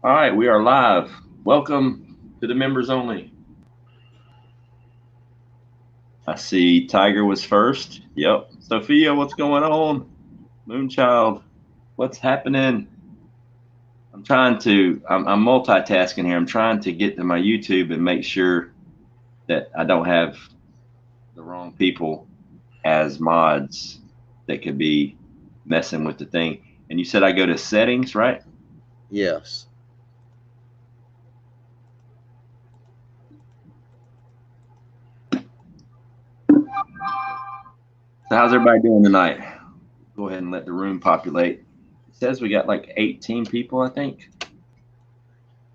All right, we are live. Welcome to the members only. I see Tiger was first. Yep. Sophia, what's going on? Moonchild, what's happening? I'm multitasking here. I'm trying to get to my YouTube and make sure that I don't have the wrong people as mods that could be messing with the thing. And you said I go to settings, right? Yes. So how's everybody doing tonight? Go ahead and let the room populate. It says we got like 18 people, I think.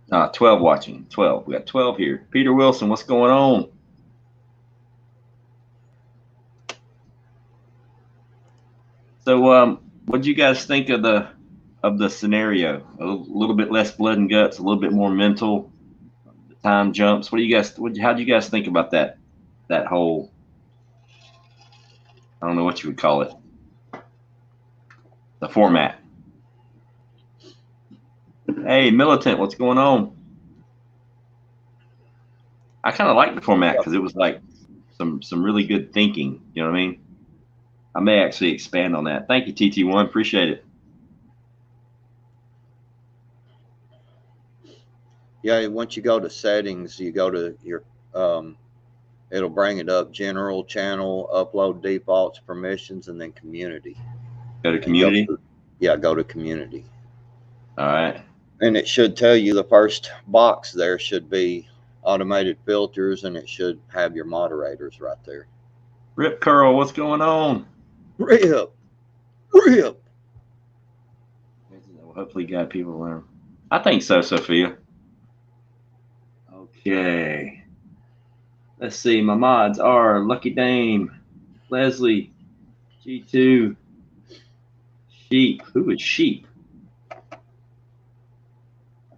12 watching. 12. We got 12 here. Peter Wilson, what's going on? So, what do you guys think of the scenario? A little bit less blood and guts, a little bit more mental. The time jumps. What do you guys? How do you guys think about that? That whole, I don't know what you would call it. The format. Hey, Militant, what's going on? I kind of like the format because it was like some really good thinking. You know what I mean? I may actually expand on that. Thank you, TT1. Appreciate it. Yeah, once you go to settings, you go to your, it'll bring it up, general, channel, upload defaults, permissions, and then community. Go to community? Go to community. All right. And it should tell you the first box there should be automated filters, and it should have your moderators right there. Rip Curl, what's going on? Rip. Hopefully, you got people learn. I think so, Sophia. Okay. Let's see. My mods are Lucky Dame, Leslie, G2, Sheep. Who is Sheep? I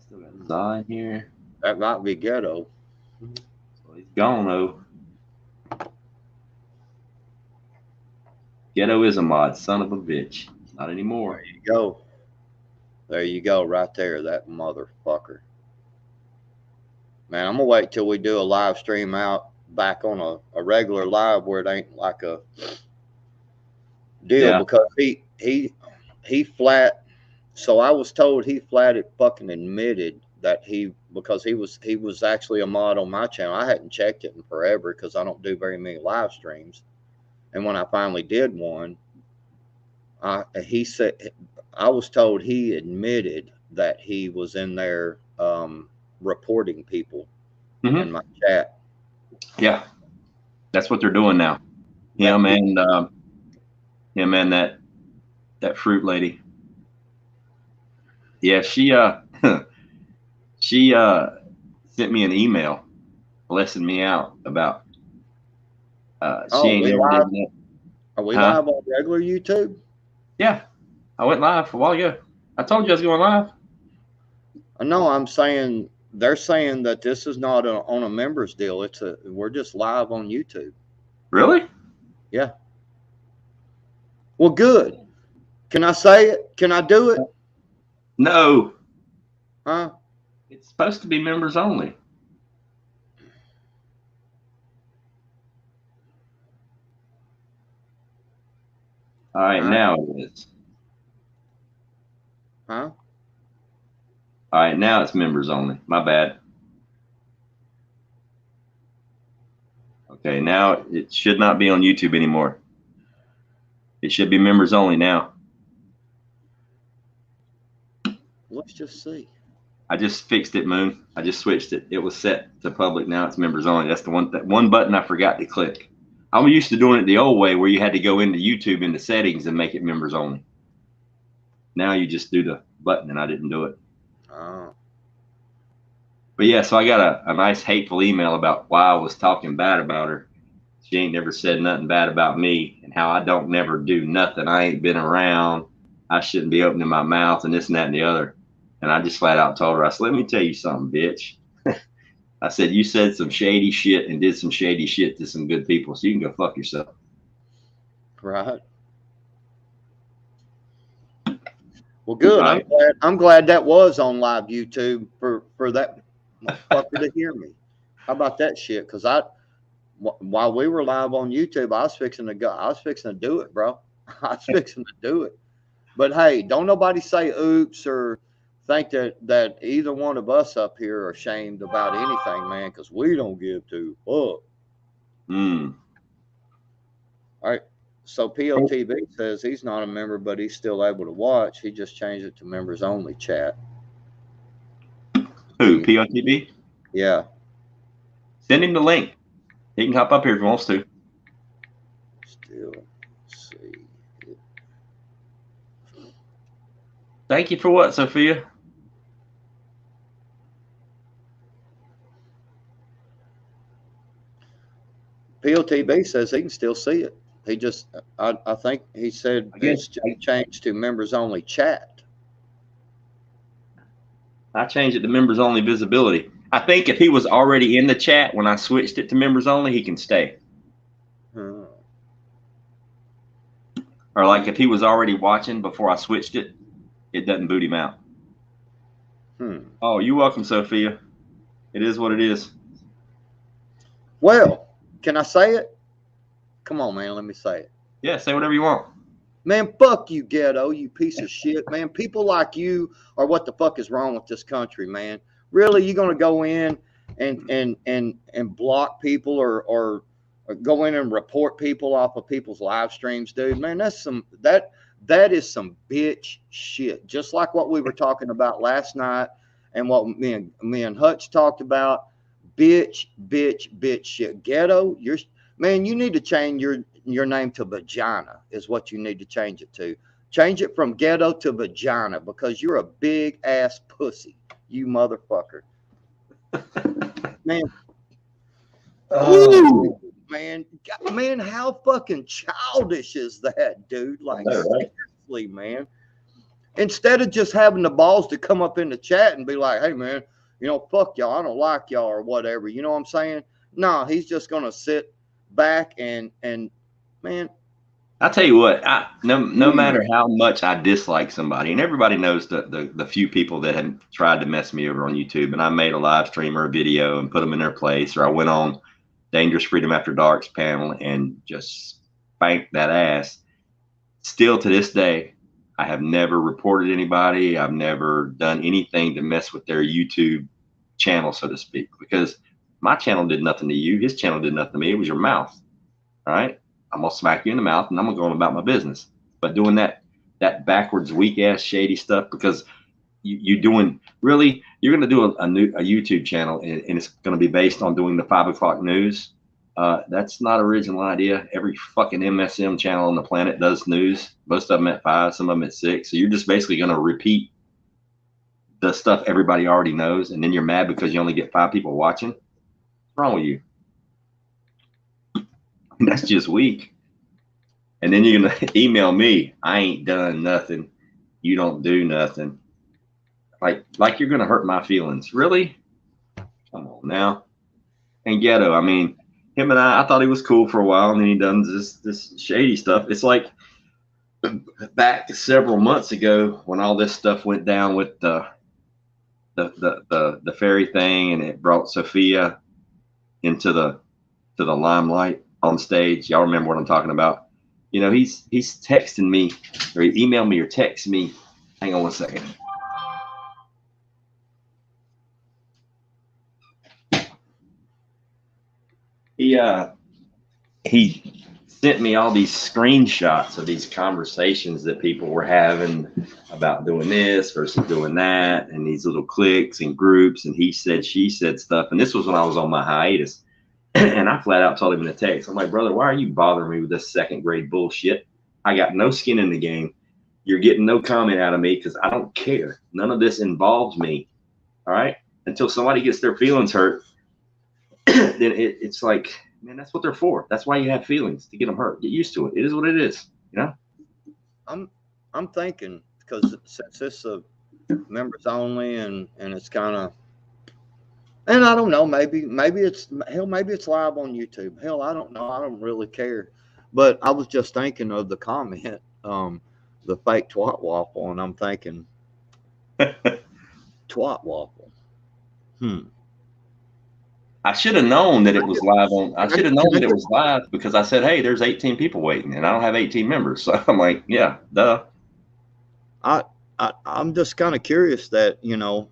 still got Zai here. That might be Ghetto. So he's gone, though. Ghetto is a mod, son of a bitch. Not anymore. There you go. There you go, right there, that motherfucker. Man, I'm gonna wait till we do a live stream out back on a regular live where it ain't like a deal, because he flat. So I was told he flat fucking admitted that because he was actually a mod on my channel. I hadn't checked it in forever because I don't do very many live streams. And when I finally did one, he said, I was told he admitted that he was in there reporting people in my chat. Yeah, that's what they're doing now. Him and that fruit lady. Yeah, she she sent me an email blessing me out about she ain't never did that. Are we live on regular YouTube? Yeah, I went live a while ago. I told you I was going live. No, I'm saying they're saying that this is not on a members deal. We're just live on YouTube. Really? Yeah. Well, good. Can I say it? Can I do it? No. Huh? It's supposed to be members only. All right, now it is. Huh? All right, now it's members only. My bad. Okay, now it should not be on YouTube anymore. It should be members only now. Let's just see. I just fixed it, Moon. I just switched it. It was set to public. Now it's members only. That's the one button I forgot to click. I'm used to doing it the old way where you had to go into YouTube into settings and make it members only. Now you just do the button, and I didn't do it. Oh. But yeah, so I got a nice hateful email about why I was talking bad about her. She ain't never said nothing bad about me and how I don't never do nothing. I ain't been around. I shouldn't be opening my mouth and this and that and the other. And I just flat out told her, I said, let me tell you something, bitch. I said, you said some shady shit and did some shady shit to some good people, so you can go fuck yourself. Right. Well, good. Right. I'm glad that was on live YouTube for that motherfucker to hear me. How about that shit? Because while we were live on YouTube, I was fixing to go. I was fixing to do it, bro. I was fixing to do it. But hey, don't nobody say oops or think that either one of us up here are ashamed about anything, man, because we don't give two fuck. Mm. All right. So POTV says he's not a member, but he's still able to watch. He just changed it to members only chat. Who? POTB? Yeah. Send him the link. He can hop up here if he wants to. Still see it. Thank you for what, Sophia? POTB says he can still see it. He just, I think he said it's changed to members only chat. I changed it to members only visibility. I think if he was already in the chat when I switched it to members only, he can stay. Hmm. Or like if he was already watching before I switched it, it doesn't boot him out. Oh, you're welcome, Sophia. It is what it is. Well, can I say it? Come on, man. Let me say it. Yeah, say whatever you want. Man, fuck you, ghetto, you piece of shit, man. People like you are what the fuck is wrong with this country, man. Really, you gonna go in and block people or go in and report people off of people's live streams, dude? Man, that's that is some bitch shit. Just like what we were talking about last night and what me and Hutch talked about. Bitch shit. Ghetto, man, you need to change your name to vagina is what you need to change it to. Change it from ghetto to vagina because you're a big ass pussy, you motherfucker. Man. Ooh, man, how fucking childish is that, dude? Like, seriously, man. Instead of just having the balls to come up in the chat and be like, hey, man, fuck y'all. I don't like y'all or whatever. You know what I'm saying? No, he's just going to sit back and man. I'll tell you what, no matter how much I dislike somebody, and everybody knows the few people that have tried to mess me over on YouTube, and I made a live stream or a video and put them in their place, or I went on Dangerous Freedom After Dark's panel and just spanked that ass. Still to this day, I have never reported anybody. I've never done anything to mess with their YouTube channel, so to speak, because my channel did nothing to you. His channel did nothing to me. It was your mouth. All right. I'm going to smack you in the mouth and I'm going to go on about my business. But doing that backwards, weak ass, shady stuff, because you're going to do a YouTube channel and it's going to be based on doing the 5 o'clock news. That's not an original idea. Every fucking MSM channel on the planet does news. Most of them at 5, some of them at 6. So you're just basically going to repeat the stuff everybody already knows. And then you're mad because you only get 5 people watching. What's wrong with you? That's just weak. And then you're going to email me. I ain't done nothing. You don't do nothing. Like you're going to hurt my feelings. Really? Come on now. And Ghetto, I mean, him and I thought he was cool for a while, and then he done this shady stuff. It's like back several months ago when all this stuff went down with the fairy thing, and it brought Sophia into the limelight on stage. Y'all remember what I'm talking about? He's texting me, or he emailed me or text me. Hang on one second. He sent me all these screenshots of these conversations that people were having about doing this versus doing that, and these little cliques and groups, and he said, she said stuff. And this was when I was on my hiatus. And I flat out told him in a text, I'm like, brother, why are you bothering me with this second grade bullshit? I got no skin in the game. You're getting no comment out of me because I don't care. None of this involves me. All right. Until somebody gets their feelings hurt, then it's like, man, that's what they're for. That's why you have feelings, to get them hurt. Get used to it. It is what it is. I'm thinking, because since it's a members only and it's kind of, and I don't know, maybe it's live on YouTube. Hell, I don't know. I don't really care. But I was just thinking of the comment the fake twat waffle, and I'm thinking, twat waffle. I should have known that it was live on. I should have known that it was Can live because I said, "Hey, there's 18 people waiting," and I don't have 18 members. So I'm like, "Yeah, duh." I'm just kind of curious that, you know,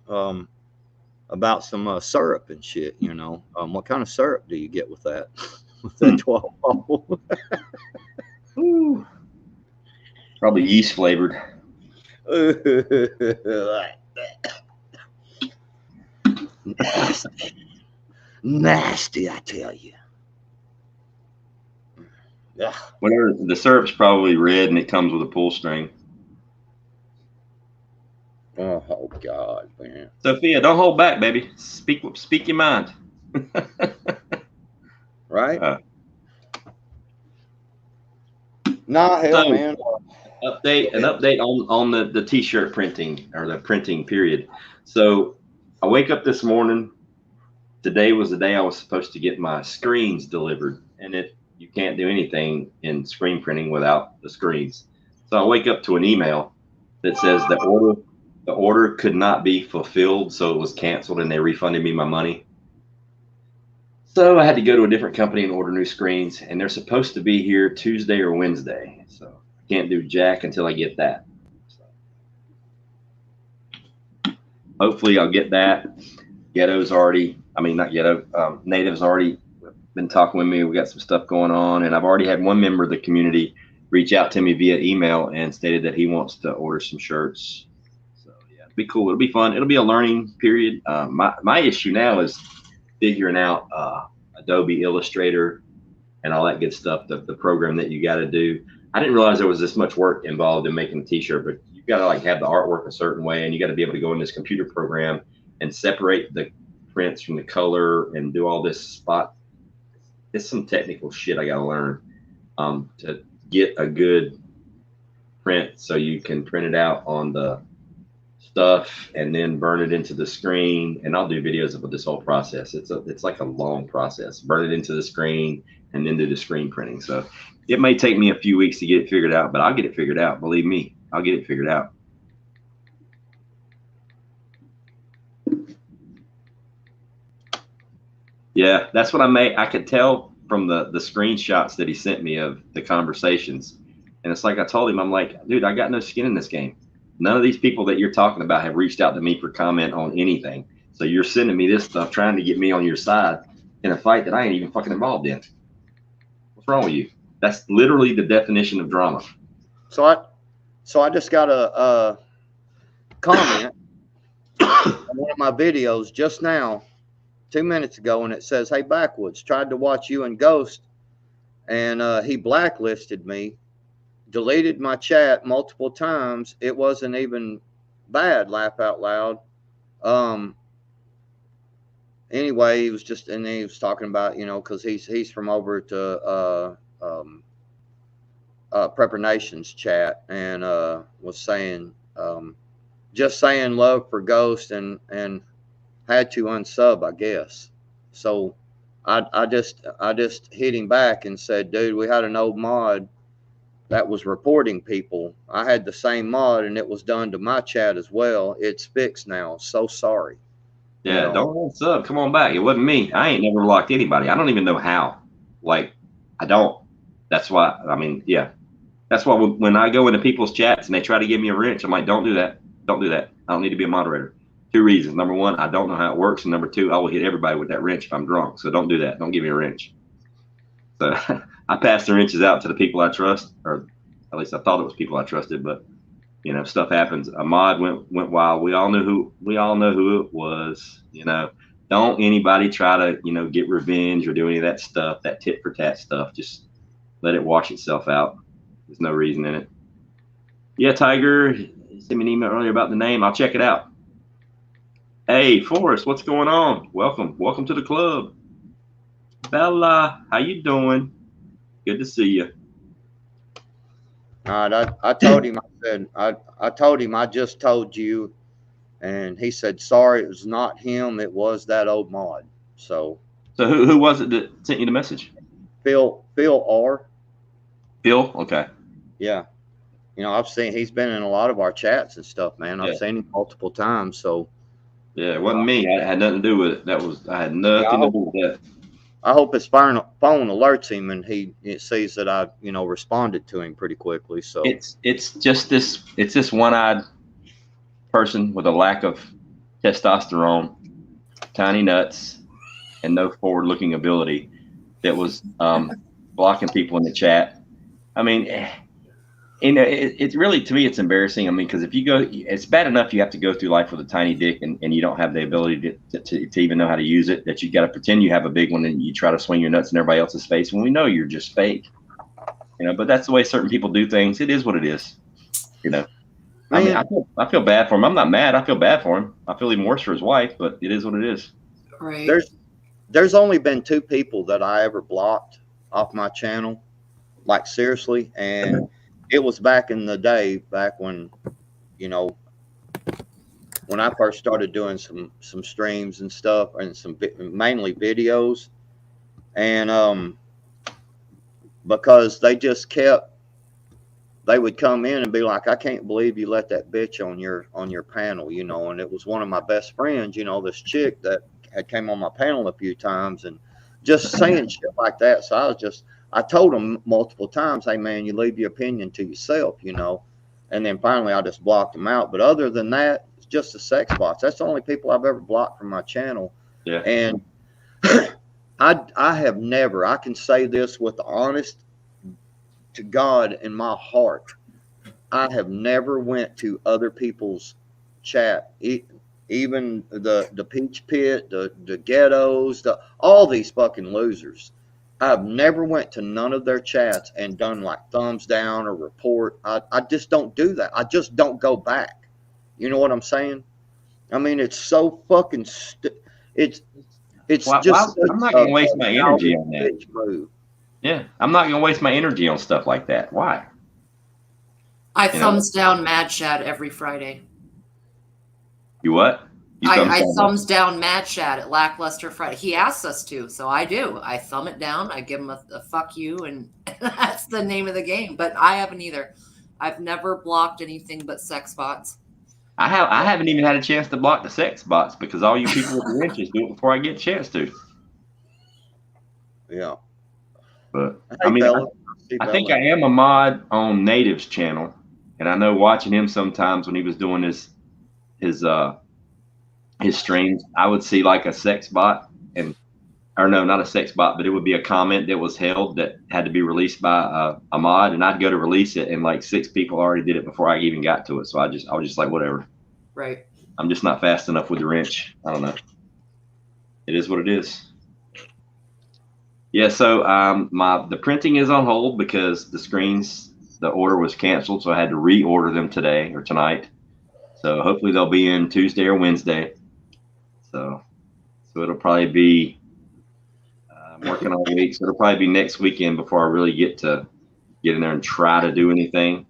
about some syrup and shit. You know, what kind of syrup do you get with that? With that twat waffle? Ooh. Probably yeast flavored. Nasty. Nasty, I tell you. Yeah. Whenever the syrup's probably red and it comes with a pull string. Oh God, man. Sophia, don't hold back, baby. Speak your mind. Right? Nah, hell, So, man. an update on the t-shirt printing, or the printing period. So I wake up this morning. Today was the day I was supposed to get my screens delivered, and you can't do anything in screen printing without the screens. So I wake up to an email that says the order could not be fulfilled, so it was canceled, and they refunded me my money. So I had to go to a different company and order new screens, and they're supposed to be here Tuesday or Wednesday. So I can't do jack until I get that. So hopefully I'll get that. Native's already been talking with me. We got some stuff going on, and I've already had one member of the community reach out to me via email and stated that he wants to order some shirts. So yeah, it'll be cool. It'll be fun. It'll be a learning period. My issue now is figuring out Adobe Illustrator and all that good stuff, the program that you got to do. I didn't realize there was this much work involved in making a t-shirt, but you got to like have the artwork a certain way, and you got to be able to go in this computer program and separate the prints from the color and do all this spot. It's some technical shit I got to learn to get a good print so you can print it out on the stuff and then burn it into the screen. And I'll do videos of this whole process. It's like a long process. Burn it into the screen and then do the screen printing. So it may take me a few weeks to get it figured out, but I'll get it figured out. Believe me, I'll get it figured out. Yeah, that's what I could tell from the screenshots that he sent me of the conversations. And it's like I told him, I'm like, dude, I got no skin in this game. None of these people that you're talking about have reached out to me for comment on anything. So you're sending me this stuff, trying to get me on your side in a fight that I ain't even fucking involved in. What's wrong with you? That's literally the definition of drama. So I just got a comment on one of my videos just now, 2 minutes ago, and it says, "Hey, Backwoods, tried to watch you and Ghost, and he blacklisted me, deleted my chat multiple times. It wasn't even bad, laugh out loud." Anyway, he was just, and he was talking about, you know, because he's from over to Prepper Nation's chat, and was saying, just saying love for Ghost, and had to unsub, I guess. So I just hit him back and said, dude, we had an old mod that was reporting people. I had the same mod, and it was done to my chat as well. It's fixed now. So sorry. Yeah, You know? don't unsub. Come on back. It wasn't me. I ain't never blocked anybody. I don't even know how. Like, I don't. That's why, I mean, yeah. That's why when I go into people's chats and they try to give me a wrench, I'm like, don't do that. Don't do that. I don't need to be a moderator. 2 reasons. Number one, I don't know how it works. And number two, I will hit everybody with that wrench if I'm drunk. So don't do that. Don't give me a wrench. So I pass the wrenches out to the people I trust, or at least I thought it was people I trusted, but you know, stuff happens. A mod went wild. We all know who it was. You know, don't anybody try to, you know, get revenge or do any of that stuff, that tit for tat stuff. Just let it wash itself out. There's no reason in it. Yeah, Tiger, you sent me an email earlier about the name. I'll check it out. Hey, Forrest, what's going on? Welcome to the club. Bella, how you doing? Good to see you. All right, I told him, I told him I just told you, and he said, sorry, it was not him, it was that old mod. So who was it that sent you the message? Phil R. Phil? Okay. Yeah. You know, I've seen he's been in a lot of our chats and stuff, man. I've Yeah. seen him multiple times. So Yeah, it wasn't me. I had nothing to do with it. I had yeah, nothing to do with that. I hope his phone alerts him and it sees that I, you know, responded to him pretty quickly. So It's just this one-eyed person with a lack of testosterone, tiny nuts, and no forward-looking ability that was blocking people in the chat. I mean, you know, it's really, to me, it's embarrassing. I mean, because if you go, it's bad enough you have to go through life with a tiny dick and you don't have the ability to even know how to use it, that you got to pretend you have a big one and you try to swing your nuts in everybody else's face when we know you're just fake. You know, but that's the way certain people do things. It is what it is. You know, I mean, I feel bad for him. I'm not mad. I feel bad for him. I feel even worse for his wife, but it is what it is. Right. There's only been 2 people that I ever blocked off my channel, like seriously, and it was back in the day, back when, you know, when I first started doing some streams and stuff, and mainly videos, and because they would come in and be like, I can't believe you let that bitch on your panel, you know. And it was one of my best friends, you know, this chick that had came on my panel a few times and just saying shit like that. So I told him multiple times, hey man, you leave your opinion to yourself, you know. And then finally I just blocked him out. But other than that, it's just the sex bots. That's the only people I've ever blocked from my channel. Yeah. And I have never, I can say this with the honest to God in my heart, I have never went to other people's chat, even the Peach Pit, the ghettos, all these fucking losers. I've never went to none of their chats and done like thumbs down or report. I just don't do that. I just don't go back. You know what I'm saying? I mean, it's so fucking it's just. I'm not gonna waste my energy on that. Move. Yeah, I'm not gonna waste my energy on stuff like that. Why? I thumbs down Mad Chat every Friday. You what? I thumbs down Mad Chat at Lackluster Friday. He asks us to, so I do. I thumb it down. I give him a fuck you, and that's the name of the game. But I haven't either. I've never blocked anything but sex bots. I haven't even had a chance to block the sex bots because all you people with the wrenches do it before I get a chance to. Yeah. But I mean, I think I am a mod on Native's channel, and I know watching him sometimes when he was doing his streams, I would see like a sex bot, or no, not a sex bot, but it would be a comment that was held that had to be released by a mod, and I'd go to release it, and like 6 people already did it before I even got to it. So I was just like, whatever. Right. I'm just not fast enough with the wrench. I don't know. It is what it is. Yeah. So the printing is on hold because the order was canceled, so I had to reorder them today or tonight. So hopefully they'll be in Tuesday or Wednesday. So it'll probably be I'm working all week, so it'll probably be next weekend before I really get in there and try to do anything.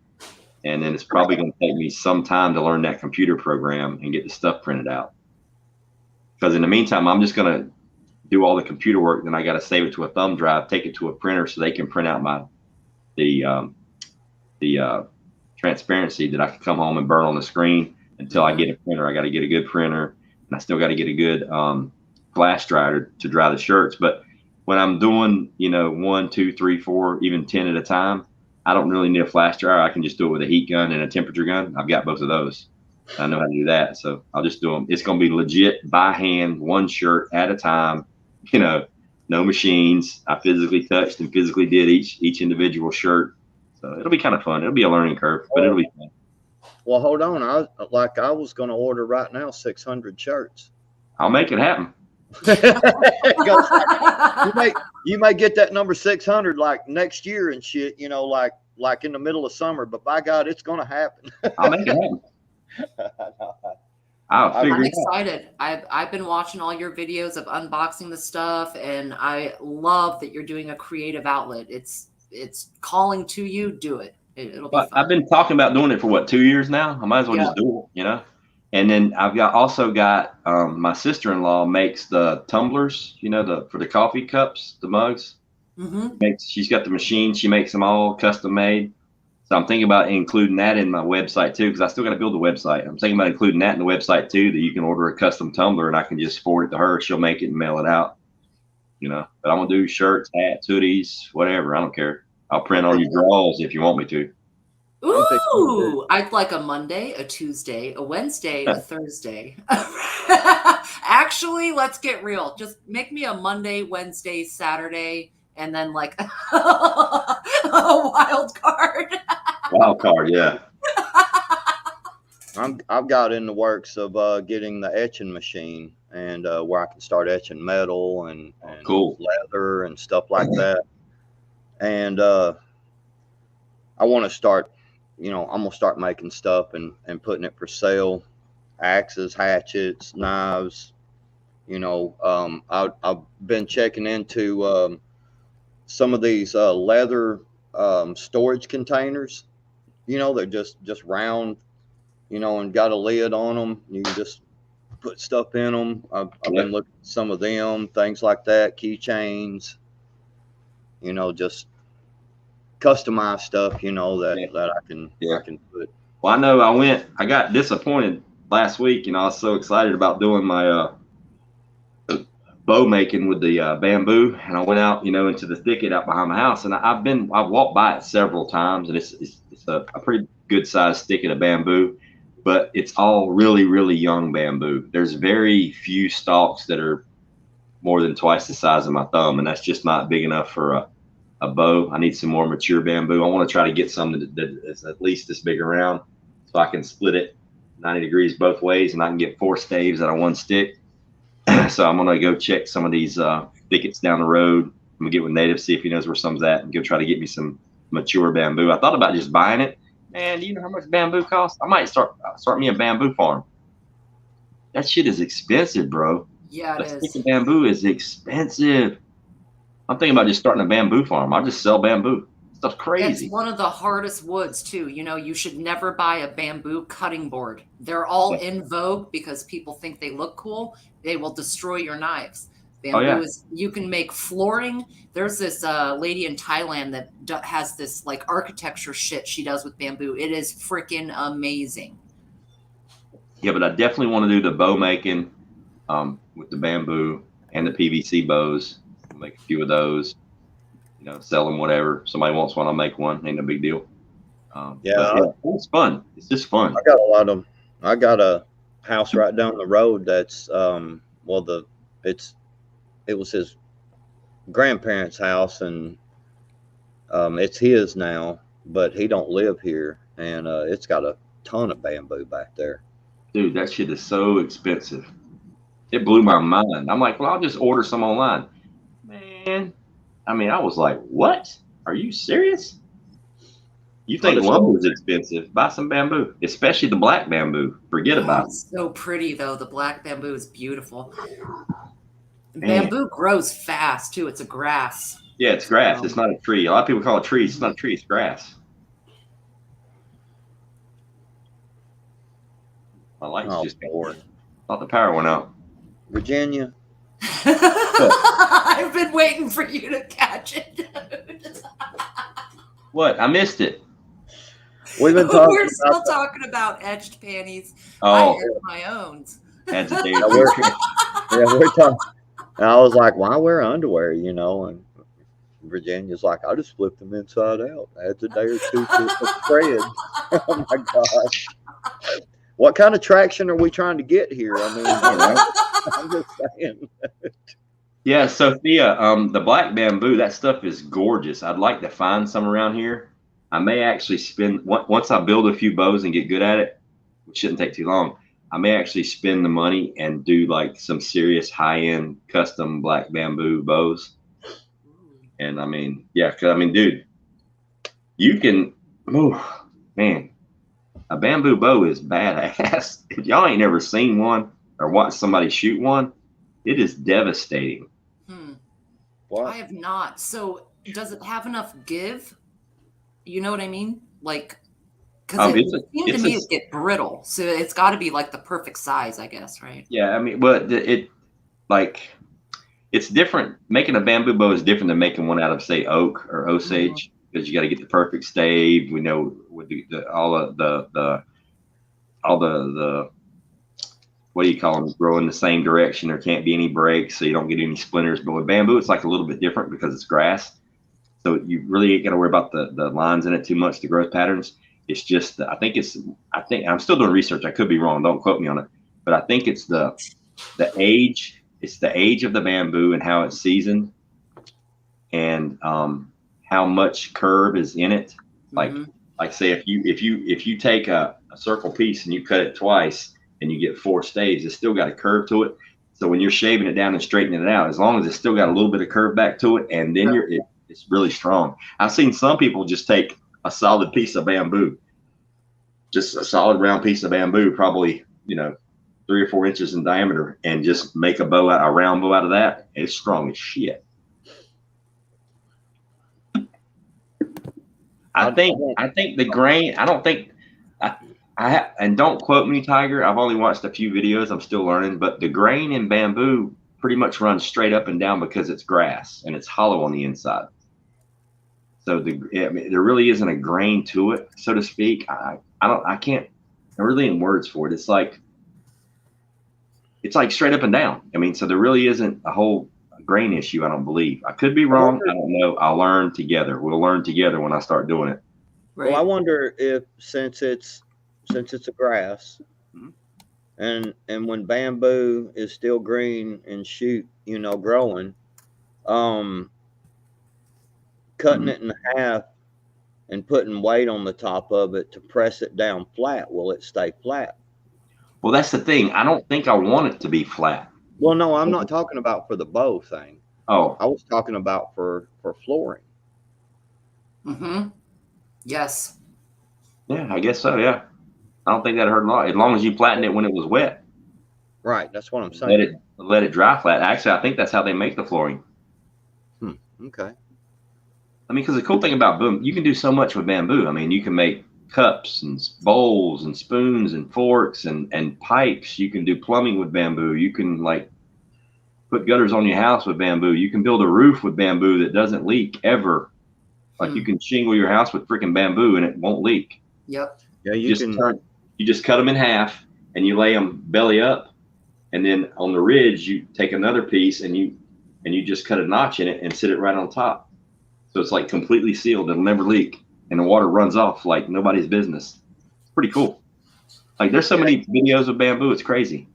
And then it's probably going to take me some time to learn that computer program and get the stuff printed out. Because in the meantime, I'm just going to do all the computer work. Then I got to save it to a thumb drive, take it to a printer so they can print out the transparency that I can come home and burn on the screen. Until I get a printer, I got to get a good printer, and I still got to get a good flash dryer to dry the shirts. But when I'm doing, 1, 2, 3, 4, even 10 at a time, I don't really need a flash dryer. I can just do it with a heat gun and a temperature gun. I've got both of those. I know how to do that, so I'll just do them. It's going to be legit by hand, one shirt at a time. No machines. I physically touched and physically did each individual shirt. So it'll be kind of fun. It'll be a learning curve, but it'll be fun. Well, hold on. I was going to order right now 600 shirts. I'll make it happen. you may get that number 600 like next year and shit, like in the middle of summer, but by God, it's going to happen. I'll make it happen. I'm excited. I've been watching all your videos of unboxing the stuff, and I love that you're doing a creative outlet. It's calling to you. Do it. It'll be fun. I've been talking about doing it for 2 years now. I might as well just do it, And then I've also got my sister-in-law makes the tumblers, for the coffee cups, the mugs. Mm-hmm. She's got the machine. She makes them all custom made. So I'm thinking about including that in my website too, because I still got to build a website. I'm thinking about including that in the website too, that you can order a custom tumbler and I can just forward it to her. She'll make it and mail it out. You know, but I'm gonna do shirts, hats, hoodies, whatever. I don't care. I'll print on your drawers if you want me to. Ooh, I'd like a Monday, a Tuesday, a Wednesday, a Thursday. Actually, let's get real. Just make me a Monday, Wednesday, Saturday, and then like a wild card. Wild card, yeah. I've got in the works of getting the etching machine and where I can start etching metal and Cool. leather and stuff like that. And I want to start, I'm gonna start making stuff and putting it for sale. Axes, hatchets, knives. I've been checking into some of these leather storage containers. They're just round, and got a lid on them. You can just put stuff in them. I've been looking at some of them, things like that, keychains, just customized stuff, that I can put. Well, I know I got disappointed last week. I was so excited about doing my bow making with the bamboo, and I went out, into the thicket out behind my house, and I've walked by it several times, and it's a pretty good sized thicket of bamboo, but it's all really, really young bamboo. There's very few stalks that are more than twice the size of my thumb, and that's just not big enough for a bow. I need some more mature bamboo. I want to try to get some that is at least this big around, so I can split it 90 degrees both ways, and I can get 4 staves out of 1 stick. So I'm gonna go check some of these thickets down the road. I'm gonna get with Native, see if he knows where some's at, and go try to get me some mature bamboo. I thought about just buying it. Man, do you know how much bamboo costs? I might start me a bamboo farm. That shit is expensive, bro. Yeah, it is. Stick of bamboo is expensive. I'm thinking about just starting a bamboo farm. I'll just sell bamboo. Stuff's crazy. It's one of the hardest woods too. You should never buy a bamboo cutting board. They're all in vogue because people think they look cool. They will destroy your knives. Bamboo is, you can make flooring. There's this lady in Thailand that has this like architecture shit she does with bamboo. It is freaking amazing. Yeah, but I definitely want to do the bow making with the bamboo and the PVC bows. I'll make a few of those. Sell them, whatever. Somebody wants one, I'll make one. Ain't no big deal. It's fun. It's just fun. I got a house right down the road that's it was his grandparents' house, and it's his now, but he don't live here, and it's got a ton of bamboo back there. Dude, that shit is so expensive. It blew my mind. I'm like, well, I'll just order some online. Man, I was like, what? Are you serious? You think lumber is expensive? Buy some bamboo, especially the black bamboo. Forget about it. It's so pretty, though. The black bamboo is beautiful. Bamboo grows fast, too. It's a grass. Yeah, it's grass. It's not a tree. A lot of people call it trees. It's not a tree. It's grass. My light's just bored. Thought the power went out. Virginia. I've been waiting for you to catch it, dude. What? I missed it. We're still talking about etched panties. I have my own. We're talking. And I was like, why wear underwear? And Virginia's like, I just flipped them inside out. I had a day or two to spread. Oh my gosh. What kind of traction are we trying to get here? I'm just saying. Yeah, Sophia, the black bamboo, that stuff is gorgeous. I'd like to find some around here. I may actually spend, once I build a few bows and get good at it, which shouldn't take too long, I may actually spend the money and do like some serious high-end custom black bamboo bows. And dude, you can, man, a bamboo bow is badass. If y'all ain't never seen one or watched somebody shoot one, it is devastating. What? I have not. So does it have enough give? You know what I mean? Like, because it seemed to me it get brittle. So it's got to be like the perfect size, I guess, right? Yeah, but it's different. Making a bamboo bow is different than making one out of, say, oak or osage. because you got to get the perfect stave. We know with all the what do you call them, grow in the same direction. There can't be any breaks, so you don't get any splinters. But with bamboo, it's like a little bit different because it's grass. So you really ain't got to worry about the lines in it too much, the growth patterns. It's just, I think I'm still doing research. I could be wrong. Don't quote me on it. But I think it's the age. It's the age of the bamboo and how it's seasoned, and how much curve is in it. Like say if you take a circle piece and you cut it twice and you get 4 staves, it's still got a curve to it. So when you're shaving it down and straightening it out, as long as it's still got a little bit of curve back to it, and then it's really strong. I've seen some people just take a solid piece of bamboo, just a solid round piece of bamboo, probably 3 or 4 inches in diameter, and just make a round bow out of that. It's strong as shit. I think the grain, I don't think and don't quote me, Tiger. I've only watched a few videos. I'm still learning, but the grain in bamboo pretty much runs straight up and down because it's grass and it's hollow on the inside. So there really isn't a grain to it, so to speak. I can't really in words for it. It's like straight up and down. I mean, so there really isn't a whole grain issue. I don't believe. I could be wrong. I don't know. I'll learn together. We'll learn together when I start doing it. Right. Well, I wonder if since it's a grass, and when bamboo is still green and growing, cutting it in half and putting weight on the top of it to press it down flat, will it stay flat? Well, that's the thing. I don't think I want it to be flat. Well, no, I'm not talking about for the bow thing. Oh, I was talking about for flooring. Yes. Yeah, I guess so. Yeah, I don't think that hurt a lot as long as you flattened it when it was wet. Right, that's what I'm saying. Let it dry flat. Actually, I think that's how they make the flooring. Okay. I mean, because the cool thing about bamboo, you can do so much with bamboo. I mean, you can make cups and bowls and spoons and forks and pipes. You can do plumbing with bamboo. You can put gutters on your house with bamboo. You can build a roof with bamboo that doesn't leak ever. Like you can shingle your house with freaking bamboo and it won't leak. Yep. Yeah, you just cut them in half and you lay them belly up, and then on the ridge you take another piece and you just cut a notch in it and sit it right on top. So it's like completely sealed. It'll never leak, and the water runs off like nobody's business. It's pretty cool. Like there's so many videos of bamboo, it's crazy.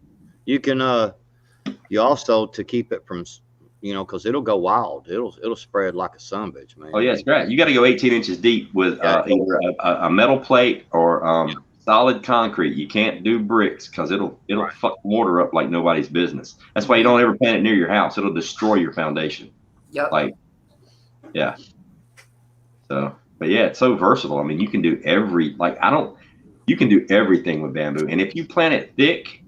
You can you also, to keep it from because it'll go wild. It'll spread like a sumbitch, man. Oh yeah, it's great. You got to go 18 inches deep with either a metal plate or solid concrete. You can't do bricks because it'll fuck water up like nobody's business. That's why you don't ever plant it near your house. It'll destroy your foundation. Yep. Yeah. So, but yeah, it's so versatile. I mean, you can do you can do everything with bamboo. And if you plant it thick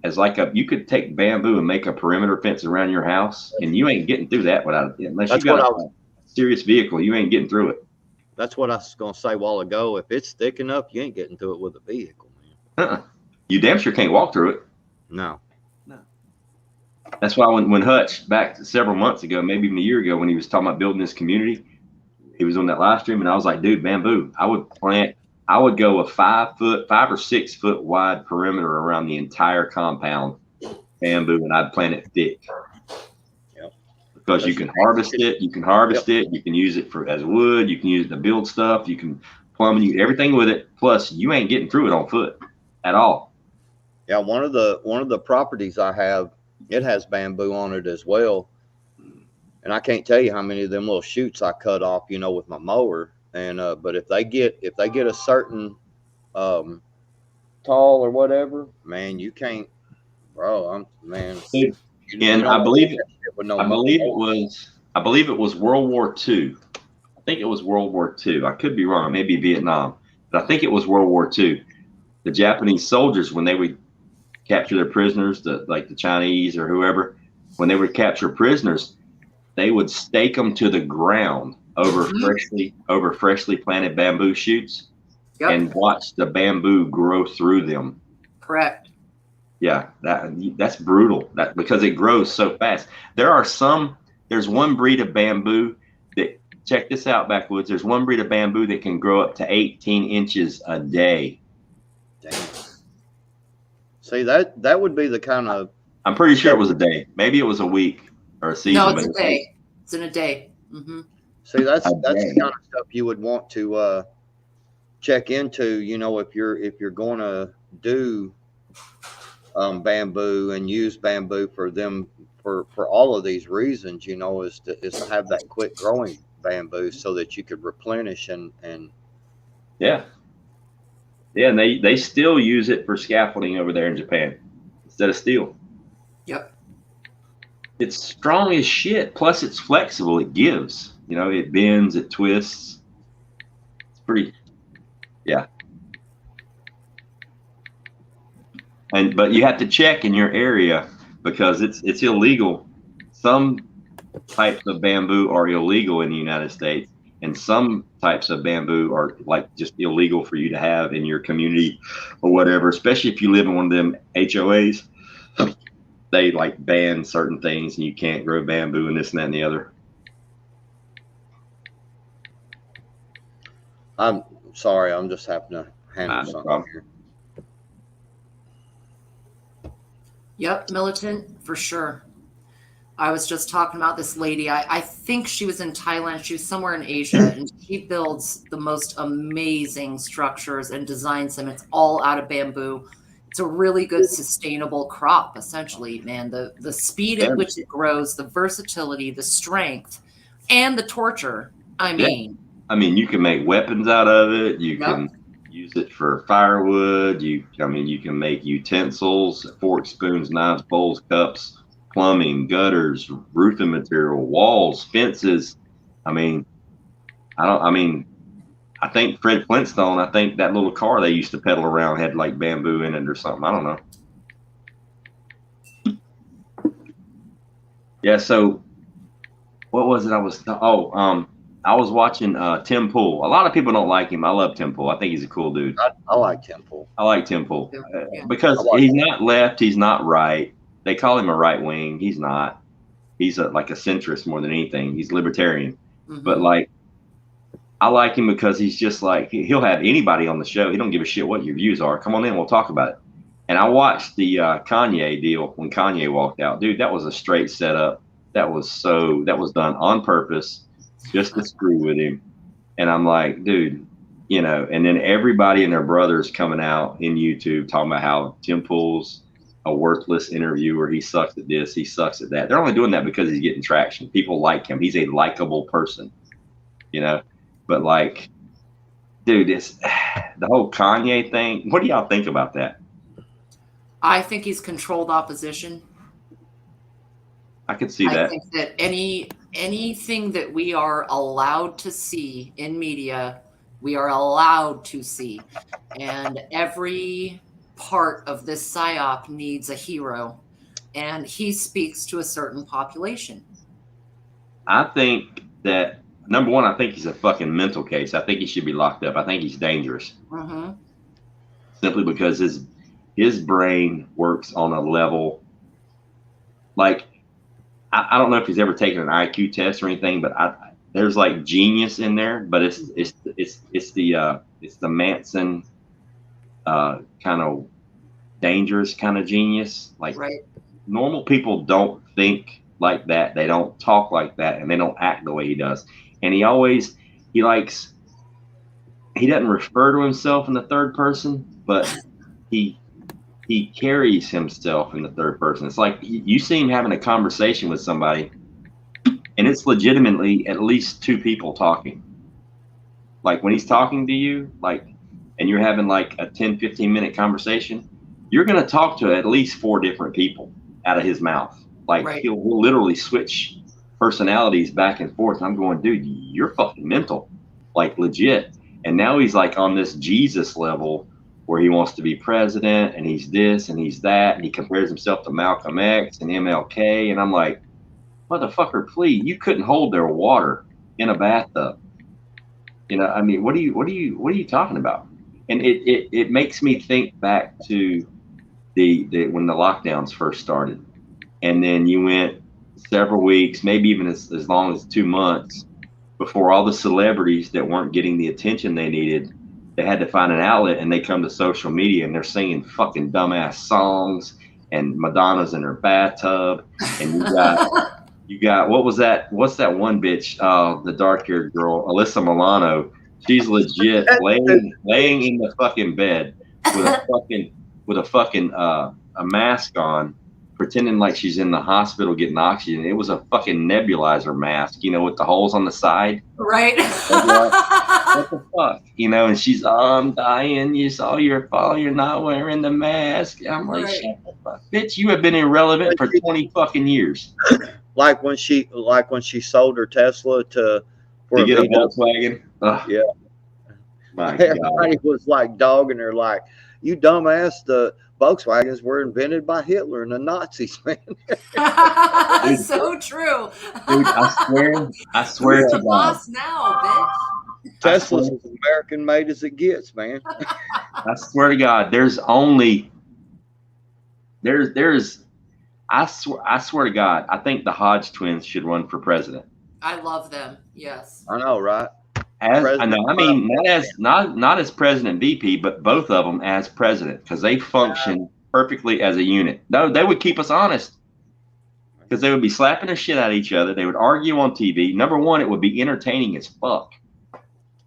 you could take bamboo and make a perimeter fence around your house, and you ain't getting through that unless you got a serious vehicle, you ain't getting through it. That's what I was going to say a while ago. If it's thick enough, you ain't getting through it with a vehicle, man. You damn sure can't walk through it. No. That's why when Hutch, back several months ago, maybe even a year ago, when he was talking about building this community, he was on that live stream, and I was like, dude, bamboo, I would go a 5 or 6 foot wide perimeter around the entire compound, bamboo, and I'd plant it thick. Yep. Because you can harvest it, you can use it as wood, you can use it to build stuff, you can plumb everything with it. Plus, you ain't getting through it on foot at all. Yeah, one of the properties I have, it has bamboo on it as well, and I can't tell you how many of them little shoots I cut off, with my mower. And but if they get a certain tall or whatever, man, you can't, bro. And I believe it was World War II. I think it was World War II. I could be wrong, maybe Vietnam, but I think it was World War II. The Japanese soldiers, when they would capture their prisoners, the Chinese or whoever, when they would capture prisoners, they would stake them to the ground over freshly planted bamboo shoots, and watch the bamboo grow through them. Correct. Yeah, that's brutal. Because it grows so fast. There's one breed of bamboo that check this out, backwoods. There's one breed of bamboo that can grow up to 18 inches a day. Damn. See, that would be the kind of. I'm pretty sure it was a day. Maybe it was a week or a season. No, it's a day. It's in a day. Mm-hmm. See, that's the kind of stuff you would want to check into. You know, if you're going to do bamboo and use bamboo for them for all of these reasons, you know, is to have that quick growing bamboo so that you could replenish and yeah, and they still use it for scaffolding over there in Japan instead of steel. Yep. It's strong as shit. Plus, it's flexible. It gives. You know, it bends. It twists. It's pretty. Yeah. But you have to check in your area because it's illegal. Some types of bamboo are illegal in the United States, and some types of bamboo are like just illegal for you to have in your community or whatever, especially if you live in one of them HOAs. They like ban certain things and you can't grow bamboo and this and that and the other. I'm sorry, I'm just having to handle something here. Yep, militant for sure. I was just talking about this lady. I think she was in Thailand. She was somewhere in Asia, and she builds the most amazing structures and designs them. It's all out of bamboo. It's a really good sustainable crop, essentially, man. The speed at which it grows, the versatility, the strength, and the torture. I mean, you can make weapons out of it. You can use it for firewood. You can make utensils, forks, spoons, knives, bowls, cups, plumbing, gutters, roofing material, walls, fences. I think Fred Flintstone, I think that little car they used to pedal around had like bamboo in it or something. I don't know. Yeah. So what was it? I was watching Tim Pool. A lot of people don't like him. I love Tim Pool. I think he's a cool dude. I like Tim Pool. I like Tim Pool because he's not left. He's not right. They call him a right wing. He's not. He's like a centrist more than anything. He's libertarian. Mm-hmm. But like, I like him because he's just like, he'll have anybody on the show. He don't give a shit what your views are. Come on in, we'll talk about it. And I watched the Kanye deal when Kanye walked out. Dude, that was a straight setup. That was done on purpose just to screw with him. And I'm like, dude, you know, and then everybody and their brothers coming out in YouTube talking about how Tim Pool's a worthless interviewer. He sucks at this. He sucks at that. They're only doing that because he's getting traction. People like him. He's a likable person, you know. But like, dude, it's the whole Kanye thing. What do y'all think about that? I think he's controlled opposition. I could see that. I think that anything that we are allowed to see in media, we are allowed to see. And every part of this psyop needs a hero. And he speaks to a certain population. I think that number one, I think he's a fucking mental case. I think he should be locked up. I think he's dangerous. Mm-hmm. Simply because his brain works on a level like I don't know if he's ever taken an IQ test or anything, but there's like genius in there. But it's the Manson kind of dangerous kind of genius. Like normal people don't think like that. They don't talk like that, and they don't act the way he does. And he doesn't refer to himself in the third person, but he carries himself in the third person. It's like you see him having a conversation with somebody, and it's legitimately at least two people talking. Like when he's talking to you, like, and you're having like a 10, 15-minute conversation, you're going to talk to at least 4 different people out of his mouth. Like he'll literally switch personalities back and forth. I'm going, dude, you're fucking mental, like legit. And now he's like on this Jesus level where he wants to be president and he's this and he's that. And he compares himself to Malcolm X and MLK. And I'm like, motherfucker, please, you couldn't hold their water in a bathtub. You know, I mean, what are you talking about? And it makes me think back to the when the lockdowns first started. And then you went several weeks, maybe even as long as 2 months, before all the celebrities that weren't getting the attention they needed, they had to find an outlet, and they come to social media and they're singing fucking dumbass songs, and Madonna's in her bathtub, and you got what was that? What's that one bitch? The dark haired girl, Alyssa Milano. She's legit laying in the fucking bed with a fucking a mask on, pretending like she's in the hospital getting oxygen. It was a fucking nebulizer mask, you know, with the holes on the side. Right. What the fuck? You know, and she's, I'm dying. You saw your fall. You're not wearing the mask. I'm like, Right. shut the fuck. Bitch, you have been irrelevant for 20 fucking years. Like when she sold her Tesla to get a Volkswagen. Ugh. Yeah. My God. Everybody was like dogging her, like, you dumbass, the Volkswagens were invented by Hitler and the Nazis, man. So true. Dude, I swear to God. Lost now, bitch. Tesla's as American made as it gets, man. I swear to God, I swear to God, I think the Hodge twins should run for president. I love them. Yes. I know, right? I know. I mean, not as president VP, but both of them as president, because they function perfectly as a unit. No, they would keep us honest, because they would be slapping the shit out of each other. They would argue on TV. Number one, it would be entertaining as fuck.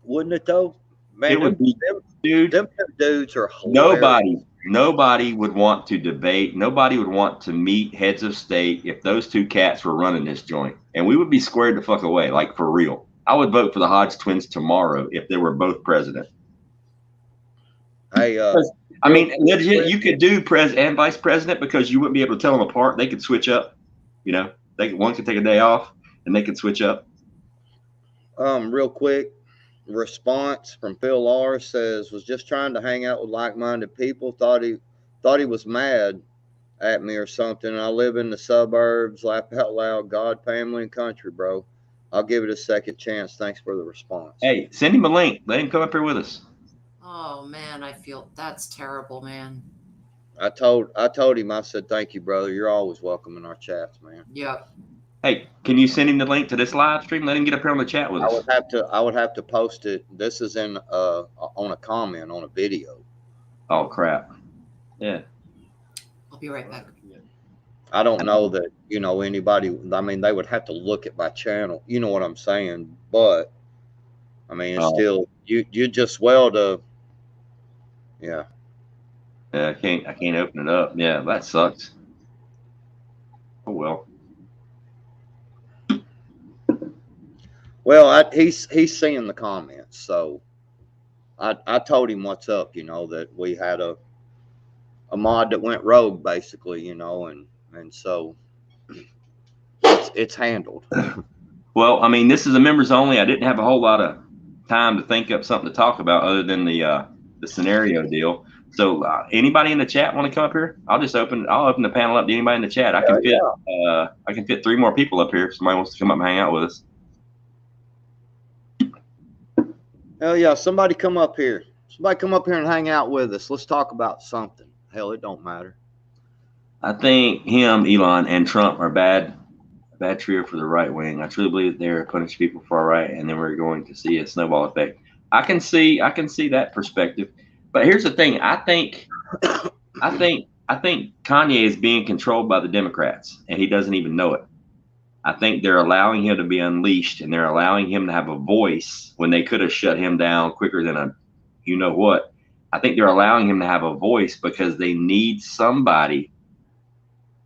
Wouldn't it though? Man, It would be, dude. them dudes are hilarious. Nobody would want to debate. Nobody would want to meet heads of state if those two cats were running this joint, and we would be squared the fuck away, like for real. I would vote for the Hodge twins tomorrow if they were both president. Hey, I mean, legit, you could do president and vice president, because you wouldn't be able to tell them apart. They could switch up. You know, one could take a day off and they could switch up. Real quick response from Phil R says, was just trying to hang out with like-minded people. Thought he was mad at me or something. I live in the suburbs. Laugh out loud. God, family, and country, bro. I'll give it a second chance. Thanks for the response. Hey, send him a link. Let him come up here with us. Oh man, I feel that's terrible, man. I told him, I said, thank you, brother. You're always welcome in our chats, man. Yep. Hey, can you send him the link to this live stream? Let him get up here on the chat with us. I would have to post it. This is in on a comment on a video. Oh crap. Yeah. I'll be right back. I don't know that, you know, anybody, I mean, they would have to look at my channel. You know what I'm saying? But I mean, it's still, you just to, yeah. Yeah, I can't open it up. Yeah, that sucks. Oh well. Well, he's seeing the comments, so I told him what's up, you know, that we had a mod that went rogue, basically, you know, and so it's handled. Well, I mean, this is a members only. I didn't have a whole lot of time to think up something to talk about other than the scenario deal. So anybody in the chat want to come up here? I'll open the panel up to anybody in the chat. I can fit 3 more people up here if somebody wants to come up and hang out with us. Hell yeah, somebody come up here. Somebody come up here and hang out with us. Let's talk about something. Hell, it don't matter. I think him, Elon, and Trump are bad trio for the right wing. I truly believe they're punishing people for our right, and then we're going to see a snowball effect. I can see that perspective. But here's the thing. I think Kanye is being controlled by the Democrats, and he doesn't even know it. I think they're allowing him to be unleashed, and they're allowing him to have a voice when they could have shut him down quicker than a you know what. I think they're allowing him to have a voice because they need somebody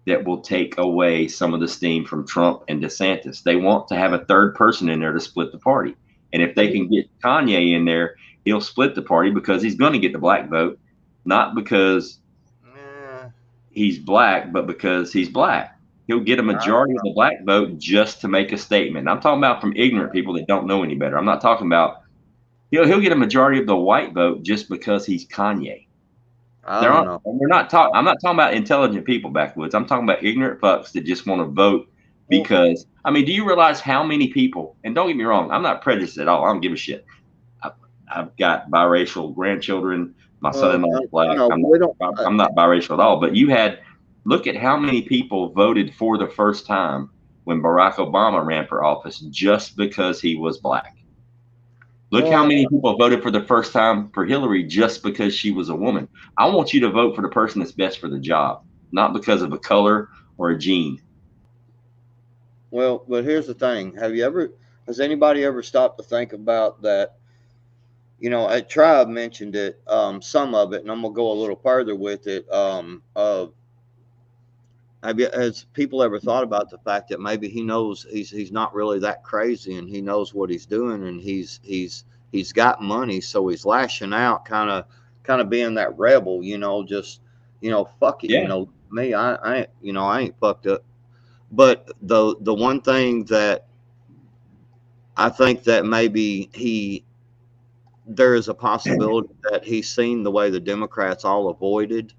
that will take away some of the steam from Trump and DeSantis. They want to have a third person in there to split the party. And if they can get Kanye in there, he'll split the party because he's going to get the black vote, not because he's black, but because he's black. He'll get a majority of the black vote just to make a statement. I'm talking about from ignorant people that don't know any better. I'm not talking about he'll get a majority of the white vote just because he's Kanye. I'm not talking about intelligent people, backwoods. I'm talking about ignorant fucks that just want to vote because, I mean, do you realize how many people, and don't get me wrong, I'm not prejudiced at all. I don't give a shit. I've got biracial grandchildren. My son-in-law is black. I'm not biracial at all, but look at how many people voted for the first time when Barack Obama ran for office just because he was black. Look how many people voted for the first time for Hillary just because she was a woman. I want you to vote for the person that's best for the job, not because of a color or a gene. Well, but here's the thing. Has anybody ever stopped to think about that? You know, Tribe mentioned it, some of it, and I'm going to go a little further with it. Has people ever thought about the fact that maybe he knows he's not really that crazy, and he knows what he's doing, and he's got money, so he's lashing out, kind of being that rebel, you know, just, you know, fuck it, Yeah. you know, me, I ain't fucked up. But the one thing that I think that maybe there is a possibility that he's seen the way the Democrats all avoided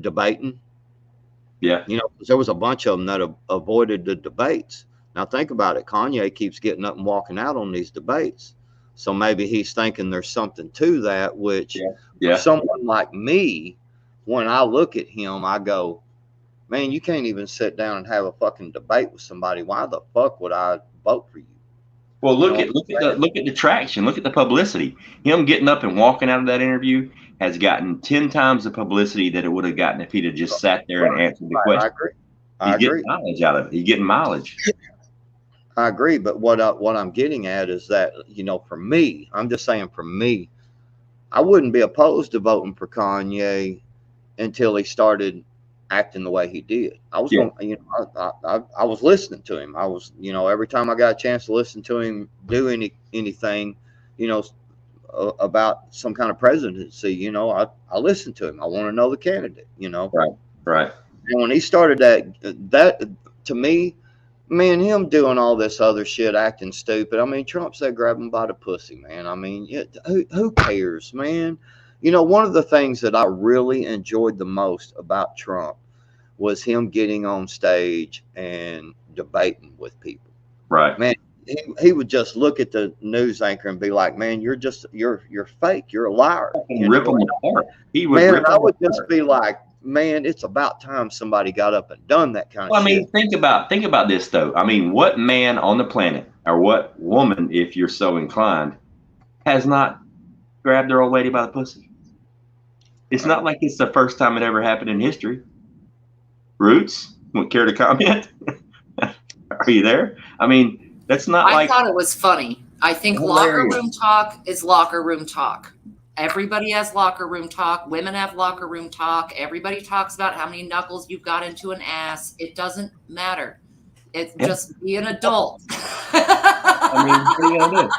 debating. Yeah. You know, there was a bunch of them that avoided the debates. Now think about it. Kanye keeps getting up and walking out on these debates. So maybe he's thinking there's something to that, which for someone like me, when I look at him, I go, man, you can't even sit down and have a fucking debate with somebody. Why the fuck would I vote for you? Well, look at the traction. Look at the publicity. Him getting up and walking out of that interview has gotten 10 times the publicity that it would have gotten if he'd have just sat there and answered the question. I agree. He's getting mileage out of it. He's getting mileage. I agree, but what I'm getting at is that, you know, for me, I'm just saying, for me, I wouldn't be opposed to voting for Kanye until he started acting the way he did. I was going, you know, I was listening to him. I was, you know, every time I got a chance to listen to him do anything, you know, about some kind of presidency, you know, I listened to him. I want to know the candidate, you know. Right. And when he started that to me, man, him doing all this other shit, acting stupid. I mean, Trump said grab him by the pussy, man. I mean, who cares, man? You know, one of the things that I really enjoyed the most about Trump was him getting on stage and debating with people. Right. Man, he would just look at the news anchor and be like, man, you're fake. You're a liar. Rip him apart. I would just be like, man, it's about time somebody got up and done that kind of shit. I mean, think about this, though. I mean, what man on the planet, or what woman, if you're so inclined, has not grabbed their old lady by the pussy? It's not like it's the first time it ever happened in history. Roots, would care to comment? Are you there? I mean, that's not I thought it was funny. I think locker room talk is locker room talk. Everybody has locker room talk. Women have locker room talk. Everybody talks about how many knuckles you've got into an ass. It doesn't matter. It's just be an adult. I mean, what are you gonna do?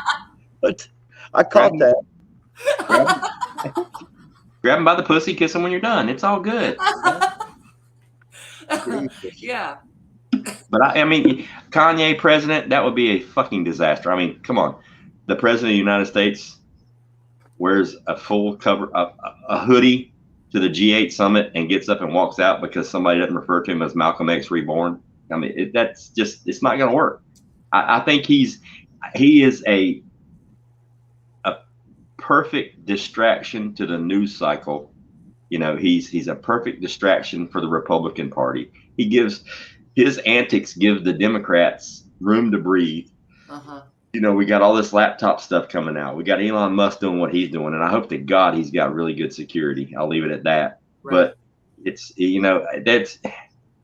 But I caught that. Grab him by the pussy, kiss him when you're done. It's all good. Yeah. But I mean, Kanye president, that would be a fucking disaster. I mean, come on. The president of the United States wears a full cover, a hoodie to the G8 summit and gets up and walks out because somebody doesn't refer to him as Malcolm X Reborn. I mean, that's just, it's not going to work. I think he is a perfect distraction to the news cycle. You know, he's a perfect distraction for the Republican Party. His antics give the Democrats room to breathe. You know, we got all this laptop stuff coming out. We got Elon Musk doing what he's doing, and I hope to God he's got really good security. I'll leave it at that. Right. But it's, you know, that's,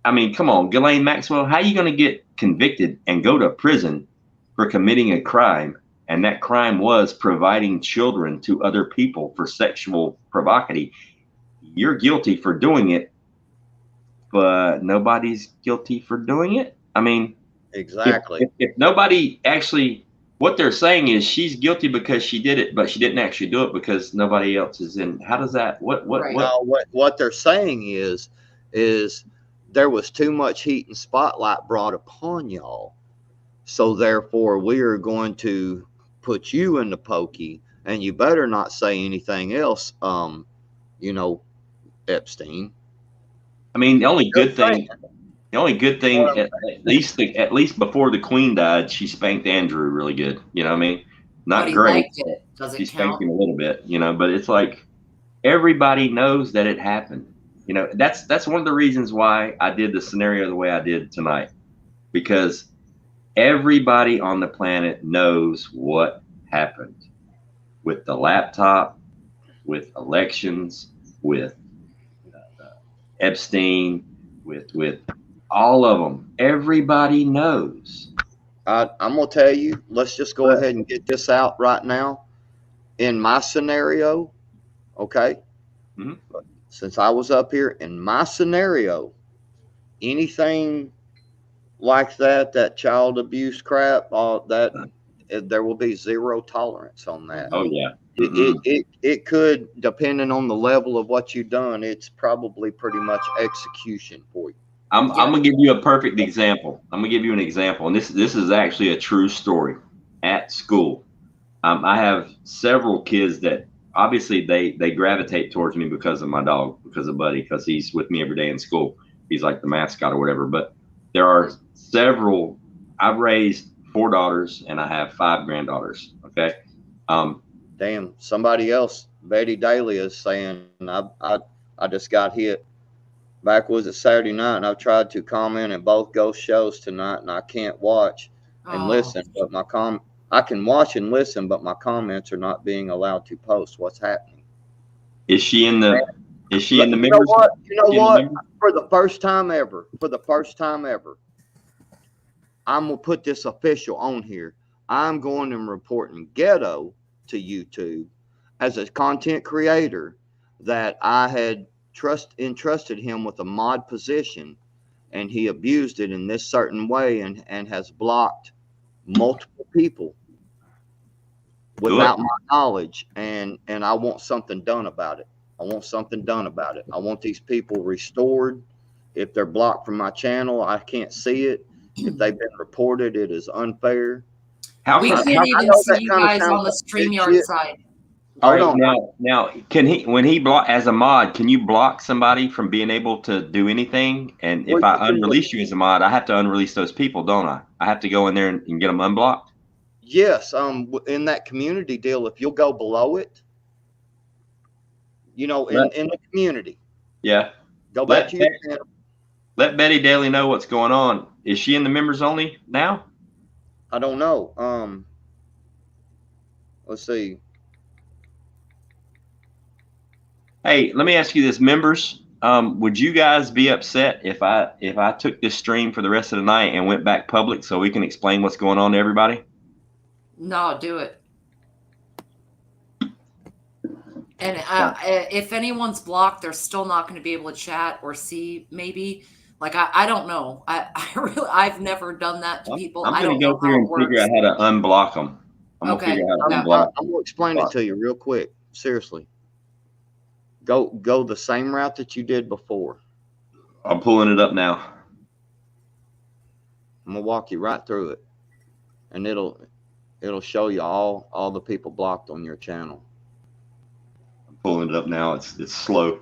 I mean, come on, Ghislaine Maxwell, how are you going to get convicted and go to prison for committing a crime? And that crime was providing children to other people for sexual provocative. You're guilty for doing it, but nobody's guilty for doing it. I mean, exactly. If nobody actually, what they're saying is she's guilty because she did it, but she didn't actually do it because nobody else is in. How does that? What they're saying is there was too much heat and spotlight brought upon y'all, so therefore we are going to put you in the pokey, and you better not say anything else. You know, Epstein. I mean, the only good thing, at least before the Queen died, she spanked Andrew really good. You know what I mean? Not great. Does it she spanked him a little bit, you know, but it's like everybody knows that it happened. You know, that's one of the reasons why I did the scenario the way I did tonight. because everybody on the planet knows what happened with the laptop, with elections, with Epstein, with all of them. Everybody knows. I'm gonna tell you. Let's just go ahead and get this out right now. In my scenario, okay. Mhm. Since I was up here, in my scenario, anything like that child abuse crap, all that, there will be zero tolerance on that. Oh yeah. It could, depending on the level of what you've done, it's probably pretty much execution for you. I'm gonna give you a perfect example. I'm gonna give you an example, and this is actually a true story. At school, I have several kids that obviously they gravitate towards me because of my dog, because of Buddy, because he's with me every day in school. He's like the mascot or whatever. But there are several. I've raised 4 daughters and I have 5 granddaughters. Okay. Damn, somebody else, Betty Daly, is saying I just got hit. Back was it Saturday night, and I've tried to comment in both ghost shows tonight, and I can't watch and listen. But I can watch and listen, but my comments are not being allowed to post. What's happening? Is she in the? Is she in the You members? You know what? For the first time ever, I'm gonna put this official on here. I'm going and reporting Ghetto to YouTube as a content creator that I had entrusted him with a mod position, and he abused it in this certain way and has blocked multiple people without my knowledge, and I want something done about it. I want these people restored. If they're blocked from my channel, I can't see it. If they've been reported, it is unfair. We can't even see you guys on the StreamYard side. All right, now can he, when he block as a mod, can you block somebody from being able to do anything? And if I unrelease you as a mod, I have to unrelease those people, don't I? I have to go in there and get them unblocked. Yes, in that community deal, if you'll go below it, in the community. Yeah. Go back to your channel. Let Betty Daly know what's going on. Is she in the members only now? I don't know. Let's see. Hey, let me ask you this, members. Would you guys be upset if I took this stream for the rest of the night and went back public so we can explain what's going on to everybody? No, do it. And if anyone's blocked, they're still not going to be able to chat or see. Maybe, like I don't know. I've never done that to people. I'm going to go through and figure out how to unblock them. I'm going to figure out how to unblock. I'm going to explain it to you real quick. Seriously. Go the same route that you did before. I'm pulling it up now. I'm gonna walk you right through it, and it'll show you all the people blocked on your channel. I'm pulling it up now. It's slow.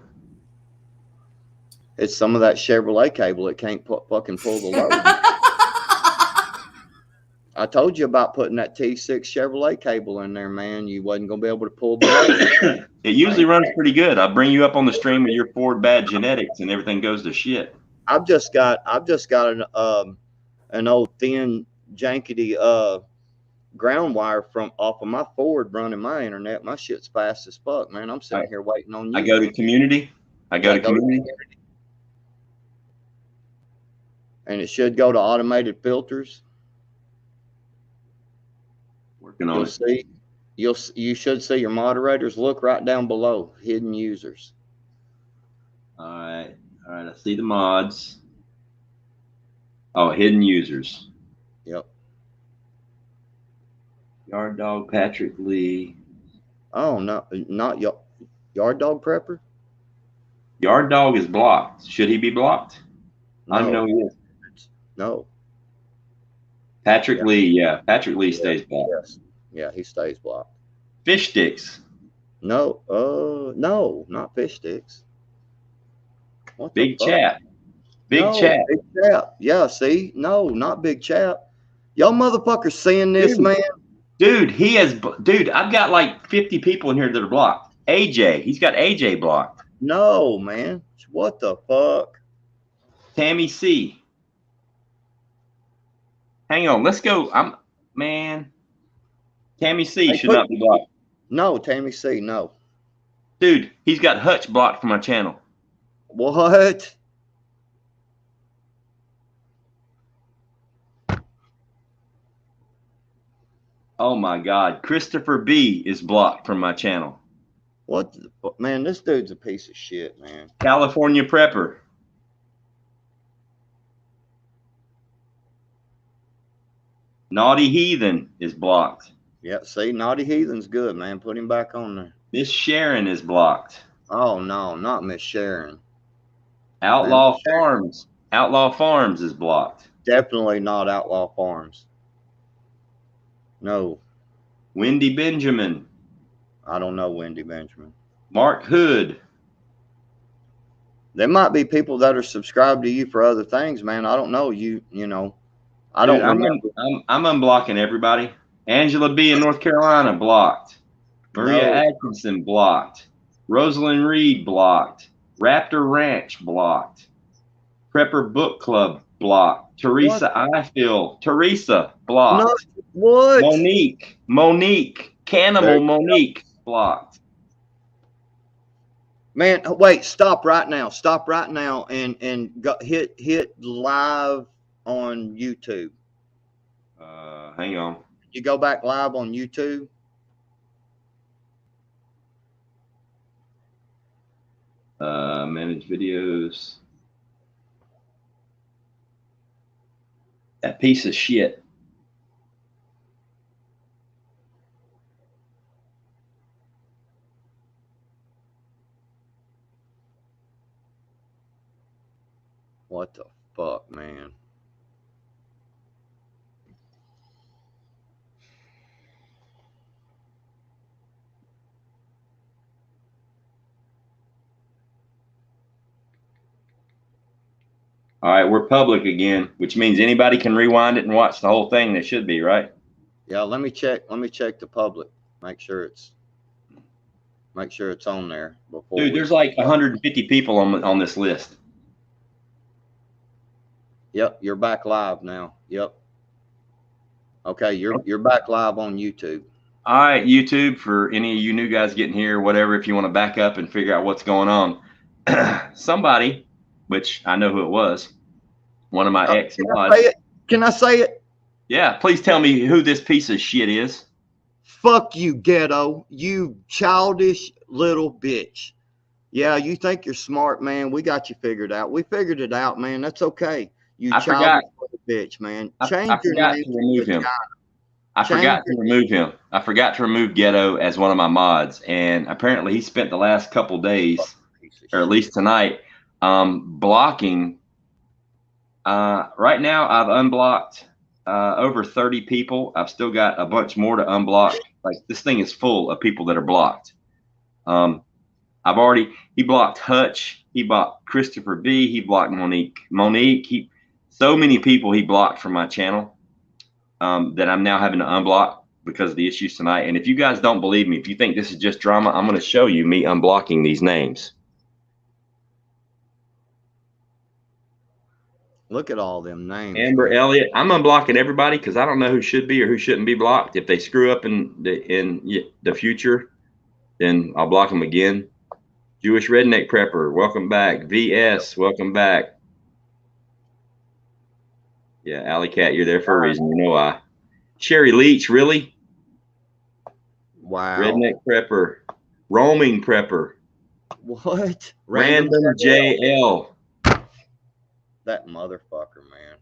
It's some of that Chevrolet cable. It can't fucking pull the load. I told you about putting that T6 Chevrolet cable in there, man. You wasn't gonna be able to pull the load. It usually runs pretty good. I bring you up on the stream with your Ford bad genetics, and everything goes to shit. I've just got an old thin jankety ground wire from off of my Ford running my internet. My shit's fast as fuck, man. I'm sitting here waiting on you. I go to community. Go to community. And it should go to automated filters. Working on it. You should see your moderators. Look right down below, hidden users. All right. I see the mods. Oh, hidden users. Yep. Yard Dog Patrick Lee. Oh no, not Yard Dog Prepper. Yard Dog is blocked. Should he be blocked? No. I don't know he is. No. Patrick Lee, yeah. Patrick Lee stays blocked. Yes. Yeah, he stays blocked. Fish sticks. No, no, not fish sticks. Big Chap. Big Chap. Big Chap. Yeah, see? No, not Big Chap. Y'all motherfuckers seeing this, man? Dude, I've got like 50 people in here that are blocked. AJ, he's got AJ blocked. No, man. What the fuck? Tammy C. Hang on. Let's go. Man. Tammy C Hey, should not be blocked. No, Tammy C, no. Dude, he's got Hutch blocked from my channel. What? Oh my God. Christopher B is blocked from my channel. What the fuck? Man, this dude's a piece of shit, man. California Prepper. Naughty Heathen is blocked. Yeah, see, Naughty Heathen's good, man. Put him back on there. Miss Sharon is blocked. Oh, no, not Miss Sharon. Outlaw Man, Farms. Outlaw Farms is blocked. definitely not Outlaw Farms. No, Wendy Benjamin. I don't know Wendy Benjamin. Mark Hood. There might be people that are subscribed to you for other things, man. I don't know. You know, I Dude, don't remember. I'm unblocking everybody. Angela B in North Carolina blocked. Maria Atkinson blocked. Rosalind Reed blocked. Raptor Ranch blocked. Prepper Book Club blocked. Teresa Ifill. Teresa blocked. No, what? Monique. Cannibal Monique blocked. Man, wait, stop right now. Stop right now and go, hit live on YouTube. Hang on. You go back live on YouTube. Manage videos. That piece of shit. What the fuck, man? All right, we're public again, which means anybody can rewind it and watch the whole thing. They should be, right? Yeah, let me check the public. Make sure it's on there before. Dude, there's like 150 people on this list. Yep, you're back live now. Yep. Okay, you're back live on YouTube. All right, YouTube, for any of you new guys getting here, whatever, if you want to back up and figure out what's going on. Somebody, which I know who it was, one of my ex-mods. Can I say it? Yeah, please tell me who this piece of shit is. Fuck you, ghetto. You childish little bitch. Yeah, you think you're smart, man. We got you figured out. We figured it out, man. That's okay. You childish little bitch, man. Change your name to remove him. I forgot to remove him. I forgot to remove Ghetto as one of my mods, and apparently he spent the last couple days, or at least tonight, blocking. Right now, I've unblocked over 30 people. I've still got a bunch more to unblock. Like, this thing is full of people that are blocked. He blocked Hutch. He blocked Christopher B. He blocked Monique. So many people he blocked from my channel. That I'm now having to unblock because of the issues tonight. And if you guys don't believe me, if you think this is just drama, I'm going to show you me unblocking these names. Look at all them names. Amber Elliott. I'm unblocking everybody because I don't know who should be or who shouldn't be blocked. If they screw up in the future, then I'll block them again. Jewish Redneck Prepper, welcome back. VS, welcome back. Yeah, Alley Cat, you're there for a reason. You know why. Sherry Leach, really? Wow. Redneck Prepper. Roaming Prepper. What? Random JL. That motherfucker, man.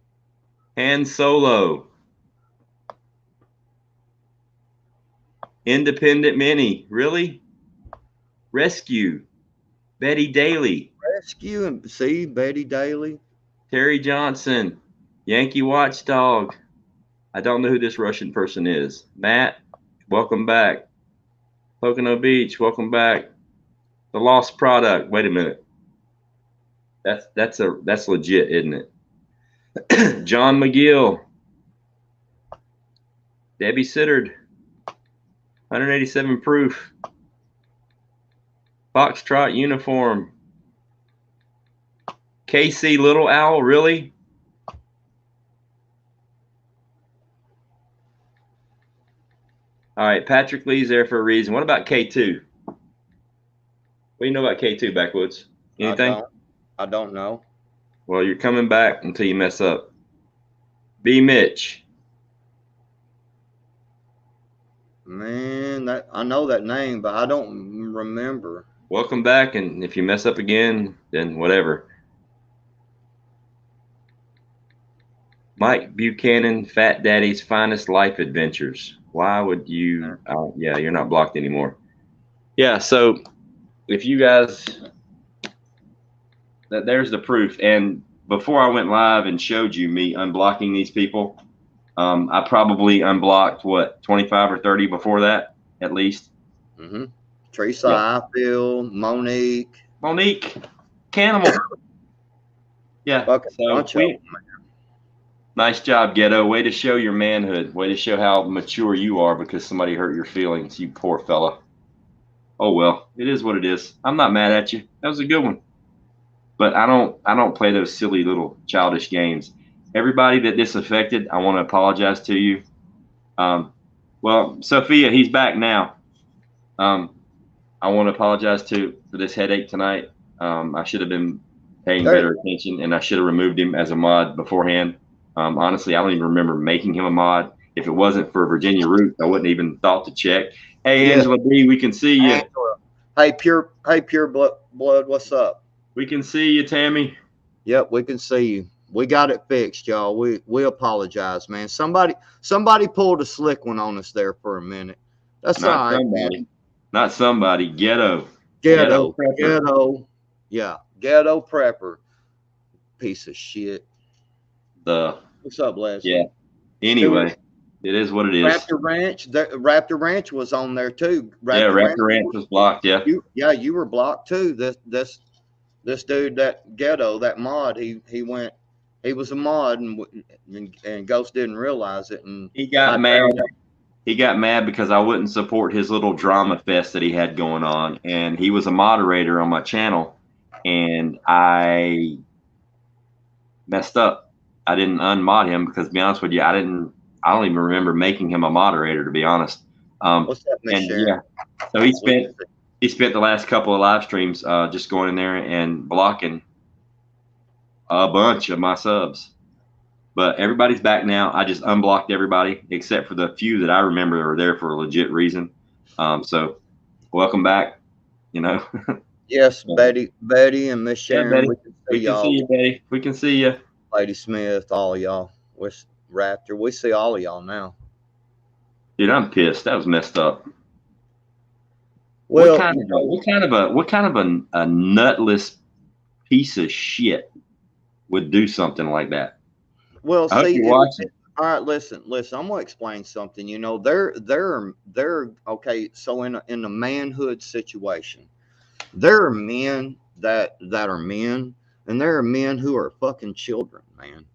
Han Solo. Independent Mini. Really? Rescue. Betty Daly. Rescue and see Betty Daly. Terry Johnson. Yankee Watchdog. I don't know who this Russian person is. Matt, welcome back. Pocono Beach, welcome back. The Lost Product. Wait a minute. That's legit, isn't it? John McGill. Debbie Sittard. 187 proof. Foxtrot uniform. KC Little Owl, really? All right, Patrick Lee's there for a reason. What about K2? What do you know about K2, Backwoods? Anything? I don't know. Well, you're coming back until you mess up. B. Mitch. Man, that I know that name, but I don't remember. Welcome back, and if you mess up again, then whatever. Mike Buchanan, Fat Daddy's Finest Life Adventures. Why would you? Yeah, you're not blocked anymore. Yeah, so if you guys, there's the proof. And before I went live and showed you me unblocking these people, I probably unblocked what 25 or 30 before that, at least. Mm-hmm. Teresa, yeah. Ifield, Monique, Cannibal. Yeah. So nice job, Ghetto. Way to show your manhood. Way to show how mature you are because somebody hurt your feelings, you poor fella. Oh well, it is what it is. I'm not mad at you. That was a good one. But I don't play those silly little childish games. Everybody that this affected, I want to apologize to you. Well, Sophia, he's back now. I want to apologize for this headache tonight. I should have been paying better attention, and I should have removed him as a mod beforehand. Honestly, I don't even remember making him a mod. If it wasn't for Virginia Root, I wouldn't even thought to check. Hey, yeah. Angela B, we can see you. Angela. Hey, pure blood, what's up? We can see you, Tammy. Yep, we can see you. We got it fixed, y'all. We apologize, man. Somebody pulled a slick one on us there for a minute. That's not all right, somebody. Man. Not somebody. Ghetto. Ghetto. Yeah, ghetto prepper. Piece of shit. What's up, Leslie? Yeah. Anyway, it is what it is. Raptor Ranch was on there too. Raptor Ranch was blocked. Yeah. You were blocked too. This dude, that Ghetto, that mod, he was a mod, and Ghost didn't realize it, and he got mad. He got mad because I wouldn't support his little drama fest that he had going on, and he was a moderator on my channel, and I messed up. I didn't unmod him because, to be honest with you, I don't even remember making him a moderator, to be honest. What's up, Miss Sharon? Yeah, so he spent the last couple of live streams just going in there and blocking a bunch of my subs. But everybody's back now. I just unblocked everybody except for the few that I remember are there for a legit reason. So welcome back. You know. Yes, Betty and Miss Sharon. Yeah, we can see you, Betty. We can see you. Lady Smith, all of y'all. With Raptor, we see all of y'all now. Dude, I'm pissed. That was messed up. Well, what kind of a nutless piece of shit would do something like that? Well, see, all right, listen. I'm gonna explain something. You know, they're okay. So in a manhood situation, there are men that are men, and there are men who are fucking children, man.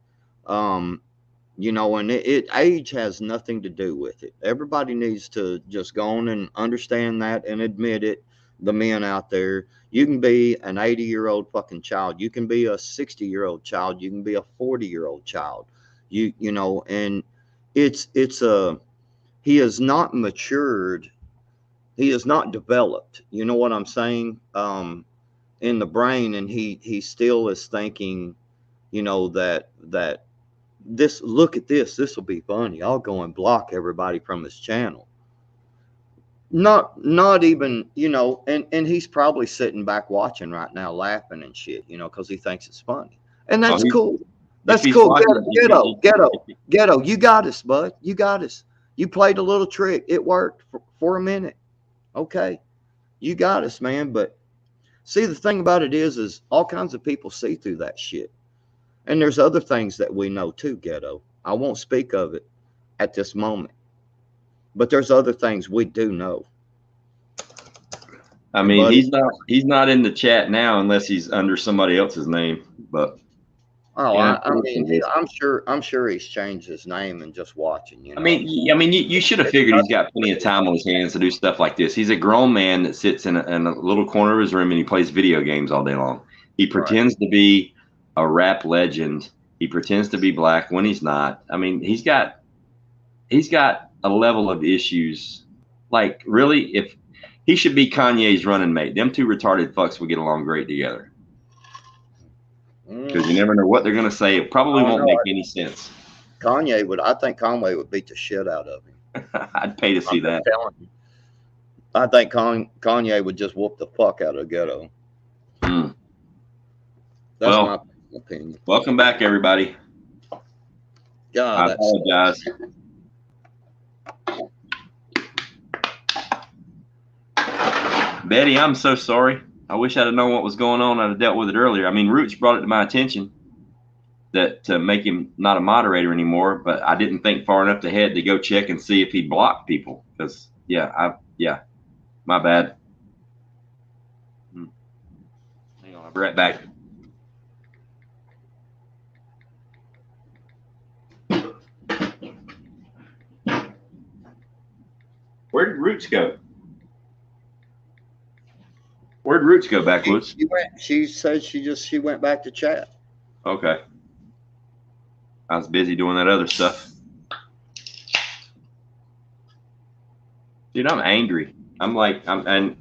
You know, and age has nothing to do with it. Everybody needs to just go on and understand that and admit it. The men out there, you can be an 80-year-old fucking child. You can be a 60-year-old child. You can be a 40-year-old child. You know, and he has not matured. He has not developed. You know what I'm saying? In the brain, and he still is thinking, you know, that look at this will be funny. I'll go and block everybody from his channel. Not even, you know, and he's probably sitting back watching right now laughing and shit, you know, because he thinks it's funny. And that's cool. That's cool. Ghetto, you got us, bud. You got us. You played a little trick. It worked for a minute. Okay. You got us, man. But see, the thing about it is all kinds of people see through that shit. And there's other things that we know too, Ghetto. I won't speak of it at this moment. But there's other things we do know. I mean, buddy, he's not in the chat now unless he's under somebody else's name. But I mean, I'm sure he's changed his name and just watching. You know? I mean, you should have figured he's got plenty of time on his hands to do stuff like this. He's a grown man that sits in a little corner of his room and he plays video games all day long. He pretends to be a rap legend. He pretends to be black when he's not. I mean, he's got a level of issues Like, really, if he should be Kanye's running mate, them two retarded fucks would get along great together. Because you never know what they're gonna say. It probably won't make any sense. I think Conway would beat the shit out of him. I'd pay to see that. I think Kanye would just whoop the fuck out of Ghetto. Mm. That's my opinion. Welcome back, everybody. God, I apologize. Betty, I'm so sorry. I wish I'd have known what was going on. I'd have dealt with it earlier. I mean, Roots brought it to my attention that to make him not a moderator anymore, but I didn't think far enough ahead to go check and see if he blocked people. Because my bad. Hang on, I'll be right back. Where did Roots go? Where'd Roots go backwards? She said she went back to chat. Okay. I was busy doing that other stuff. Dude, I'm angry. And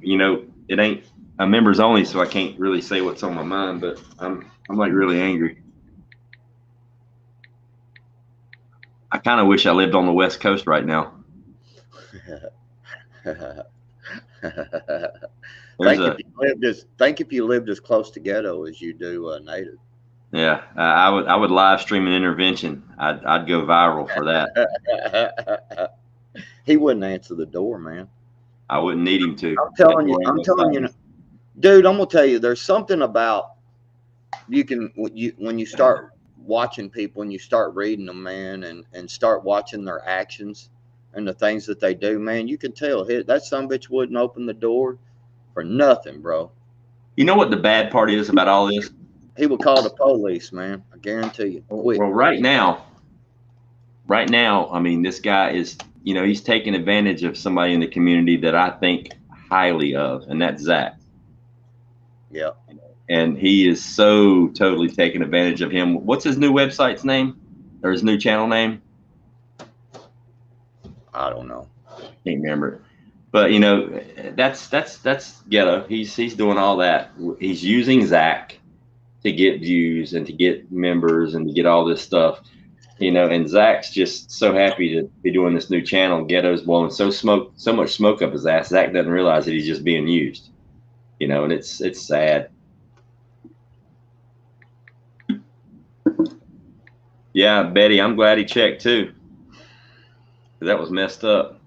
it ain't a members only, so I can't really say what's on my mind, but I'm like really angry. I kind of wish I lived on the West Coast right now. Think if you lived as close to Ghetto as you do Native. Yeah, I would live stream an intervention. I'd go viral for that. He wouldn't answer the door, man. I wouldn't need him to. I'm telling you, dude. I'm gonna tell you, there's something about when you start watching people and you start reading them, man, and start watching their actions and the things that they do, man. You can tell that sumbitch wouldn't open the door for nothing, bro. You know what the bad part is about all this? He would call the police, man. I guarantee you. Quick. Well, right now, I mean, this guy is, he's taking advantage of somebody in the community that I think highly of, and that's Zach. Yeah. And he is so totally taking advantage of him. What's his new website's name? Or his new channel name? I don't know. Can't remember. But that's Ghetto. He's doing all that. He's using Zach to get views and to get members and to get all this stuff. And Zach's just so happy to be doing this new channel. Ghetto's blowing so much smoke up his ass. Zach doesn't realize that he's just being used. And it's sad. Yeah, Betty, I'm glad he checked too. That was messed up.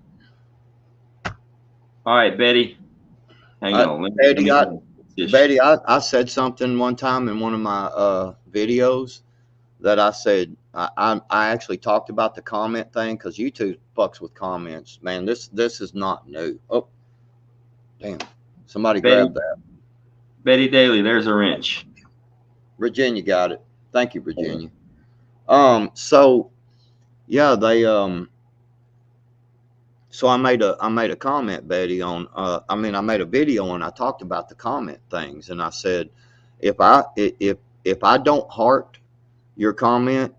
All right, Betty. Hang on. Betty, I said something one time in one of my videos that I said I actually talked about the comment thing because YouTube fucks with comments. Man, this is not new. Oh, damn. Somebody grabbed that. Betty Daly, there's a wrench. Virginia got it. Thank you, Virginia. So yeah, they so I made a comment, Betty, on I made a video and I talked about the comment things, and I said if I don't heart your comment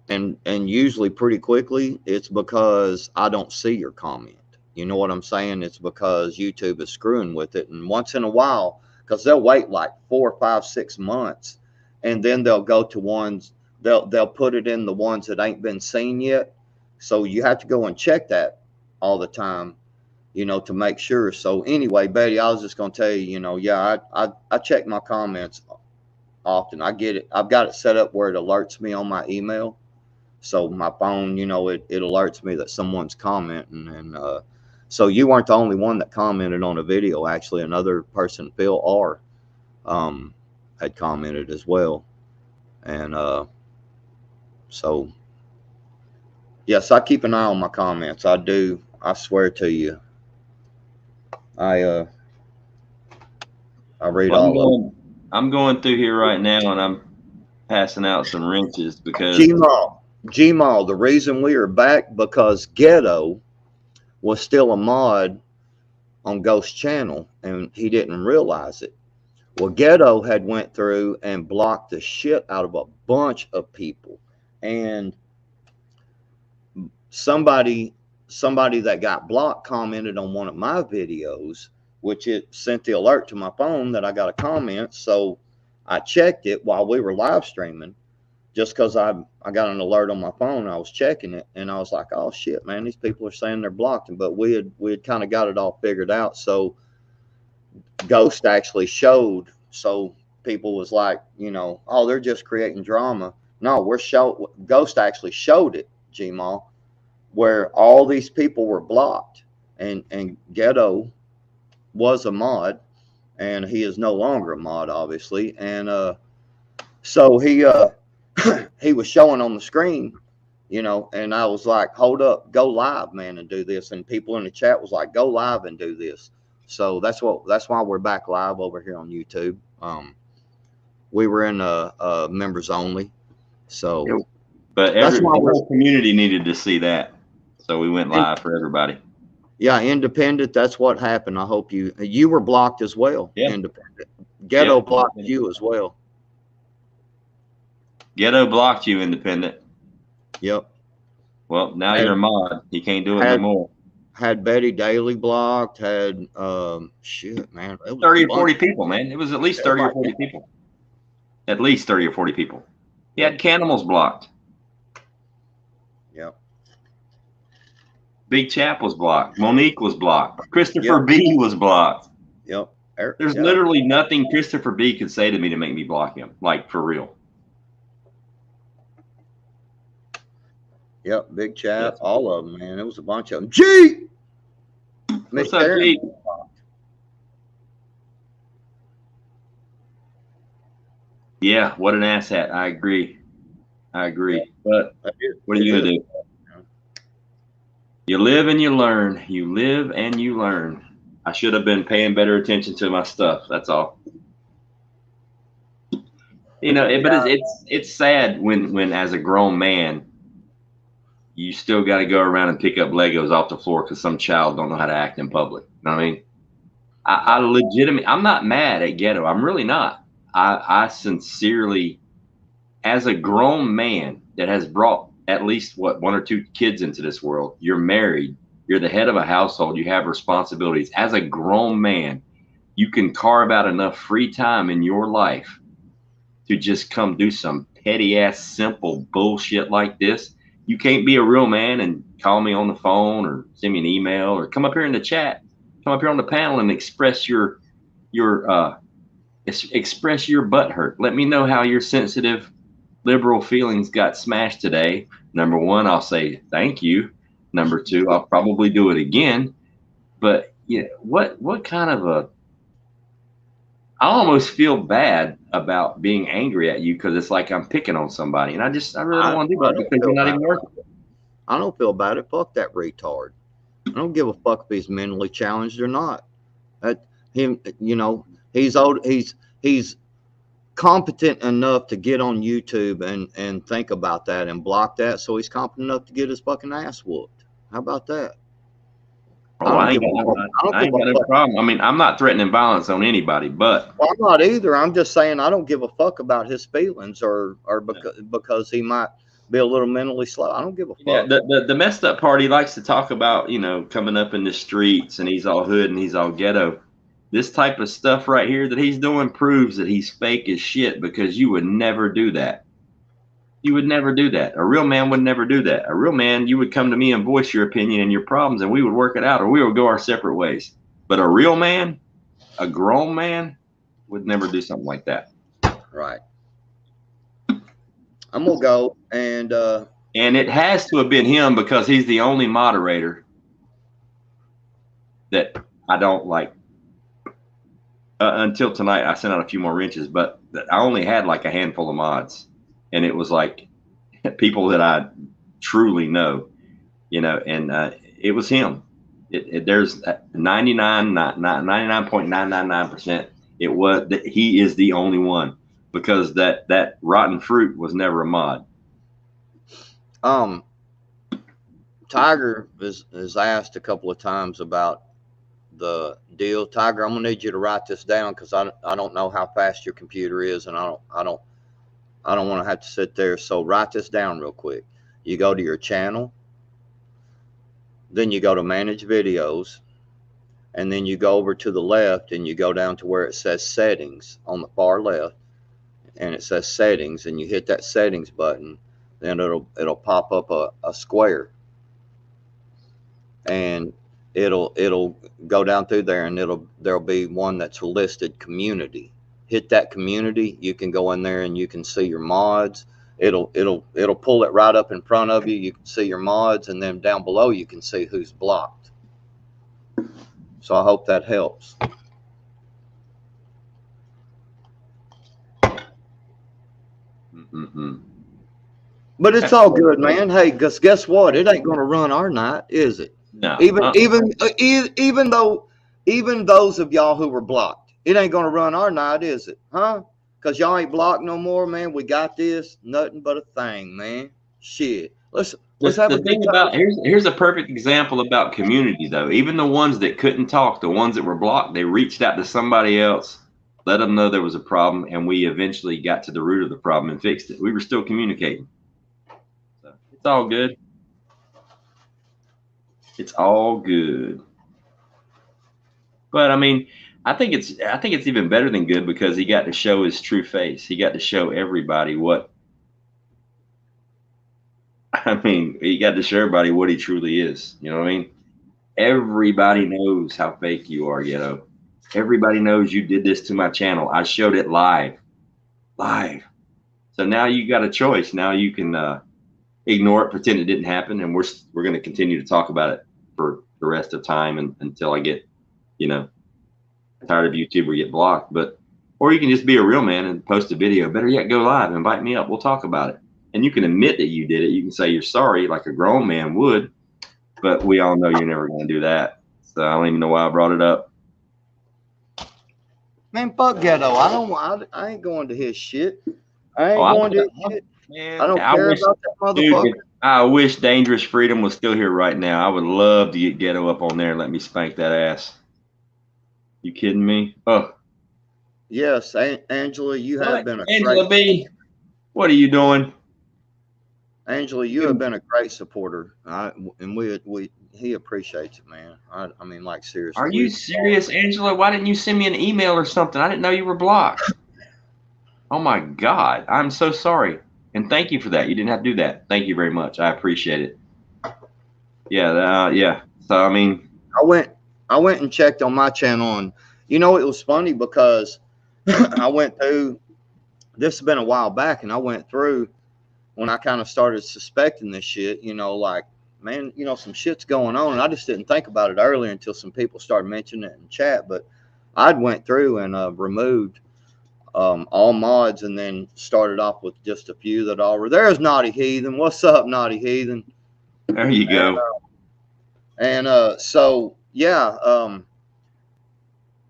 and usually pretty quickly, it's because I don't see your comment. You know what I'm saying? It's because YouTube is screwing with it, and once in a while, because they'll wait like 4, 5, 6 months, and then they'll go to ones they'll put it in the ones that ain't been seen yet. So you have to go and check that all the time, to make sure. So anyway, Betty, I was just gonna tell you, yeah, I check my comments often. I get it. I've got it set up where it alerts me on my email. So my phone, it alerts me that someone's commenting. And so you weren't the only one that commented on a video. Actually, another person, Phil R, had commented as well. And so yes, I keep an eye on my comments. I do. I swear to you. I read all of them. I'm going through here right now, and I'm passing out some wrenches because Gmal, the reason we are back because Ghetto was still a mod on Ghost Channel, and he didn't realize it. Well, Ghetto had went through and blocked the shit out of a bunch of people, and somebody somebody that got blocked commented on one of my videos, which it sent the alert to my phone that I got a comment. So I checked it while we were live streaming, just because I got an alert on my phone. I was checking it, and I was like, oh shit, man, these people are saying they're blocked. But we had kind of got it all figured out. So Ghost actually showed, so people was like, you know, oh, they're just creating drama. No, Ghost actually showed it, Gmal, where all these people were blocked, and Ghetto was a mod, and he is no longer a mod, obviously. And so he he was showing on the screen, you know, and I was like, hold up, go live, man, and do this. And people in the chat was like, go live and do this. So that's why we're back live over here on YouTube. We were in members only, so yeah, but the whole community needed to see that, so we went live for everybody. Yeah, independent. That's what happened. I hope you were blocked as well. Yeah. Independent. Ghetto blocked you as well. Ghetto blocked you, independent. Yep. Well, now you're a mod. You can't do it anymore. Had Betty Daly blocked. Had shit, man. It was 30 or 40 people, man. It was at least 30 or 40 people. At least 30 or 40 people. He had Canimals blocked. Yep. Big Chap was blocked. Monique was blocked. Christopher B was blocked. Yep. There's literally nothing Christopher B could say to me to make me block him. Like, for real. Yep. Big Chap. All of them, man. It was a bunch of them. G! What's up, G? Yeah, what an asshat. I agree. But what are you going to do? You live and you learn. You live and you learn. I should have been paying better attention to my stuff. That's all. You know, but it's sad when as a grown man, you still got to go around and pick up Legos off the floor because some child don't know how to act in public. You know what I mean? I legitimately, I'm not mad at Ghetto. I'm really not. I sincerely, as a grown man that has brought at least one or two kids into this world, you're married, you're the head of a household, you have responsibilities. As a grown man, you can carve out enough free time in your life to just come do some petty ass simple bullshit like this. You can't be a real man and call me on the phone or send me an email or come up here in the chat, come up here on the panel and express your butt hurt. Let me know how your sensitive liberal feelings got smashed today. Number one, I'll say thank you. Number two, I'll probably do it again. But yeah, what kind of a, I almost feel bad about being angry at you because it's like I'm picking on somebody, and I really don't want to do that because you're not even working. I don't feel bad. Fuck that retard. I don't give a fuck if he's mentally challenged or not. Him, you know, he's old. He's competent enough to get on YouTube and think about that and block that. So he's competent enough to get his fucking ass whooped. How about that? I ain't got no problem. I mean, I'm not threatening violence on anybody, but I'm not either. I'm just saying I don't give a fuck about his feelings or because he might be a little mentally slow. I don't give a fuck. Yeah, the messed up part, he likes to talk about, you know, coming up in the streets and he's all hood and he's all ghetto. This type of stuff right here that he's doing proves that he's fake as shit because you would never do that. You would never do that. A real man would never do that. A real man, you would come to me and voice your opinion and your problems and we would work it out or we would go our separate ways. But a real man, a grown man, would never do something like that. Right. I'm going to go and it has to have been him because he's the only moderator that I don't like. Until tonight, I sent out a few more wrenches, but I only had like a handful of mods. And it was like people that I truly know, you know, and it was him. There's 99.999%. It was that he is the only one because that rotten fruit was never a mod. Tiger is asked a couple of times about the deal. Tiger, I'm gonna need you to write this down because I don't know how fast your computer is, and I don't want to have to sit there. So write this down real quick. You go to your channel, Then you go to manage videos, and then you go over to the left and you go down to where it says settings on the far left, and it says settings, and you hit that settings button, then it'll pop up a square, and it'll go down through there, and there'll be one that's listed community. Hit that community, you can go in there and you can see your mods. It'll pull it right up in front of you. You can see your mods, and then down below you can see who's blocked. So I hope that helps. Mm-hmm. But it's all good, man. Hey, guess what? It ain't gonna run our night, is it? No. Even those of y'all who were blocked, it ain't gonna run our night, is it? Huh? Because y'all ain't blocked no more, man. We got this. Nothing but a thing, man. Shit. Let's have a good time. Here's a perfect example about community, though. Even the ones that couldn't talk, the ones that were blocked, they reached out to somebody else, let them know there was a problem, and we eventually got to the root of the problem and fixed it. We were still communicating. So it's all good. It's all good. But I mean, I think it's even better than good, because he got to show his true face. He got to show everybody he got to show everybody what he truly is. You know what I mean? Everybody knows how fake you are, Ghetto. Everybody knows you did this to my channel. I showed it live. So now you got a choice. Now you can ignore it, pretend it didn't happen, and we're going to continue to talk about it for the rest of time until I get, tired of YouTube or get blocked. Or you can just be a real man and post a video. Better yet, go live, invite me up. We'll talk about it. And you can admit that you did it. You can say you're sorry like a grown man would, but we all know you're never going to do that. So I don't even know why I brought it up. Man, fuck Ghetto. I ain't going to his shit. I ain't going to his shit. Man, I don't care about that motherfucker. Dude, I wish Dangerous Freedom was still here right now. I would love to get Ghetto up on there and let me spank that ass. You kidding me? Oh. Yes, Angela, you have been a Angela B, what are you doing? Angela, you have been a great supporter, and he appreciates it, man. I mean, like, seriously. Are you serious, Angela? Why didn't you send me an email or something? I didn't know you were blocked. Oh my God, I'm so sorry, and thank you for that. You didn't have to do that. Thank you very much. I appreciate it. Yeah. So I mean, I went and checked on my channel, and it was funny because I went through. This has been a while back, and I went through. When I kind of started suspecting this shit, like, man, some shit's going on. And I just didn't think about it earlier until some people started mentioning it in chat. But I'd went through and removed all mods, and then started off with just a few that all were. There's Naughty Heathen. What's up, Naughty Heathen? There you go. So, yeah.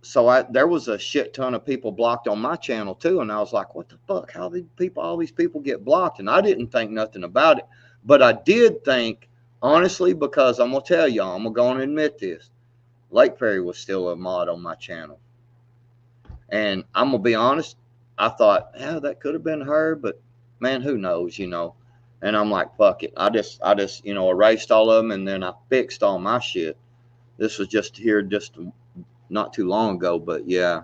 So there was a shit ton of people blocked on my channel too, and I was like, "What the fuck? How did all these people get blocked?" And I didn't think nothing about it, but I did think, honestly, because I'm gonna tell y'all, I'm gonna go and admit this: Lake Fairy was still a mod on my channel, and I'm gonna be honest. I thought, yeah, that could have been her, but man, who knows, And I'm like, fuck it. I just erased all of them, and then I fixed all my shit. This was just not too long ago, but yeah.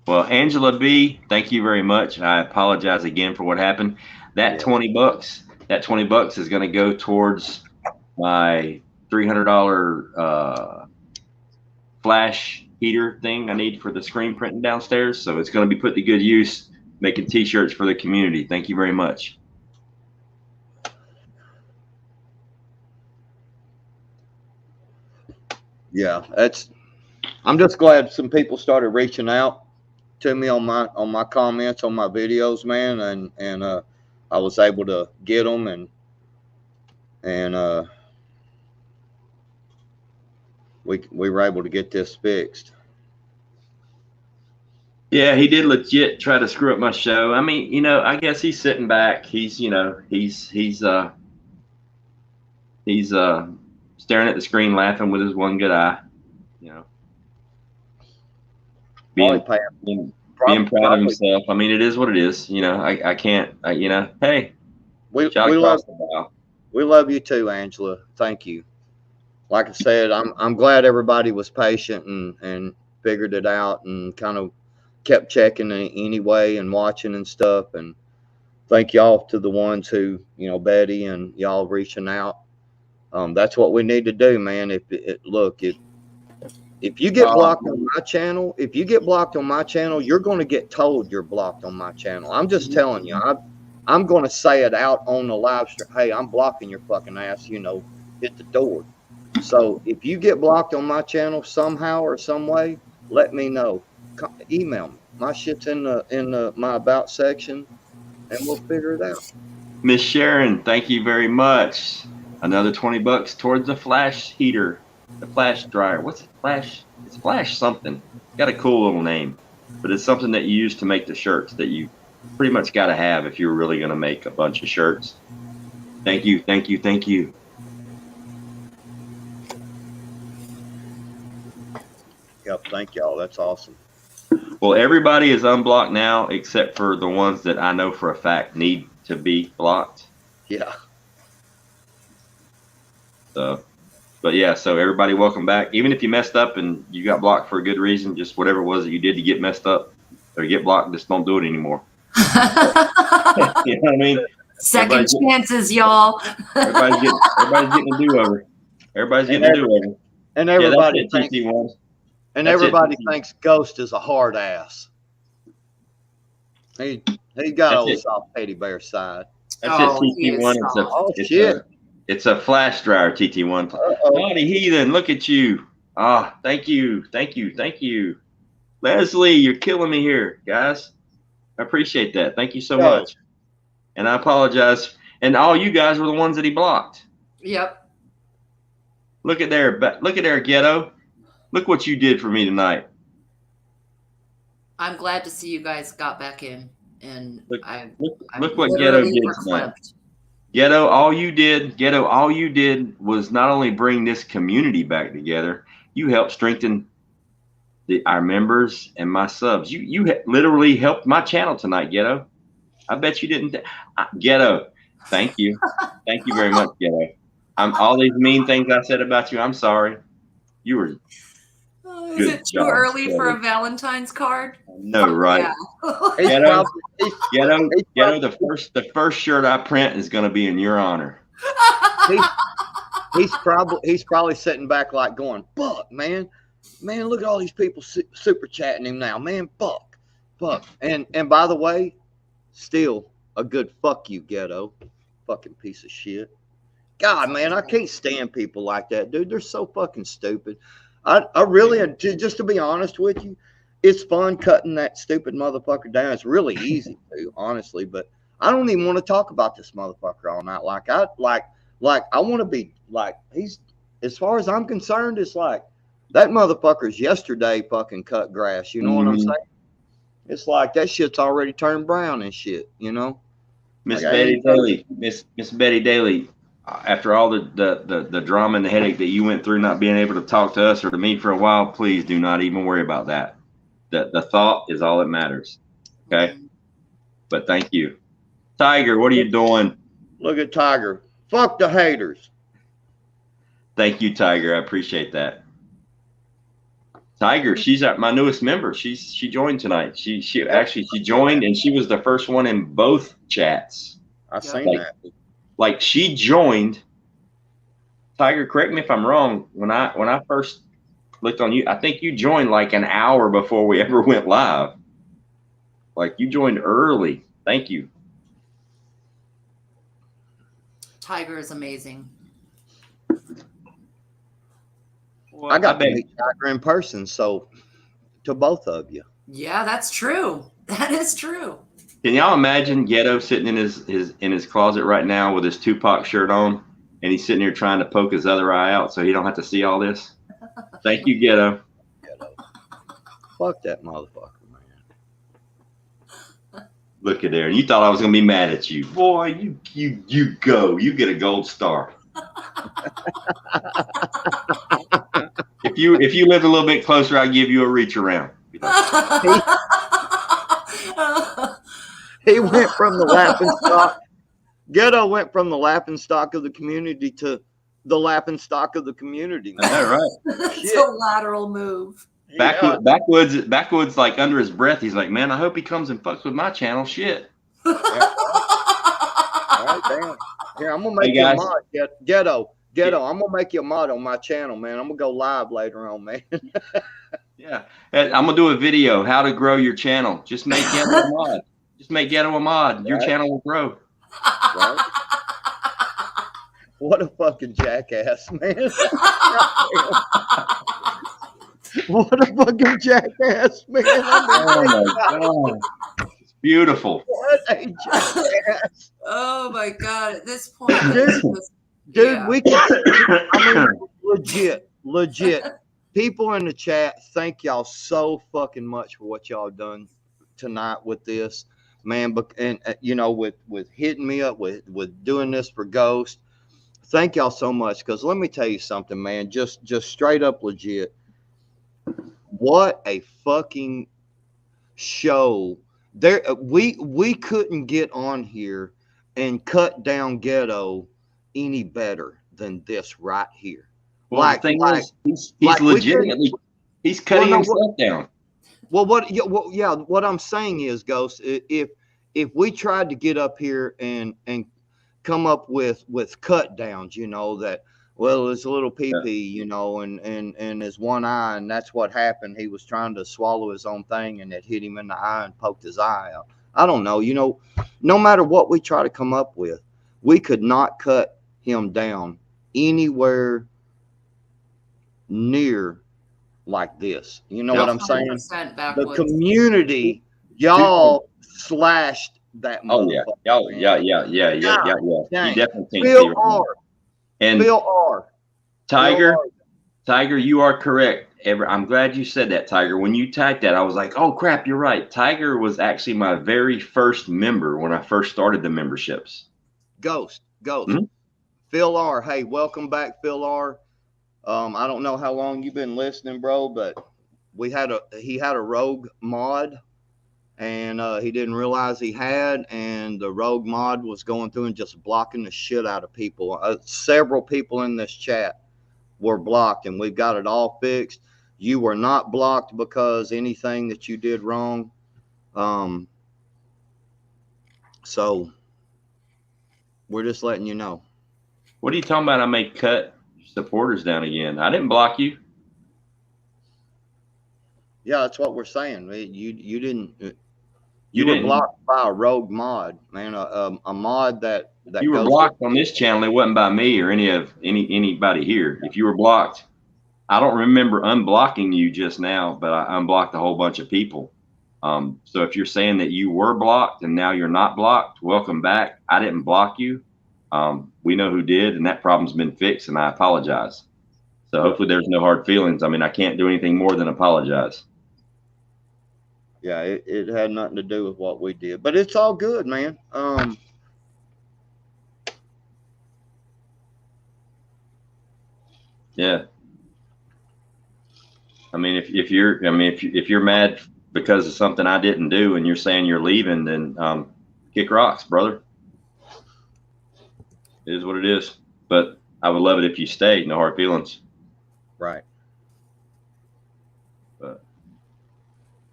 Well, Angela B, thank you very much. I apologize again for what happened. That $20 is going to go towards my $300 flash heater thing I need for the screen printing downstairs. So it's going to be put to good use, making t-shirts for the community. Thank you very much. Yeah, I'm just glad some people started reaching out to me on my comments on my videos, man, and I was able to get them, and we were able to get this fixed. Yeah, he did legit try to screw up my show. I mean, I guess he's sitting back. He's staring at the screen, laughing with his one good eye. Being proud of himself. I mean, it is what it is. I can't. Hey, we love you too, Angela. Thank you. like I said, I'm glad everybody was patient and figured it out and kind of kept checking anyway and watching and stuff. And thank y'all to the ones who, you know, Betty and y'all reaching out. That's what we need to do, man. If you get blocked on my channel, you're going to get told you're blocked on my channel. I'm just telling you. I'm going to say it out on the live stream. Hey, I'm blocking your fucking ass. You know, hit the door. So if you get blocked on my channel somehow or some way, let me know. Email me. My shit's in my about section, and we'll figure it out. Miss Sharon, thank you very much. Another $20 towards the flash heater, the flash dryer. What's it? Flash? It's flash something. Got a cool little name, but it's something that you use to make the shirts that you pretty much got to have if you're really going to make a bunch of shirts. Thank you, thank you, thank you. Yep, thank y'all. That's awesome. Well, everybody is unblocked now except for the ones that I know for a fact need to be blocked. Yeah. So, but yeah, so everybody, welcome back. Even if you messed up and you got blocked for a good reason, just whatever it was that you did to get messed up or get blocked, just don't do it anymore. You know what I mean? Second chances, y'all. Everybody's getting a do-over. Everybody's getting a do-over. And everybody yeah, thinks, TT1. and everybody thinks Ghost is a hard ass. He got on the soft teddy bear side. That's it, TT1. It's a flash dryer, TT1. Naughty heathen, look at you. Ah, thank you. Leslie, you're killing me here, guys. I appreciate that. Thank you so much. And I apologize. And all you guys were the ones that he blocked. Yep. Look at there, Ghetto. Look what you did for me tonight. I'm glad to see you guys got back in. And look what Ghetto did tonight. Ghetto, all you did was not only bring this community back together, you helped strengthen our members and my subs. You literally helped my channel tonight, Ghetto. I bet you didn't. Ghetto, thank you. Thank you very much, Ghetto. All these mean things I said about you, I'm sorry. You were is it too early for a Valentine's card? No, right? Yeah. Ghetto, the first shirt I print is going to be in your honor. He's probably sitting back like going, "Buck, man, look at all these people super chatting him now, man, Buck." And by the way, still a good fuck you, Ghetto, fucking piece of shit. God, man, I can't stand people like that, dude. They're so fucking stupid. I really, just to be honest with you, it's fun cutting that stupid motherfucker down. It's really easy to, honestly, but I don't even want to talk about this motherfucker all night. I want to be like, he's, as far as I'm concerned, it's like that motherfucker's yesterday fucking cut grass. You know what I'm saying? It's like that shit's already turned brown and shit, you know? Miss Betty Daly, after all the drama and the headache that you went through not being able to talk to us or to me for a while, please do not even worry about that. The thought is all that matters. Okay? But thank you. Tiger, what are you doing? Look at Tiger. Fuck the haters. Thank you, Tiger. I appreciate that. Tiger, she's my newest member. She joined tonight. She joined and she was the first one in both chats. I seen that. Like she joined. Tiger, correct me if I'm wrong. When I first clicked on you, I think you joined like an hour before we ever went live. Like you joined early. Thank you. Tiger is amazing. Well, I got to meet Tiger in person, so to both of you. Yeah, that's true. That is true. Can y'all imagine Ghetto sitting in his closet right now with his Tupac shirt on, and he's sitting here trying to poke his other eye out so he don't have to see all this? Thank you, Ghetto. Fuck that motherfucker, man. Look at there. You thought I was gonna be mad at you, boy. You go. You get a gold star. If you lived a little bit closer, I'd give you a reach around. He went from the laughing stock. Ghetto went from the laughing stock of the community to the laughing stock of the community. I know, right? It's a lateral move. Backwoods, like under his breath, he's like, man, I hope he comes and fucks with my channel. Shit. Yeah. All right, damn. Here, I'm gonna make you a mod, Ghetto. I'm gonna make you a mod on my channel, man. I'm gonna go live later on, man. Yeah, I'm gonna do a video how to grow your channel. Just make Ghetto a mod. Just make Ghetto a mod. Your channel will grow. Right? What a fucking jackass, man. What a fucking jackass, man. Oh my God. It's beautiful. What a jackass. Oh my God. At this point, dude, we can, I mean, legit. People in the chat, thank y'all so fucking much for what y'all done tonight with this, man. And you know, with hitting me up with doing this for Ghost. Thank y'all so much, because let me tell you something, man. Just straight up legit. What a fucking show. There we couldn't get on here and cut down Ghetto any better than this right here. Well, the thing is, he's legitimately he's cutting himself down. Well, what I'm saying is, Ghost, if we tried to get up here and come up with cut downs, you know, that, well, it's a little pee-pee, you know, and his one eye, and that's what happened. He was trying to swallow his own thing, and it hit him in the eye and poked his eye out. I don't know, you know, no matter what we try to come up with, we could not cut him down anywhere near like this. You know what I'm saying? The community, y'all slashed that. Oh yeah. You definitely can't Bill R. And Bill R. Tiger, you are correct. I'm glad you said that, Tiger. When you typed that, I was like, oh crap, you're right. Tiger was actually my very first member when I first started the memberships. Ghost. Mm-hmm. Phil R. Hey, welcome back, Phil R. I don't know how long you've been listening, bro, but he had a rogue mod, and he didn't realize he had, and the rogue mod was going through and just blocking the shit out of people. Several people in this chat were blocked, and we've got it all fixed. You were not blocked because anything that you did wrong. So we're just letting you know. What are you talking about? I may cut supporters down again. I didn't block you. Yeah, that's what we're saying. You didn't. You were blocked by a rogue mod, man. A mod that you were blocked on this channel. It wasn't by me or anybody here. If you were blocked, I don't remember unblocking you just now, but I unblocked a whole bunch of people. So if you're saying that you were blocked and now you're not blocked, welcome back. I didn't block you. We know who did, and that problem's been fixed, and I apologize. So hopefully there's no hard feelings. I mean, I can't do anything more than apologize. Yeah, it had nothing to do with what we did, but it's all good, man. Yeah. I mean, if you're mad because of something I didn't do, and you're saying you're leaving, then kick rocks, brother. It is what it is. But I would love it if you stayed. No hard feelings. Right. But,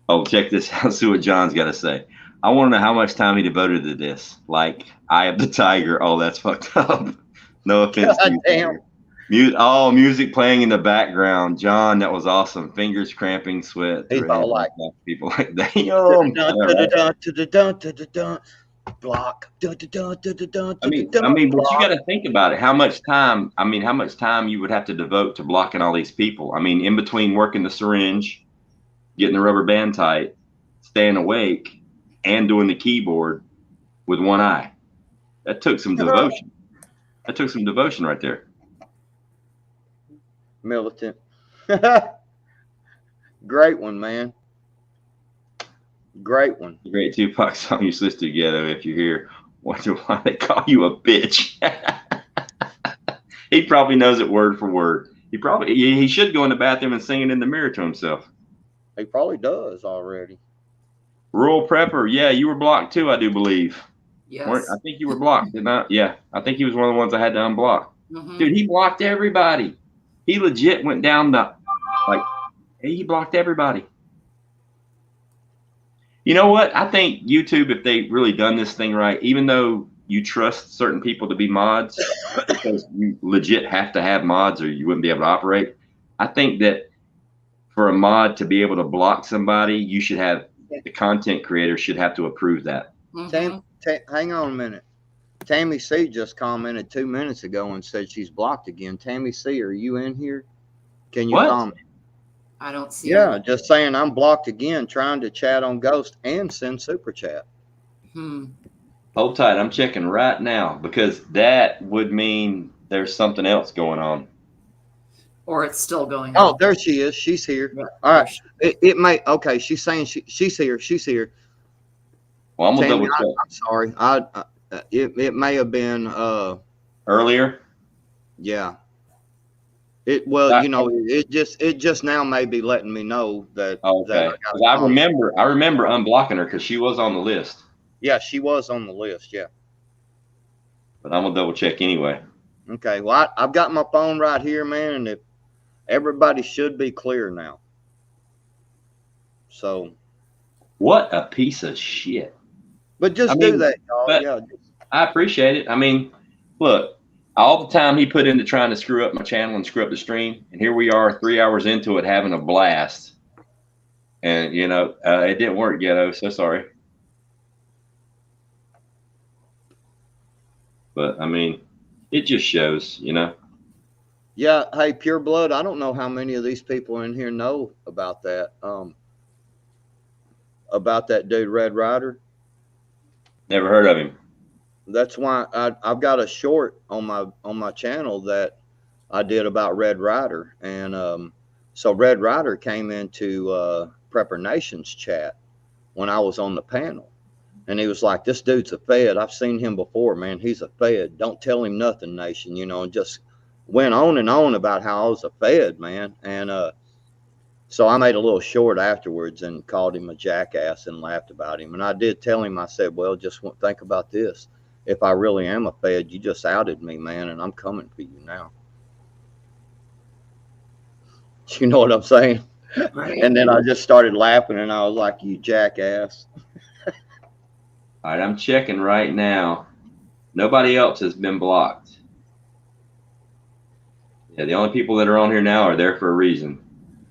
oh, check this out. See what John's got to say. I want to know how much time he devoted to this. Like, Eye of the Tiger. Oh, that's fucked up. No offense to you. Damn. Music playing in the background. John, that was awesome. Fingers cramping, sweat. He's all like people like that. Block. I mean, but you got to think about it. How much time you would have to devote to blocking all these people? I mean, in between working the syringe, getting the rubber band tight, staying awake, and doing the keyboard with one eye. That took some devotion. That took some devotion right there. Militant. Great one, man. Great one. Great Tupac song you switched to Ghetto if you're here. Wonder why they call you a bitch. He probably knows it word for word. He should go in the bathroom and sing it in the mirror to himself. He probably does already. Rural Prepper, yeah, you were blocked too, I do believe. Yes. I think you were blocked, didn't I? Yeah, I think he was one of the ones I had to unblock. Dude, he blocked everybody. He legit went down the, like, he blocked everybody. You know what? I think YouTube, if they really done this thing right, even though you trust certain people to be mods, because you legit have to have mods or you wouldn't be able to operate, I think that for a mod to be able to block somebody, you should have, the content creator should have to approve that. Hang on a minute. Tammy C just commented 2 minutes ago and said she's blocked again. Tammy C, are you in here? Can you comment? I don't see. Yeah, just saying I'm blocked again, trying to chat on Ghost and send super chat. Hold tight. I'm checking right now because that would mean there's something else going on. Or it's still going on. Oh, there she is. She's here. All right. It may. Okay, she's saying she's here. She's here. Well, I'm gonna double check. I'm sorry. It may have been earlier. Yeah. It just now may be letting me know that. Okay. That I remember unblocking her because she was on the list. Yeah, she was on the list. Yeah. But I'm gonna double check anyway. Okay. Well, I've got my phone right here, man, and everybody should be clear now. So. What a piece of shit. But just do that, y'all. Yeah. I appreciate it. I mean, look, all the time he put into trying to screw up my channel and screw up the stream, and here we are 3 hours into it having a blast. And, it didn't work, Ghetto. So sorry. But, I mean, it just shows, Yeah. Hey, Pure Blood, I don't know how many of these people in here know about that. About that dude, Red Rider. Never heard of him. That's why I've got a short on my channel that I did about Red Rider, and so Red Rider came into Prepper Nation's chat when I was on the panel, and he was like, "This dude's a Fed. I've seen him before, man. He's a Fed. Don't tell him nothing, Nation." And just went on and on about how I was a Fed, man, and so I made a little short afterwards and called him a jackass and laughed about him. And I did tell him, I said, well, just think about this. If I really am a Fed, you just outed me, man, and I'm coming for you now. You know what I'm saying? Right. And then I just started laughing, and I was like, you jackass. All right, I'm checking right now. Nobody else has been blocked. Yeah, the only people that are on here now are there for a reason.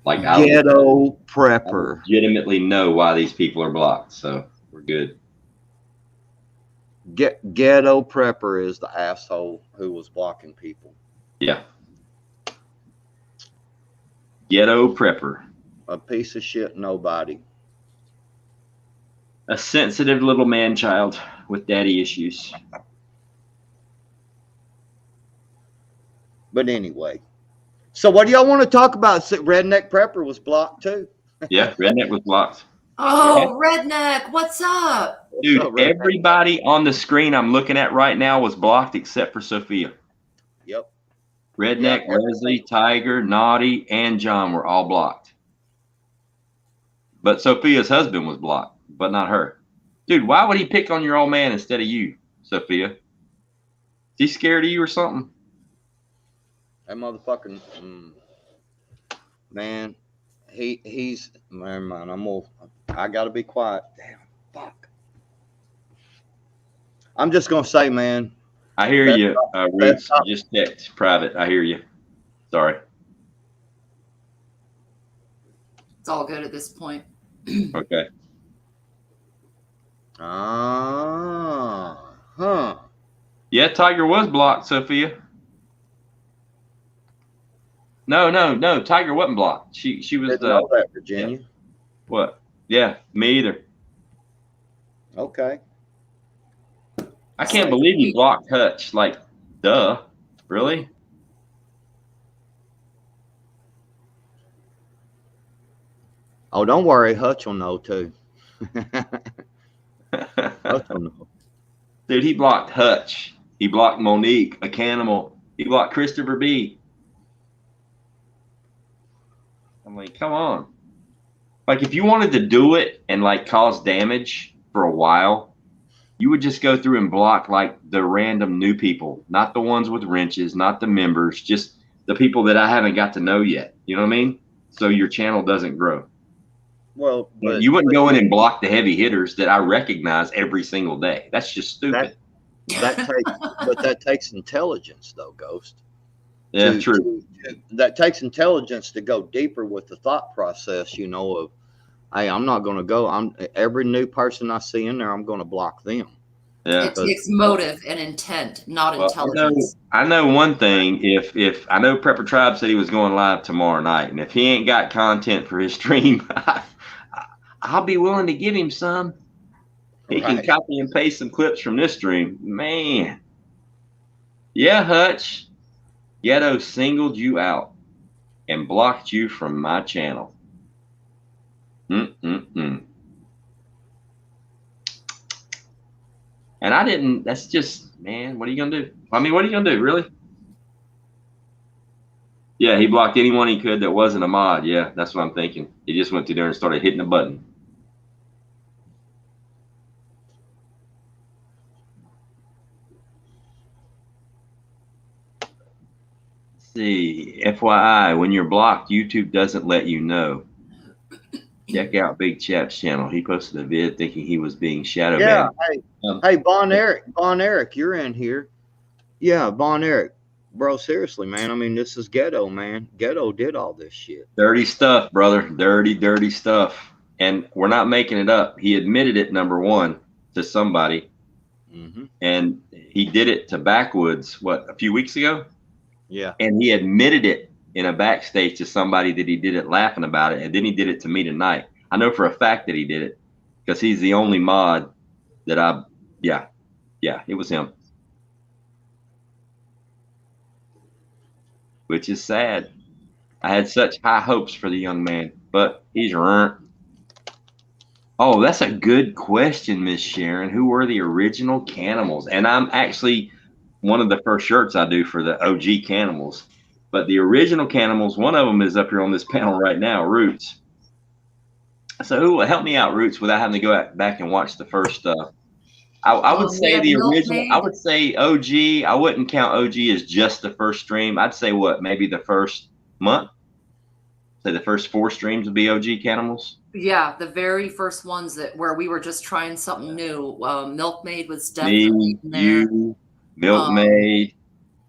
Like Ghetto Prepper. I legitimately know why these people are blocked, so we're good. Ghetto Prepper is the asshole who was blocking people. Yeah. Ghetto Prepper. A piece of shit nobody. A sensitive little man-child with daddy issues. But anyway. So what do y'all want to talk about? Redneck Prepper was blocked too. Yeah, Redneck was blocked. Oh, Redneck, what's up? Dude, everybody on the screen I'm looking at right now was blocked except for Sophia. Yep. Redneck, Leslie, Tiger, Naughty, and John were all blocked. But Sophia's husband was blocked, but not her. Dude, why would he pick on your old man instead of you, Sophia? Is he scared of you or something? That motherfucking man, he's never mind. I gotta be quiet. Damn, fuck. I'm just gonna say, man. I hear you, Roots. Just text private. I hear you. Sorry. It's all good at this point. Okay. Yeah, Tiger was blocked, Sophia. No. Tiger wasn't blocked. She was. Didn't know that, Virginia. Yeah. What? Yeah, me either. Okay. I can't believe you blocked Hutch. Like, duh. Really? Oh, don't worry. Hutch will know too. Hutch will know. Dude, he blocked Hutch. He blocked Monique, a cannibal. He blocked Christopher B. I'm like, come on. Like, if you wanted to do it and like cause damage for a while, you would just go through and block like the random new people, not the ones with wrenches, not the members, just the people that I haven't got to know yet. You know what I mean? So your channel doesn't grow. Well, but you wouldn't go in and block the heavy hitters that I recognize every single day. That's just stupid. that takes intelligence, though, Ghost. Yeah, true. That takes intelligence to go deeper with the thought process. You know, of hey, I'm not going to go. Every new person I see in there, I'm going to block them. Yeah, it takes motive and intent, not intelligence. I know one thing. If I know Prepper Tribe said he was going live tomorrow night, and if he ain't got content for his stream, I'll be willing to give him some. He can copy and paste some clips from this stream, man. Yeah, Hutch. Ghetto singled you out and blocked you from my channel. And I didn't. That's just, man, what are you going to do? I mean, what are you going to do, really? Yeah, he blocked anyone he could that wasn't a mod. Yeah, that's what I'm thinking. He just went through there and started hitting a button. See, FYI, when you're blocked, YouTube doesn't let you know. Check out Big Chap's channel. He posted a vid thinking he was being shadow banned. Hey, Von Eric, you're in here. Yeah, Von Eric, bro, seriously, man. I mean, this is Ghetto, man. Ghetto did all this shit. Dirty stuff, brother. Dirty stuff. And we're not making it up. He admitted it, number one, to somebody. And he did it to Backwoods, a few weeks ago? Yeah. And he admitted it in a backstage to somebody that he did it laughing about it. And then he did it to me tonight. I know for a fact that he did it because he's the only mod that yeah, it was him. Which is sad. I had such high hopes for the young man, but he's ruined. Oh, that's a good question, Miss Sharon. Who were the original Canimals? And I'm actually one of the first shirts I do for the OG Canimals. But the original Canimals, one of them is up here on this panel right now, Roots. So who will help me out, Roots, without having to go back and watch the first I would say the original. I would say OG. I wouldn't count OG as just the first stream. I'd say maybe the first month. Say the first 4 streams would be OG Canimals. Yeah, the very first ones where we were just trying something new. Milkmaid was definitely in there. You, Milkmaid.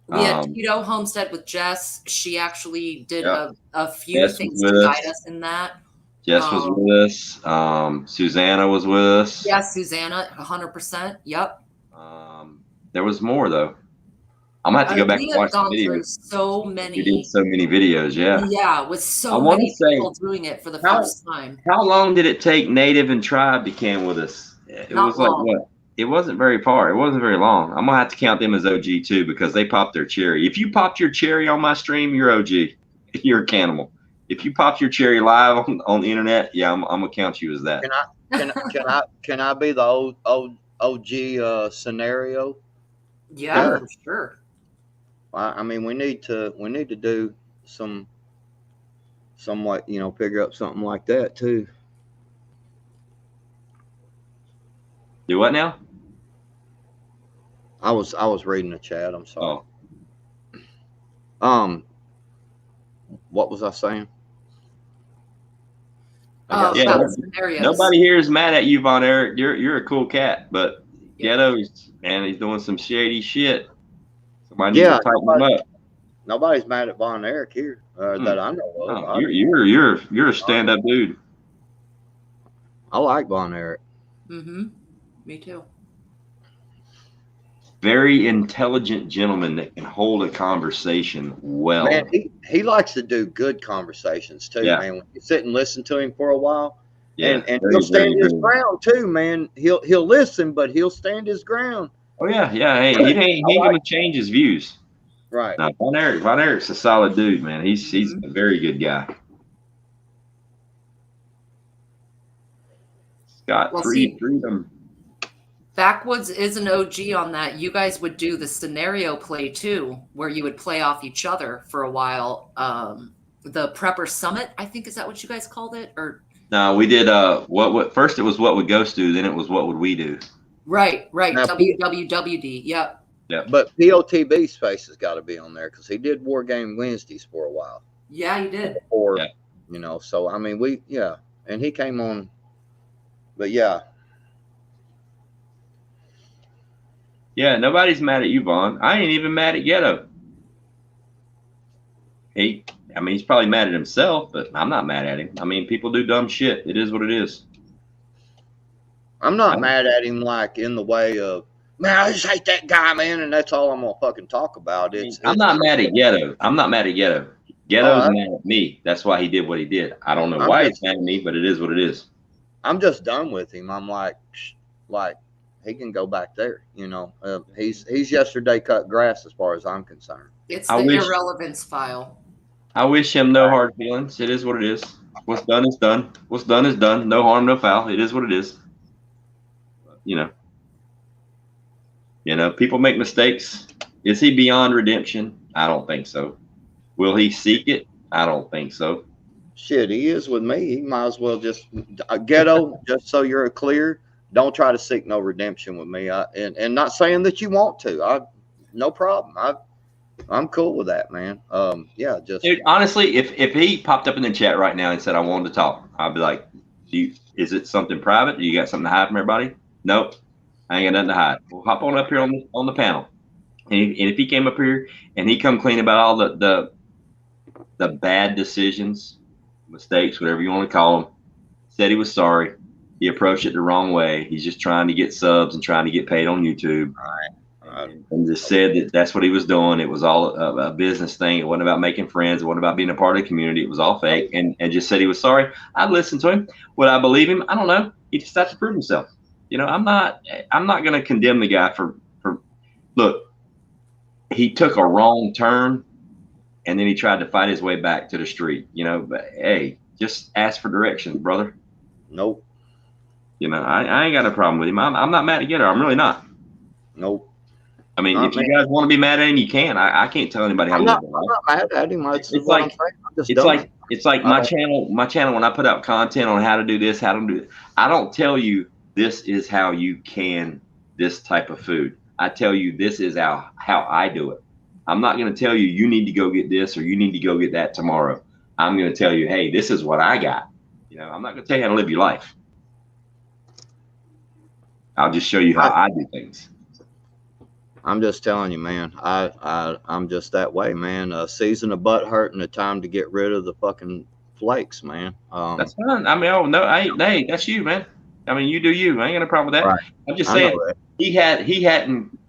We had Tito Homestead with Jess. She actually did a few things to guide us in that. Jess was with us. Susanna was with us. Yes, Susanna, 100%. Yep. There was more though. I'm gonna have to go back and watch the videos. So many. We did so many videos, yeah. Yeah, with so many people doing it for the first time. How long did it take Native and Tribe to cam with us? It was like what? It wasn't very far. It wasn't very long. I'm gonna have to count them as OG too because they popped their cherry. If you popped your cherry on my stream, you're OG. You're a Canimal. If you popped your cherry live on the internet, yeah, I'm gonna count you as that. Can I be the OG scenario? Yeah, for sure. I mean, we need to do somewhat, figure out something like that too. Do what now? I was reading the chat. I'm sorry. Oh. What was I saying? Nobody here is mad at you, Von Eric. You're a cool cat, but Ghetto's, man, he's doing some shady shit. Somebody needs to tighten him up. Nobody's mad at Von Eric here that I know of. No, you're a stand-up dude. I like Von Eric. Me too. Very intelligent gentleman that can hold a conversation well. Man, he likes to do good conversations too, man. When you sit and listen to him for a while, and he'll stand his ground too, man. He'll listen, but he'll stand his ground. Oh yeah. Hey, he ain't gonna change his views. Right. No, Von Eric's a solid dude, man. He's a very good guy. Scott, freedom. Backwoods is an OG on that. You guys would do the scenario play too, where you would play off each other for a while. The Prepper Summit, I think, is that what you guys called it? Or no, we did what first it was what would Ghost do, then it was what would we do. Right. Now, WWWD. Yep. Yeah. but POTB space has got to be on there because he did War Game Wednesdays for a while. Yeah, you did. Or, Yeah. you know, so I mean, and he came on, but yeah. Yeah, nobody's mad at you, Vaughn. I ain't even mad at Ghetto. He's probably mad at himself, but I'm not mad at him. I mean, people do dumb shit. It is what it is. I'm not mad at him like in the way of, man, I just hate that guy, man, and that's all I'm gonna fucking talk about. I'm not mad at Ghetto. I'm not mad at Ghetto. Ghetto's mad at me. That's why he did what he did. I don't know why he's mad at me, but it is what it is. I'm just done with him. I'm like he can go back there. You know, he's yesterday cut grass as far as I'm concerned. It's the irrelevance file. I wish him no hard feelings. It is what it is. What's done is done. What's done is done. No harm, no foul. It is what it is. You know, people make mistakes. Is he beyond redemption? I don't think so. Will he seek it? I don't think so. Shit, he is with me. He might as well just Ghetto. Just so you're clear, don't try to seek no redemption with me. And not saying that you want to. No problem. I'm cool with that, man. Yeah, just dude, honestly, if he popped up in the chat right now and said I wanted to talk, I'd be like, is it something private? Do you got something to hide from everybody? Nope, I ain't got nothing to hide. We'll hop on up here on the panel, and if he came up here and he come clean about all the bad decisions, mistakes, whatever you want to call them, said he was sorry, he approached it the wrong way. He's just trying to get subs and trying to get paid on YouTube. All right. And just said that that's what he was doing. It was all a business thing. It wasn't about making friends. It wasn't about being a part of the community. It was all fake. And just said he was sorry. I'd listen to him. Would I believe him? I don't know. He just has to prove himself. You know, I'm not going to condemn the guy for look, he took a wrong turn and then he tried to fight his way back to the street, you know, but hey, just ask for directions, brother. Nope. You know, I ain't got a problem with him. I'm not mad at Getter. I'm really not. Nope. I mean, if you guys want to be mad at him, you can. I can't tell anybody how to live their life. I'm not mad at him. It's like my channel. My channel. When I put out content on how to do this, how to do it, I don't tell you this is how you can this type of food. I tell you this is how I do it. I'm not going to tell you need to go get this or you need to go get that tomorrow. I'm going to tell you, hey, this is what I got. You know, I'm not going to tell you how to live your life. I'll just show you how I do things. I'm just telling you, man. I'm just that way, man. A season of butt hurt and a time to get rid of the fucking flakes, man. That's fine. I mean, oh no, hey, that's you, man. I mean, you do you. I ain't got a problem with that. Right. I'm just saying he hadn't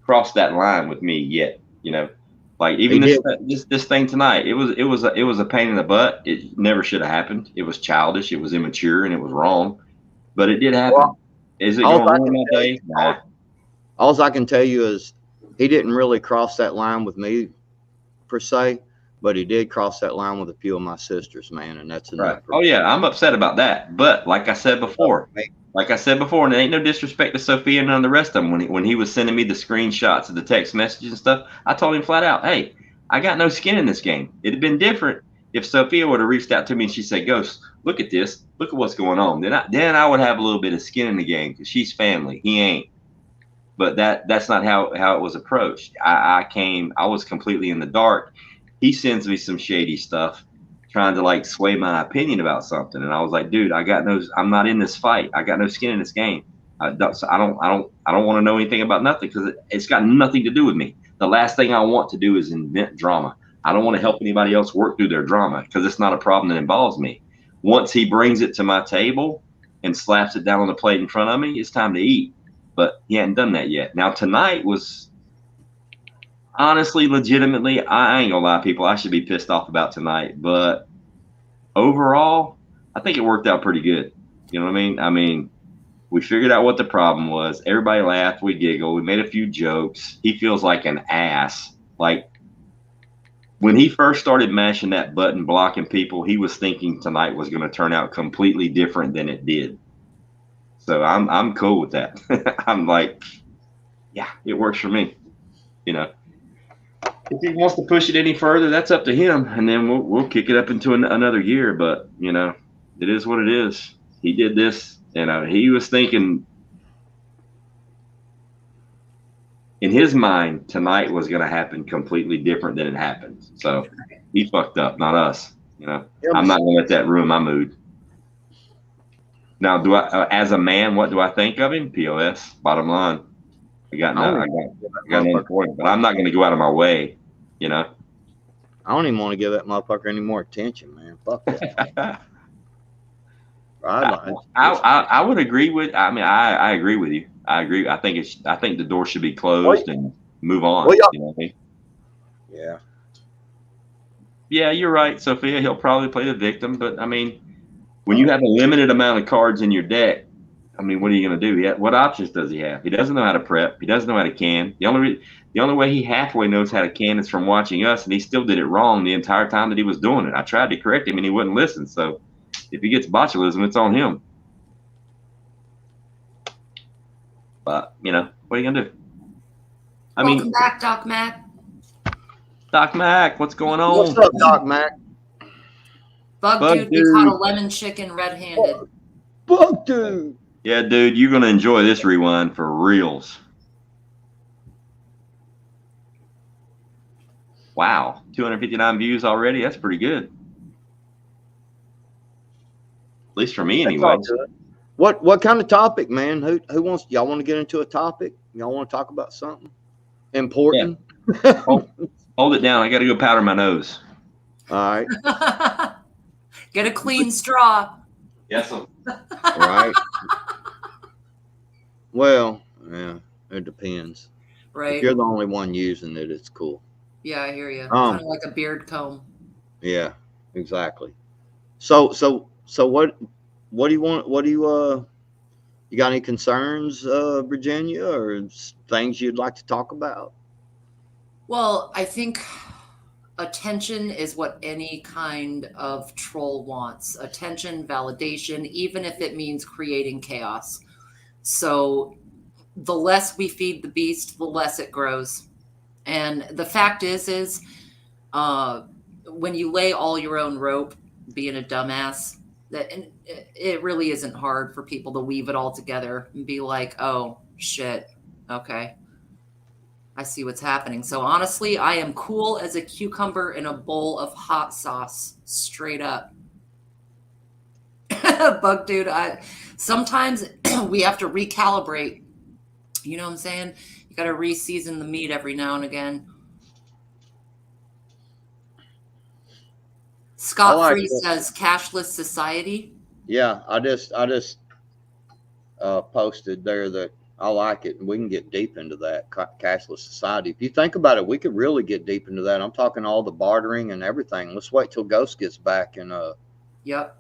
crossed that line with me yet. You know, like even this thing tonight, it was a pain in the butt. It never should have happened. It was childish. It was immature, and it was wrong. But it did happen. Well, is it going to ruin my day? Nah. All I can tell you is he didn't really cross that line with me per se, but he did cross that line with a few of my sisters, man, and that's enough. Right. Oh yeah, I'm upset about that. But like I said before, and there ain't no disrespect to Sophia and none of the rest of them. When he was sending me the screenshots of the text messages and stuff, I told him flat out, hey, I got no skin in this game. It'd have been different if Sophia would have reached out to me and she said, Ghost, look at this. Look at what's going on. Then I would have a little bit of skin in the game because she's family. He ain't. But that's not how it was approached. I was completely in the dark. He sends me some shady stuff, trying to like sway my opinion about something, and I was like, dude, I'm not in this fight. I got no skin in this game. I don't want to know anything about nothing because it's got nothing to do with me. The last thing I want to do is invent drama. I don't want to help anybody else work through their drama because it's not a problem that involves me. Once he brings it to my table and slaps it down on the plate in front of me, it's time to eat. But he hadn't done that yet. Now, tonight was honestly, legitimately, I ain't gonna lie, people, I should be pissed off about tonight. But overall, I think it worked out pretty good. You know what I mean? I mean, we figured out what the problem was. Everybody laughed. We giggled. We made a few jokes. He feels like an ass. Like, when he first started mashing that button, blocking people, he was thinking tonight was going to turn out completely different than it did. So I'm cool with that. I'm like, yeah, it works for me. You know, if he wants to push it any further, that's up to him, and then we'll kick it up into another year. But you know, it is what it is. He did this, he was thinking in his mind, tonight was going to happen completely different than it happened. So he fucked up, not us. You know, Yeah, I'm not going to let that ruin my mood. Now, do I, as a man, what do I think of him? POS. Bottom line, I got nothing for him, but I'm not going to go out of my way. You know, I don't even want to give that motherfucker any more attention, man. Fuck that. I would agree with. I mean, I agree with you. I agree. I think the door should be closed and move on. Well, yeah. You know what I mean? Yeah. Yeah, you're right, Sophia. He'll probably play the victim, but I mean, when you have a limited amount of cards in your deck, I mean, what are you going to do? What options does he have? He doesn't know how to prep. He doesn't know how to can. The only way he halfway knows how to can is from watching us, and he still did it wrong the entire time that he was doing it. I tried to correct him, and he wouldn't listen. So, if he gets botulism, it's on him. But you know, what are you going to do? Welcome back, Doc Mac. Doc Mac, what's going on? What's up, Doc Mac? Bug dude, we caught a lemon chicken red-handed. Bug dude. Yeah, dude, you're going to enjoy this rewind for reals. Wow, 259 views already. That's pretty good. At least for me, anyway. What kind of topic, man? Who wants? Y'all want to get into a topic? Y'all want to talk about something important? Yeah. Hold it down. I got to go powder my nose. All right. Get a clean straw. Yes, sir. All right. Well, yeah, it depends. Right. If you're the only one using it, it's cool. Yeah, I hear you. Kind of like a beard comb. Yeah, exactly. So what do you want? What do you got any concerns, Virginia, or things you'd like to talk about? Well, I think attention is what any kind of troll wants. Attention, validation, even if it means creating chaos. So the less we feed the beast, the less it grows. And the fact is when you lay all your own rope, being a dumbass, and it really isn't hard for people to weave it all together and be like, oh, shit, okay. I see what's happening. So honestly, I am cool as a cucumber in a bowl of hot sauce, straight up. Bug dude, sometimes we have to recalibrate. You know what I'm saying? You got to re-season the meat every now and again. Scott Free says cashless society. Yeah, I just posted there that I like it, and we can get deep into that cashless society. If you think about it, we could really get deep into that. I'm talking all the bartering and everything. Let's wait till Ghost gets back and Yep.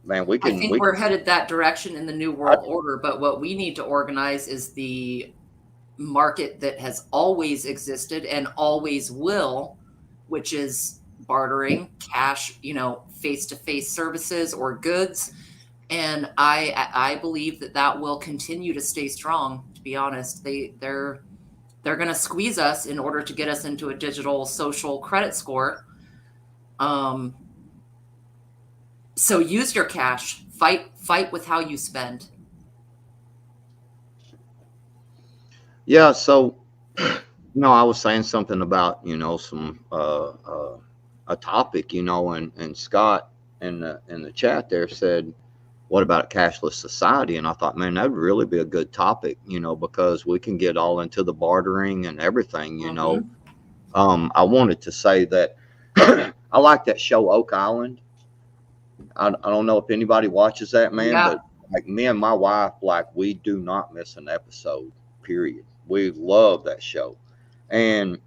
Man, I think we're headed that direction in the New World Order, but what we need to organize is the market that has always existed and always will, which is bartering, cash, face-to-face services or goods. And I believe that will continue to stay strong. To be honest, they're going to squeeze us in order to get us into a digital social credit score. So use your cash. Fight with how you spend. Yeah. So, I was saying something about some a topic, and Scott in the chat there said, what about cashless society? And I thought, man, that would really be a good topic, because we can get all into the bartering and everything, I wanted to say that I like that show Oak Island. I don't know if anybody watches that, man, but like me and my wife, like we do not miss an episode, period. We love that show. And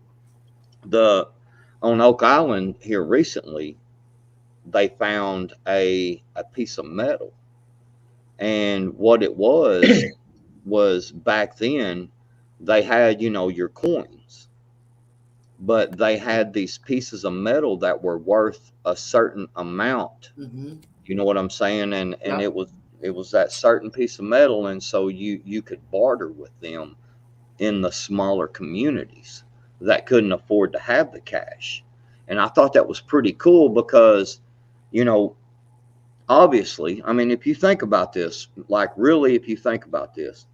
on Oak Island here recently, they found a piece of metal. And what it was back then, they had, your coins, but they had these pieces of metal that were worth a certain amount. Mm-hmm. You know what I'm saying? And it was that certain piece of metal. And so you could barter with them in the smaller communities that couldn't afford to have the cash. And I thought that was pretty cool because, obviously, I mean, if you think about this, like really, if you think about this,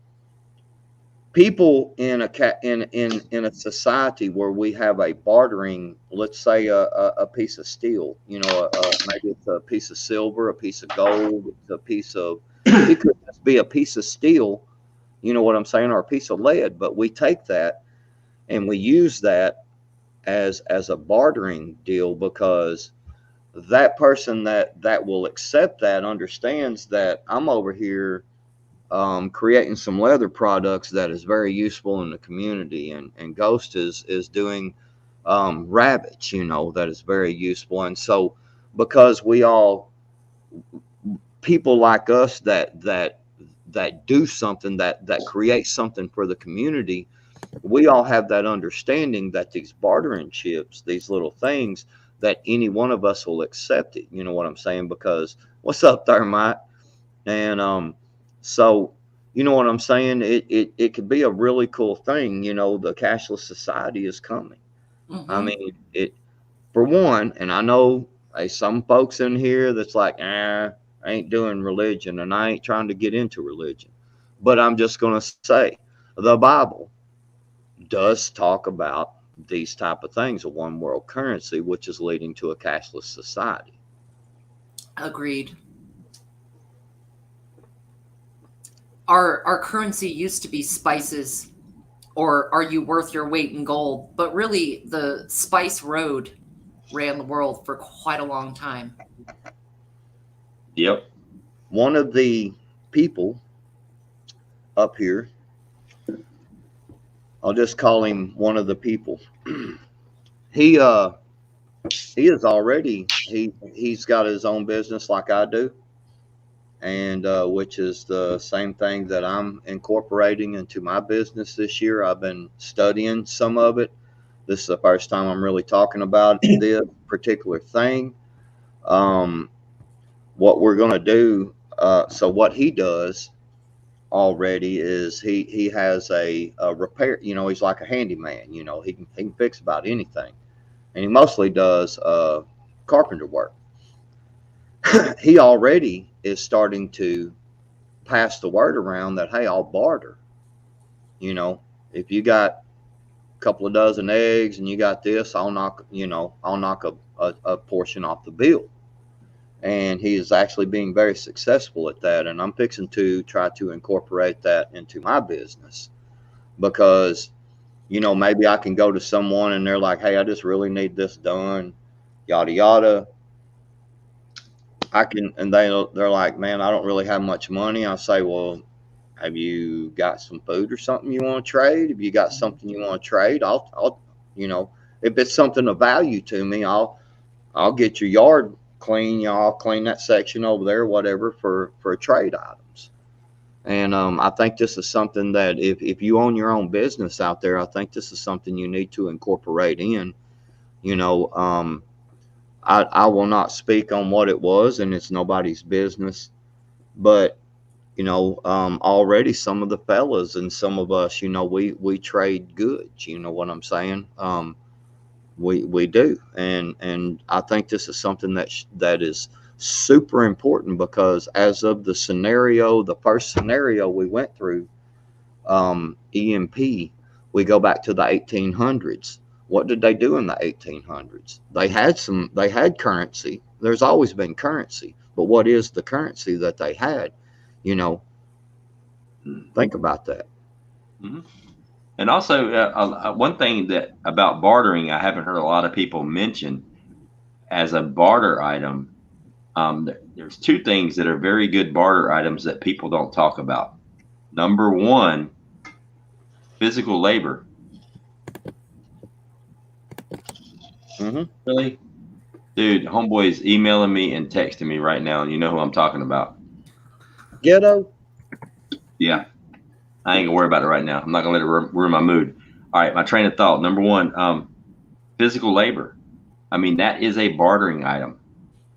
people in a society where we have a bartering, let's say a piece of steel, you know, maybe it's a piece of silver, a piece of gold, it's a piece of, it could just be a piece of steel, you know what I'm saying, or a piece of lead, but we take that and we use that as a bartering deal, because that person that will accept that understands that I'm over here creating some leather products that is very useful in the community, and Ghost is doing rabbits, you know, that is very useful. And so because we all, people like us that do something, that creates something for the community, we all have that understanding that these bartering chips, these little things, that any one of us will accept it, you know what I'm saying? Because what's up there, Mike? And so, you know what I'm saying? It could be a really cool thing. You know, the cashless society is coming. I mean, it, for one, and I know some folks in here that's like, I ain't doing religion and I ain't trying to get into religion. But I'm just going to say the Bible does talk about these type of things, a one world currency, which is leading to a cashless society. Agreed. Our currency used to be spices, or are you worth your weight in gold? But really, the spice road ran the world for quite a long time. Yep. One of the people up here, I'll just call him one of the people. He is already, he's got his own business like I do, and which is the same thing that I'm incorporating into my business this year. I've been studying some of it. This is the first time I'm really talking about this particular thing. What we're going to do, so what he does already is he has a repair, you know, he's like a handyman, you know, he can fix about anything, and he mostly does carpenter work. He already is starting to pass the word around that, hey, I'll barter. You know, if you got a couple of dozen eggs and you got this, I'll knock a portion off the bill. And he is actually being very successful at that. And I'm fixing to try to incorporate that into my business, because, you know, maybe I can go to someone and they're like, hey, I just really need this done, yada, yada. I can, and they're like, man, I don't really have much money. I'll say, well, have you got some food or something you want to trade? If you got something you want to trade, I'll, you know, if it's something of value to me, I'll get your yard clean. You know, I'll clean that section over there, whatever, for trade items. And I think this is something that if you own your own business out there, I think this is something you need to incorporate in. You know, I will not speak on what it was, and it's nobody's business. But, you know, already some of the fellas and some of us, you know, we trade goods. You know what I'm saying? We do, and I think this is something that is super important, because as of the first scenario we went through, EMP, we go back to the 1800s. What did they do in the 1800s? They had currency. There's always been currency, but what is the currency that they had? You know, think about that. Mm-hmm. And also, one thing that about bartering, I haven't heard a lot of people mention as a barter item. There's two things that are very good barter items that people don't talk about. Number one, physical labor. Mm-hmm. Really? Dude, homeboy's emailing me and texting me right now, and you know who I'm talking about. Ghetto? Yeah. I ain't gonna worry about it right now. I'm not gonna let it ruin my mood. All right, my train of thought. Number one, physical labor. I mean, that is a bartering item.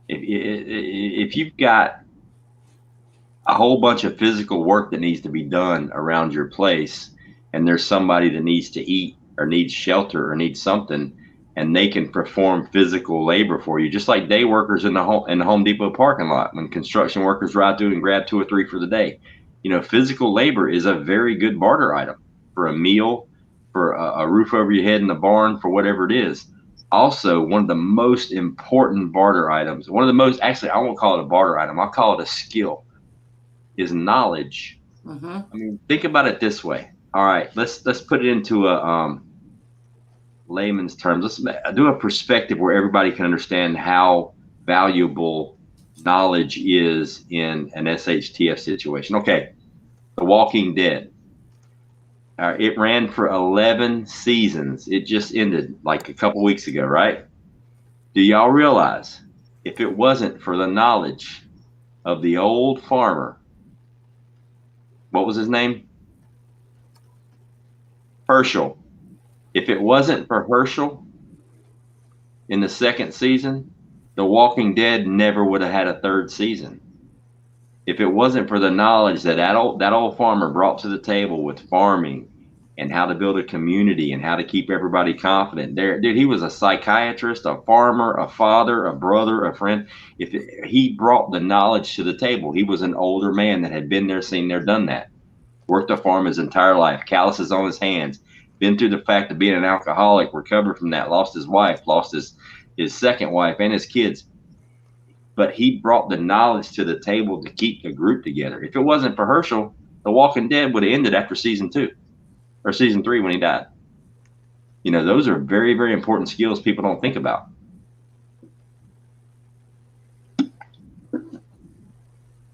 If you've got a whole bunch of physical work that needs to be done around your place, and there's somebody that needs to eat or needs shelter or needs something, and they can perform physical labor for you, just like day workers in the Home Depot parking lot when construction workers ride through and grab 2 or 3 for the day. You know, physical labor is a very good barter item. for a meal, for a roof over your head in the barn, for whatever it is. Also, one of the most important barter items, one of the most, actually, I won't call it a barter item, I'll call it a skill, is knowledge. Mm-hmm. I mean, think about it this way. All right, let's put it into a layman's terms. Let's do a perspective where everybody can understand how valuable knowledge is in an SHTF situation. Okay, The Walking Dead. It ran for 11 seasons. It just ended like a couple weeks ago, right? Do y'all realize if it wasn't for the knowledge of the old farmer, what was his name? Herschel. If it wasn't for Herschel in the second season, The Walking Dead never would have had a third season. If it wasn't for the knowledge that old farmer brought to the table with farming and how to build a community and how to keep everybody confident. Dude, he was a psychiatrist, a farmer, a father, a brother, a friend. He brought the knowledge to the table. He was an older man that had been there, seen there, done that. Worked a farm his entire life, calluses on his hands, been through the fact of being an alcoholic, recovered from that, lost his wife, lost his second wife and his kids. But he brought the knowledge to the table to keep the group together. If it wasn't for Herschel, The Walking Dead would have ended after season 2 or season 3 when he died. You know, those are very, very important skills people don't think about.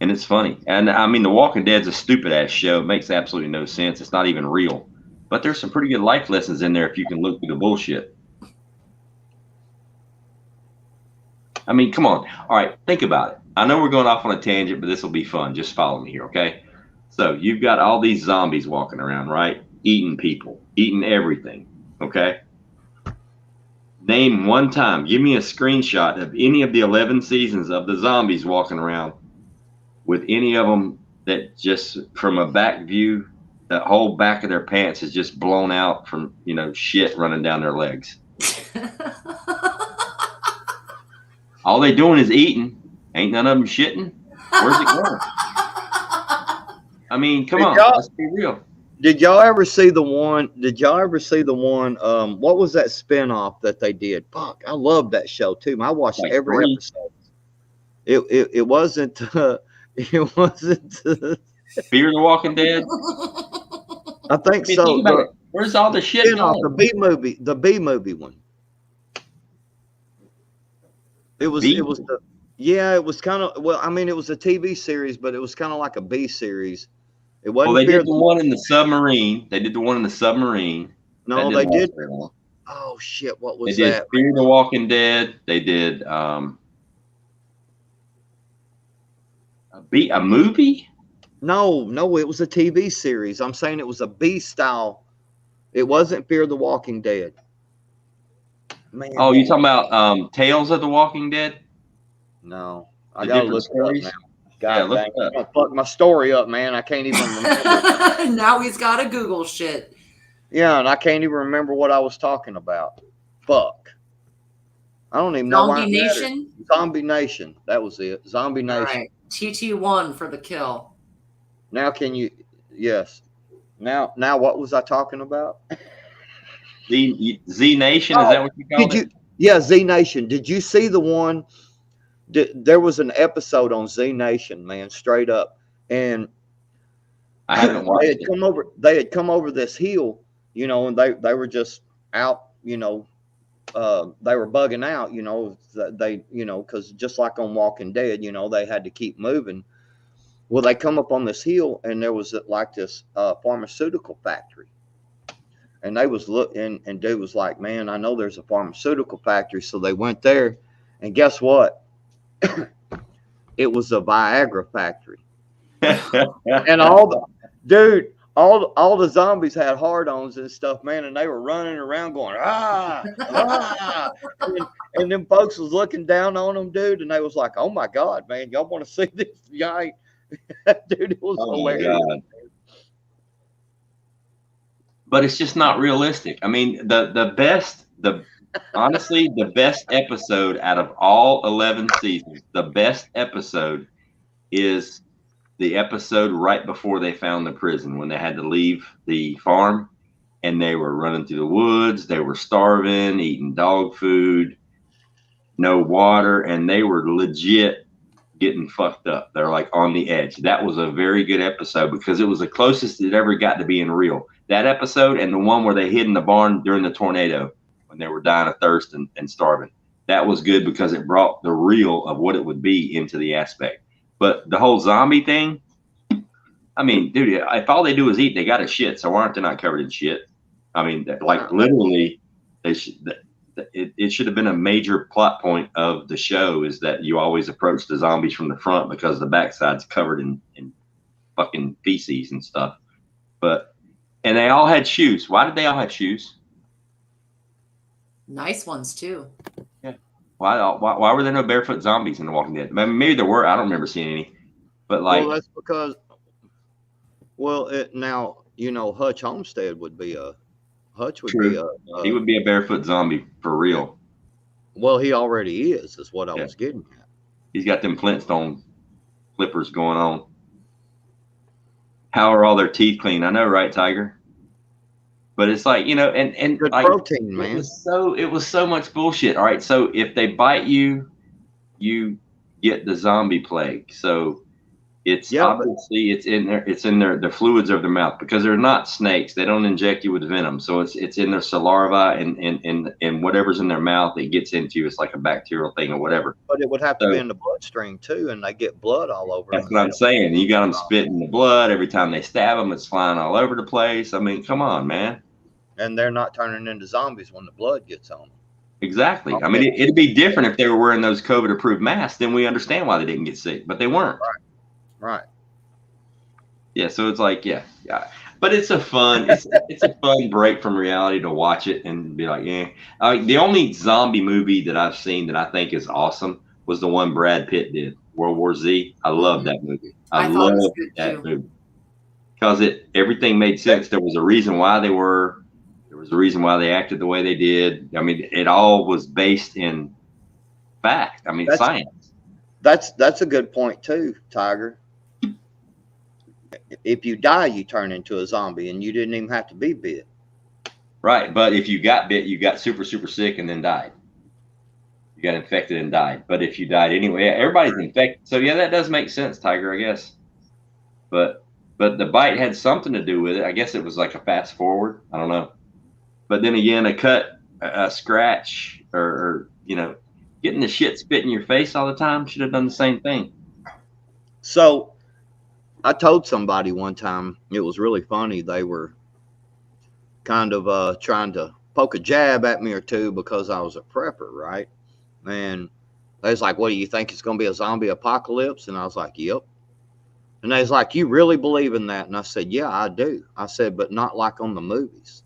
And it's funny. And I mean, The Walking Dead's a stupid ass show. It makes absolutely no sense. It's not even real. But there's some pretty good life lessons in there if you can look through the bullshit. I mean, come on. All right, think about it. I know we're going off on a tangent, but this will be fun. Just follow me here, okay? So you've got all these zombies walking around, right? Eating people, eating everything, okay? Name one time. Give me a screenshot of any of the 11 seasons of the zombies walking around with any of them that just from a back view, the whole back of their pants is just blown out from, you know, shit running down their legs. All they doing is eating. Ain't none of them shitting. Where's it going? I mean, come on, let's be real. Did y'all ever see the one? What was that spinoff that they did? Fuck, I love that show too. I watched like every episode. It wasn't. It wasn't. Fear the Walking Dead. I think so. Where's all the shit going? The B movie one. It was kind of, well, I mean, it was a TV series, but it was kind of like a B series. It wasn't. Well, they did the one in the submarine. They did the one in the submarine. No, they did. Oh shit! What was that? They did Fear the Walking Dead. They did a movie. No, it was a TV series. I'm saying it was a B style. It wasn't Fear the Walking Dead. Man, oh, you talking about Tales of the Walking Dead? No, I gotta look it up now. God, look dang, I'm fuck my story up, man. I can't even remember. Now he's got to Google shit. Yeah, and I can't even remember what I was talking about. Fuck. I don't even know. Zombie Nation? Zombie Nation. That was it. Zombie Nation. All right. TT1 for the kill. Now can you? Yes. Now what was I talking about? Z Nation, is that what you called it? Yeah, Z Nation. Did you see the one? There was an episode on Z Nation, man, straight up, and I haven't watched it. They had come over this hill, you know, and they were just out, you know, they were bugging out, you know, because just like on Walking Dead, you know, they had to keep moving. Well, they come up on this hill, and there was like this pharmaceutical factory. And they was looking, and dude was like, man, I know there's a pharmaceutical factory. So they went there, and guess what? It was a Viagra factory. And all the zombies had hard-ons and stuff, man, and they were running around going, and them folks was looking down on them, dude, and they was like, oh my God, man, y'all want to see this guy? Dude, it was hilarious. But it's just not realistic. I mean, honestly, the best episode out of all 11 seasons, the best episode is the episode right before they found the prison, when they had to leave the farm and they were running through the woods. They were starving, eating dog food, no water, and they were legit getting fucked up. They're like on the edge. That was a very good episode because it was the closest it ever got to being real. That episode and the one where they hid in the barn during the tornado when they were dying of thirst and starving. That was good because it brought the real of what it would be into the aspect. But the whole zombie thing, I mean, dude, if all they do is eat, they got to shit. So why aren't they not covered in shit? I mean, like literally, it should have been a major plot point of the show is that you always approach the zombies from the front because the backside's covered in fucking feces and stuff. And they all had shoes. Why did they all have shoes? Nice ones too. Yeah. Why were there no barefoot zombies in The Walking Dead? Maybe there were. I don't remember seeing any. But like, well, that's because, now you know Hutch Homestead would be a Hutch would true. be a he would be a barefoot zombie for real. Well, he already is what I was getting at. He's got them Flintstone flippers going on. How are all their teeth clean? I know, right, Tiger? But it's like, and good like, protein, man. It was so much bullshit. All right, so if they bite you, you get the zombie plague. So it's obviously it's in there, the fluids of their mouth, because they're not snakes. They don't inject you with venom. So it's in their saliva and whatever's in their mouth, it gets into you. It's like a bacterial thing or whatever. But it would have to be in the bloodstream too, and they get blood all over. That's what I'm saying. You got them spitting the blood every time they stab them. It's flying all over the place. I mean, come on, man. And they're not turning into zombies when the blood gets on them. Exactly. I mean, it'd be different if they were wearing those COVID-approved masks. Then we understand why they didn't get sick, but they weren't. Right. Yeah. So it's like, yeah. But it's a fun break from reality to watch it and be like, yeah. The only zombie movie that I've seen that I think is awesome was the one Brad Pitt did, World War Z. I love that movie. I love that movie because everything made sense. There was a reason why they were. There was a reason why they acted the way they did. I mean, it all was based in fact. I mean, science. That's a good point too, Tiger. If you die, you turn into a zombie, and you didn't even have to be bit. Right, but if you got bit, you got super, super sick and then died. You got infected and died. But if you died anyway, everybody's infected. So yeah, that does make sense, Tiger, I guess. But the bite had something to do with it. I guess it was like a fast forward. I don't know. But then again, a cut, a scratch, or getting the shit spit in your face all the time should have done the same thing. So I told somebody one time, it was really funny. They were kind of trying to poke a jab at me or two because I was a prepper, right? And they was like, what do you think, it's going to be a zombie apocalypse? And I was like, yep. And they was like, you really believe in that? And I said, yeah, I do. I said, but not like on the movies.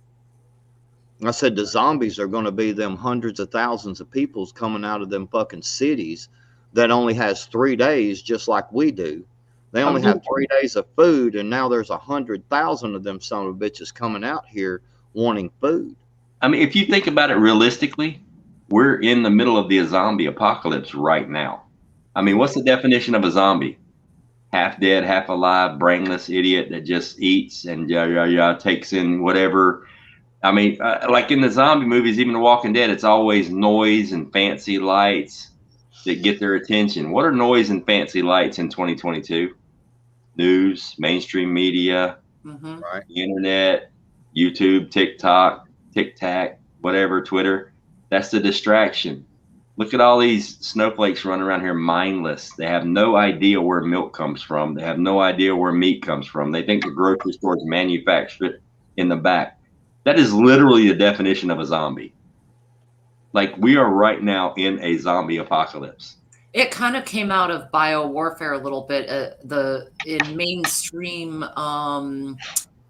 I said, the zombies are going to be them hundreds of thousands of peoples coming out of them fucking cities that only has 3 days, just like we do. They only have 3 days of food, and now there's 100,000 of them son of bitches coming out here wanting food. I mean, if you think about it realistically, we're in the middle of the zombie apocalypse right now. I mean, what's the definition of a zombie? Half dead, half alive, brainless idiot that just eats and takes in whatever. I mean, like in the zombie movies, even The Walking Dead, it's always noise and fancy lights that get their attention. What are noise and fancy lights in 2022? News, mainstream media, right? The internet, YouTube, TikTok, TikTok, whatever, Twitter. That's the distraction. Look at all these snowflakes running around here mindless. They have no idea where milk comes from. They have no idea where meat comes from. They think the grocery store is manufactured in the back. That is literally the definition of a zombie. Like, we are right now in a zombie apocalypse. It kind of came out of biowarfare a little bit. In mainstream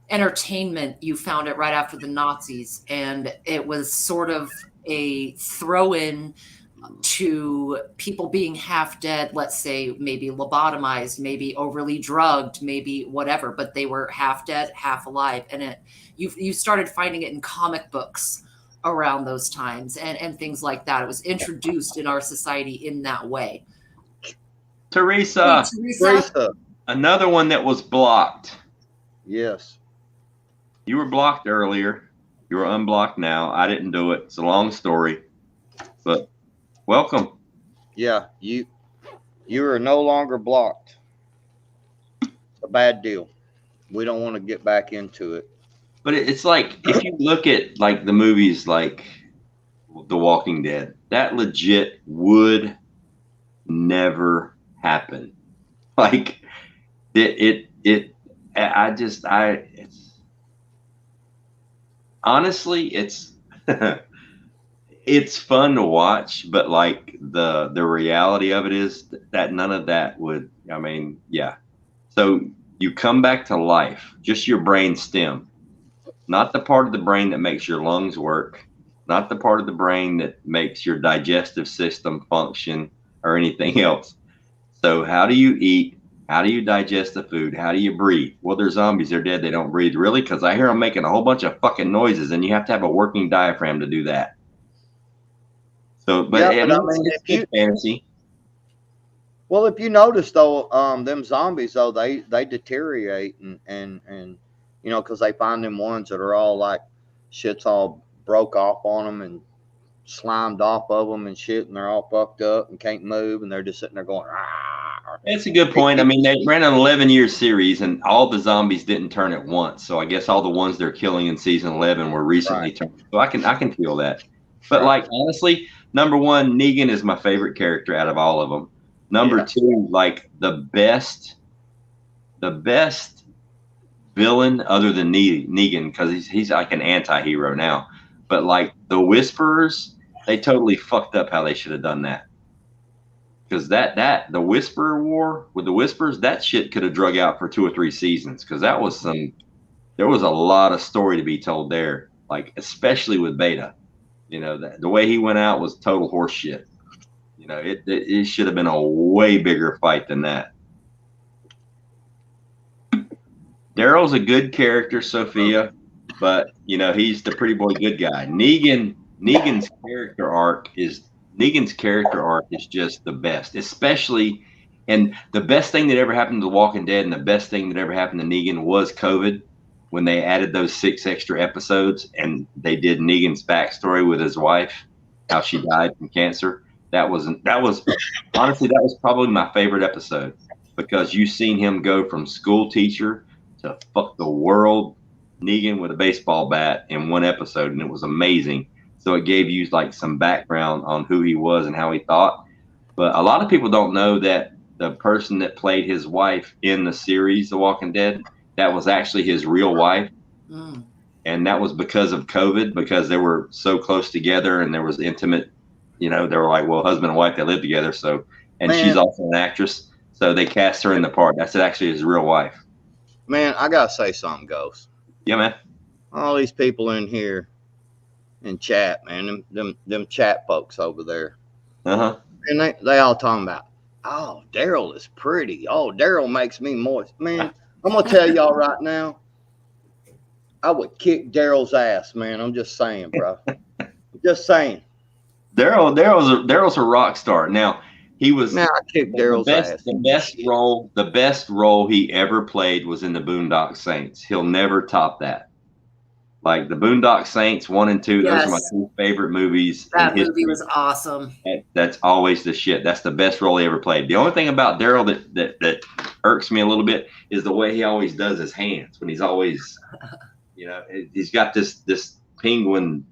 entertainment, you found it right after the Nazis, and it was sort of a throw-in to people being half dead, let's say maybe lobotomized, maybe overly drugged, maybe whatever, but they were half dead, half alive. And you started finding it in comic books around those times and things like that. It was introduced in our society in that way. Teresa. Hey, Teresa. Another one that was blocked. Yes. You were blocked earlier. You were unblocked now. I didn't do it. It's a long story, but welcome. Yeah, you are no longer blocked. It's a bad deal. We don't want to get back into it. But it's like if you look at like the movies like The Walking Dead, that legit would never happen. Like it's honestly it's it's fun to watch, but like the reality of it is that none of that would, I mean, yeah. So you come back to life, just your brain stem, not the part of the brain that makes your lungs work, not the part of the brain that makes your digestive system function or anything else. So how do you eat? How do you digest the food? How do you breathe? Well, they're zombies. They're dead. They don't breathe. Really? Because I hear them making a whole bunch of fucking noises, and you have to have a working diaphragm to do that. So, but, yeah, but I mean, it's good fantasy. Well, if you notice though, them zombies though, they deteriorate and you know, because they find them ones that are all like shit's all broke off on them and slimed off of them and shit, and they're all fucked up and can't move, and they're just sitting there going. Rawr. That's a good point. I mean, they ran an 11-year series, and all the zombies didn't turn at once. So I guess all the ones they're killing in season 11 were recently turned. So I can feel that. But like honestly, number one, Negan is my favorite character out of all of them. Number two, like the best villain other than Negan, because he's like an anti-hero now. But like the Whisperers, they totally fucked up how they should have done that. Because the Whisperer War with the Whispers, that shit could have drug out for 2 or 3 seasons. Because there was a lot of story to be told there. Like especially with Beta, you know, the way he went out was total horse shit. You know, it should have been a way bigger fight than that. Daryl's a good character, Sophia, but you know he's the pretty boy good guy. Negan's character arc is just the best, especially, and the best thing that ever happened to The Walking Dead, and the best thing that ever happened to Negan was COVID, when they added those 6 extra episodes and they did Negan's backstory with his wife, how she died from cancer. That was honestly, that was probably my favorite episode, because you seen him go from school teacher to fuck the world Negan with a baseball bat in one episode, and it was amazing. So it gave you like some background on who he was and how he thought. But a lot of people don't know that the person that played his wife in the series The Walking Dead, that was actually his real wife. And that was because of COVID, because they were so close together and there was intimate, you know, they were like, well, husband and wife, they live together. So, and she's also an actress. So they cast her in the part. That's actually his real wife. Man, I got to say something, Ghost. Yeah, man. All these people in here in chat, man, them chat folks over there. Uh-huh. And they all talking about, oh, Daryl is pretty. Oh, Daryl makes me moist. Man, I'm going to tell y'all right now, I would kick Daryl's ass, man. I'm just saying, bro. Just saying. Daryl's a rock star. Now, he was I kicked Daryl's ass. The best role he ever played was in the Boondock Saints. He'll never top that. Like the Boondock Saints 1 and 2, those are my 2 favorite movies. That movie was awesome. That's always the shit. That's the best role he ever played. The only thing about Daryl that irks me a little bit is the way he always does his hands when he's always, you know, he's got this penguin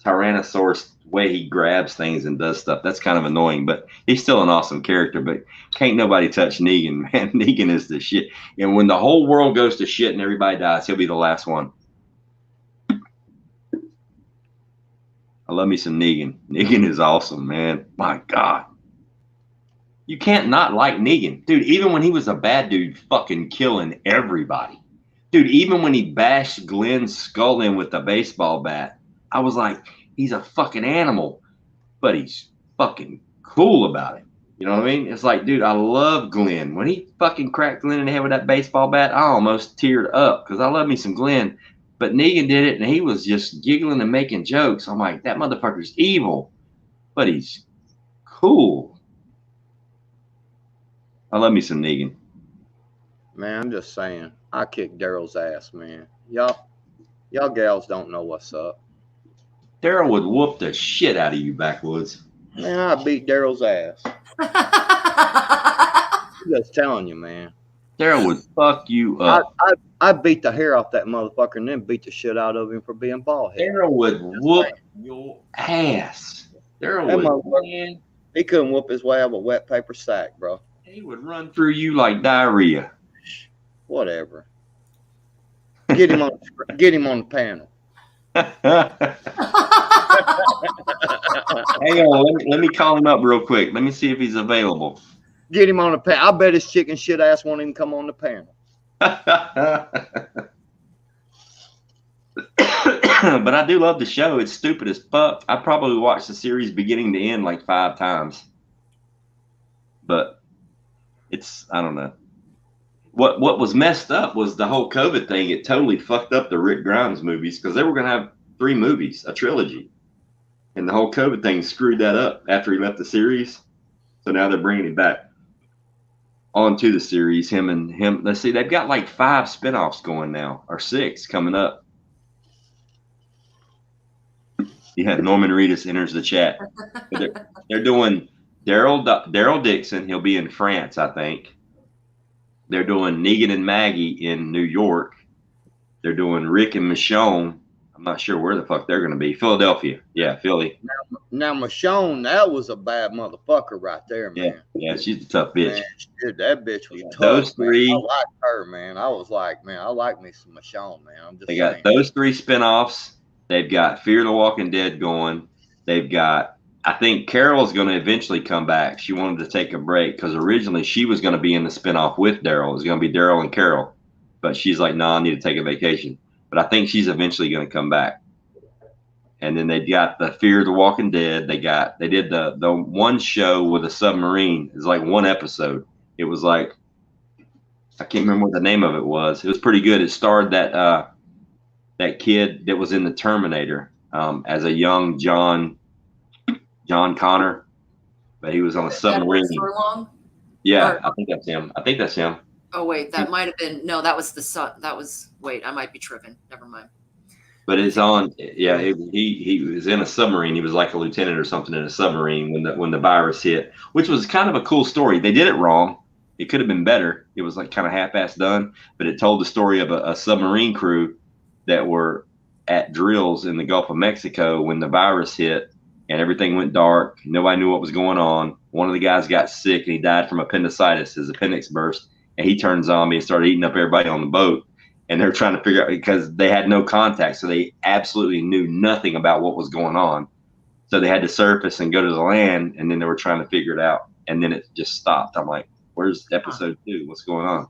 Tyrannosaurus way he grabs things and does stuff. That's kind of annoying, but he's still an awesome character. But can't nobody touch Negan, man. Negan is the shit. And when the whole world goes to shit and everybody dies, he'll be the last one. I love me some Negan. Negan is awesome, man. My God. You can't not like Negan. Dude, even when he was a bad dude fucking killing everybody. Dude, even when he bashed Glenn's skull in with the baseball bat, I was like, he's a fucking animal, but he's fucking cool about it. You know what I mean? It's like, dude, I love Glenn. When he fucking cracked Glenn in the head with that baseball bat, I almost teared up because I love me some Glenn. But Negan did it, and he was just giggling and making jokes. I'm like, that motherfucker's evil, but he's cool. I love me some Negan. Man, I'm just saying. I kicked Daryl's ass, man. Y'all gals don't know what's up. Daryl would whoop the shit out of you, backwoods. Man, I beat Daryl's ass. I'm just telling you, man. Daryl would fuck you up. I beat the hair off that motherfucker and then beat the shit out of him for being bald headed. Daryl would whoop your ass. Daryl would, man. He couldn't whoop his way out of a wet paper sack, bro. He would run through you like diarrhea. Whatever. Get him on the panel. Hang on, let me call him up real quick. Let me see if he's available. Get him on the panel. I bet his chicken shit ass won't even come on the panel. But I do love the show. It's stupid as fuck. I probably watched the series beginning to end like 5 times. But it's, I don't know. What was messed up was the whole COVID thing. It totally fucked up the Rick Grimes movies because they were going to have 3 movies, a trilogy. And the whole COVID thing screwed that up after he left the series. So now they're bringing it back onto the series. Him. Let's see, they've got like 5 spinoffs going now, or 6 coming up. Yeah, Norman Reedus enters the chat. They're doing Daryl Dixon. He'll be in France, I think. They're doing Negan and Maggie in New York. They're doing Rick and Michonne. I'm not sure where the fuck they're going to be. Philadelphia. Yeah, Philly. Now Michonne, that was a bad motherfucker right there, man. Yeah, she's a tough bitch. Man, dude, that bitch was tough. Those 3. I liked her, man. I was like, man, I like me some Michonne, man. I'm just They saying. got those 3 spinoffs. They've got Fear the Walking Dead going. They've got, I think Carol's going to eventually come back. She wanted to take a break because originally she was going to be in the spinoff with Daryl. It was going to be Daryl and Carol. But she's like, no, I need to take a vacation. But I think she's eventually going to come back. And then they got the Fear the Walking Dead. They did the one show with a submarine. It's like 1 episode. It was like, I can't remember what the name of it was. It was pretty good. It starred that kid that was in the Terminator as a young John Connor, but he was on a submarine. Yeah, I think that's him. Oh wait, that might have been that was the son. That was I might be tripping. Never mind. But it's on. Yeah, he was in a submarine. He was like a lieutenant or something in a submarine when the virus hit, which was kind of a cool story. They did it wrong. It could have been better. It was like kind of half-assed done, but it told the story of a submarine crew that were at drills in the Gulf of Mexico when the virus hit and everything went dark. Nobody knew what was going on. One of the guys got sick and he died from appendicitis. His appendix burst and he turned zombie and started eating up everybody on the boat. And they're trying to figure out because they had no contact. So they absolutely knew nothing about what was going on. So they had to surface and go to the land and then they were trying to figure it out. And then it just stopped. I'm like, where's episode 2? What's going on?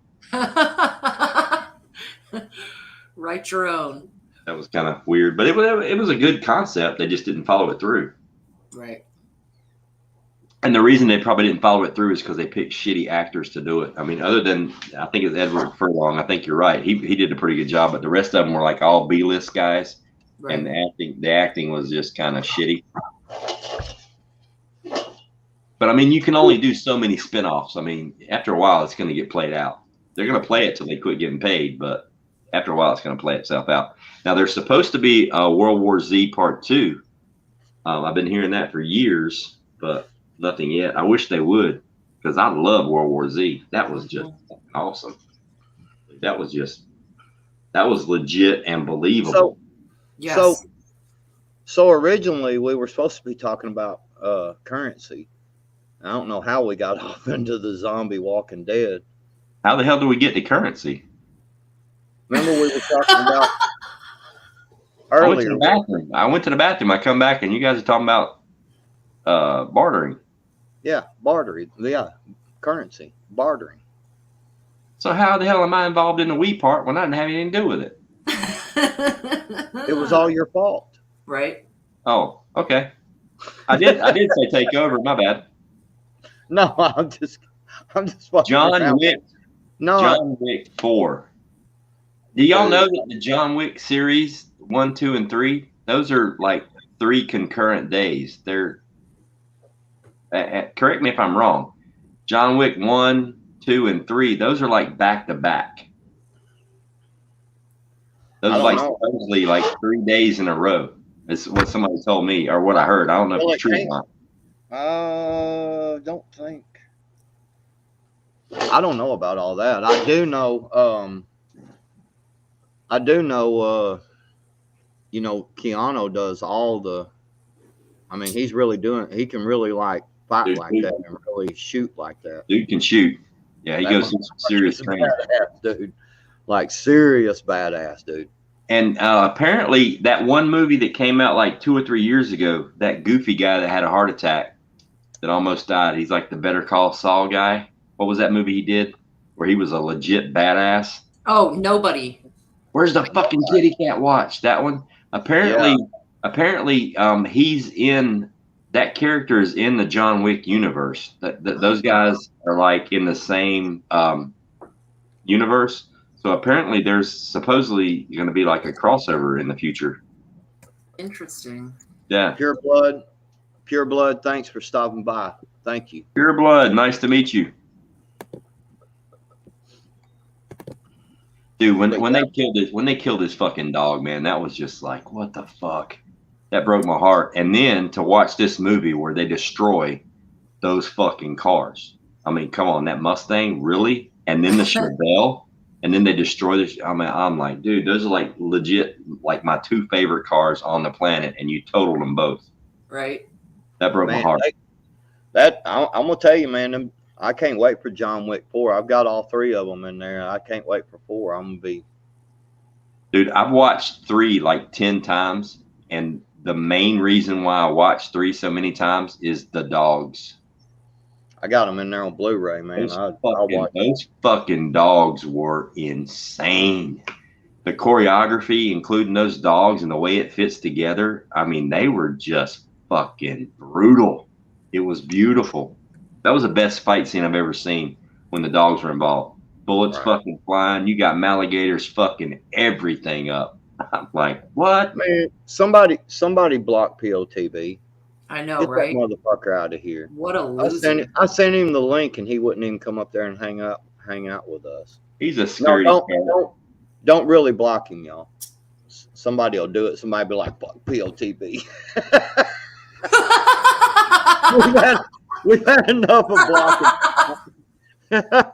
Write your own. That was kind of weird, but it was a good concept. They just didn't follow it through. Right. And the reason they probably didn't follow it through is because they picked shitty actors to do it. I mean, other than I think it's Edward Furlong. I think you're right. He did a pretty good job, but the rest of them were like all B-list guys, right. And the acting was just kind of shitty. But I mean, you can only do so many spinoffs. I mean, after a while, it's going to get played out. They're going to play it till they quit getting paid, but after a while, it's going to play itself out. Now, there's supposed to be a World War Z Part 2. I've been hearing that for years, but nothing yet. I wish they would, because I love World War Z. That was just awesome. That was legit and believable. Yes. So originally we were supposed to be talking about currency. I don't know how we got off into the zombie Walking Dead. How the hell do we get to currency? Remember we were talking about earlier. I went to the bathroom. I come back and you guys are talking about bartering. Yeah, bartering. Yeah, currency, bartering. So how the hell am I involved in the we part when I didn't have anything to do with it? It was all your fault. Right. Oh, okay. I did say take over. My bad. No, I'm just John Wick. No, John Wick 4. Do y'all know that the John Wick series 1, 2, and 3? Those are like 3 concurrent days. They're correct me if I'm wrong. John Wick 1 2, and 3, those are like back to back. Those are like supposedly like 3 days in a row. It's what somebody told me or what I heard. I don't know if it's true or not. Don't think. I don't know about all that. I do know. You know, Keanu does all the. I mean, he's really doing. He can really like fight like that and really shoot like that. Dude can shoot. Yeah, he goes through some serious training. Dude, like serious badass, dude. And apparently, that one movie that came out like 2 or 3 years ago, that goofy guy that had a heart attack that almost died. He's like the Better Call Saul guy. What was that movie he did where he was a legit badass? Oh, Nobody. Where's the fucking kitty cat watch? That one? Apparently, he's in. That character is in the John Wick universe. Those guys are like in the same universe. So apparently, there's supposedly going to be like a crossover in the future. Interesting. Yeah. Pure blood. Thanks for stopping by. Thank you. Pure blood. Nice to meet you, dude. When they killed this fucking dog, man, that was just like, what the fuck? That broke my heart. And then to watch this movie where they destroy those fucking cars. I mean, come on, that Mustang, really? And then the Chevelle. And then they destroy this. I mean, I'm like, dude, those are like legit, like my 2 favorite cars on the planet, and you totaled them both. Right. That broke my heart. I'm gonna tell you, man. I can't wait for John Wick 4. I've got all 3 of them in there. I can't wait for 4. I'm gonna be. Dude, I've watched 3 like 10 times, and the main reason why I watched 3 so many times is the dogs. I got them in there on Blu-ray, man. Those fucking dogs were insane. The choreography, including those dogs and the way it fits together, I mean, they were just fucking brutal. It was beautiful. That was the best fight scene I've ever seen when the dogs were involved. Bullets fucking flying. You got alligators fucking everything up. I'm like, what? Man, somebody block POTV. I know, Get right? that motherfucker out of here. What a loser. I sent him the link, and he wouldn't even come up there and hang out with us. He's a scary don't really block him, y'all. Somebody will do it. Somebody be like, block POTV. we've had enough of blocking.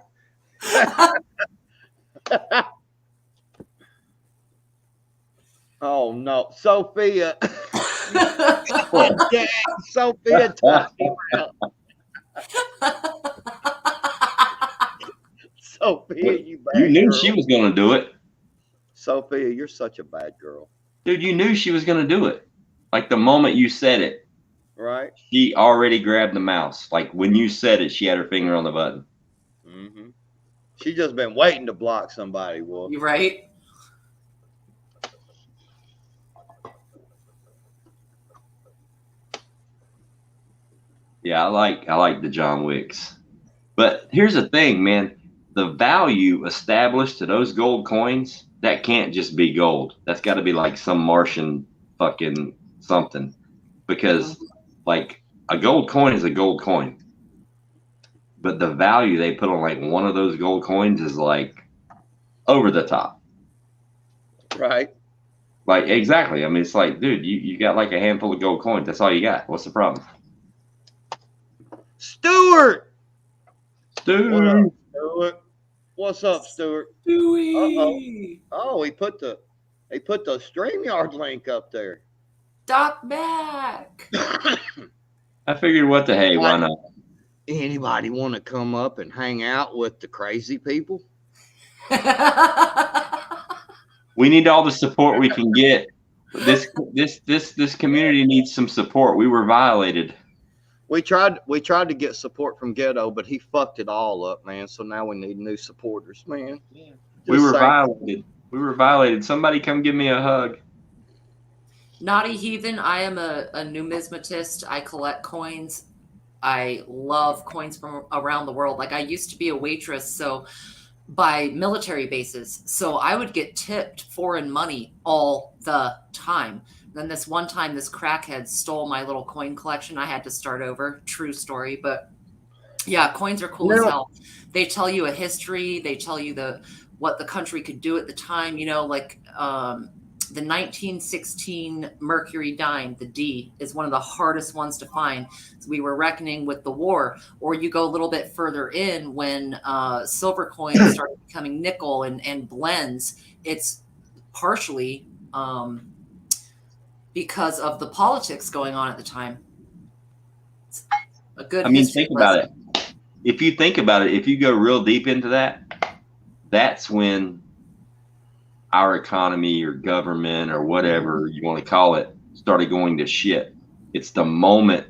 Oh no, Sophia. Dang, Sophia touched him out. Sophia, you bad You knew girl. she was going to do it. Sophia, you're such a bad girl. Dude, you knew she was going to do it. Like the moment you said it. Right? She already grabbed the mouse. Like when you said it, she had her finger on the button. Mm-hmm. She just been waiting to block somebody, Wolf. You right? Yeah, I like the John Wicks. But here's the thing, man. The value established to those gold coins, that can't just be gold. That's got to be like some Martian fucking something. Because like a gold coin is a gold coin. But the value they put on like one of those gold coins is like over the top. Right. Like, exactly. I mean, it's like, dude, you got like a handful of gold coins. That's all you got. What's the problem? Stuart! Stuart! What up, Stuart? What's up, Stuart? Stewie! Oh, he put the StreamYard link up there. Doc back! I figured, what the hey, why not? Anybody want to come up and hang out with the crazy people? We need all the support we can get. This community needs some support. We were violated. We tried to get support from Ghetto, but he fucked it all up, man. So now we need new supporters, man. Yeah. We were violated. We were violated. Somebody come give me a hug. Naughty Heathen, I am a numismatist. I collect coins. I love coins from around the world. Like I used to be a waitress, so by military bases. So I would get tipped foreign money all the time. Then this one time, this crackhead stole my little coin collection. I had to start over. True story. But Yeah, coins are cool as hell. They tell you a history. They tell you what the country could do at the time. You know, like the 1916 Mercury dime, the D, is one of the hardest ones to find. So we were reckoning with the war. Or you go a little bit further in when silver coins started becoming nickel and blends. It's partially because of the politics going on at the time. It's a good history think about it. If you think about it, if you go real deep into that, that's when our economy or government or whatever you want to call it started going to shit. It's the moment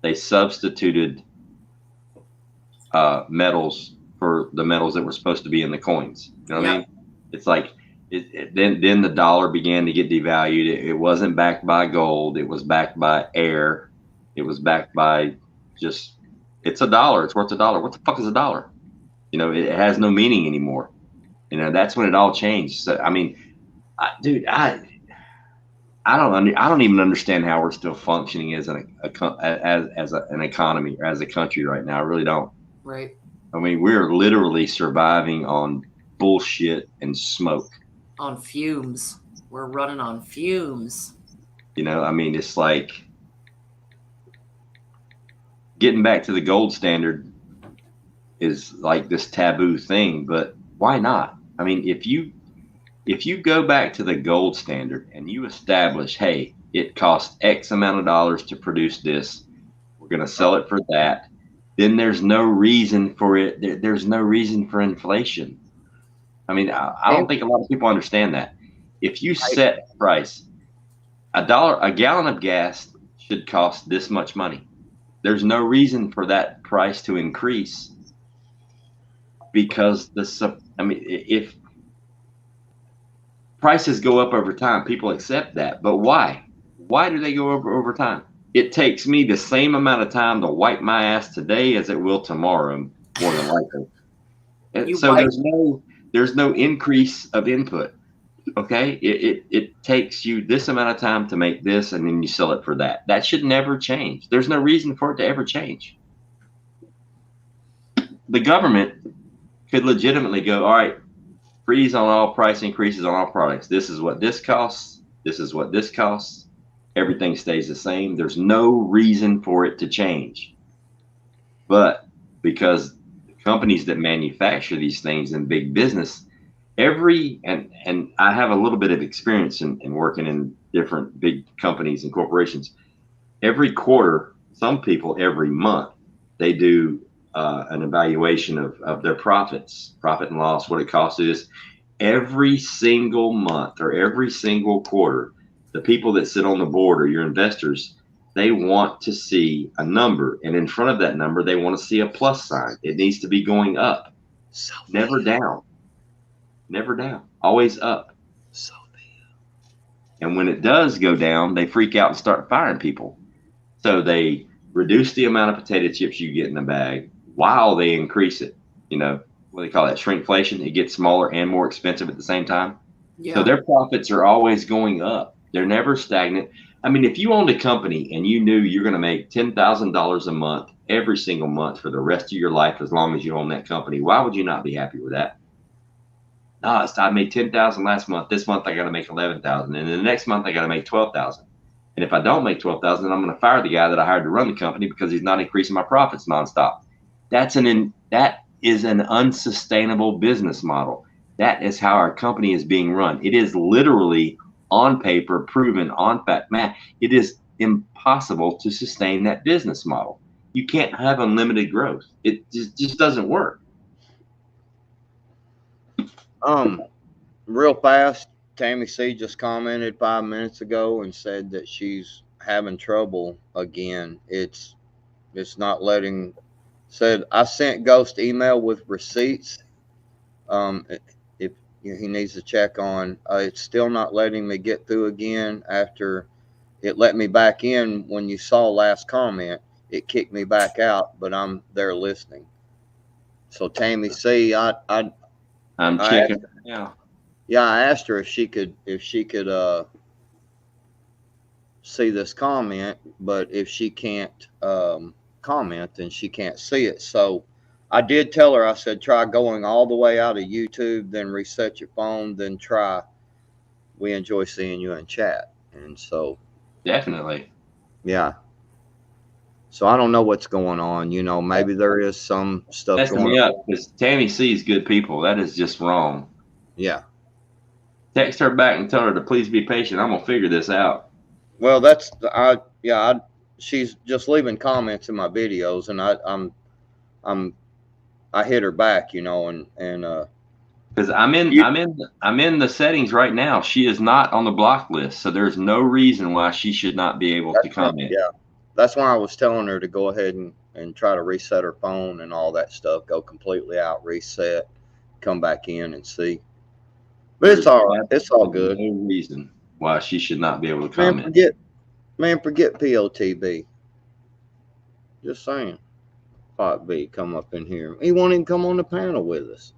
they substituted metals for the metals that were supposed to be in the coins. You know what I mean? It's like then the dollar began to get devalued. It wasn't backed by gold. It was backed by air. It was backed by just, it's a dollar. It's worth a dollar. What the fuck is a dollar? You know, it has no meaning anymore. You know, that's when it all changed. So, I mean, dude, I don't even understand how we're still functioning as an economy or as a country right now. I really don't. Right. I mean, we're literally surviving on bullshit and smoke. On fumes. We're running on fumes. You know, I mean, it's like getting back to the gold standard is like this taboo thing, but why not? I mean, if you go back to the gold standard and you establish, hey, it costs X amount of dollars to produce this, we're going to sell it for that, then there's no reason for it. There's no reason for inflation. I mean, I don't think a lot of people understand that. If you set the price, a gallon of gas should cost this much money. There's no reason for that price to increase because if prices go up over time, people accept that. But why? Why do they go up over time? It takes me the same amount of time to wipe my ass today as it will tomorrow, more than likely. So there's no increase of input. Okay, it takes you this amount of time to make this, and then you sell it for that. That should never change. There's no reason for it to ever change. The government could legitimately go, all right, freeze on all price increases on all products. This is what this costs. This is what this costs. Everything stays the same. There's no reason for it to change. But because the companies that manufacture these things in big business, and I have a little bit of experience in working in different big companies and corporations. Every quarter, some people every month, they do an evaluation of their profit and loss, what it costs to this. Every single month or every single quarter, the people that sit on the board or your investors, they want to see a number, and in front of that number, they want to see a plus sign. It needs to be going up, never down. Never down, always up. And when it does go down, they freak out and start firing people. So they reduce the amount of potato chips you get in the bag while they increase it. You know, what do they call that? Shrinkflation. It gets smaller and more expensive at the same time. Yeah. So their profits are always going up. They're never stagnant. I mean, if you owned a company and you knew you're going to make $10,000 a month every single month for the rest of your life as long as you own that company, why would you not be happy with that? No, I made 10,000 last month. This month I got to make 11,000, and then the next month I got to make 12,000. And if I don't make 12,000, I'm going to fire the guy that I hired to run the company because he's not increasing my profits nonstop. That is an unsustainable business model. That is how our company is being run. It is literally on paper, proven on fact, math. It is impossible to sustain that business model. You can't have unlimited growth. It just doesn't work. Real fast, Tammy C just commented 5 minutes ago and said that she's having trouble again. It's not letting. Said I sent Ghost email with receipts. If he needs to check on, it's still not letting me get through again. After it let me back in when you saw last comment, it kicked me back out, but I'm there listening. So Tammy C, I'm checking now. Yeah, I asked her if she could see this comment, but if she can't comment, then she can't see it. So I did tell her, I said, try going all the way out of YouTube, then reset your phone, then try "We enjoy seeing you in chat." And so, Definitely. yeah. So I don't know what's going on. You know, maybe there is some stuff Messing going me on. up because Tammy sees good people. That is just wrong. Yeah. Text her back and tell her to please be patient. I'm gonna figure this out. Well, she's just leaving comments in my videos, and I hit her back, you know, and Because I'm in the settings right now. She is not on the block list, so there's no reason why she should not be able to comment. Yeah, that's why I was telling her to go ahead and try to reset her phone and all that stuff. Go completely out, reset, come back in and see. But it's all right. It's all good. No reason why she should not be able to Man, comment. forget POTB. Just saying. Pot B come up in here. He won't even come on the panel with us.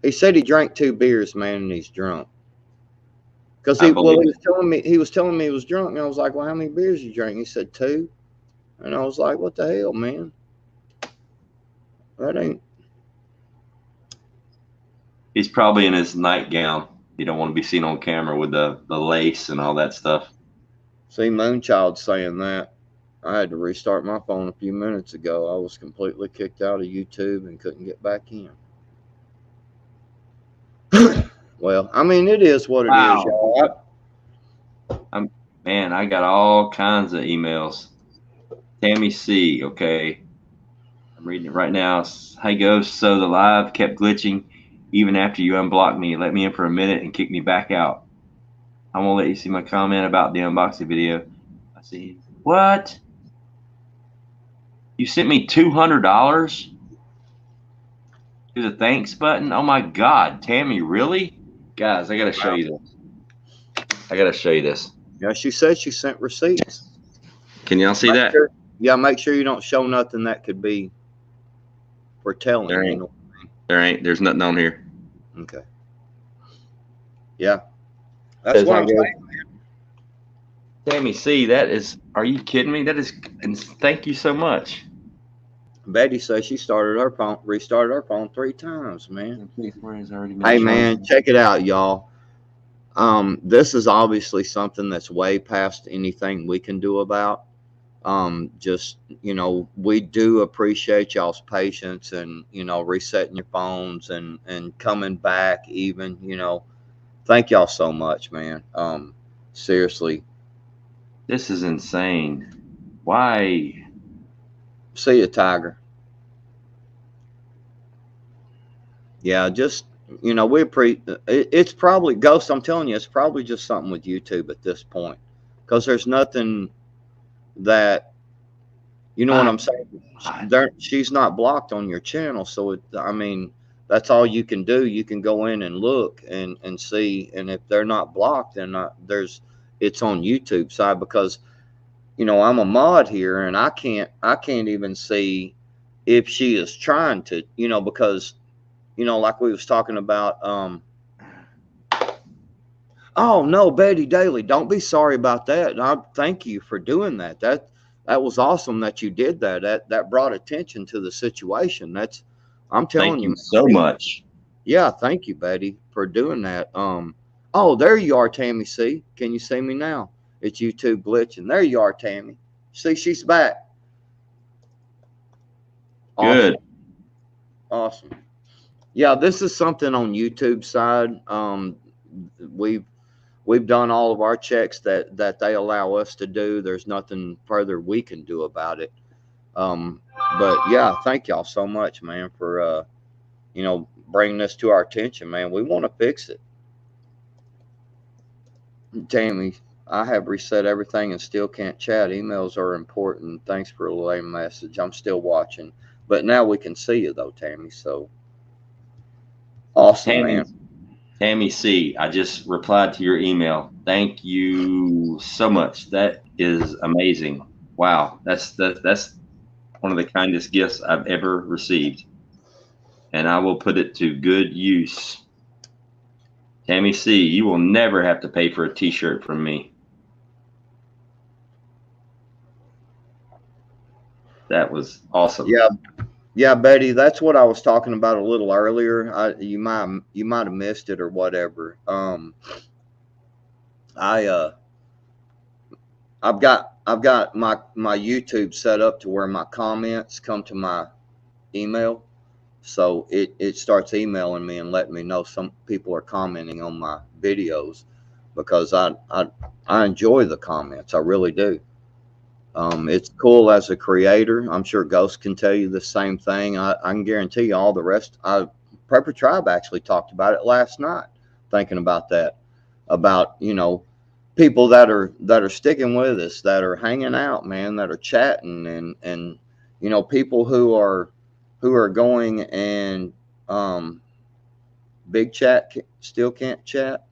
He said he drank 2 beers, man, and he's drunk. Because he was telling me he was drunk, and I was like, "Well, how many beers you drink?" He said 2, and I was like, "What the hell, man? That ain't." He's probably in his nightgown. You don't want to be seen on camera with the lace and all that stuff. See, Moonchild saying that. I had to restart my phone a few minutes ago. I was completely kicked out of YouTube and couldn't get back in. Well, I mean, it is what it is, y'all. Man, I got all kinds of emails. Tammy C, okay. I'm reading it right now. Hey, Ghost. So the live kept glitching even after you unblocked me. Let me in for a minute and kick me back out. I won't let you see my comment about the unboxing video. I see. What? You sent me $200 to the thanks button? Oh my God, Tammy, really? Guys, I gotta show you this. Yeah, she said she sent receipts. Can y'all see that? Make sure you don't show nothing that could be for telling. There's nothing on here. Okay. Yeah. That's what I'm saying. Tammy C, that is, are you kidding me? That is, and thank you so much. Betty says she restarted her phone 3 times, man. Hey, man, check it out, y'all. This is obviously something that's way past anything we can do about. Just, you know, we do appreciate y'all's patience and, you know, resetting your phones and coming back even, you know. Thank y'all so much, man. Seriously. This is insane. Why? See you, Tiger. Yeah, just, you know, it's probably, Ghost, I'm telling you, it's probably just something with YouTube at this point. Because there's nothing that, you know what I'm saying? She's not blocked on your channel. So, I mean, that's all you can do. You can go in and look and see. And if they're not blocked, then it's on YouTube side, because, you know, I'm a mod here and I can't even see if she is trying to, you know, because, you know, like we was talking about, oh no, Betty Daly, don't be sorry about that. And I thank you for doing that. That was awesome that you did that. That brought attention to the situation. I'm telling you so much. Yeah, thank you, Betty, for doing that. Oh, there you are, Tammy C. Can you see me now? It's YouTube glitching. There you are, Tammy. See, she's back. Good. Awesome. Yeah, this is something on YouTube side. We've done all of our checks that they allow us to do. There's nothing further we can do about it. But yeah, thank y'all so much, man, for you know, bringing this to our attention, man. We want to fix it. Tammy, I have reset everything and still can't chat. Emails are important. Thanks for a lame message. I'm still watching, but now we can see you though, Tammy. So awesome, Tammy, man. Tammy C, I just replied to your email. Thank you so much. That is amazing. Wow, that's one of the kindest gifts I've ever received, and I will put it to good use. Tammy C, you will never have to pay for a t-shirt from me. That was awesome. Yeah, Betty, that's what I was talking about a little earlier. You might have missed it or whatever. I've got my YouTube set up to where my comments come to my email, so it starts emailing me and letting me know some people are commenting on my videos, because I enjoy the comments. I really do. It's cool as a creator. I'm sure Ghost can tell you the same thing. I can guarantee you all the rest. Prepper Tribe actually talked about it last night, thinking about that, about, people that are sticking with us, that are hanging out, man, that are chatting, and people who are going and Big Chat still can't chat.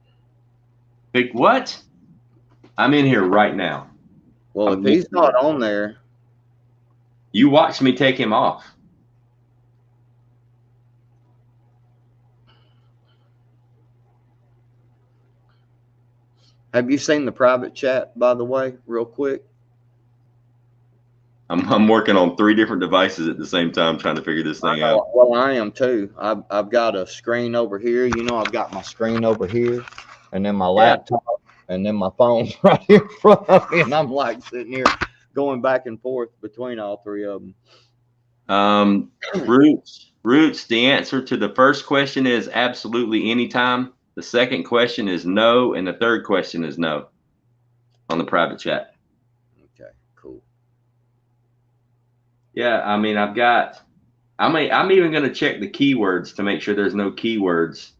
Big what? I'm in here right now. Well, if he's not on there, you watched me take him off. Have you seen the private chat, by the way, real quick? I'm working on 3 different devices at the same time, trying to figure this thing out. Well, I am too. I've got a screen over here. I've got my screen over here, and then my laptop, and then my phone right here in front of me, and I'm like sitting here going back and forth between all 3 of them. Roots, the answer to the first question is absolutely anytime. The second question is no, and the third question is no on the private chat. Okay, cool. Yeah, I mean, I'm even going to check the keywords to make sure there's no keywords,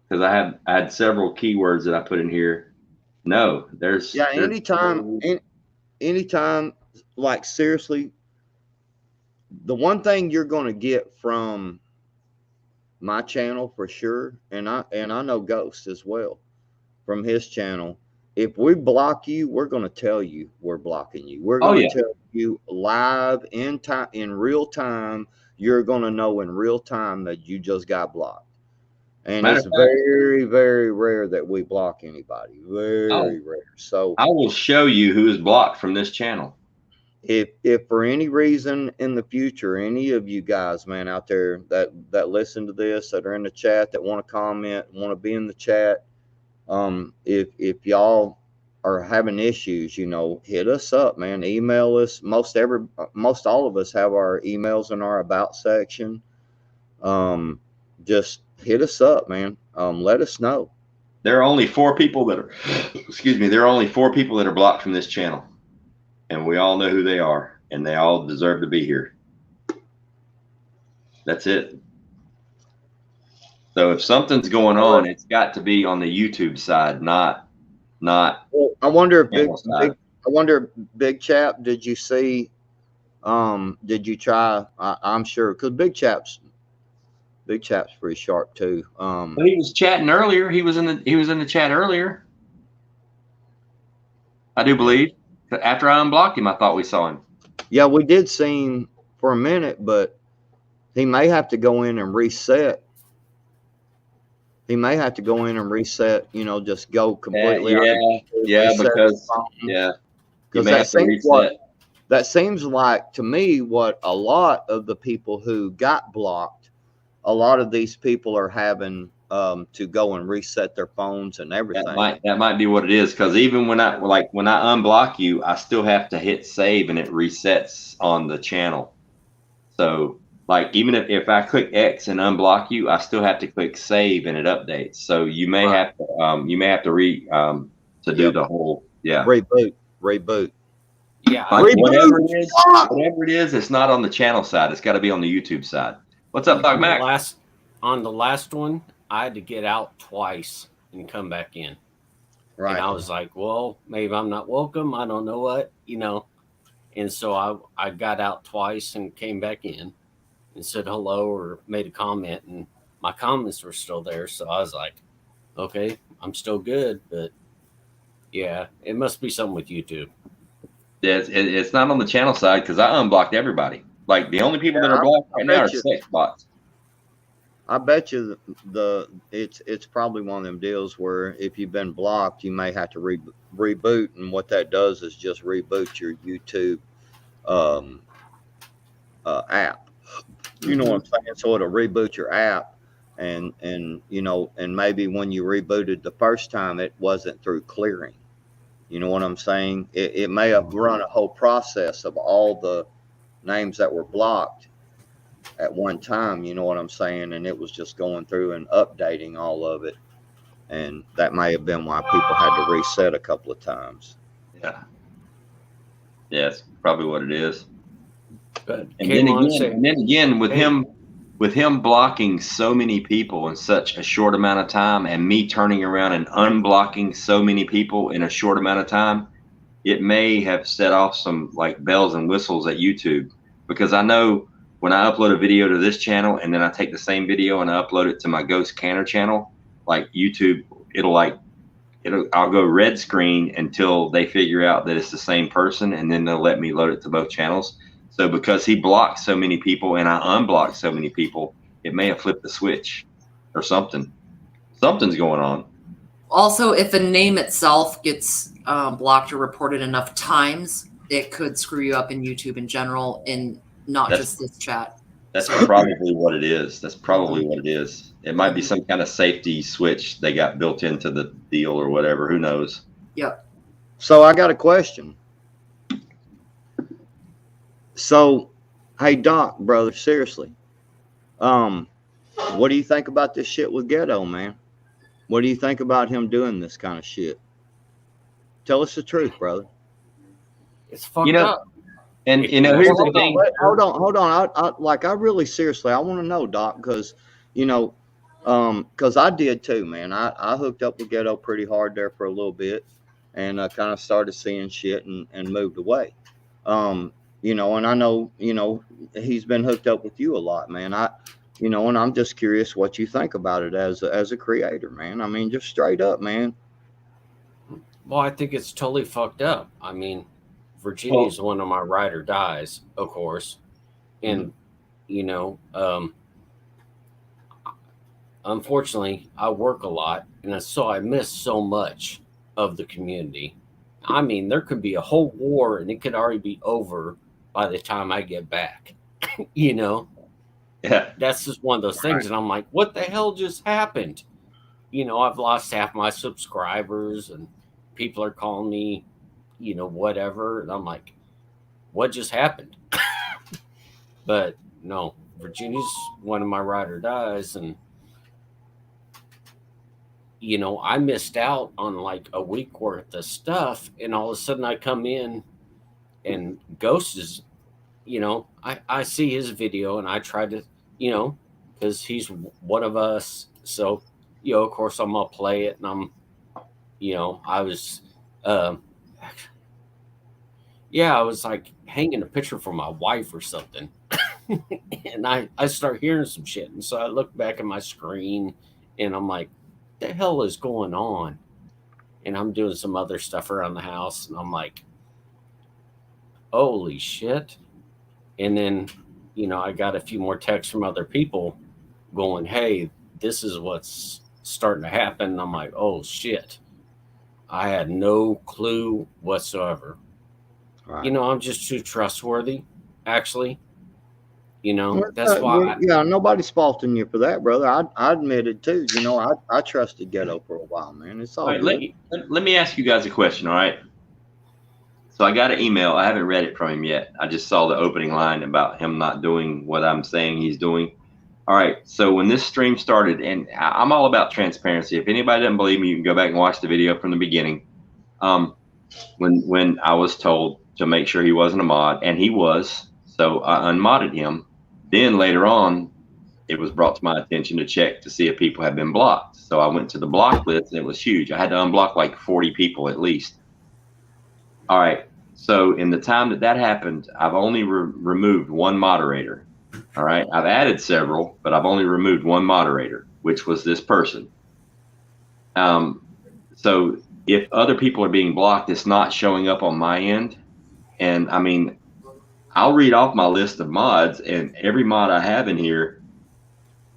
because I had several keywords that I put in here. No, there's anytime, like, seriously, the one thing you're going to get from my channel for sure, and I know Ghost as well from his channel, if we block you, we're going to tell you we're blocking you. We're going to tell you live in real time. You're going to know in real time that you just got blocked. And it's very, very rare that we block anybody. Very rare. So I will show you who is blocked from this channel. If for any reason in the future, any of you guys, man, out there that listen to this, that are in the chat, that want to comment, want to be in the chat, if y'all are having issues, hit us up, man. Email us. Most all of us have our emails in our about section. Just hit us up, man. Let us know. There are only 4 people that are, there are only 4 people that are blocked from this channel. And we all know who they are, and they all deserve to be here. That's it. So if something's going on, it's got to be on the YouTube side, not. Well, I wonder if Big Chap, did you see? Did you try? I'm sure, because Big Chap's pretty sharp too. Well, he was chatting earlier. He was in the chat earlier. I do believe. After I unblocked him, I thought we saw him. Yeah, we did see him for a minute, but he may have to go in and reset. Just go completely. Because that seems like to me what a lot of the people who got blocked, a lot of these people are having to go and reset their phones and everything. That might be what it is, because even when I unblock you, I still have to hit save and it resets on the channel. So even if I click X and unblock you, I still have to click save and it updates. So you may have to do the whole reboot. Yeah, whatever it is, it's not on the channel side. It's got to be on the YouTube side. What's up, Doc Mac? On the last one, I had to get out twice and come back in. Right. And I was like, well, maybe I'm not welcome. I don't know what, And so I got out twice and came back in and said hello or made a comment. And my comments were still there. So I was like, okay, I'm still good. But yeah, it must be something with YouTube. Yeah, it's not on the channel side because I unblocked everybody. Like the only people that are blocked right now are sex bots. I bet you it's probably one of them deals where if you've been blocked, you may have to reboot, and what that does is just reboot your YouTube app. You know what I'm saying? So it'll reboot your app, and you know, and maybe when you rebooted the first time, it wasn't through clearing. You know what I'm saying? It may have run a whole process of all the names that were blocked at one time, you know what I'm saying? And it was just going through and updating all of it. And that may have been why people had to reset a couple of times. Yeah. Yeah, that's probably what it is. But And then again, with him blocking so many people in such a short amount of time, and me turning around and unblocking so many people in a short amount of time, it may have set off some like bells and whistles at YouTube, because I know when I upload a video to this channel and then I take the same video and I upload it to my Ghost Canner channel, like YouTube, I'll go red screen until they figure out that it's the same person, and then they'll let me load it to both channels. So because he blocked so many people and I unblocked so many people, it may have flipped the switch or something. Something's going on. Also, if a name itself gets blocked or reported enough times, it could screw you up in YouTube in general, and not just this chat. That's probably what it is. That's probably what it is. It might be some kind of safety switch they got built into the deal or whatever. Who knows? Yep. So I got a question. So, hey Doc, brother, seriously, what do you think about this shit with Ghetto, man? What do you think about him doing this kind of shit? Tell us the truth, brother. It's fucked up. And you know, here's the thing. Hold on. I really seriously, I want to know, Doc, because you know, because I did too, man. I hooked up with Ghetto pretty hard there for a little bit, and I kind of started seeing shit and moved away. You know, and I know, you know, he's been hooked up with you a lot, man. You know, and I'm just curious what you think about it as a creator, man. I mean, just straight up, man. Well, I think it's totally fucked up. I mean, Virginia is one of my ride or dies, of course. And, you know, unfortunately, I work a lot, and so I miss so much of the community. I mean, there could be a whole war, and it could already be over by the time I get back, you know? Yeah. That's just one of those things. And I'm like, what the hell just happened? You know, I've lost half my subscribers, and people are calling me, you know, whatever. And I'm like, what just happened? But no, Virginia's one of my ride or dies. And, you know, I missed out on like a week worth of stuff. And all of a sudden I come in and Ghost is, you know, I see his video and I try to, you know, because he's one of us. So, you know, of course I'm going to play it. And I'm, you know, I was, I was like hanging a picture for my wife or something. And I start hearing some shit. And so I look back at my screen and I'm like, what the hell is going on? And I'm doing some other stuff around the house. And I'm like, holy shit. And then, you know, I got a few more texts from other people going, hey, this is what's starting to happen. And I'm like, oh shit. I had no clue whatsoever. Right. You know, I'm just too trustworthy, actually. You know, that's why. Nobody's faulting you for that, brother. I admit it too. You know, I trusted Ghetto for a while, man. It's all right. Let me ask you guys a question, all right? So I got an email. I haven't read it from him yet. I just saw the opening line about him not doing what I'm saying he's doing. All right. So when this stream started, and I'm all about transparency. If anybody doesn't believe me, you can go back and watch the video from the beginning. When I was told to make sure he wasn't a mod, and he was, so I unmodded him. Then later on, it was brought to my attention to check to see if people had been blocked. So I went to the block list, and it was huge. I had to unblock like 40 people at least. All right. So in the time that happened, I've only removed one moderator. All right. I've added several, but I've only removed one moderator, which was this person. So if other people are being blocked, it's not showing up on my end. And I mean, I'll read off my list of mods, and every mod I have in here,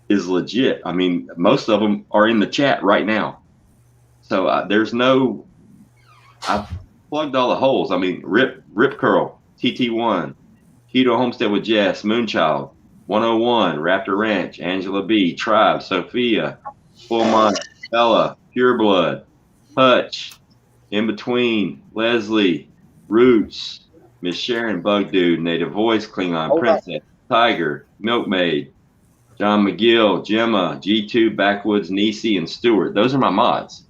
is legit. I mean, most of them are in the chat right now. So there's no, I've plugged all the holes. I mean, Rip Curl, TT1, Keto Homestead with Jess, Moonchild, 101, Raptor Ranch, Angela B, Tribe, Sophia, Full Mind, Bella, Pure Blood, Hutch, In Between, Leslie, Roots, Miss Sharon, Bug Dude, Native Voice, Klingon, Princess, Tiger, Milkmaid, John McGill, Gemma, G2, Backwoods, Nisi, and Stewart. Those are my mods.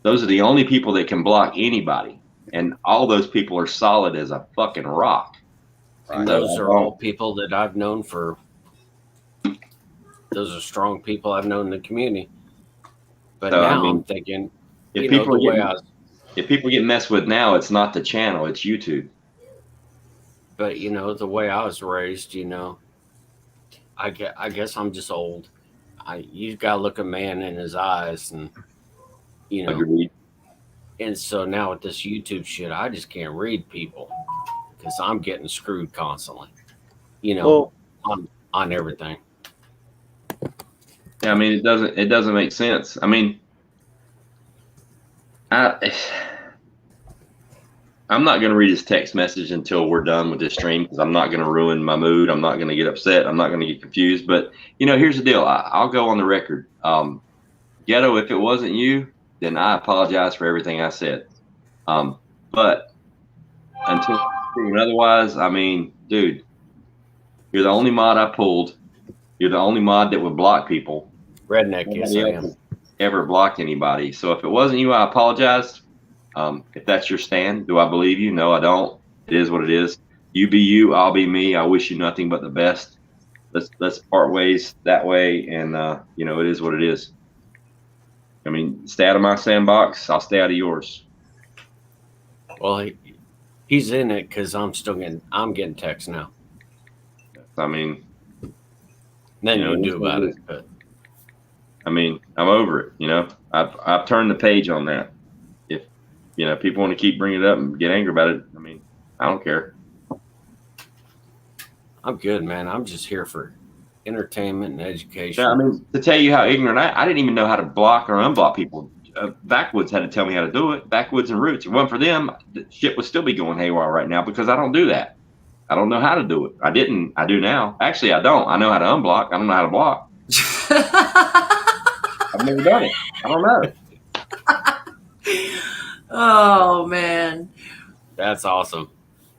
Those are the only people that can block anybody. And all those people are solid as a fucking rock. And those are all people that I've known for, those are strong people I've known in the community. But so, now I'm thinking, if people get messed with now, it's not the channel, it's YouTube. But, you know, the way I was raised, you know, I guess I'm just old. You got to look a man in his eyes and, you know. Agreed. And so now with this YouTube shit, I just can't read people because I'm getting screwed constantly, you know, on everything. Yeah, I mean, it doesn't make sense. I mean, I'm not going to read his text message until we're done with this stream because I'm not going to ruin my mood. I'm not going to get upset. I'm not going to get confused. But, you know, here's the deal. I'll go on the record. Ghetto, if it wasn't you, then I apologize for everything I said. But until proven otherwise, I mean, dude, you're the only mod I pulled. You're the only mod that would block people. Redneck, yes, I am. Ever blocked anybody. So if it wasn't you, I apologize. If that's your stand, do I believe you? No, I don't. It is what it is. You be you, I'll be me. I wish you nothing but the best. Let's part ways that way, and you know, it is what it is. I mean, stay out of my sandbox. I'll stay out of yours. Well, he's in it because I'm getting texts now. I mean, then you do about it. But I mean, I'm over it. You know, I've turned the page on that. If you know people want to keep bringing it up and get angry about it, I mean, I don't care. I'm good, man. I'm just here for entertainment and education. Yeah, I mean, to tell you how ignorant I didn't even know how to block or unblock people. Backwoods had to tell me how to do it. Backwoods and Roots. If it wasn't for them, the shit would still be going haywire right now because I don't do that. I don't know how to do it. I didn't. I do now. Actually, I don't. I know how to unblock. I don't know how to block. I've never done it. I don't know. Oh man, that's awesome.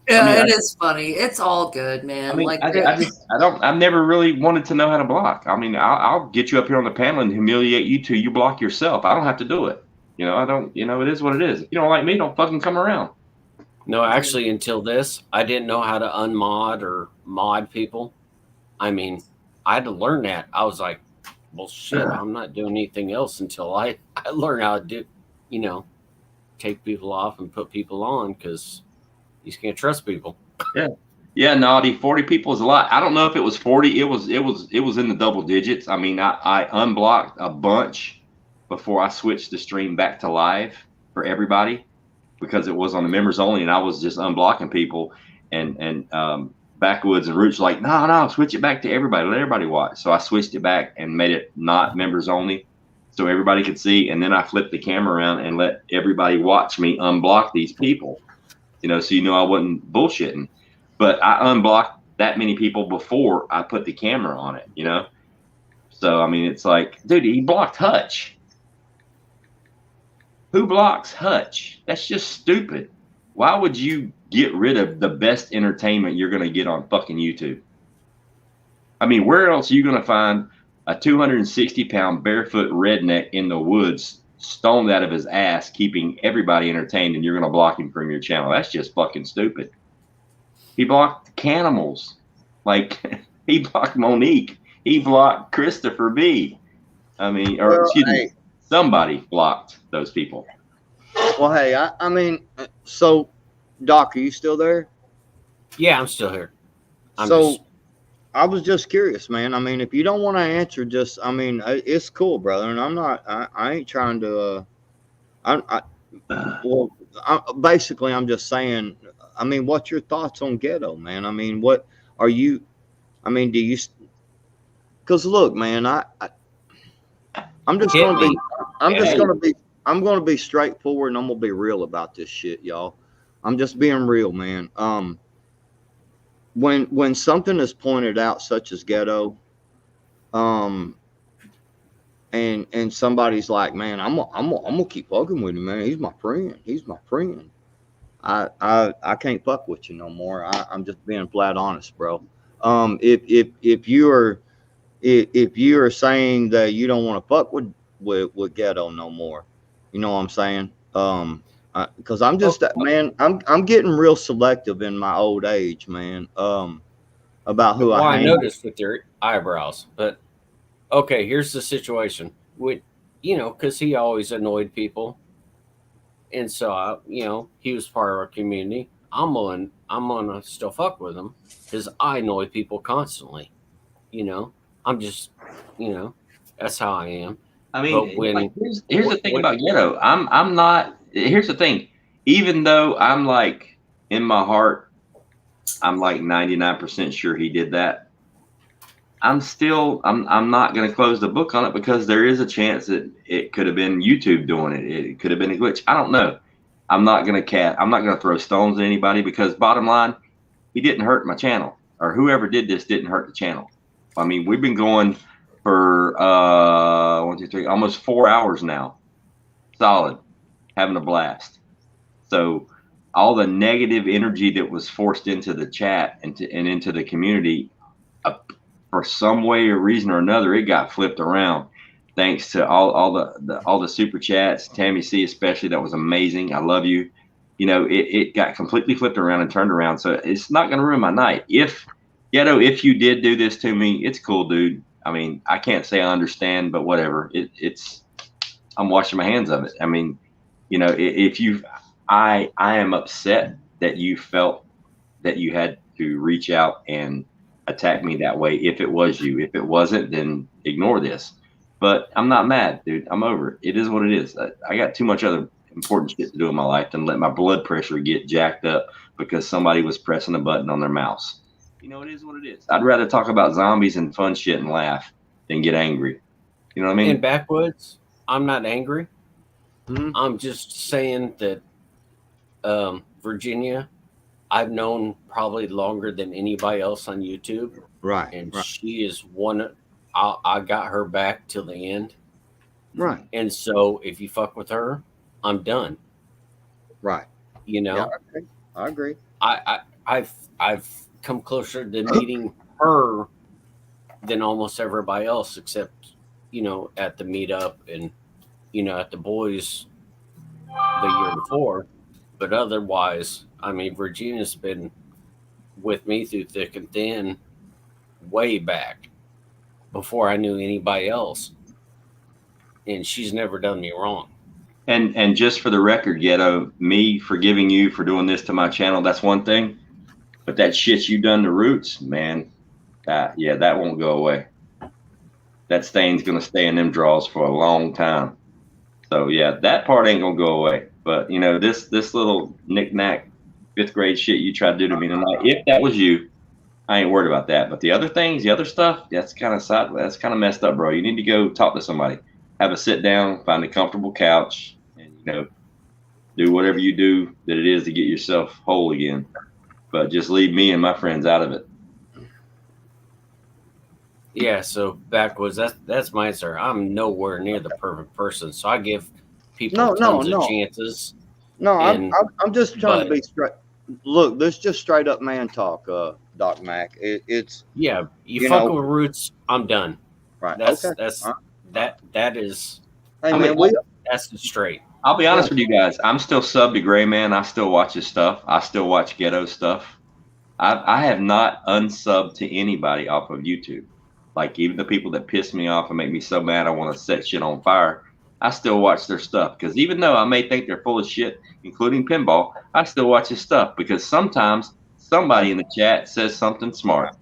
Yeah, I mean, it is funny. It's all good, man. I mean, like I've never really wanted to know how to block. I mean, I'll get you up here on the panel and humiliate you till you block yourself. I don't have to do it. You know, I don't. You know, it is what it is. If you don't like me, don't fucking come around. No, actually, until this, I didn't know how to unmod or mod people. I mean, I had to learn that. I was like, well, shit, I'm not doing anything else until I learn how to do, you know, take people off and put people on because you just can't trust people. Yeah, Naughty, 40 people is a lot. I don't know if it was 40. It was in the double digits. I mean, I unblocked a bunch before I switched the stream back to live for everybody because it was on the members only, and I was just unblocking people. And Backwoods and Roots like, no, switch it back to everybody. Let everybody watch. So I switched it back and made it not members only, so everybody could see. And then I flipped the camera around and let everybody watch me unblock these people. You know, so you know I wasn't bullshitting. But I unblocked that many people before I put the camera on it, you know? So, I mean, it's like, dude, he blocked Hutch. Who blocks Hutch? That's just stupid. Why would you get rid of the best entertainment you're going to get on fucking YouTube? I mean, where else are you going to find a 260-pound barefoot redneck in the woods stoned out of his ass, keeping everybody entertained, and you're going to block him from your channel? That's just fucking stupid. He blocked Canimals. Like, he blocked Monique. He blocked Christopher B. I mean, or excuse me, somebody blocked those people. Well, hey, I mean, so, Doc, are you still there? Yeah, I'm still here. I was just curious, man. I mean, if you don't want to answer, just, I mean, it's cool, brother. And I'm not, I ain't trying to, basically, I'm just saying, I mean, what's your thoughts on Ghetto, man? I mean, what are you, I mean, do you, Because look, man, I'm just gonna be straightforward, and I'm gonna be real about this shit, y'all. I'm just being real, man. When something is pointed out, such as ghetto, and somebody's like, man, I'm gonna keep fucking with him, man. He's my friend. He's my friend. I can't fuck with you no more. I'm just being flat honest, bro. If you are saying that you don't want to fuck with ghetto no more, you know what I'm saying? Because I'm just man, I'm getting real selective in my old age, man. About who I hang. I noticed with your eyebrows, but okay, here's the situation. With because he always annoyed people, and so he was part of our community. I'm gonna still fuck with him because I annoy people constantly. I'm just that's how I am. I mean, here's the thing about ghetto. I'm not. Here's the thing. Even though I'm like in my heart, I'm like 99% sure he did that. I'm not going to close the book on it because there is a chance that it could have been YouTube doing it. It could have been a glitch. I don't know. I'm not going to throw stones at anybody because bottom line, he didn't hurt my channel, or whoever did this didn't hurt the channel. I mean, we've been going for 1, 2, 3, almost 4 hours now, solid, having a blast. So all the negative energy that was forced into the chat and into the community, for some way or reason or another, it got flipped around. Thanks to all the super chats, Tammy C especially, that was amazing. I love you. It got completely flipped around and turned around. So it's not going to ruin my night. If you did do this to me, it's cool, dude. I mean, I can't say I understand, but whatever. I'm washing my hands of it. I mean, I am upset that you felt that you had to reach out and attack me that way. If it was you, if it wasn't, then ignore this. But I'm not mad, dude. I'm over it. It is what it is. I got too much other important shit to do in my life than let my blood pressure get jacked up because somebody was pressing a button on their mouse. It is what it is. I'd rather talk about zombies and fun shit and laugh than get angry. You know what I mean? In Backwoods, I'm not angry. Mm-hmm. I'm just saying that Virginia, I've known probably longer than anybody else on YouTube. Right. And right. she is one. I got her back till the end. Right. And so if you fuck with her, I'm done. Right. Yeah, I agree. I've come closer to meeting her than almost everybody else, except at the meetup and at the boys the year before. But otherwise, I mean, Virginia's been with me through thick and thin way back before I knew anybody else. And she's never done me wrong. And just for the record, Ghetto, me forgiving you for doing this to my channel, that's one thing. But that shit you done to Roots, man, that won't go away. That stain's going to stay in them drawers for a long time. So, yeah, that part ain't going to go away. But, this little knick-knack 5th grade shit you tried to do to me tonight, if that was you, I ain't worried about that. But the other things, the other stuff, that's kind of messed up, bro. You need to go talk to somebody. Have a sit down, find a comfortable couch, and, do whatever you do that it is to get yourself whole again. But just leave me and my friends out of it. Yeah, so Backwoods, that's my answer. I'm nowhere near the perfect person, so I give people tons of chances. No, I'm just trying to be straight. Look, this just straight up man talk, Doc Mac. It's you fuck with Roots, I'm done. Right. That's that is. Hey, man, that's straight. I'll be honest with you guys. I'm still sub to Gray Man. I still watch his stuff. I still watch Ghetto stuff. I have not unsubbed to anybody off of YouTube. Like even the people that piss me off and make me so mad I want to set shit on fire, I still watch their stuff. Because even though I may think they're full of shit, including Pinball, I still watch his stuff because sometimes somebody in the chat says something smart.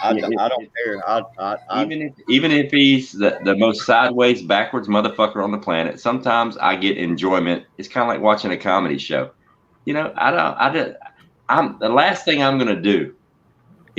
I don't care. Even if he's the most sideways, backwards motherfucker on the planet, sometimes I get enjoyment. It's kind of like watching a comedy show. The last thing I'm gonna do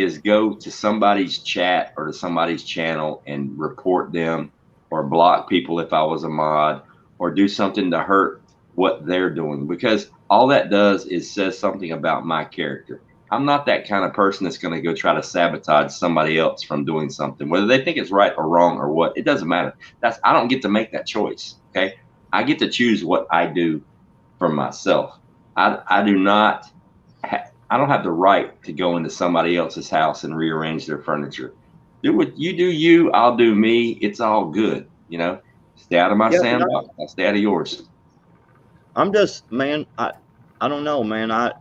is go to somebody's chat or to somebody's channel and report them or block people if I was a mod or do something to hurt what they're doing, because all that does is says something about my character. I'm not that kind of person that's going to go try to sabotage somebody else from doing something, whether they think it's right or wrong or what. It doesn't matter. I don't get to make that choice. Okay. I get to choose what I do for myself. I do not, I don't have the right to go into somebody else's house and rearrange their furniture. Do what you do, you, I'll do me. It's all good. You know, stay out of my sandbox. I'll stay out of yours. I'm just, man, I don't know, man. I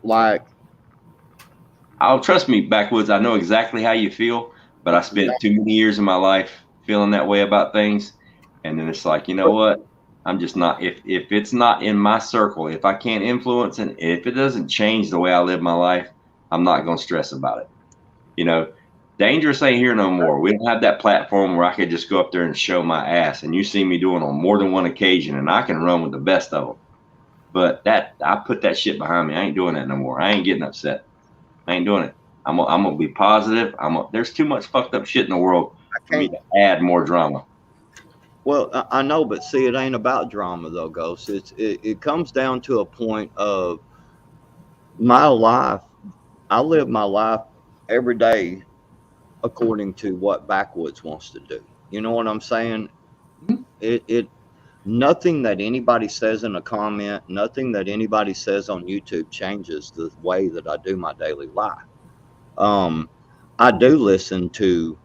like. Oh, trust me, Backwoods, I know exactly how you feel, but I spent too many years of my life feeling that way about things. And then it's like, you know what? I'm just not, if it's not in my circle, if I can't influence it, if it doesn't change the way I live my life, I'm not going to stress about it. You know, dangerous ain't here no more. We don't have that platform where I could just go up there and show my ass. And you see me doing on more than one occasion, and I can run with the best of them. But I put that shit behind me. I ain't doing that no more. I ain't getting upset. I ain't doing it. I'm gonna be positive. There's too much fucked up shit in the world for me to add more drama. Well, I know, but see, it ain't about drama though, Ghost. It comes down to a point of my life. I live my life every day according to what Backwoods wants to do. You know what I'm saying? Mm-hmm. Nothing that anybody says in a comment, nothing that anybody says on YouTube changes the way that I do my daily life. I do listen to,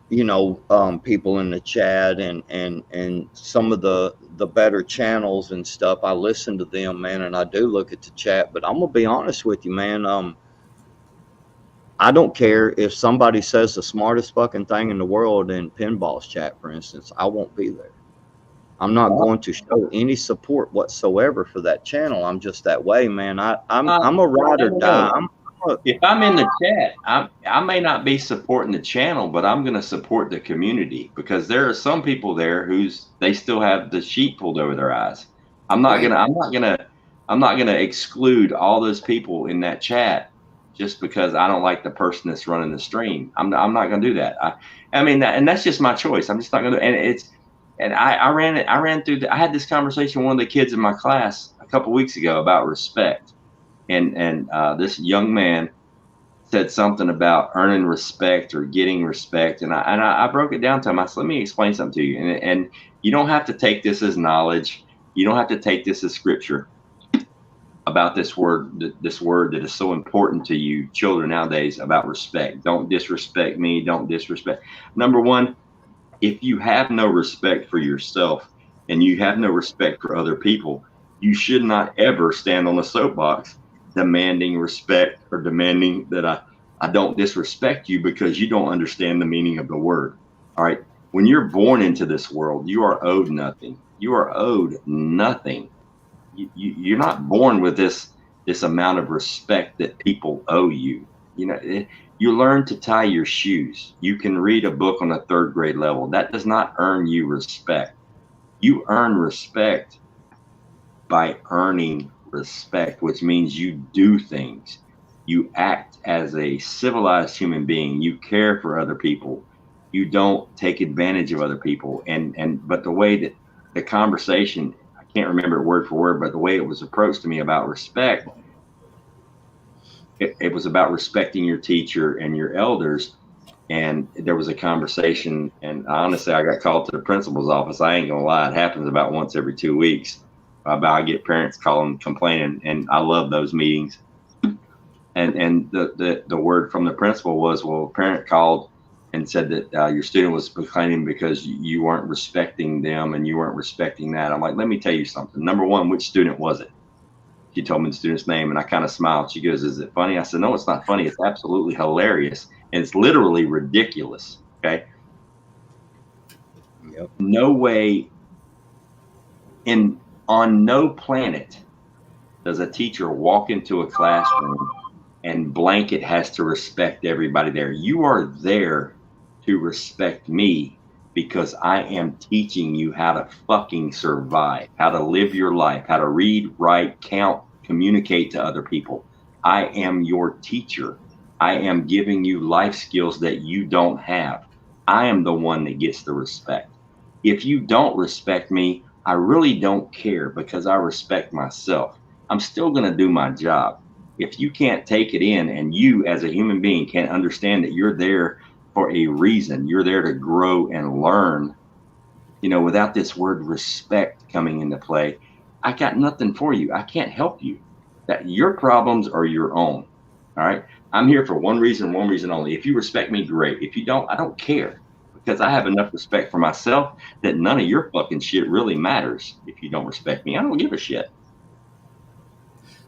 you know, people in the chat and some of the better channels and stuff. I listen to them, man, and I do look at the chat. But I'm gonna be honest with you, man. I don't care if somebody says the smartest fucking thing in the world in Pinball's chat, for instance. I won't be there. I'm not going to show any support whatsoever for that channel. I'm just that way, man. I'm a ride or die. If I'm in the chat, I may not be supporting the channel, but I'm going to support the community, because there are some people there they still have the sheet pulled over their eyes. I'm not gonna exclude all those people in that chat just because I don't like the person that's running the stream. I'm not going to do that. I mean, and that's just my choice. I'm just not going to. And I ran through. I had this conversation with one of the kids in my class a couple weeks ago about respect, and this young man said something about earning respect or getting respect, and I broke it down to him. I said, let me explain something to you, and you don't have to take this as knowledge. You don't have to take this as scripture about this word that is so important to you children nowadays about respect. Don't disrespect me. Don't disrespect. Number one, if you have no respect for yourself and you have no respect for other people, you should not ever stand on a soapbox demanding respect or demanding that I don't disrespect you because you don't understand the meaning of the word. All right. When you're born into this world, you are owed nothing. You are owed nothing. You're not born with this amount of respect that people owe you. You know, you learn to tie your shoes. You can read a book on a 3rd grade level. That does not earn you respect. You earn respect by earning respect, which means you do things. You act as a civilized human being. You care for other people. You don't take advantage of other people. But the way that the conversation, I can't remember word for word, but the way it was approached to me about respect, it was about respecting your teacher and your elders. And there was a conversation, and honestly, I got called to the principal's office. I ain't gonna lie, it happens about once every 2 weeks. I get parents calling, complaining, and I love those meetings. And the word from the principal was, well, a parent called and said that your student was complaining because you weren't respecting them and you weren't respecting that. I'm like, let me tell you something. Number one, which student was it? She told me the student's name, and I kind of smiled. She goes, is it funny? I said, no, it's not funny. It's absolutely hilarious. And it's literally ridiculous. Okay. Yep. No way on no planet does a teacher walk into a classroom and blanket has to respect everybody there. You are there to respect me because I am teaching you how to fucking survive, how to live your life, how to read, write, count, communicate to other people. I am your teacher. I am giving you life skills that you don't have. I am the one that gets the respect. If you don't respect me, I really don't care because I respect myself. I'm still going to do my job. If you can't take it in and you as a human being can't understand that you're there for a reason, you're there to grow and learn, without this word respect coming into play, I got nothing for you. I can't help you. That your problems are your own. All right. I'm here for one reason only. If you respect me, great. If you don't, I don't care because I have enough respect for myself that none of your fucking shit really matters. If you don't respect me, I don't give a shit.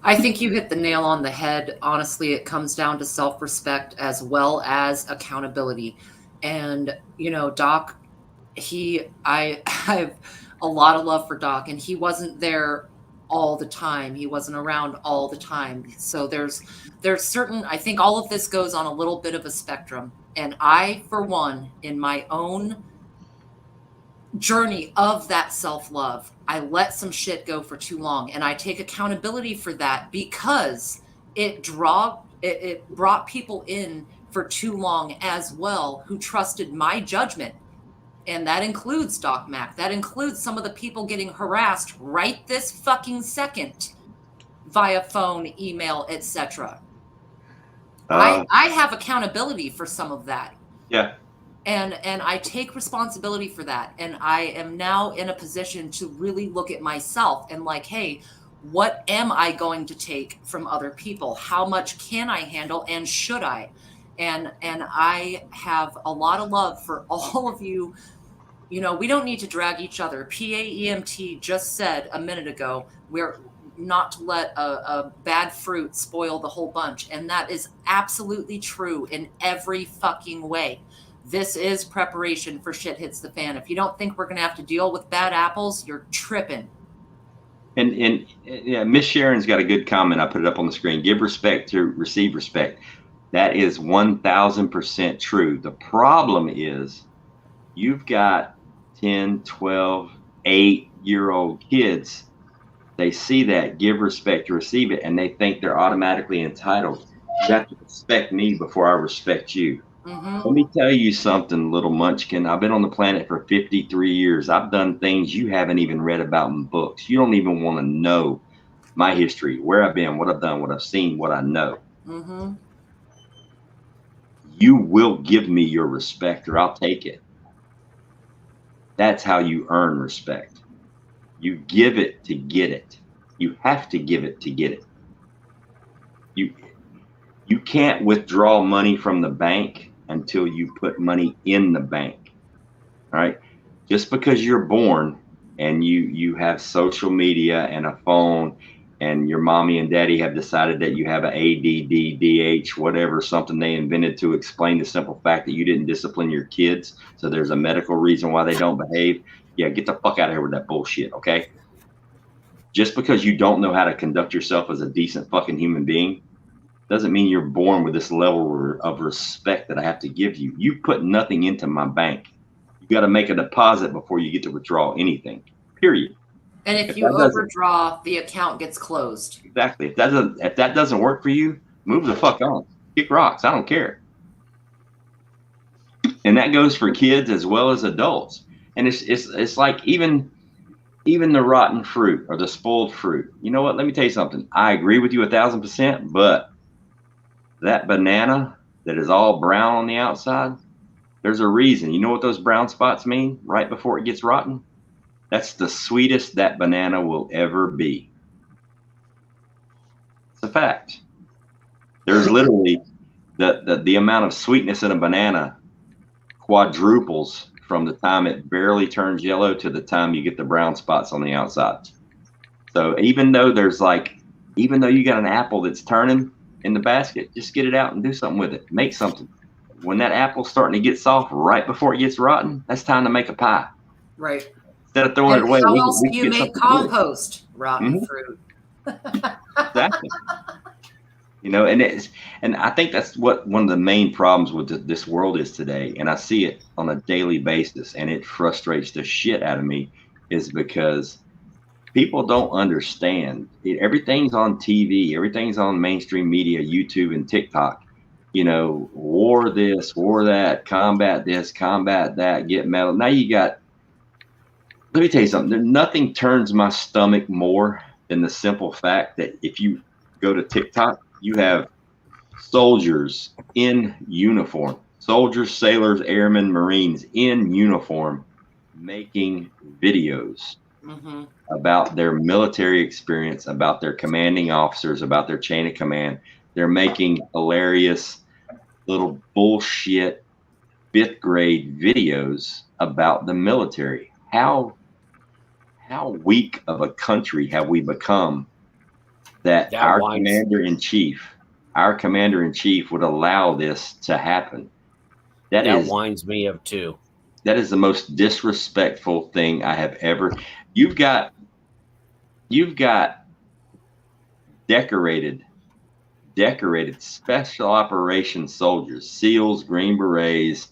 I think you hit the nail on the head. Honestly, it comes down to self-respect as well as accountability. And, Doc, I have a lot of love for Doc, and he wasn't there all the time. He wasn't around all the time. So there's certain, I think all of this goes on a little bit of a spectrum. And I, for one, in my own journey of that self-love, I let some shit go for too long, and I take accountability for that because it brought people in for too long as well who trusted my judgment. And that includes Doc Mac. That includes some of the people getting harassed right this fucking second via phone, email, etc. I have accountability for some of that. Yeah. And I take responsibility for that. And I am now in a position to really look at myself and like, hey, what am I going to take from other people? How much can I handle and should I? And I have a lot of love for all of you. We don't need to drag each other. PAEMT just said a minute ago, we're not to let a bad fruit spoil the whole bunch. And that is absolutely true in every fucking way. This is preparation for shit hits the fan. If you don't think we're going to have to deal with bad apples, you're tripping. And yeah, Miss Sharon's got a good comment. I put it up on the screen. Give respect to receive respect. That is 1000% true. The problem is you've got 10, 12, 8-year-old kids. They see that, give respect to receive it, and they think they're automatically entitled. You have to respect me before I respect you. Mm-hmm. Let me tell you something, little munchkin. I've been on the planet for 53 years. I've done things you haven't even read about in books. You don't even want to know my history, where I've been, what I've done, what I've seen, what I know. Mm-hmm. You will give me your respect or I'll take it. That's how you earn respect. You give it to get it. You have to give it to get it. You can't withdraw money from the bank until you put money in the bank. All right. Just because you're born and you have social media and a phone and your mommy and daddy have decided that you have an ADD, DH, whatever, something they invented to explain the simple fact that you didn't discipline your kids. So there's a medical reason why they don't behave. Yeah, get the fuck out of here with that bullshit. Okay. Just because you don't know how to conduct yourself as a decent fucking human being doesn't mean you're born with this level of respect that I have to give you. You put nothing into my bank. You got to make a deposit before you get to withdraw anything, period. And if you overdraw, the account gets closed. Exactly. If that doesn't work for you, move the fuck on. Kick rocks. I don't care. And that goes for kids as well as adults. And it's like even the rotten fruit or the spoiled fruit. You know what? Let me tell you something. I agree with you 1000%, but that banana that is all brown on the outside, there's a reason. You know what those brown spots mean right before it gets rotten? That's the sweetest that banana will ever be. It's a fact. There's literally the amount of sweetness in a banana quadruples from the time it barely turns yellow to the time you get the brown spots on the outside. So even though you got an apple that's turning in the basket, just get it out and do something with it. Make something. When that apple's starting to get soft right before it gets rotten, that's time to make a pie. Right. Instead of throwing it away. How else do you make compost? Rotten fruit. Exactly. And I think that's what one of the main problems with this world is today. And I see it on a daily basis, and it frustrates the shit out of me, is because people don't understand. Everything's on TV. Everything's on mainstream media, YouTube and TikTok. You know, war this, war that, combat this, combat that, get metal. Now you got, let me tell you something. Nothing turns my stomach more than the simple fact that if you go to TikTok, you have soldiers in uniform, soldiers, sailors, airmen, Marines in uniform making videos about their military experience, about their commanding officers, about their chain of command. They're making hilarious little bullshit 5th grade videos about the military. How weak of a country have we become that our commander-in-chief would allow this to happen? That winds me up too. That is the most disrespectful thing I have ever. You've got decorated special operations soldiers, SEALs, Green Berets,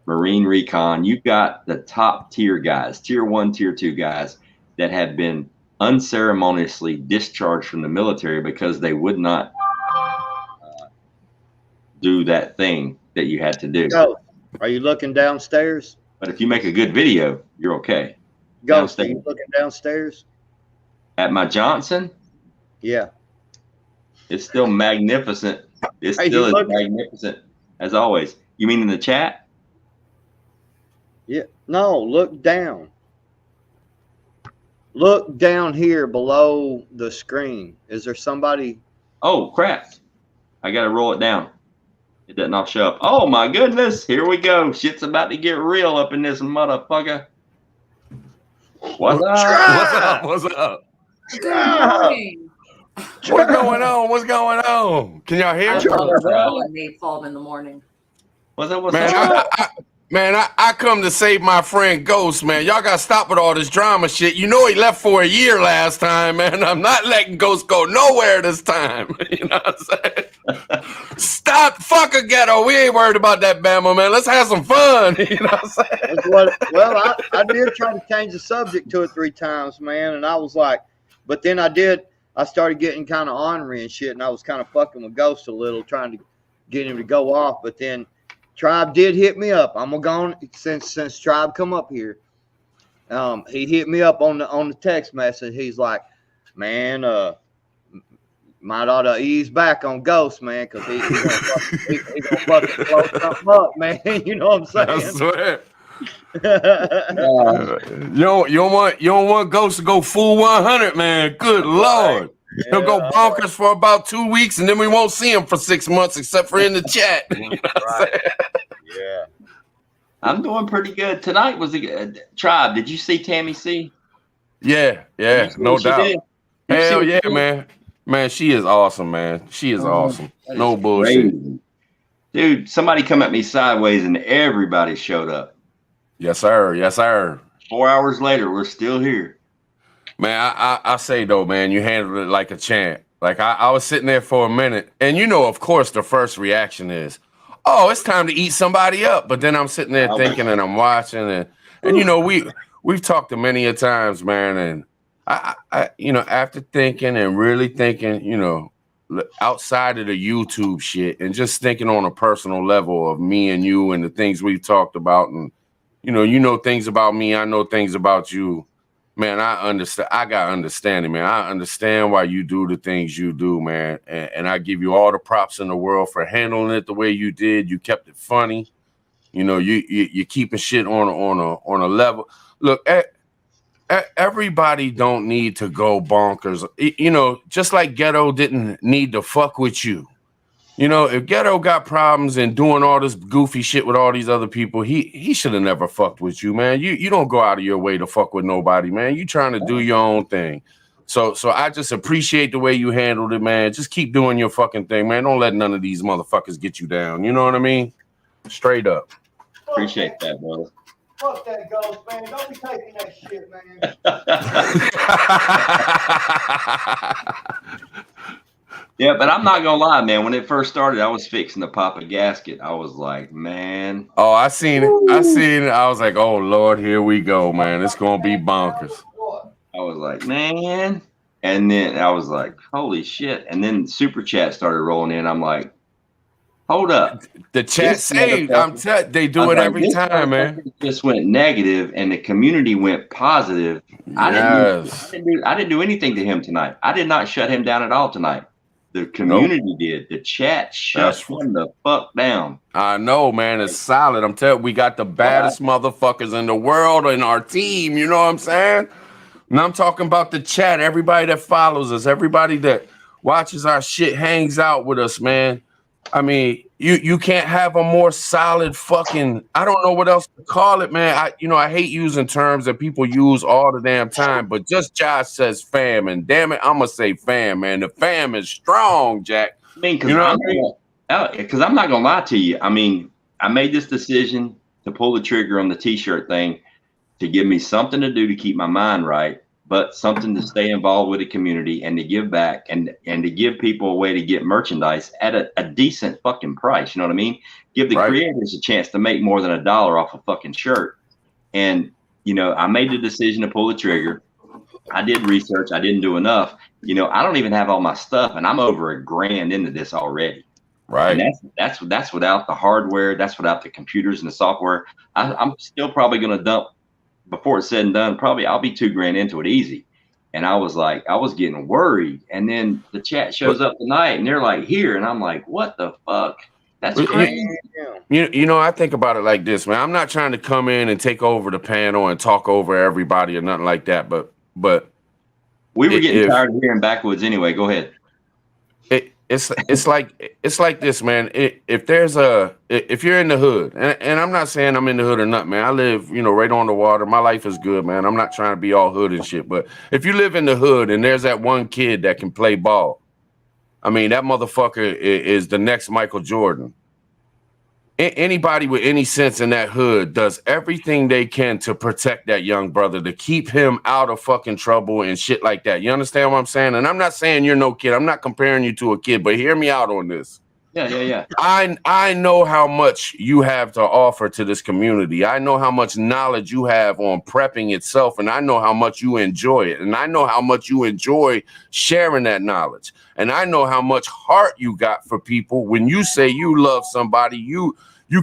Marine Recon. You've got the top tier guys, tier 1, tier 2 guys that have been unceremoniously discharged from the military because they would not do that thing that you had to do. Ghost, are you looking downstairs? But if you make a good video, you're okay. Ghost, are you looking downstairs? At my Johnson? Yeah. It's still magnificent. It's still as magnificent as always. You mean in the chat? Yeah. No, look down. Look down here below the screen. Is there somebody? Oh, crap. I got to roll it down. It doesn't all show up. Oh, my goodness. Here we go. Shit's about to get real up in this motherfucker. What's up? What's up? Good morning. What's going on? What's going on? Can y'all hear me? Napalm in the morning. What's up? Man, I come to save my friend Ghost, man. Y'all got to stop with all this drama shit. You know he left for a year last time, man. I'm not letting Ghost go nowhere this time. You know what I'm saying? Stop. Fuck a ghetto. We ain't worried about that Bama, man. Let's have some fun. You know what I'm saying? Well, I did try to change the subject 2 or 3 times, man. And I was like, but then I started getting kind of ornery and shit. And I was kind of fucking with Ghost a little, trying to get him to go off. But then Tribe did hit me up. I'm gonna go on since Tribe come up here. He hit me up on the text message. He's like, man, might ought to ease back on Ghost, man, because he gonna fucking blow something up, man. You know what I'm saying? I swear. You don't want Ghost to go full 100, man. Good Lord. He'll go bonkers for about 2 weeks, and then we won't see him for 6 months, except for in the chat. You know what I'm saying? Yeah. I'm doing pretty good. Tonight was a good Tribe. Did you see Tammy C? Yeah, no doubt. Hell yeah, man. Man, she is awesome, man. She is awesome. No bullshit. Crazy. Dude, somebody come at me sideways, and everybody showed up. Yes, sir. Yes, sir. 4 hours later, we're still here. Man, I say though, man, you handled it like a champ. Like I was sitting there for a minute, and you know, of course, the first reaction is, "Oh, it's time to eat somebody up." But then I'm sitting there thinking, and I'm watching, and you know, we've talked to many a times, man, and I you know, after thinking and really thinking, you know, outside of the YouTube shit, and just thinking on a personal level of me and you and the things we've talked about, and you know things about me, I know things about you. Man, I understand. I got understanding, man. I understand why you do the things you do, man. And I give you all the props in the world for handling it the way you did. You kept it funny. You know, you're keeping shit on a level. Look, everybody don't need to go bonkers. You know, just like Ghetto didn't need to fuck with you. You know, if Ghetto got problems and doing all this goofy shit with all these other people, he should have never fucked with you, man. You don't go out of your way to fuck with nobody, man. You trying to do your own thing. So I just appreciate the way you handled it, man. Just keep doing your fucking thing, man. Don't let none of these motherfuckers get you down. You know what I mean? Straight up. Appreciate that, brother. Fuck that Ghost, man. Don't be taking that shit, man. Yeah, but I'm not gonna lie, man. When it first started, I was fixing to pop a gasket. I was like, man. Oh, I seen it. I was like, oh Lord, here we go, man. It's gonna be bonkers. I was like, man. And then I was like, holy shit. And then super chat started rolling in. I'm like, hold up. The chat saved. They do it every time, man. Just went negative and the community went positive. Yes. I didn't do anything to him tonight. I did not shut him down at all tonight. The community did. The chat shut him the fuck down. I know, man. It's solid. I'm telling you, we got the baddest motherfuckers in the world in our team. You know what I'm saying? And I'm talking about the chat. Everybody that follows us, everybody that watches our shit, hangs out with us, man. I mean, you can't have a more solid fucking, I don't know what else to call it, man. I hate using terms that people use all the damn time, but just Josh says fam, and damn it, I'm gonna say fam, man. The fam is strong, Jack. I mean, because I'm not gonna lie to you. I mean, I made this decision to pull the trigger on the t-shirt thing to give me something to do to keep my mind right, but something to stay involved with the community and to give back and to give people a way to get merchandise at a decent fucking price. You know what I mean? Give the creators a chance to make more than $1 off a fucking shirt. And, I made the decision to pull the trigger. I did research. I didn't do enough. I don't even have all my stuff and I'm over $1,000 into this already. Right. And that's without the hardware. That's without the computers and the software. I'm still probably going to dump, before it's said and done, probably I'll be $2,000 into it easy. And I was getting worried. And then the chat shows up tonight and they're like, here. And I'm like, what the fuck? That's crazy. I think about it like this, man. I'm not trying to come in and take over the panel and talk over everybody or nothing like that. But we were getting tired of hearing backwoods anyway. Go ahead. It's like this, man. If you're in the hood, and I'm not saying I'm in the hood or not, man. I live, right on the water. My life is good, man. I'm not trying to be all hood and shit. But if you live in the hood and there's that one kid that can play ball, I mean, that motherfucker is the next Michael Jordan. Anybody with any sense in that hood does everything they can to protect that young brother, to keep him out of fucking trouble and shit like that. You understand what I'm saying? And I'm not saying you're no kid. I'm not comparing you to a kid, but hear me out on this. Yeah. I know how much you have to offer to this community. I know how much knowledge you have on prepping itself, and I know how much you enjoy it. And I know how much you enjoy sharing that knowledge. And I know how much heart you got for people. When you say you love somebody, you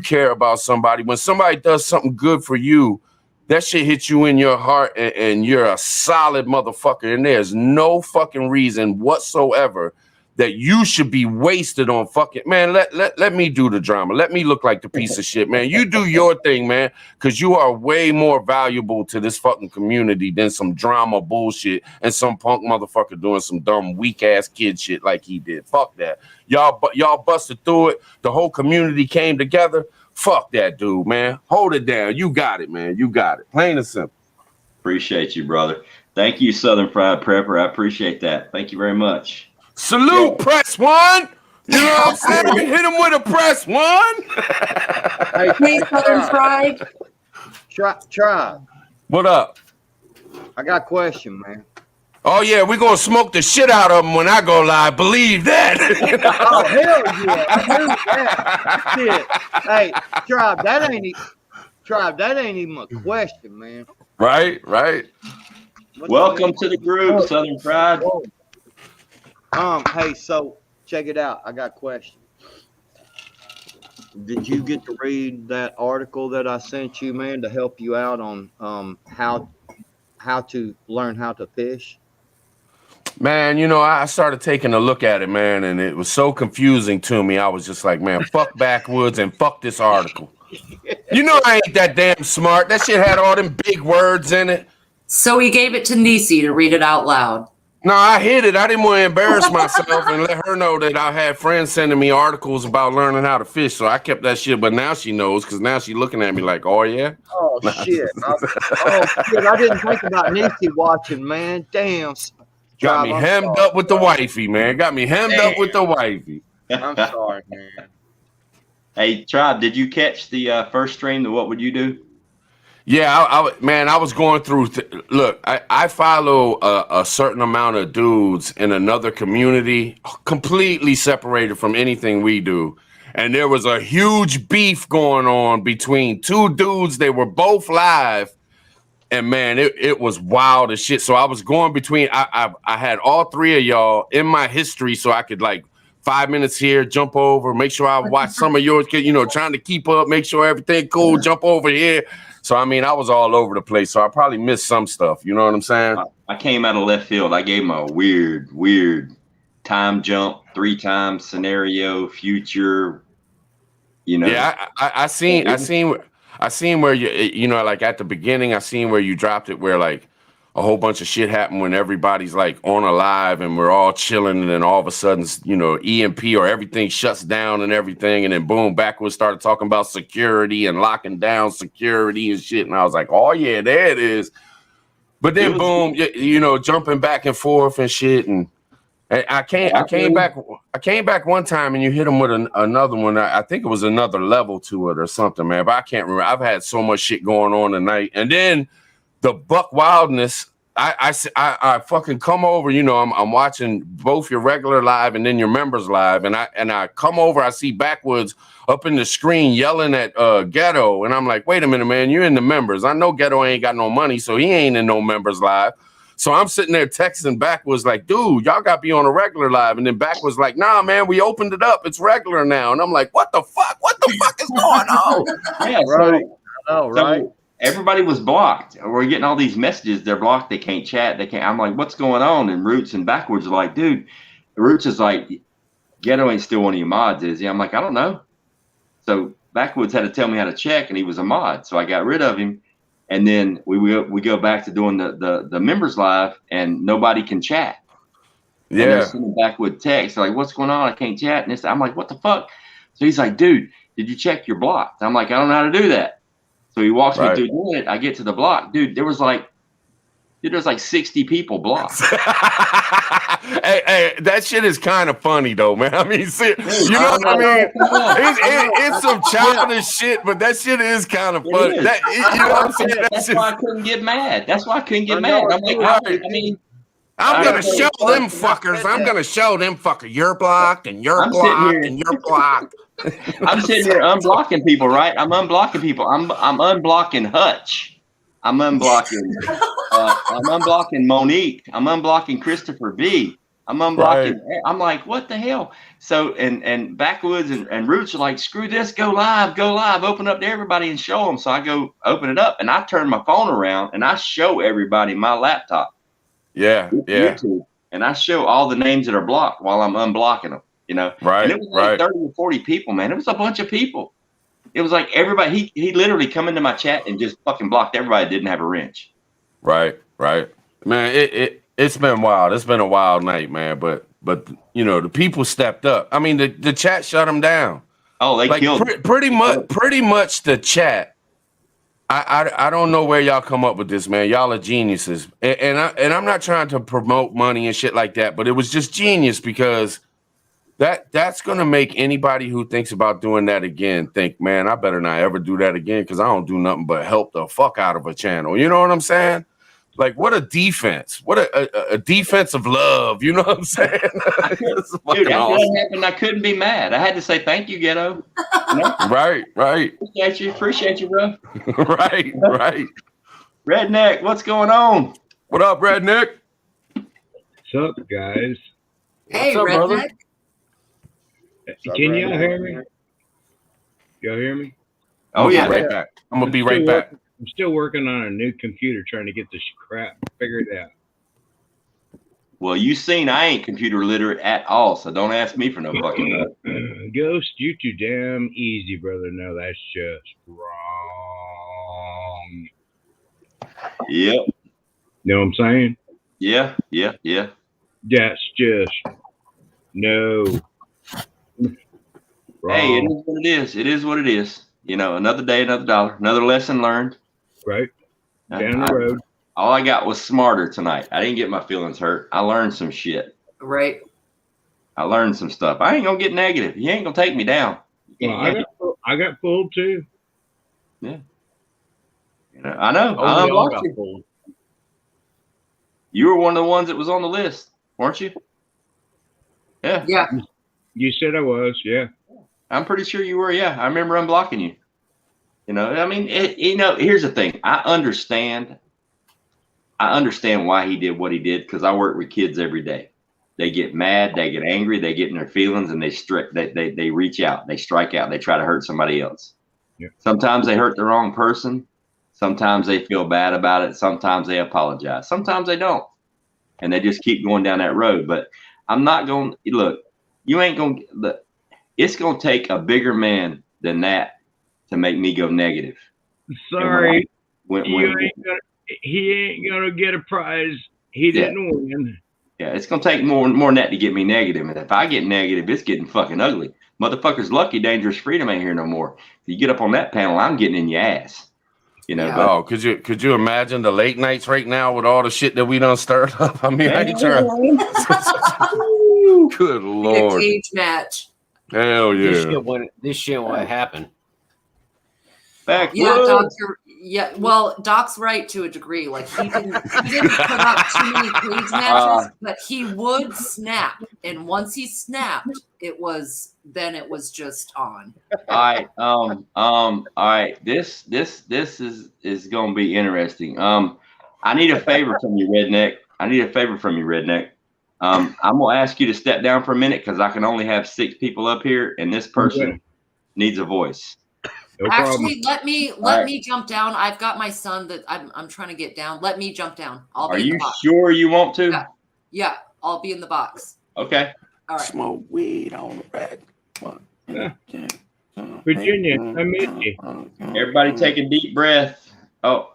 care about somebody. When somebody does something good for you, that shit hits you in your heart, and you're a solid motherfucker. And there's no fucking reason whatsoever that you should be wasted on fucking, man. Let me do the drama. Let me look like the piece of shit, man. You do your thing, man, because you are way more valuable to this fucking community than some drama bullshit and some punk motherfucker doing some dumb weak ass kid shit like he did. Fuck that. Y'all busted through it. The whole community came together. Fuck that dude, man. Hold it down. You got it, man. You got it. Plain and simple. Appreciate you, brother. Thank you, Southern Fried Prepper. I appreciate that. Thank you very much. Salute, press one. You know what I'm saying? Hit him with a press one. Hey, Southern Fried. Try. What up? I got a question, man. Oh, yeah, we're going to smoke the shit out of them when I go live. Believe that. Oh, hell yeah. I heard that. Shit. Hey, Tribe, that ain't even a question, man. Right. Welcome to the group, Southern Fried. Hey, so check it out. I got a question. Did you get to read that article that I sent you, man, to help you out on how to learn how to fish? Man, I started taking a look at it, man, and it was so confusing to me. I was just like, man, fuck backwoods and fuck this article. I ain't that damn smart. That shit had all them big words in it. So he gave it to Nisi to read it out loud. No, I hid it. I didn't want to embarrass myself and let her know that I had friends sending me articles about learning how to fish. So I kept that shit, but now she knows, because now she's looking at me like, oh, yeah? Oh, shit. I didn't think about Nisi watching, man. Damn. Got me hemmed up with the wifey, man. Got me hemmed up with the wifey. I'm sorry, man. Hey, Tribe, did you catch the first stream to What Would You Do? Yeah, I was going through. Look, I follow a certain amount of dudes in another community, completely separated from anything we do. And there was a huge beef going on between two dudes. They were both live. And man, it was wild as shit. So I was going between. I had all three of y'all in my history, so I could like 5 minutes here, jump over, make sure I watch some of yours. You know, trying to keep up, make sure everything cool. Jump over here. So I mean, I was all over the place. So I probably missed some stuff. You know what I'm saying? I came out of left field. I gave him a weird time jump 3 times scenario future. You know. Yeah, I seen where you know, like at the beginning, I seen where you dropped it, where like a whole bunch of shit happened when everybody's like on a live and we're all chilling, and then all of a sudden, you know, EMP or everything shuts down and everything, and then boom, Backwards started talking about security and locking down security and shit, and I was like, oh yeah, there it is. But then boom, you know, jumping back and forth and shit, and I came back one time and you hit him with another one. I think it was another level to it or something, man. But I can't remember. I've had so much shit going on tonight. And then the buck wildness. I fucking come over. You know, I'm watching both your regular live and then your members live. And I come over. I see Backwards up in the screen yelling at Ghetto. And I'm like, wait a minute, man. You're in the members. I know Ghetto ain't got no money, so he ain't in no members live. So I'm sitting there texting Backwards like, dude, y'all got to be on a regular live. And then Backwards like, nah, man, we opened it up. It's regular now. And I'm like, what the fuck? What the fuck is going on? Yeah, right. Right. So everybody was blocked. We're getting all these messages. They're blocked. They can't chat. They can't. I'm like, what's going on? And Roots and Backwards are like, dude, Roots is like, Ghetto ain't still one of your mods, is he? I'm like, I don't know. So Backwards had to tell me how to check, and he was a mod. So I got rid of him. And then we go back to doing the members live, and nobody can chat. Yeah. And they're sending back with text. They're like, what's going on? I can't chat. And I'm like, what the fuck? So he's like, dude, did you check your block? I'm like, I don't know how to do that. So he walks me through doing it. I get to the block. Dude, there's like 60 people blocked. Hey, that shit is kind of funny though, man. I mean, see, you know what I mean? It's some childish shit, but that shit is kind of funny. You know what I'm saying? That's why I couldn't get mad. I'm like, I'm gonna show them fuckers. I'm gonna show them fucker. You're blocked, and you're blocked, and you're blocked. I'm sitting here unblocking people, right? I'm unblocking people. I'm unblocking Hutch. I'm unblocking Monique. I'm unblocking Christopher V. I'm unblocking. Right. I'm like, what the hell? So and Backwoods and Roots are like, screw this, go live, open up to everybody and show them. So I go open it up and I turn my phone around and I show everybody my laptop. Yeah. YouTube, and I show all the names that are blocked while I'm unblocking them. You know, right? And it was like 30 or 40 people, man. It was a bunch of people. It was like everybody. He literally come into my chat and just fucking blocked everybody that didn't have a wrench. Right. Man, it's been wild. It's been a wild night, man. But you know, the people stepped up. I mean, the chat shut them down. Oh, they like, killed pretty much the chat. I don't know where y'all come up with this, man. Y'all are geniuses, and I'm not trying to promote money and shit like that, but it was just genius because that's gonna make anybody who thinks about doing that again think, man, I better not ever do that again because I don't do nothing but help the fuck out of a channel. You know what I'm saying? Like, what a defense! What a defense of love! You know what I'm saying? Dude, after that happened, I couldn't be mad. I had to say thank you, Ghetto. You know? Right. Appreciate you, bro. right. Redneck, what's going on? What up, Redneck? What's up, guys? Hey, what's up, Redneck. brother? Can y'all hear me? Y'all hear me? Oh yeah, right back. I'm gonna be right back. I'm still working on a new computer, trying to get this crap figured out. Well, you seen I ain't computer literate at all, so don't ask me for no fucking help. Ghost, you too damn easy, brother. No, that's just wrong. Yep. Know what I'm saying? Yeah. That's just no. Wrong. Hey, it is what it is. It is what it is. You know, another day, another dollar, another lesson learned. Right. Down the road. All I got was smarter tonight. I didn't get my feelings hurt. I learned some shit. Right. I learned some stuff. I ain't gonna get negative. You ain't gonna take me down. Well, I got fooled too. Yeah. You know, I know. I unblocked you. You were one of the ones that was on the list, weren't you? Yeah. Yeah. You said I was. Yeah. I'm pretty sure you were. Yeah. I remember unblocking you. You know, I mean, you know, here's the thing. I understand I understand why he did what he did because I work with kids every day. They get mad, they get angry, they get in their feelings, and they reach out, they strike out, they try to hurt somebody else. Yep. Sometimes they hurt the wrong person. Sometimes they feel bad about it. Sometimes they apologize. Sometimes they don't, and they just keep going down that road. But I'm not going to look. You ain't going to. It's going to take a bigger man than that to make me go negative. Sorry, he ain't gonna get a prize. He didn't win. Yeah, it's gonna take more than that to get me negative. And if I get negative, it's getting fucking ugly. Motherfuckers, lucky Dangerous Freedom ain't here no more. If you get up on that panel, I'm getting in your ass. You know. Yeah. Oh, could you imagine the late nights right now with all the shit that we done stirred up? I mean, I ain't trying. Good Lord. A cage match. Hell yeah. This shit wouldn't happen. Yeah, well, Doc's right to a degree. Like he didn't put up too many cage matches, but he would snap, and once he snapped, it was just on. All right. This is gonna be interesting. I need a favor from you, Redneck. I'm gonna ask you to step down for a minute because I can only have 6 people up here, and this person needs a voice. No Actually, problem. let me jump down. I've got my son that I'm trying to get down. Let me jump down. I'll be Are in you the box. sure you want to? Yeah, I'll be in the box. Okay. All right. Smoke weed on the rack. Virginia, I miss you. Everybody take a deep breath. Oh,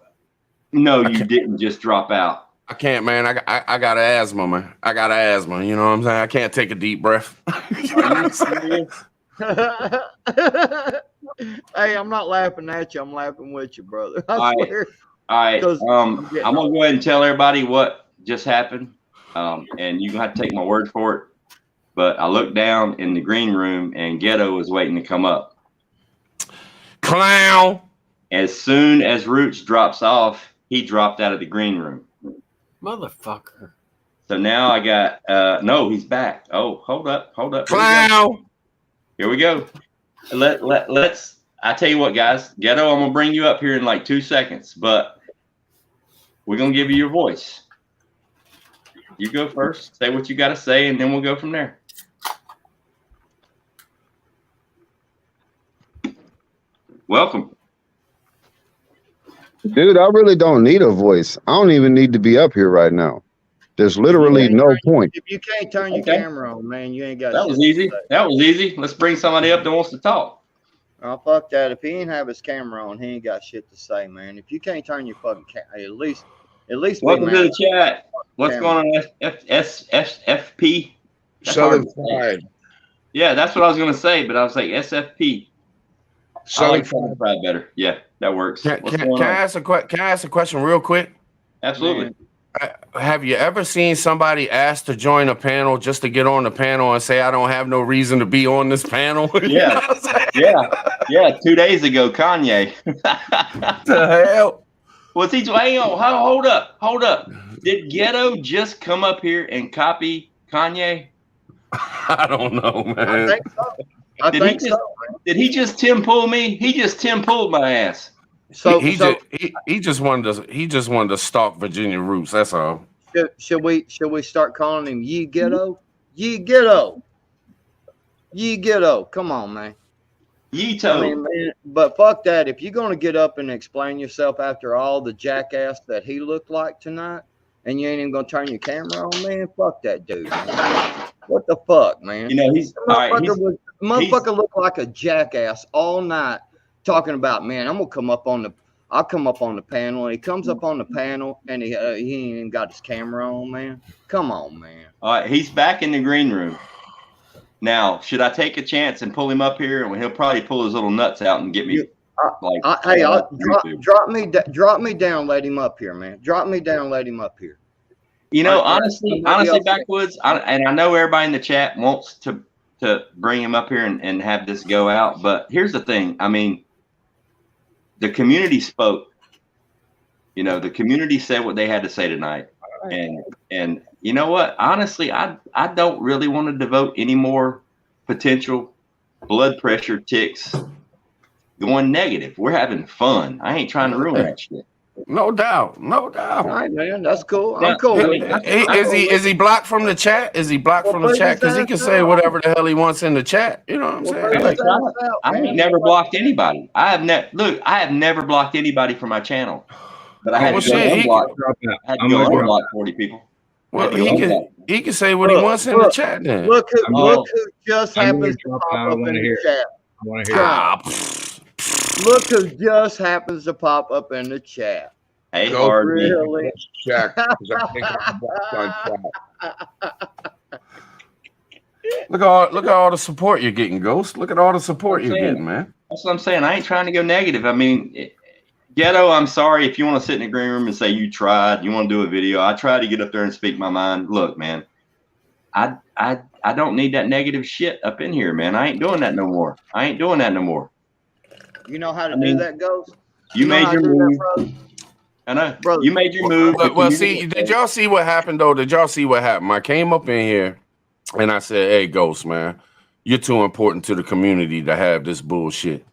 no, you didn't just drop out. I can't, man. I got asthma, man. I got asthma. You know what I'm saying? I can't take a deep breath. Are you serious? Hey, I'm not laughing at you. I'm laughing with you, brother. I swear. All right. I'm gonna go ahead and tell everybody what just happened, and you're gonna have to take my word for it. But I looked down in the green room, and Ghetto was waiting to come up. Clown. As soon as Roots drops off, he dropped out of the green room. Motherfucker. So now I got no, he's back. Oh, hold up. Clown. Here we go. Let's. I tell you what, guys. Ghetto, I'm gonna bring you up here in like 2 seconds, but we're gonna give you your voice. You go first. Say what you got to say, and then we'll go from there. Welcome. Dude, I really don't need a voice. I don't even need to be up here right now. There's literally no point. If you can't turn your camera on, man, you ain't got. That was easy. That was easy. Let's bring somebody up that wants to talk. Oh, fuck that. If he ain't have his camera on, he ain't got shit to say, man. If you can't turn your fucking camera, at least. Welcome to the chat. What's going on, SFP? Southern Pride. Yeah, that's what I was gonna say, but I was like SFP. I like Southern Pride better. Yeah, that works. Can I ask a question real quick? Absolutely. Man. Have you ever seen somebody ask to join a panel just to get on the panel and say, I don't have no reason to be on this panel? Yeah. Yeah. 2 days ago, Kanye. The hell? Was he? Hang on. Hold up. Did Ghetto just come up here and copy Kanye? I don't know, man. I think so. I think so. Did he just Tim pull me? He just Tim pulled my ass. So he just wanted to stalk Virginia Roots. That's all. Should we start calling him Ye Ghetto? Ye Ghetto. Ye Ghetto. Come on, man. Yeeto. I mean, man, but fuck that. If you're gonna get up and explain yourself after all the jackass that he looked like tonight, and you ain't even gonna turn your camera on, man, fuck that dude. Man. What the fuck, man? You know motherfucker looked like a jackass all night. Talking about, man, I'll come up on the panel. And he comes up on the panel and he ain't even got his camera on, man. Come on, man. All right, he's back in the green room. Now, should I take a chance and pull him up here, and he'll probably pull his little nuts out and get me? Drop me down. Let him up here, man. Drop me down. Let him up here. You know, honestly, Backwoods, and I know everybody in the chat wants to bring him up here and have this go out, but here's the thing. I mean, the community spoke. You know, the community said what they had to say tonight. And you know what? Honestly, I don't really want to devote any more potential blood pressure ticks going negative. We're having fun. I ain't trying to ruin that shit. No doubt. No All doubt. right, man. That's cool. Yeah, I'm cool with it. Is he blocked from the chat? Is he blocked from the put chat? his Because he ass can say out. whatever the hell he wants in the chat. You know what I'm Well, saying? put Like, his ass out, I man. ain't never blocked anybody. I have never blocked anybody from my channel. But I had well, to go shit, unblock. Drop out. I had to I'm go gonna drop unblock 40 people. well, Had to go he can say what he wants in the chat then. Look who Oh. just I'm gonna happens to drop pop out. I up in wanna the hear it. chat. I want to hear. John, Ah, look who just happens to pop up in the chat. Hey, Go hard. Really? check. 'Cause I think I'm blocked on chat. Look at all the support you're getting, Ghost. Look at all the support you're getting, man. That's what I'm saying. I ain't trying to go negative. I mean, Ghetto, I'm sorry if you want to sit in the green room and say you tried, you want to do a video. I tried to get up there and speak my mind. Look, man, I don't need that negative shit up in here, man. I ain't doing that no more. You know how to do that, Ghost? You know made how your to do move. that, brother? I know. Brother. You made your move. Well, see, did y'all see what happened though? Did y'all see what happened? I came up in here and I said, "Hey, Ghost, man, you're too important to the community to have this bullshit."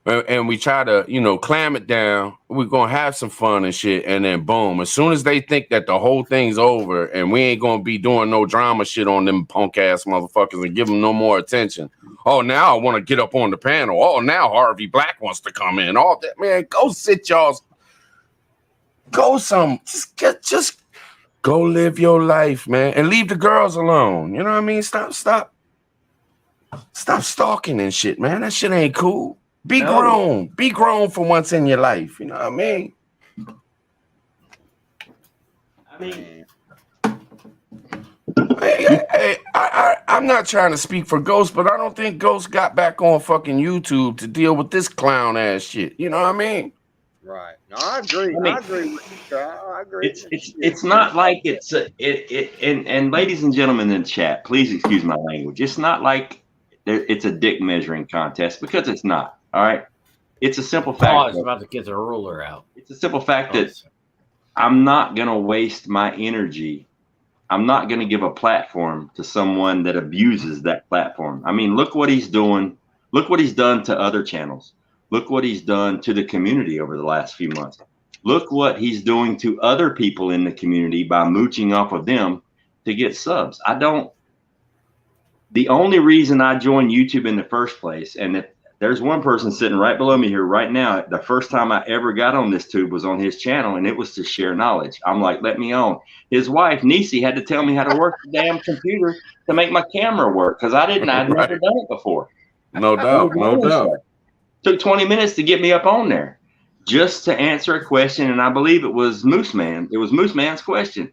And we try to, clam it down. We're gonna have some fun and shit, and then boom! As soon as they think that the whole thing's over and we ain't gonna be doing no drama shit on them punk ass motherfuckers and give them no more attention. Oh, now I want to get up on the panel. Oh, now Harvey Black wants to come in. All that, man. Go sit y'all's. Just go live your life, man, and leave the girls alone. You know what I mean? Stop stalking and shit, man. That shit ain't cool. Be grown for once in your life. You know what I mean? Hey, I'm not trying to speak for Ghost, but I don't think Ghost got back on fucking YouTube to deal with this clown ass shit. You know what I mean? Right. No, I agree. I agree with you, Charles. I agree. It's not like it's and ladies and gentlemen in the chat, please excuse my language. It's not like it's a dick measuring contest, because it's not. All right. It's a simple fact. I was about to get the ruler out. It's a simple fact that I'm not going to waste my energy. I'm not going to give a platform to someone that abuses that platform. I mean, look what he's doing. Look what he's done to other channels. Look what he's done to the community over the last few months. Look what he's doing to other people in the community by mooching off of them to get subs. The only reason I joined YouTube in the first place, and if there's one person sitting right below me here right now, the first time I ever got on this tube was on his channel, and it was to share knowledge. I'm like, let me on. His wife, Nisi, had to tell me how to work the damn computer to make my camera work, because I'd never done it before. No doubt. Took 20 minutes to get me up on there just to answer a question, and I believe it was Moose Man. It was Moose Man's question.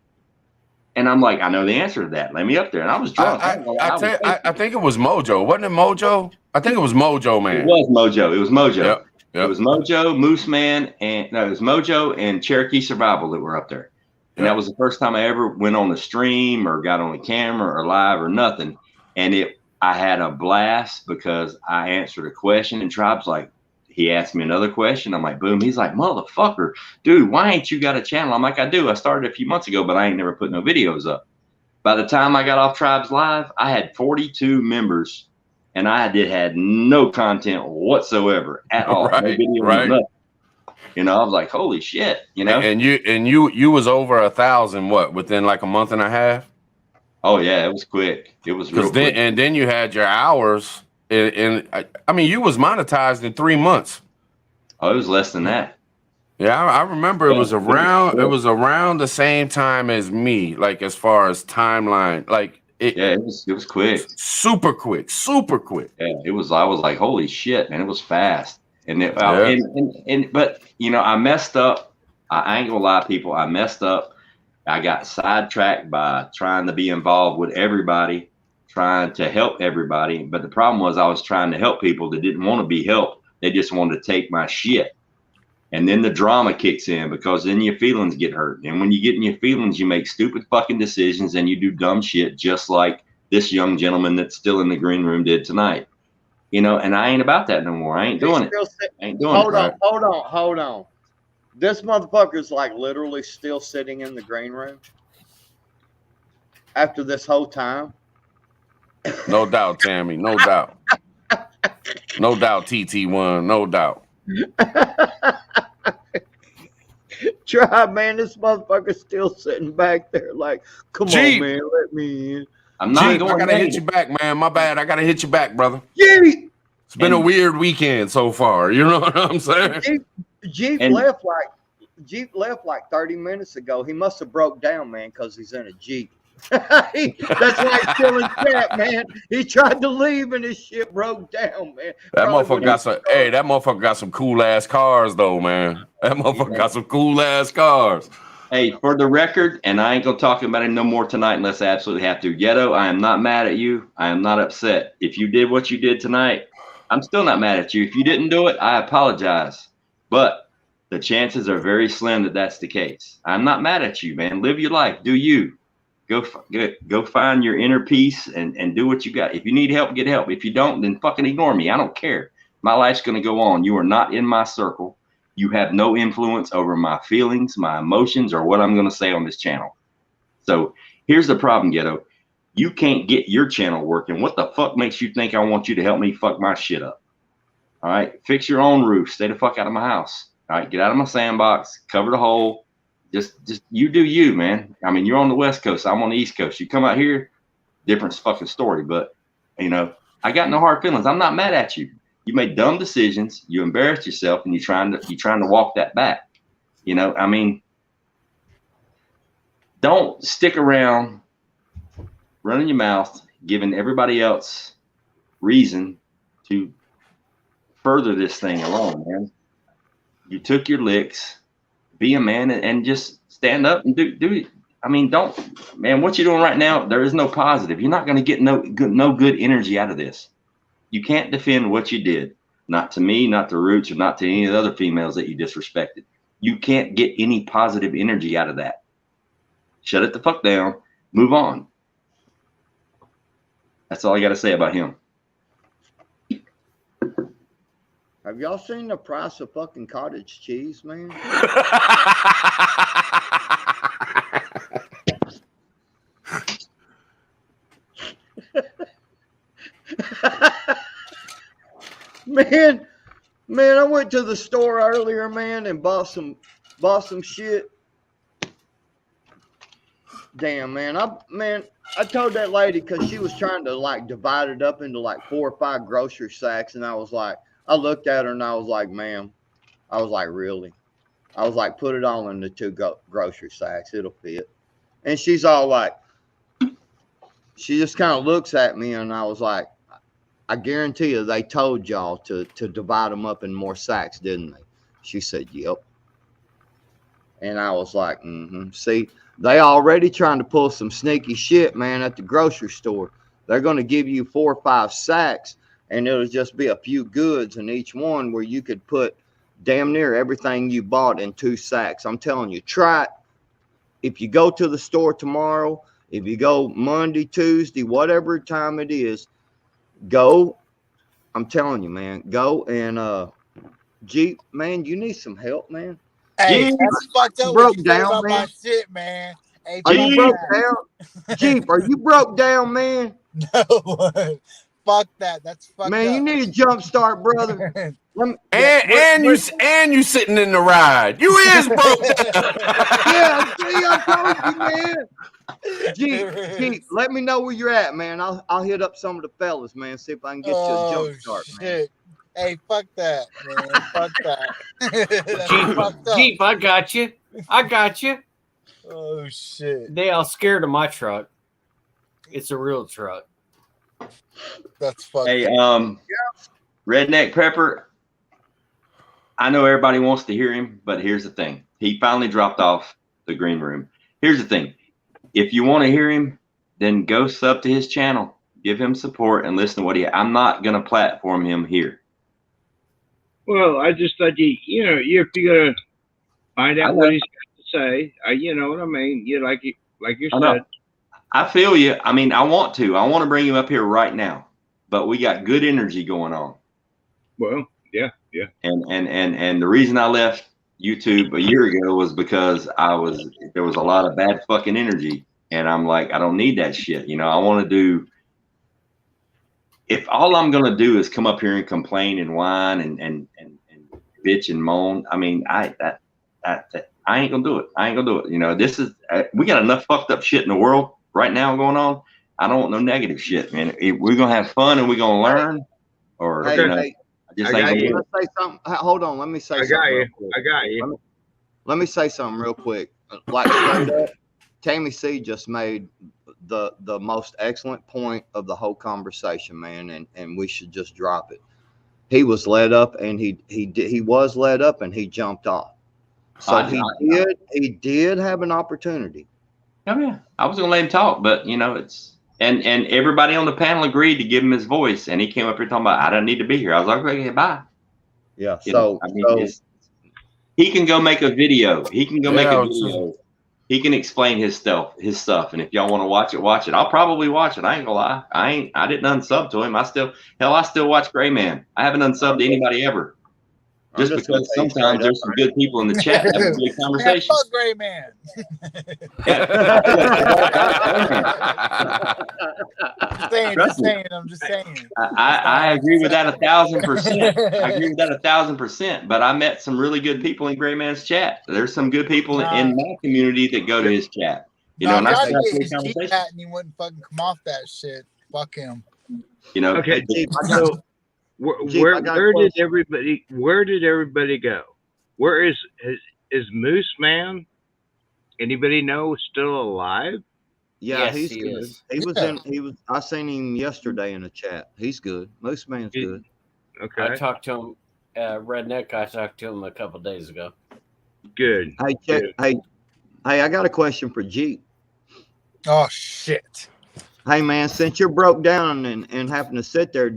And I'm like, I know the answer to that. Let me up there. And I was drunk. I think it was Mojo. Wasn't it Mojo? I think it was Mojo, man. It was Mojo. Yep. It was Mojo, Moose Man, it was Mojo and Cherokee Survival that were up there. And that was the first time I ever went on the stream or got on the camera or live or nothing. And I had a blast because I answered a question, and Tribe's like, he asked me another question. I'm like, boom. He's like, motherfucker, dude, why ain't you got a channel? I'm like, I do. I started a few months ago, but I ain't never put no videos up. By the time I got off Tribes Live, I had 42 members, and I had no content whatsoever at all. No video, nothing. I was like, holy shit, And you was over 1,000 within like a month and a half? Oh yeah, it was quick. It was real quick. And then you had your hours. And I mean, you was monetized in 3 months. Oh, it was less than that. Yeah, I remember it was around. It was around the same time as me, like as far as timeline. Like it was quick, super quick. Yeah, it was. I was like, holy shit, man! It was fast. And but I messed up. I ain't gonna lie, people. I messed up. I got sidetracked by trying to be involved with everybody, trying to help everybody. But the problem was I was trying to help people that didn't want to be helped. They just wanted to take my shit. And then the drama kicks in, because then your feelings get hurt. And when you get in your feelings, you make stupid fucking decisions and you do dumb shit, just like this young gentleman that's still in the green room did tonight. And I ain't about that no more. I ain't doing it. Hold on. This motherfucker's like literally still sitting in the green room after this whole time. No doubt, Tammy. No doubt. No doubt, TT1. No doubt. tried, man. This motherfucker's still sitting back there like, come Jeep. on, man, let me in. I'm not Jeep, going I gotta to hit you back, man. My bad. I gotta hit you back, brother. Jeep! It's been a weird weekend so far. You know what I'm saying? Jeep left like 30 minutes ago. He must have broke down, man, because he's in a Jeep. That's why he's still in chat, man. He tried to leave and his shit broke down, man. That motherfucker got some. Hey, that motherfucker got some cool ass cars, though, man. That motherfucker got some cool ass cars. Hey, for the record, and I ain't gonna talk about it no more tonight unless I absolutely have to. Ghetto, I am not mad at you. I am not upset. If you did what you did tonight, I'm still not mad at you. If you didn't do it, I apologize. But the chances are very slim that that's the case. I'm not mad at you, man. Live your life. Do you. Go find your inner peace and do what you got. If you need help, get help. If you don't, then fucking ignore me. I don't care. My life's going to go on. You are not in my circle. You have no influence over my feelings, my emotions, or what I'm going to say on this channel. So here's the problem, Ghetto. You can't get your channel working. What the fuck makes you think I want you to help me fuck my shit up? All right, fix your own roof. Stay the fuck out of my house. All right, get out of my sandbox. Cover the hole. Just you do you, man. I mean, you're on the West Coast. I'm on the East Coast. You come out here, different fucking story. But you know, I got no hard feelings. I'm not mad at you. You made dumb decisions. You embarrassed yourself, and you're trying to walk that back. You know, I mean, don't stick around running your mouth, giving everybody else reason to further this thing along, man. You took your licks. Be a man and just stand up and do it. I mean, man, what you're doing right now, there is no positive. You're not going to get no good energy out of this. You can't defend what you did. Not to me, not to Roots, or not to any of the other females that you disrespected. You can't get any positive energy out of that. Shut it the fuck down. Move on. That's all I got to say about him. Have y'all seen the price of fucking cottage cheese, man? Man, I went to the store earlier, man, and bought some shit. Damn, man. I told that lady because she was trying to like divide it up into like 4 or 5 grocery sacks, and I was like, I looked at her and I was like, ma'am, I was like, really? I was like, put it all in the 2 grocery sacks. It'll fit. And she's all like, she just kind of looks at me and I was like, I guarantee you they told y'all to divide them up in more sacks, didn't they? She said, yep. And I was like, See, they already trying to pull some sneaky shit, man, at the grocery store. They're going to give you 4 or 5 sacks. And it'll just be a few goods in each one where you could put damn near everything you bought in 2 sacks. I'm telling you, try it. If you go to the store tomorrow, if you go Monday, Tuesday, whatever time it is, go. I'm telling you, man, go and Jeep, man, you need some help, man. Hey, Jeep, that's fucked up. broke What you down, about man. my shit, man. Hey, are you broke down? Jeep, are you broke down, man? No. Fuck that. That's fucked man, up. you need a jump start, brother. And you sitting in the ride. You is broke. Yeah, see, I told you, man. Jeep, let me know where you're at, man. I'll hit up some of the fellas, man. See if I can get you a jump start, man. Hey, fuck that, man. Fuck that. Jeep, I got you. Oh shit. They all scared of my truck. It's a real truck. That's fucked Hey, up. Redneck Pepper, I know everybody wants to hear him, but here's the thing. He finally dropped off the green room. Here's the thing. If you want to hear him, then go sub to his channel. Give him support and listen to what I'm not going to platform him here. Well, I just thought if you're going to find out what he's got to say, you know what I mean? Like you said. I feel you. I mean, I want to bring him up here right now, but we got good energy going on. Well, yeah. And the reason I left YouTube a year ago was because there was a lot of bad fucking energy, and I'm like, I don't need that shit. You know, I want to do. If all I'm gonna do is come up here and complain and whine and bitch and moan, I mean, I I ain't gonna do it. I ain't gonna do it. You know, this is we got enough fucked up shit in the world right now going on. I don't want no negative shit, man. If we're gonna have fun and we're gonna learn, or Hey, you know, hey, I just I ain't got gonna you. do it. say something. Hold on. Let me say I got something. you. real quick. I got you. Let me say something real quick. Like straight up, Tammy C just made the most excellent point of the whole conversation, man, and we should just drop it. He was led up, and he was led up, and he jumped off. So he did have an opportunity. Oh yeah, I was gonna let him talk, but you know, it's and everybody on the panel agreed to give him his voice, and he came up here talking about I don't need to be here. I was like, okay, bye. Yeah. You know, I mean, he can go make a video. He can go make a video. He can explain his stuff, and if y'all want to watch it, watch it. I'll probably watch it. I ain't gonna lie. I didn't unsub to him. I still watch Gray Man. I haven't unsubbed to anybody ever. Just because sometimes there's some good people in the chat having a good conversation. Fuck Gray Man. I'm just saying. I agree with that 1,000%. I agree with that 1,000%. But I met some really good people in Gray Man's chat. There's some good people in my community that go to his chat. You know, and I tried still to have get good his conversations. G-Pat and he wouldn't fucking come off that shit. Fuck him. You know, Okay. So where did everybody go? Where is Moose Man? Anybody know still alive? Yeah, Yes, he's he good. is. I seen him yesterday in the chat. He's good. Moose Man's good. Okay. I talked to him, Redneck. I talked to him a couple days ago. Good. Hey, I got a question for Jeep. Oh shit. Hey man, since you're broke down and happen to sit there,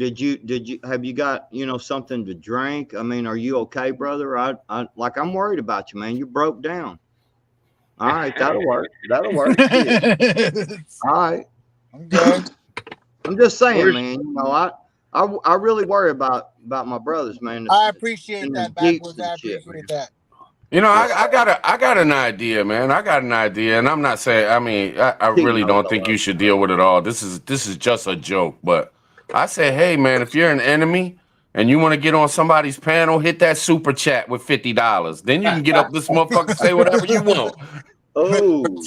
have you got, something to drink? I mean, are you okay, brother? I'm worried about you, man. You're broke down. All right, that'll work. That'll work. All right. I'm good. I'm just saying, man. I really worry about my brothers, man. I appreciate that, Backwoods. I appreciate that. You know, I got an idea, man. I got an idea, and I'm not saying. I mean, I really don't think you should deal with it all. This is just a joke. But I say, hey, man, if you're an enemy and you want to get on somebody's panel, hit that super chat with $50. Then you can get up this motherfucker, say whatever you want. Oh, put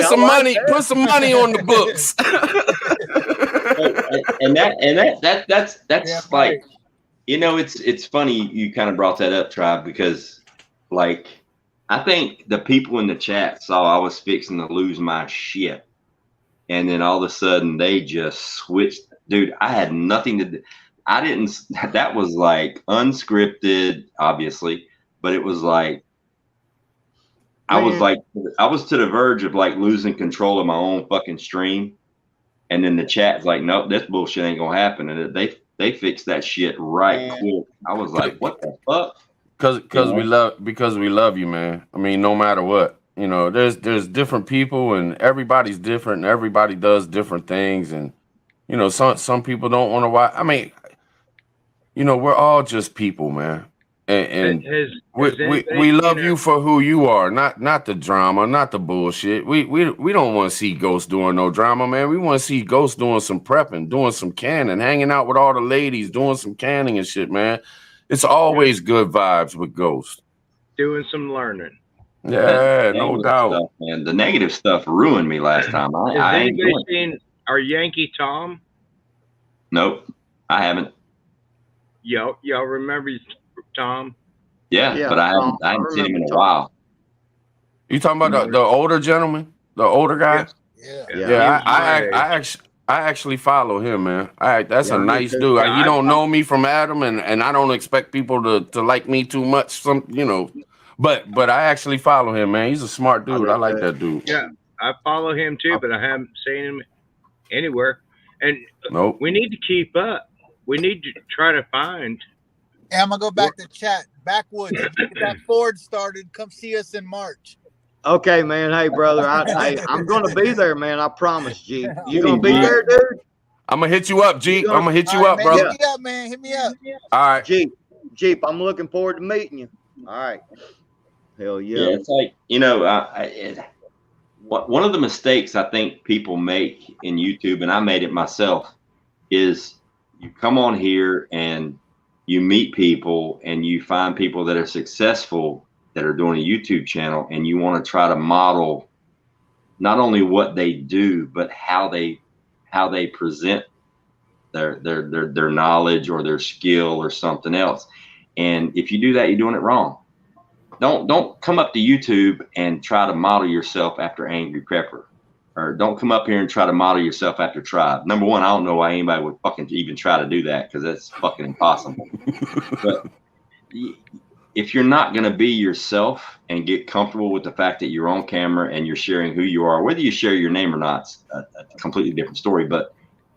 some money. Put some money on the books. That's like, you know, it's funny you kind of brought that up, Tribe, because like I think the people in the chat saw I was fixing to lose my shit, and then all of a sudden they just switched. Dude, I had nothing to do. That was like unscripted, obviously, but it was like I was to the verge of like losing control of my own fucking stream. And then the chat's like, nope, this bullshit ain't gonna happen. And they fixed that shit right quick. I was like, what the fuck? Because we love you, man. I mean, no matter what, you know, there's different people and everybody's different and everybody does different things. And, you know, some people don't want to watch. I mean, you know, we're all just people, man. And we love you for who you are, not the drama, not the bullshit. We don't want to see Ghost doing no drama, man. We want to see Ghost doing some prepping, doing some canning, hanging out with all the ladies, doing some canning and shit, man. It's always good vibes with Ghost. Doing some learning. Yeah, no doubt. Stuff, man. The negative stuff ruined me last time. Has anybody seen our Yankee Tom? Nope, I haven't. Y'all remember Tom? Yeah, but I haven't seen him in a while. You talking about the older gentleman, the older guy? Yeah. I actually follow him, man. That's a nice dude. He don't know me from Adam, and I don't expect people to like me too much. But I actually follow him, man. He's a smart dude. I like that dude. Yeah, I follow him too, but I haven't seen him anywhere. And nope. We need to keep up. We need to try to find. Hey, I'm gonna go back to chat. Backwoods, get that Ford started. Come see us in March. Okay, man. Hey, brother. I'm gonna be there, man. I promise, G. You gonna be there, dude? I'm gonna hit you up, G. I'm gonna hit you up, man, brother. Hit me up, man. Hit me up. All right, Jeep. I'm looking forward to meeting you. All right. Hell yeah. Yeah, it's like, you know, one of the mistakes I think people make in YouTube, and I made it myself, is you come on here and you meet people and you find people that are successful, that are doing a YouTube channel, and you want to try to model not only what they do, but how they present their knowledge or their skill or something else. And if you do that, you're doing it wrong. Don't come up to YouTube and try to model yourself after Angry Prepper, or don't come up here and try to model yourself after Tribe. Number one, I don't know why anybody would fucking even try to do that, because that's fucking impossible. But if you're not going to be yourself and get comfortable with the fact that you're on camera and you're sharing who you are, whether you share your name or not, it's a completely different story. But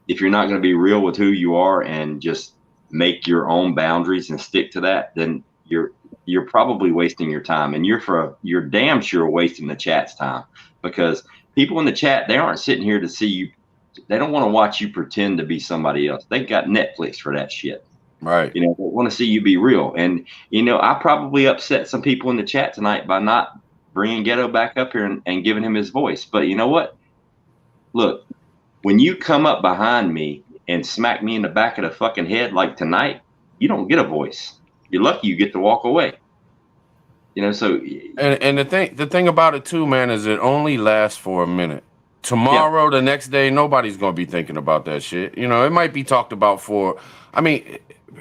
if you're not going to be real with who you are and just make your own boundaries and stick to that, then you're probably wasting your time, and you're damn sure wasting the chat's time, because people in the chat, they aren't sitting here to see you. They don't want to watch you pretend to be somebody else. They got Netflix for that shit. Right. They want to see you be real. And, I probably upset some people in the chat tonight by not bringing Ghetto back up here and giving him his voice. But you know what? Look, when you come up behind me and smack me in the back of the fucking head like tonight, you don't get a voice. You're lucky you get to walk away. So. And the thing about it too, man, is it only lasts for a minute. Tomorrow, the next day, nobody's going to be thinking about that shit. It might be talked about for,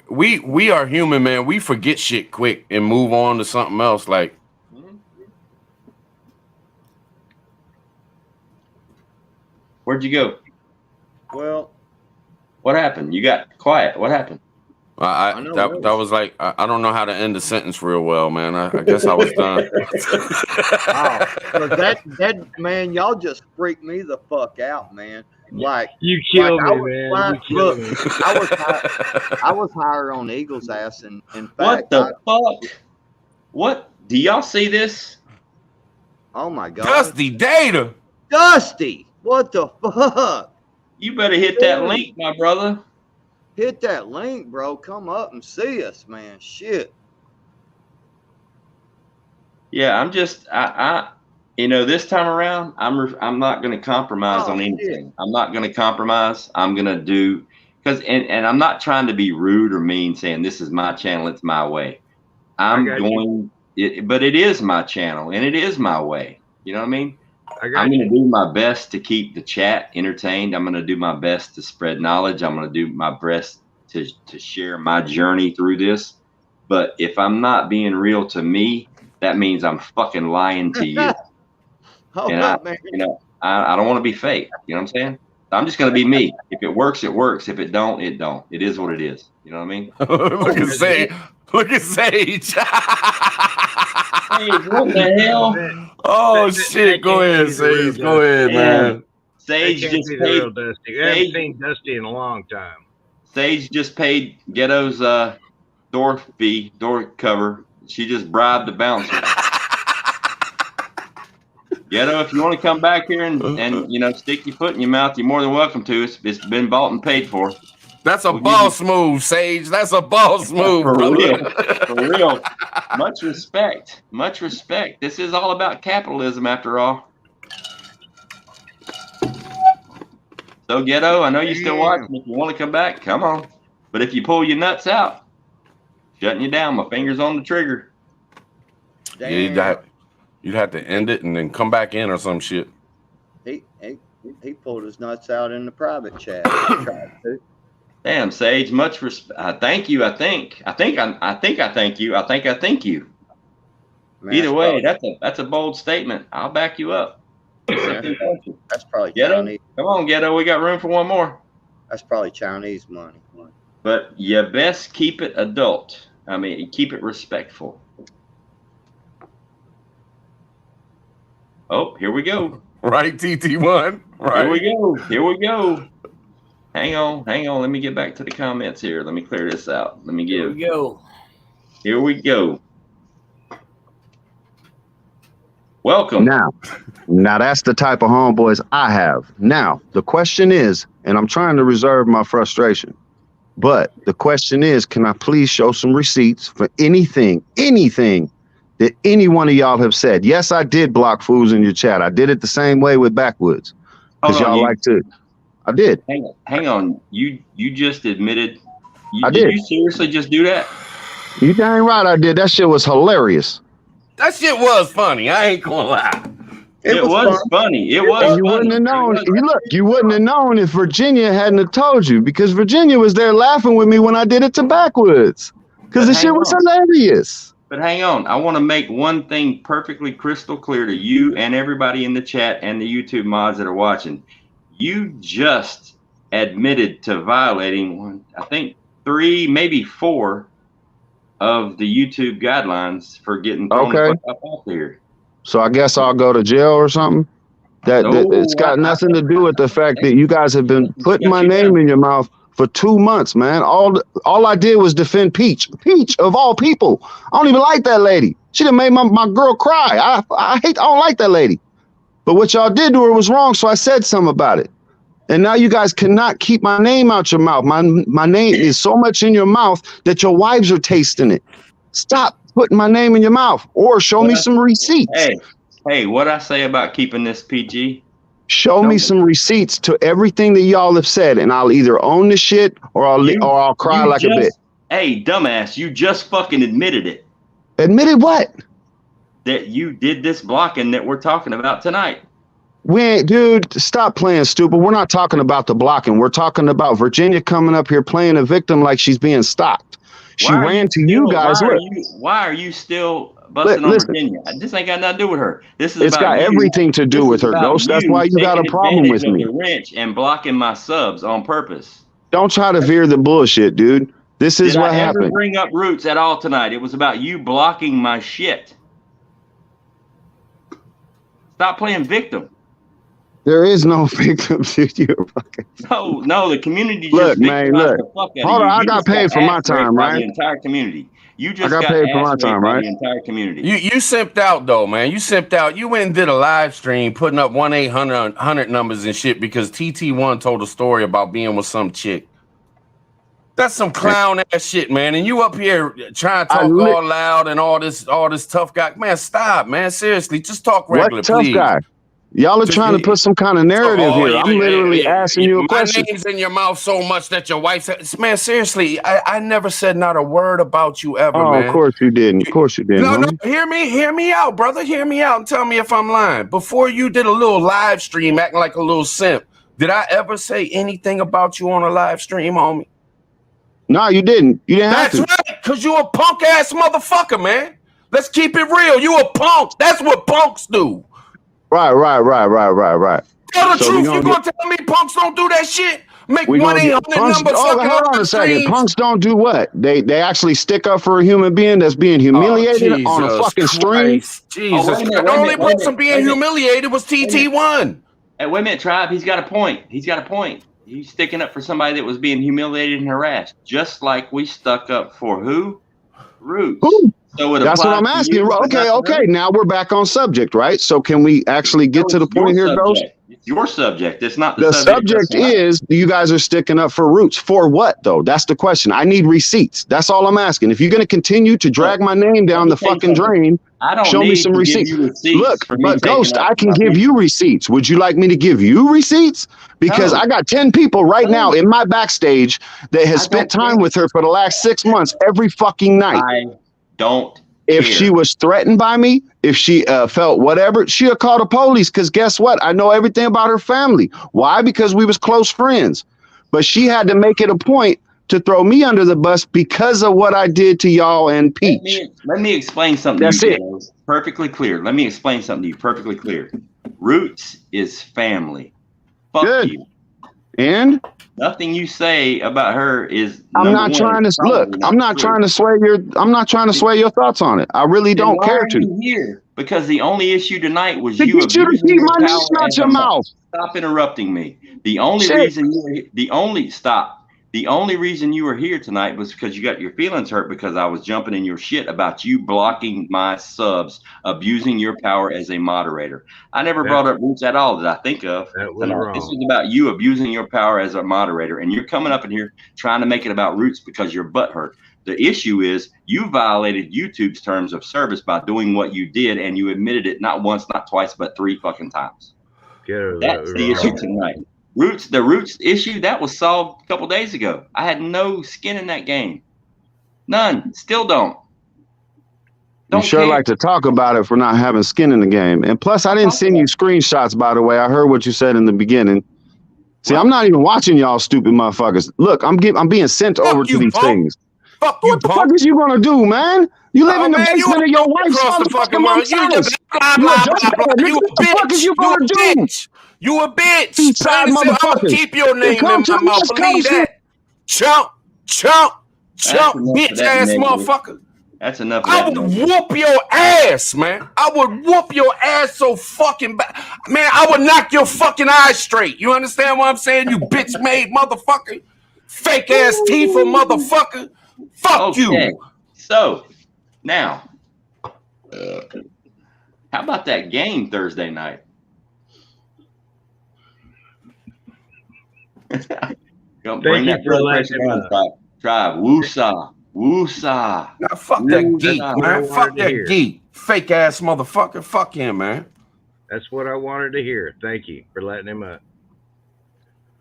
we are human, man. We forget shit quick and move on to something else. Like, where'd you go? Well, what happened? You got quiet. What happened? That was like, I don't know how to end the sentence real well, man. I guess I was done. Wow. That man, y'all just freaked me the fuck out, man. Like, you killed me, man. Look, I was higher on Eagle's ass, and in fact, what the fuck? What? Do y'all see this? Oh my god, Dusty Data. Dusty, what the fuck? You better hit that link, my brother. Hit that link, bro. Come up and see us, man. Shit. Yeah, I'm just, this time around, I'm not going to compromise on anything. Shit. I'm not going to compromise. I'm going to do, because, and I'm not trying to be rude or mean, saying this is my channel, it's my way. But it is my channel and it is my way. You know what I mean? I'm going to do my best to keep the chat entertained. I'm going to do my best to spread knowledge. I'm going to do my best to share my journey through this. But if I'm not being real to me, that means I'm fucking lying to you. And I don't want to be fake. You know what I'm saying? I'm just going to be me. If it works, it works. If it don't, it don't. It is what it is. You know what I mean? Look at Sage. Look at Sage. Hey, what the hell? Oh shit! Go ahead, Sage. Go ahead, man. Sage just paid. Dusty. I haven't seen Dusty in a long time. Sage just paid Ghetto's door cover. She just bribed the bouncer. Ghetto, if you want to come back here and stick your foot in your mouth, you're more than welcome to. It's been bought and paid for. That's a boss move, Sage. That's a boss move, for brother. Real. For real. Much respect. Much respect. This is all about capitalism, after all. So, Ghetto, I know you're still watching. If you want to come back, come on. But if you pull your nuts out, shutting you down, my finger's on the trigger. Yeah, you'd have to end it and then come back in or some shit. He pulled his nuts out in the private chat. Damn, Sage, much respect. Thank you. I think I thank you. I thank you. Man, either way, that's a bold statement. I'll back you up. That's probably Ghetto. Chinese. Come on, Ghetto. We got room for one more. That's probably Chinese money. But you best keep it adult. Keep it respectful. Oh, here we go. Right, TT1. Right. Here we go. Hang on. Let me get back to the comments here. Let me clear this out. Here we go. Welcome. Now that's the type of homeboys I have. Now, the question is, and I'm trying to reserve my frustration, but the question is, can I please show some receipts for anything that any one of y'all have said? Yes, I did block fools in your chat. I did it the same way with Backwoods. Because y'all like to. I did. Hang on. You just admitted. I did. You seriously just do that? You dang right I did. That shit was hilarious. That shit was funny. I ain't gonna lie. It was funny. It was. And you wouldn't have known. You wouldn't have known if Virginia hadn't have told you, because Virginia was there laughing with me when I did it to Backwoods, because the shit was hilarious. But hang on, I want to make one thing perfectly crystal clear to you and everybody in the chat and the YouTube mods that are watching. You just admitted to violating, I think, 3, maybe 4 of the YouTube guidelines for getting thrown the fuck up off here. So I guess I'll go to jail or something? That it's got nothing to do with the fact that you guys have been putting my name in your mouth for 2 months, man. All I did was defend Peach. Peach, of all people. I don't even like that lady. She done made my girl cry. I don't like that lady. But what y'all did to her was wrong, so I said something about it. And now you guys cannot keep my name out your mouth. My name is so much in your mouth that your wives are tasting it. Stop putting my name in your mouth, or show me some receipts. Hey, what I say about keeping this PG? Show me some receipts to everything that y'all have said, and I'll either own the shit or I'll cry like a bitch. Hey, dumbass, you just fucking admitted it. Admitted what? That you did this blocking that we're talking about tonight. Dude, stop playing stupid. We're not talking about the blocking. We're talking about Virginia coming up here playing a victim like she's being stalked. She ran to you guys. Why are you still busting on Virginia? This ain't got nothing to do with her. It's got everything to do with her, Ghost. That's why you got a problem with me. The wrench and blocking my subs on purpose. Don't try to veer the bullshit, dude. This is what happened. Did I ever bring up Roots at all tonight? It was about you blocking my shit. Stop playing victim. There is no victim, dude. You're fucking... No, the community just man, look. Hold on, I got paid for my time, right? The entire community. You just got paid for my time, right? The entire community. You simped out though, man. You simped out. You went and did a live stream putting up 1-800 numbers and shit because TT1 told a story about being with some chick. That's some clown ass shit, man. And you up here trying to talk all loud and all this tough guy. Man, stop, man. Seriously, just talk regular, tough please. Guy? Y'all are trying to put some kind of narrative here. I'm literally asking you a question. My name's in your mouth so much that your wife said, man, seriously, I never said not a word about you ever, man. Of course you didn't. Of course you didn't. No, hear me out, brother. Hear me out and tell me if I'm lying. Before you did a little live stream acting like a little simp, did I ever say anything about you on a live stream, homie? No, you didn't. You didn't have to. That's right, because you a punk ass motherfucker, man. Let's keep it real. You a punk. That's what punks do. Right. Tell the truth. You gonna tell me punks don't do that shit? Make 1-800 number. Hold on a second. Punks don't do what? They actually stick up for a human being that's being humiliated on a fucking stream. Jesus, the only person being humiliated was TT1. Hey, wait a minute, Tribe. He's got a point. He's sticking up for somebody that was being humiliated and harassed, just like we stuck up for who? Roots. Who? So that's what I'm asking. Okay. Now we're back on subject, right? So can we actually get to the point here, Ghost? It's your subject. It's not the subject. Is you guys are sticking up for Roots for what though? That's the question. I need receipts. That's all I'm asking. If you're going to continue to drag my name down the fucking drain, show me some receipts. Look, but Ghost, I can give you receipts. Would you like me to give you receipts? Because I got 10 people right now in my backstage that has spent time with her for the last 6 months every fucking night. If she was threatened by me, if she felt whatever, she'll call the police. Because guess what? I know everything about her family. Why? Because we was close friends. But she had to make it a point to throw me under the bus because of what I did to y'all and Peach. Let me explain something. That's to you, it. Perfectly clear. Let me explain something to you. Perfectly clear. Roots is family. Fuck Good. You. And nothing you say about her is. I'm not trying to look. I'm not trying to sway your. I'm not trying to sway your thoughts on it. I really don't care to. Here, because the only issue tonight was you to keep my name out your mouth. Stop interrupting me. The only reason you were, the only reason you were here tonight was because you got your feelings hurt because I was jumping in your shit about you blocking my subs, abusing your power as a moderator. I never brought up Roots at all that I think of. This was about you abusing your power as a moderator, and you're coming up in here trying to make it about Roots because your butt hurt. The issue is you violated YouTube's terms of service by doing what you did, and you admitted it not once, not twice, but 3 fucking times. That's the issue tonight. The Roots issue, that was solved a couple days ago. I had no skin in that game. None. Still don't. You sure like to talk about it for not having skin in the game. And plus, I didn't send you screenshots, by the way. I heard what you said in the beginning. See, I'm not even watching y'all stupid motherfuckers. Look, I'm being sent over to these things. Fuck you, what the fuck is you gonna do, man? You live in the basement of your wife's motherfucking world. You a bitch. You a bitch. I'm gonna keep your name in my mouth. Believe that. Chump, bitch ass motherfucker. That's enough. I would whoop your ass, man. I would whoop your ass so fucking bad. Man, I would knock your fucking eyes straight. You understand what I'm saying? You bitch made motherfucker. Fake ass teeth for motherfucker. Fuck you. So, now, how about that game Thursday night? Don't bring that blood pressure down. Tribe. Woosah. Woosah. Nah, fuck that geek, man. Fuck that geek. Fake ass motherfucker. Fuck him, man. That's what I wanted to hear. Thank you for letting him up.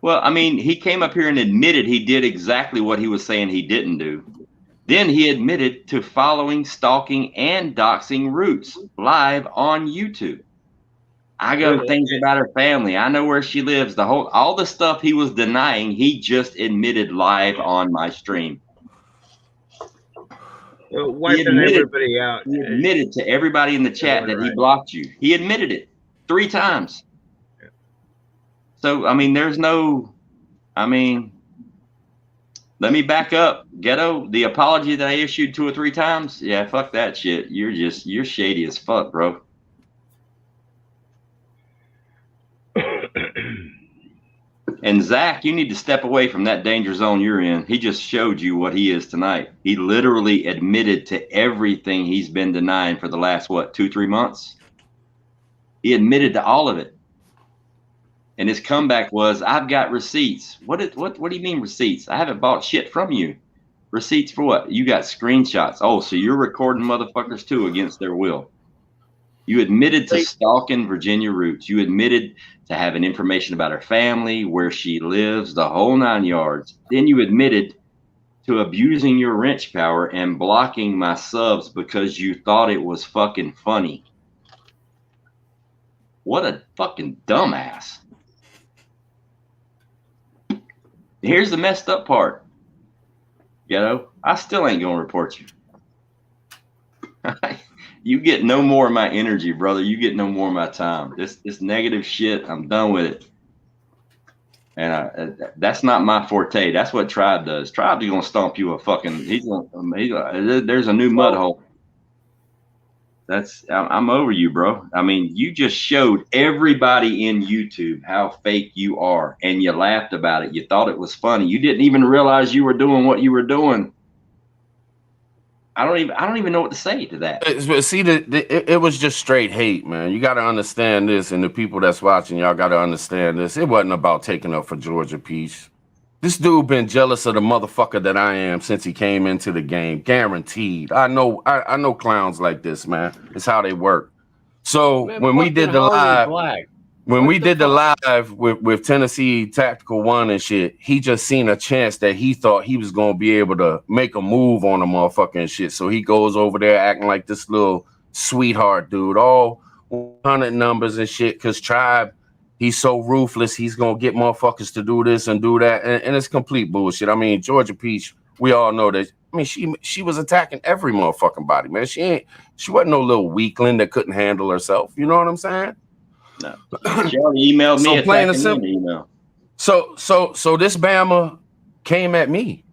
Well, I mean, he came up here and admitted he did exactly what he was saying he didn't do. Then he admitted to following, stalking, and doxing Roots live on YouTube. I go things about her family. I know where she lives. All the stuff he was denying, he just admitted live on my stream. Well, wiping everybody out. He admitted to everybody in the chat that he blocked you. He admitted it 3 times. Yeah. So, I mean, let me back up. Ghetto, the apology that I issued 2 or 3 times. Yeah, fuck that shit. You're shady as fuck, bro. And Zach, you need to step away from that danger zone you're in. He just showed you what he is tonight. He literally admitted to everything he's been denying for the last, 2-3 months? He admitted to all of it. And his comeback was, I've got receipts. What do you mean receipts? I haven't bought shit from you. Receipts for what? You got screenshots. Oh, so you're recording motherfuckers too against their will. You admitted to stalking Virginia Roots. You admitted to having information about her family, where she lives, the whole 9 yards. Then you admitted to abusing your wrench power and blocking my subs because you thought it was fucking funny. What a fucking dumbass. Here's the messed up part. I still ain't gonna report you. You get no more of my energy, brother. You get no more of my time. This negative shit, I'm done with it. And that's not my forte. That's what Tribe does. Tribe is gonna stomp you a fucking. There's a new mud hole. I'm over you, bro. I mean, you just showed everybody in YouTube how fake you are, and you laughed about it. You thought it was funny. You didn't even realize you were doing what you were doing. I don't even know what to say to that. But see, it was just straight hate, man. You got to understand this, and the people that's watching, y'all got to understand this. It wasn't about taking up for Georgia Peace. This dude been jealous of the motherfucker that I am since he came into the game, guaranteed. I know clowns like this, man. It's how they work. So man, when we did the live, with Tennessee Tactical 1 and shit, he just seen a chance that he thought he was gonna be able to make a move on the motherfucking shit. So he goes over there acting like this little sweetheart dude, all 100 numbers and shit, because Tribe, he's so ruthless, he's gonna get motherfuckers to do this and do that, and it's complete bullshit. I mean, Georgia Peach, we all know that. I mean, she was attacking every motherfucking body, man. She wasn't no little weakling that couldn't handle herself. You know what I'm saying? No. She already emailed me. So plain and simple. Email. So this Bama came at me.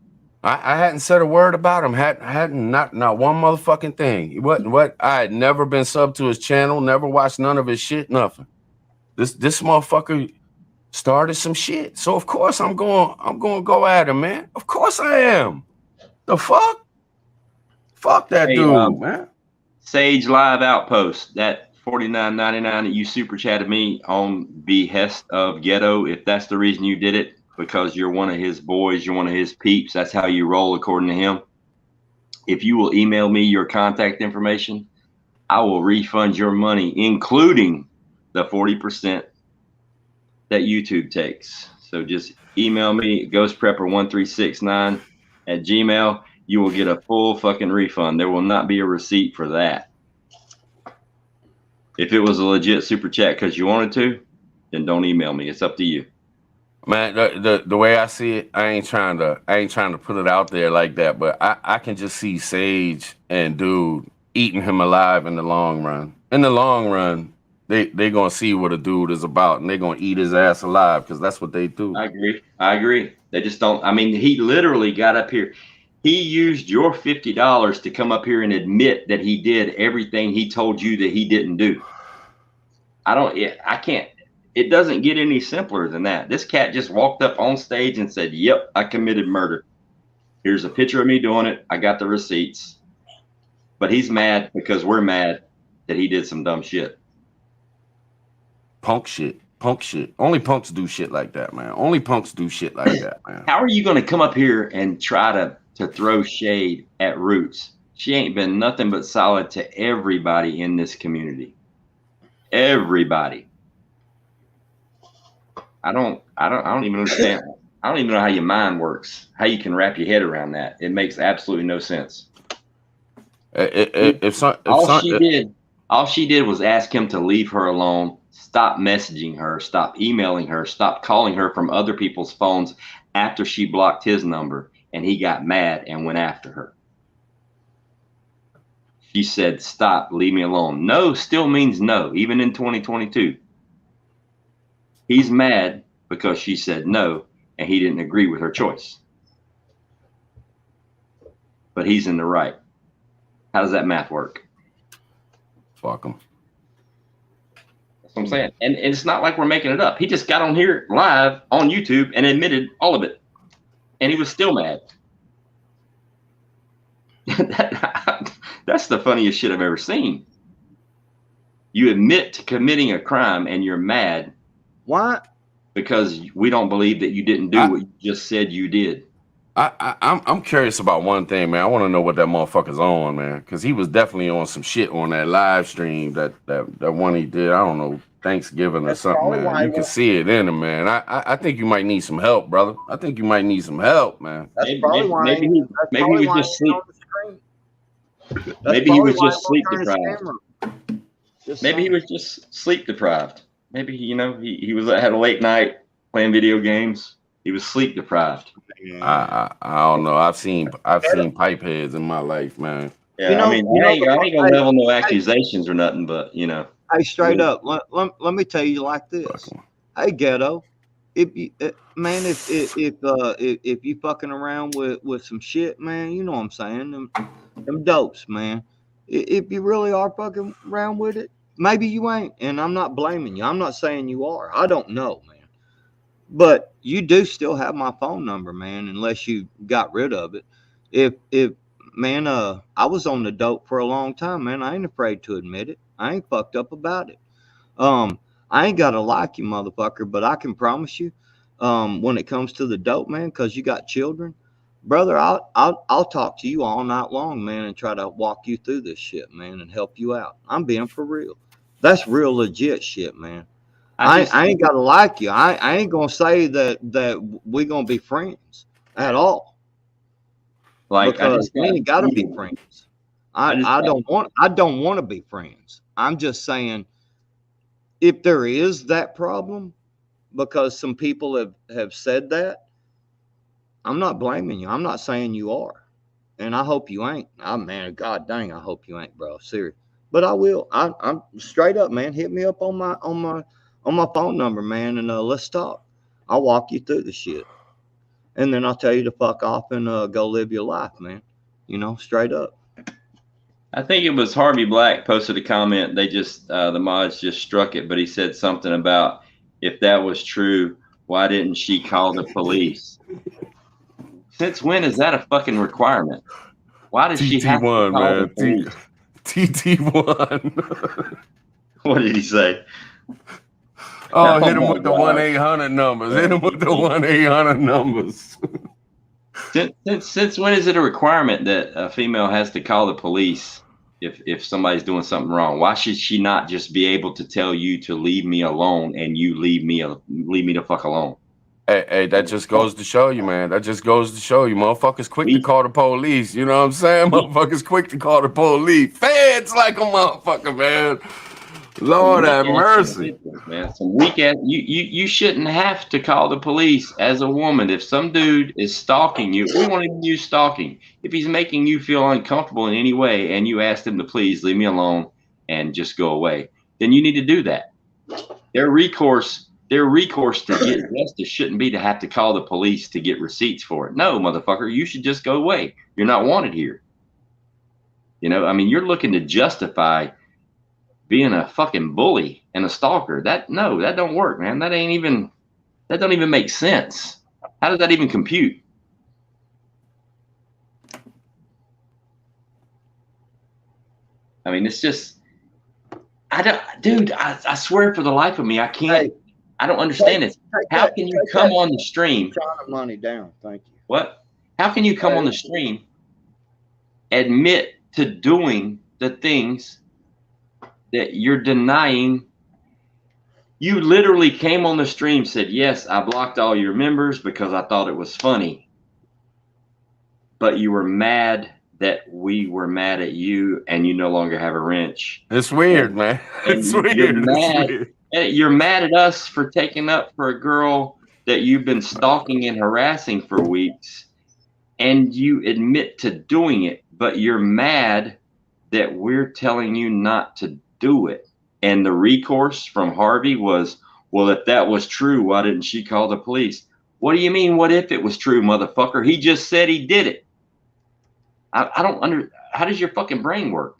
I hadn't said a word about him. Hadn't not one motherfucking thing. What I had never been subbed to his channel, never watched none of his shit, nothing. This motherfucker started some shit. So of course I'm going to go at him, man. Of course I am. The fuck? Fuck that dude, man. Sage Live Outpost, that $49.99 that you super chatted me on behest of Ghetto. If that's the reason you did it, because you're one of his boys, you're one of his peeps, that's how you roll according to him. If you will email me your contact information, I will refund your money, including the 40% that YouTube takes. So just email me, ghostprepper1369 at Gmail. you will get a full fucking refund. There will not be a receipt for that. If it was a legit super chat because you wanted to, then don't email me. It's up to you. Man, the way I see it, I ain't trying to put it out there like that, but I can just see Sage and Dude eating him alive in the long run. In the long run, they gonna see what a dude is about, and they gonna eat his ass alive because that's what they do. I agree. They just don't. I mean, he literally got up here. He used your $50 to come up here and admit that he did everything he told you that he didn't do. I can't. It doesn't get any simpler than that. This cat just walked up on stage and said, "Yep, I committed murder. Here's a picture of me doing it. I got the receipts." But he's mad because we're mad that he did some dumb shit. Punk shit. Only punks do shit like that, man. Only punks do shit like that, man. How are you going to come up here and try to throw shade at Roots? She ain't been nothing but solid to everybody in this community. Everybody. I don't even understand. I don't even know how your mind works, how you can wrap your head around that. It makes absolutely no sense. All she did was ask him to leave her alone, stop messaging her, stop emailing her, stop calling her from other people's phones after she blocked his number, and he got mad and went after her. She said, "Stop, leave me alone." No still means no, even in 2022. He's mad because she said no, and he didn't agree with her choice. But he's in the right. How does that math work? Fuck him. That's what I'm saying. And it's not like we're making it up. He just got on here live on YouTube and admitted all of it. And he was still mad. That's the funniest shit I've ever seen. You admit to committing a crime and you're mad. Why? Because we don't believe that you didn't do what you just said you did. I'm curious about one thing, man. I want to know what that motherfucker's on, man, because he was definitely on some shit on that live stream that one he did. I don't know, Thanksgiving or something, man. You can see it in him, man. I think you might need some help, brother. I think you might need some help, man. That's probably why. Maybe he was just sleep. Maybe he was just sleep deprived. Maybe he was just sleep deprived. Maybe he had a late night playing video games. He was sleep deprived. I don't know. I've seen pipe heads in my life, man. Yeah, I ain't gonna level no accusations or nothing, but Hey, straight up, let me tell you like this. Hey, Ghetto, if you fucking around with some shit, man, you know what I'm saying? Them dopes, man. If you really are fucking around with it, maybe you ain't, and I'm not blaming you. I'm not saying you are. I don't know, man. But you do still have my phone number, man, unless you got rid of it. If man, I was on the dope for a long time, man. I ain't afraid to admit it. I ain't fucked up about it. I ain't gotta like you, motherfucker, but I can promise you, when it comes to the dope, man, because you got children, brother, I'll talk to you all night long, man, and try to walk you through this shit, man, and help you out. I'm being for real. That's real legit shit, man. I ain't gotta like you. I ain't gonna say that we're gonna be friends at all. Like, because we ain't gotta be friends. I don't want to be friends. I'm just saying, if there is that problem, because some people have said that, I'm not blaming you. I'm not saying you are, and I hope you ain't. Man, god dang, I hope you ain't, bro. Serious. But I will. I'm straight up, man. Hit me up on my phone number, man, and let's talk. I'll walk you through the shit, and then I'll tell you to fuck off and go live your life, man. Straight up. I think it was Harvey Black posted a comment. They just the mods just struck it, but he said something about, if that was true, why didn't she call the police? Since when is that a fucking requirement? Why does she have to call the police? TT1. What did he say? Oh, hit him with the 1-800 numbers. Hit him with the 1-800 numbers. Since when is it a requirement that a female has to call the police if somebody's doing something wrong? Why should she not just be able to tell you to leave me alone and you leave me the fuck alone? Hey, that just goes to show you, man. That just goes to show you, motherfuckers quick to call the police. You know what I'm saying? Motherfuckers quick to call the police. Feds like a motherfucker, man. Lord have mercy. Man, some weak ass. You shouldn't have to call the police as a woman. If some dude is stalking you, we won't even use stalking. If he's making you feel uncomfortable in any way, and you ask him to please leave me alone and just go away, then you need to do that. Their recourse to get justice shouldn't be to have to call the police to get receipts for it. No, motherfucker, you should just go away. You're not wanted here. You know, I mean, you're looking to justify being a fucking bully and a stalker. That don't work, man. That don't even make sense. How does that even compute? I mean, it's just, I swear for the life of me, I can't. I don't understand this. How can you come on the stream? China money down. Thank you. What? How can you come on the stream, admit to doing the things that you're denying? You literally came on the stream, said, yes, I blocked all your members because I thought it was funny. But you were mad that we were mad at you and you no longer have a wrench. It's weird, man. It's weird. You're mad at us for taking up for a girl that you've been stalking and harassing for weeks, and you admit to doing it, but you're mad that we're telling you not to do it. And the recourse from Harvey was, well, if that was true, why didn't she call the police? What do you mean, what if it was true, motherfucker? He just said he did it. I don't how does your fucking brain work?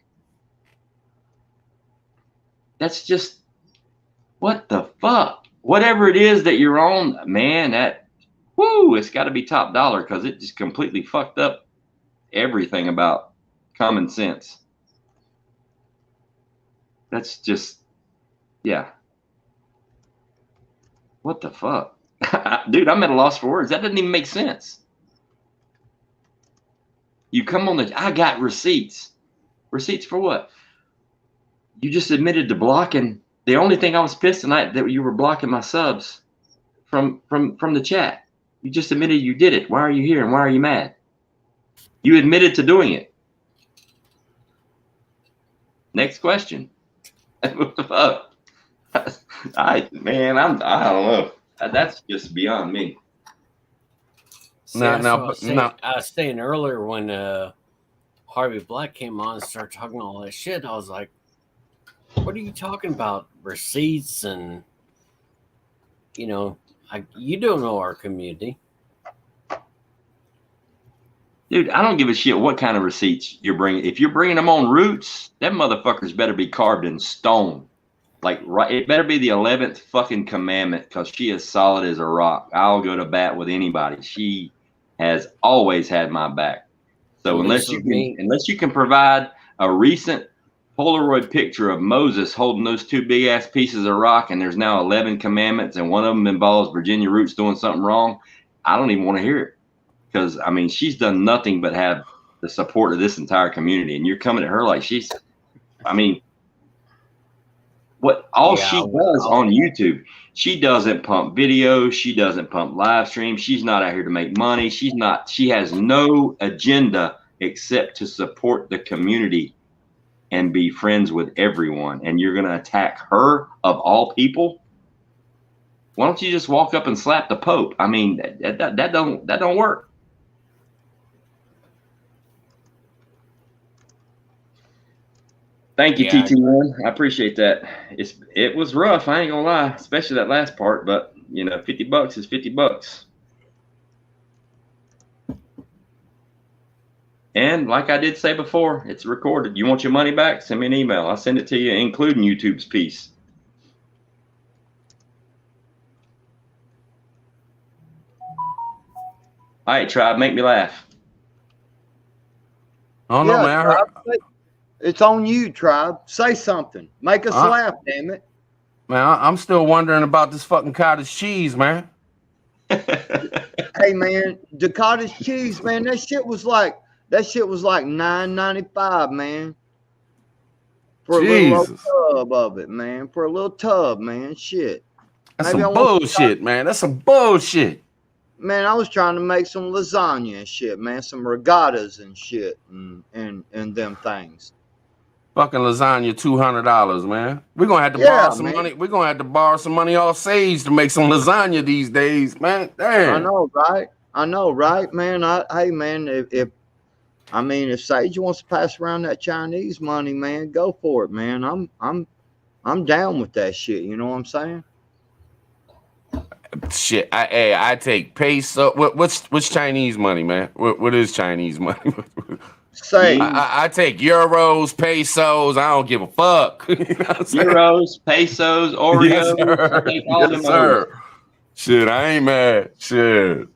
That's just, what the fuck? Whatever it is that you're on, man, it's got to be top dollar, because it just completely fucked up everything about common sense. That's just, yeah. What the fuck? Dude, I'm at a loss for words. That doesn't even make sense. You come on I got receipts. Receipts for what? You just admitted to blocking. The only thing I was pissed tonight that you were blocking my subs from the chat. You just admitted you did it. Why are you here and why are you mad? You admitted to doing it. Next question. What the fuck? I don't know. That's just beyond me. I was saying earlier when Harvey Black came on and started talking all that shit, I was like, what are you talking about? Receipts and, you know, you don't know our community. Dude, I don't give a shit what kind of receipts you're bringing. If you're bringing them on roots, them motherfuckers better be carved in stone. Like, right, it better be the 11th fucking commandment, because she is solid as a rock. I'll go to bat with anybody. She has always had my back. So unless you can provide a recent Polaroid picture of Moses holding those two big ass pieces of rock, and there's now 11 commandments, and one of them involves Virginia Roots doing something wrong, I don't even want to hear it. Because, I mean, she's done nothing but have the support of this entire community. And you're coming at her like she's, I mean, she does on YouTube, she doesn't pump videos. She doesn't pump live streams. She's not out here to make money. She has no agenda except to support the community and be friends with everyone. And you're going to attack her of all people? Why don't you just walk up and slap the Pope? I mean, that don't work. Thank you, TT1. I appreciate that. It was rough. I ain't gonna lie, especially that last part. But you know, $50 is $50. And like I did say before, it's recorded. You want your money back? Send me an email. I'll send it to you, including YouTube's piece. All right, tribe, make me laugh. Oh no, man! It's on you, tribe. Say something. Make us laugh, damn it. Man, I'm still wondering about this fucking cottage cheese, man. Hey, man, the cottage cheese, man, that shit was like $9.95, man. For a little tub of it, man. For a little tub, man. Shit. That's some bullshit, man. That's some bullshit. Man, I was trying to make some lasagna and shit, man. Some regattas and shit and them things. Fucking lasagna, $200, man. We're gonna have to borrow some money. We're gonna have to borrow some money off Sage to make some lasagna these days, man. Damn. I know, right? I know, right, man. Hey, man, if Sage wants to pass around that Chinese money, man, go for it, man. I'm down with that shit. You know what I'm saying? Shit, I take peso. What's Chinese money, man? What is Chinese money? Say, I take euros, pesos. I don't give a fuck. You know euros, pesos, Oreos. Yes, sir. I take all yes, sir. Shit, I ain't mad. Shit.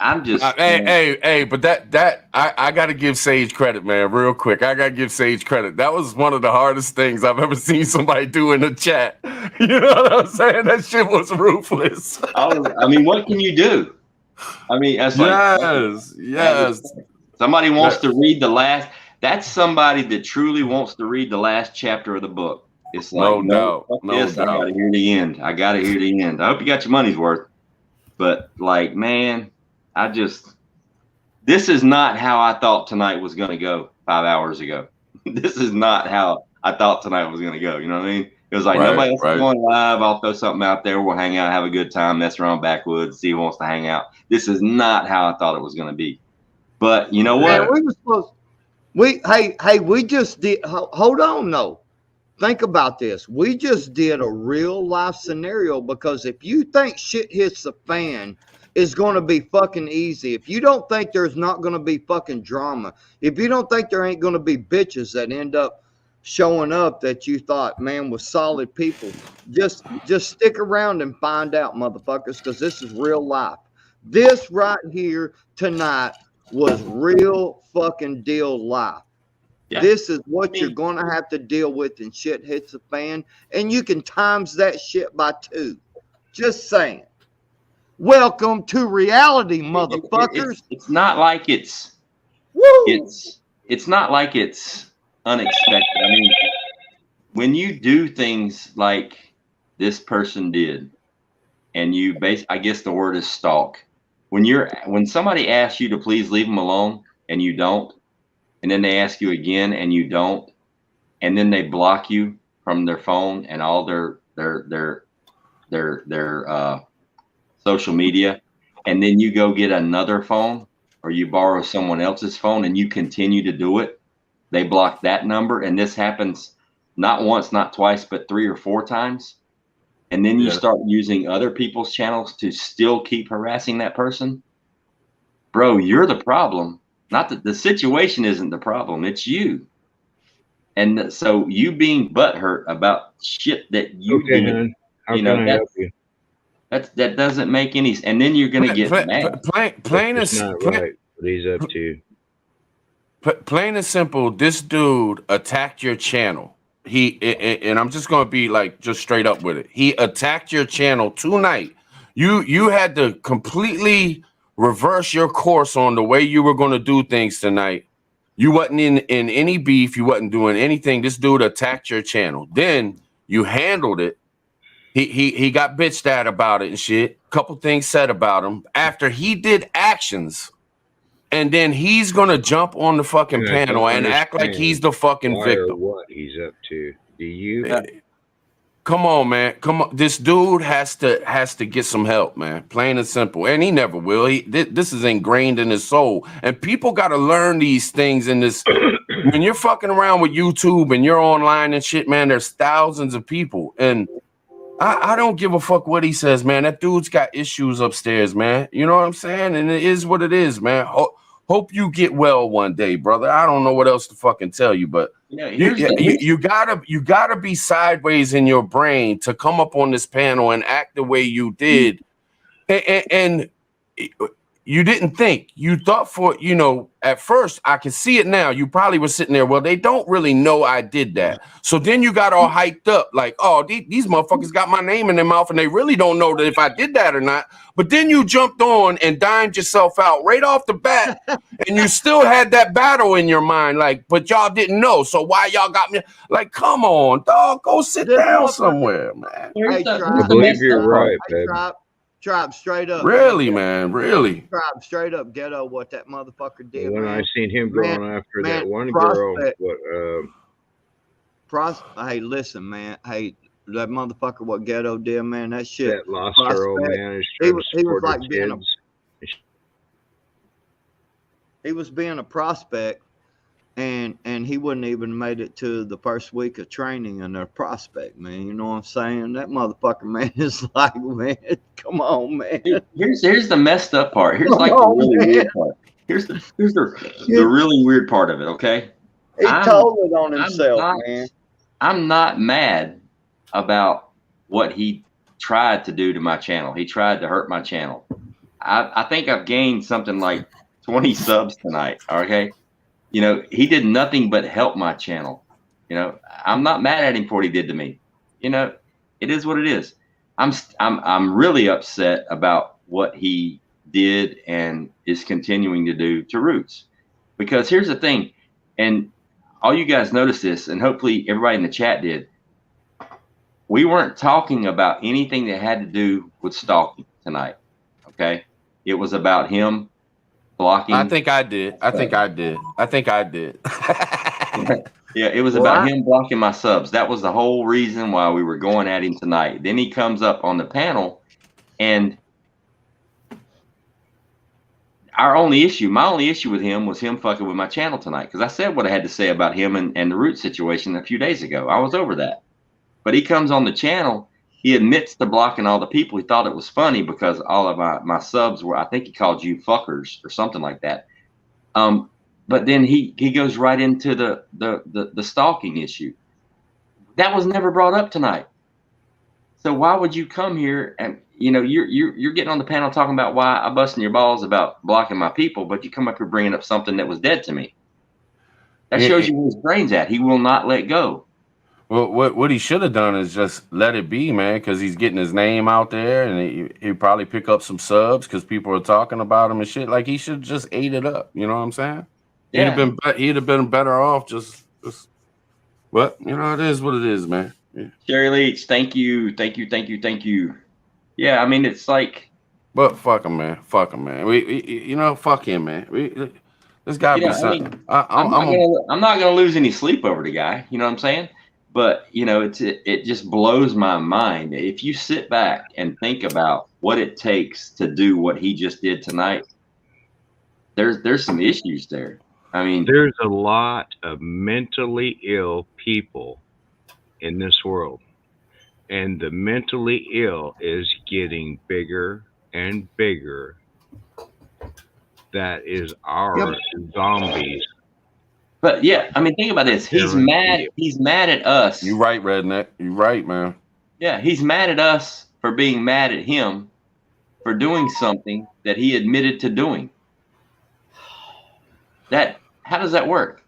I'm just hey, but that I gotta give Sage credit, man, real quick. I gotta give Sage credit. That was one of the hardest things I've ever seen somebody do in the chat. You know what I'm saying? That shit was ruthless. I mean, what can you do? I mean, that's yes. Somebody wants to read the last. That's somebody that truly wants to read the last chapter of the book. It's like, no doubt. I gotta hear the end. I hope you got your money's worth. But like, man, this is not how I thought tonight was going to go 5 hours ago. This is not how I thought tonight was going to go. You know what I mean? It was like, nobody else is going live. I'll throw something out there. We'll hang out, have a good time, mess around backwoods, see who wants to hang out. This is not how I thought it was going to be. But you know what? Man, we just did. Hold on, though. Think about this. We just did a real life scenario, because if you think shit hits the fan is going to be fucking easy, if you don't think there's not going to be fucking drama, if you don't think there ain't going to be bitches that end up showing up that you thought, man, was solid people, just stick around and find out, motherfuckers, because this is real life. This right here tonight was real fucking deal life. Yeah. This is what you're going to have to deal with, and shit hits the fan, and you can times that shit by 2. Just saying. Welcome to reality, motherfuckers. It's not like it's not like it's unexpected. I mean, when you do things like this person did, and you I guess the word is stalk. When somebody asks you to please leave them alone and you don't, and then they ask you again and you don't, and then they block you from their phone and all their social media, and then you go get another phone or you borrow someone else's phone and you continue to do it, they block that number, and this happens not once, not twice, but 3 or 4 times. And then you start using other people's channels to still keep harassing that person. Bro, you're the problem. Not that the situation isn't the problem, it's you. And so you being butthurt about shit that you did, that doesn't make any sense. And then you're gonna get mad. Plain is not right what he's up to. Plain and simple, this dude attacked your channel. And I'm just gonna be like just straight up with it. He attacked your channel tonight. You had to completely reverse your course on the way you were gonna do things tonight. You wasn't in any beef. You wasn't doing anything. This dude attacked your channel. Then you handled it. He got bitched at about it and shit. Couple things said about him after he did actions. And then he's gonna jump on the fucking panel and act like he's the fucking victim. What he's up to? Do you? Come on, man. Come on. This dude has to get some help, man. Plain and simple. And he never will. This is ingrained in his soul. And people got to learn these things in this. When you're fucking around with YouTube and you're online and shit, man, there's thousands of people. And I don't give a fuck what he says, man. That dude's got issues upstairs, man. You know what I'm saying? And it is what it is, man. Hope you get well one day, brother. I don't know what else to fucking tell you, but you gotta be sideways in your brain to come up on this panel and act the way you did, and you didn't think. You thought for, you know, at first, I can see it now. You probably were sitting there, well, they don't really know I did that. So then you got all hyped up like, oh, these motherfuckers got my name in their mouth and they really don't know that if I did that or not. But then you jumped on and dined yourself out right off the bat and you still had that battle in your mind. Like, but y'all didn't know. So why y'all got me? Like, come on, dog, go sit down somewhere, man. Hey, I believe you're right, baby. Tribe, straight up. Really, man, really. Tribe, straight up ghetto what that motherfucker did. When man. I seen him going after that one prospect. girl, Hey, listen, man. Hey, that motherfucker what ghetto did, man. That shit. that lost her old man. He was like being he was being a prospect, and he wouldn't even made it to the first week of training in their prospect, man. You know what I'm saying? That motherfucker, man, is like, man, come on, man. Here's the messed up part. Here's like the really weird part. Here's the really weird part of it. Okay, he told it on himself, man. I'm not mad about what he tried to do to my channel. He tried to hurt my channel. I think I've gained something like 20 subs tonight. Okay. You know, he did nothing but help my channel. You know, I'm not mad at him for what he did to me. You know, it is what it is. I'm really upset about what he did and is continuing to do to Roots. Because here's the thing, and all you guys noticed this, and hopefully everybody in the chat did. We weren't talking about anything that had to do with stalking tonight. Okay, it was about him blocking. I think I did. Yeah, it was about him blocking my subs. That was the whole reason why we were going at him tonight. Then he comes up on the panel, and my only issue with him was him fucking with my channel tonight, because I said what I had to say about him and the Root situation a few days ago. I was over that. But he comes on the channel, he admits to blocking all the people. He thought it was funny because all of my subs were, I think he called you fuckers or something like that. But then he goes right into the stalking issue. That was never brought up tonight. So why would you come here and, you know, you're getting on the panel talking about why I'm busting your balls about blocking my people, but you come up here bringing up something that was dead to me. That shows you where his brain's at. He will not let go. Well, what he should have done is just let it be, man, because he's getting his name out there, and he probably pick up some subs because people are talking about him and shit. Like, he should just ate it up. You know what I'm saying? Yeah. He'd have been better off just. But you know, it is what it is, man. Yeah. Sherry Leach, thank you. Yeah, I mean, it's like. But fuck him, man. We you know, fuck him, man. There's gotta be something. I'm not gonna lose any sleep over the guy. You know what I'm saying? But you know, it just blows my mind. If you sit back and think about what it takes to do what he just did tonight, there's some issues there. I mean, there's a lot of mentally ill people in this world, and the mentally ill is getting bigger and bigger. That is our zombies. But yeah, I mean, think about this. He's mad. He's mad at us. You right, Redneck. You right, man. Yeah, he's mad at us for being mad at him for doing something that he admitted to doing. How does that work?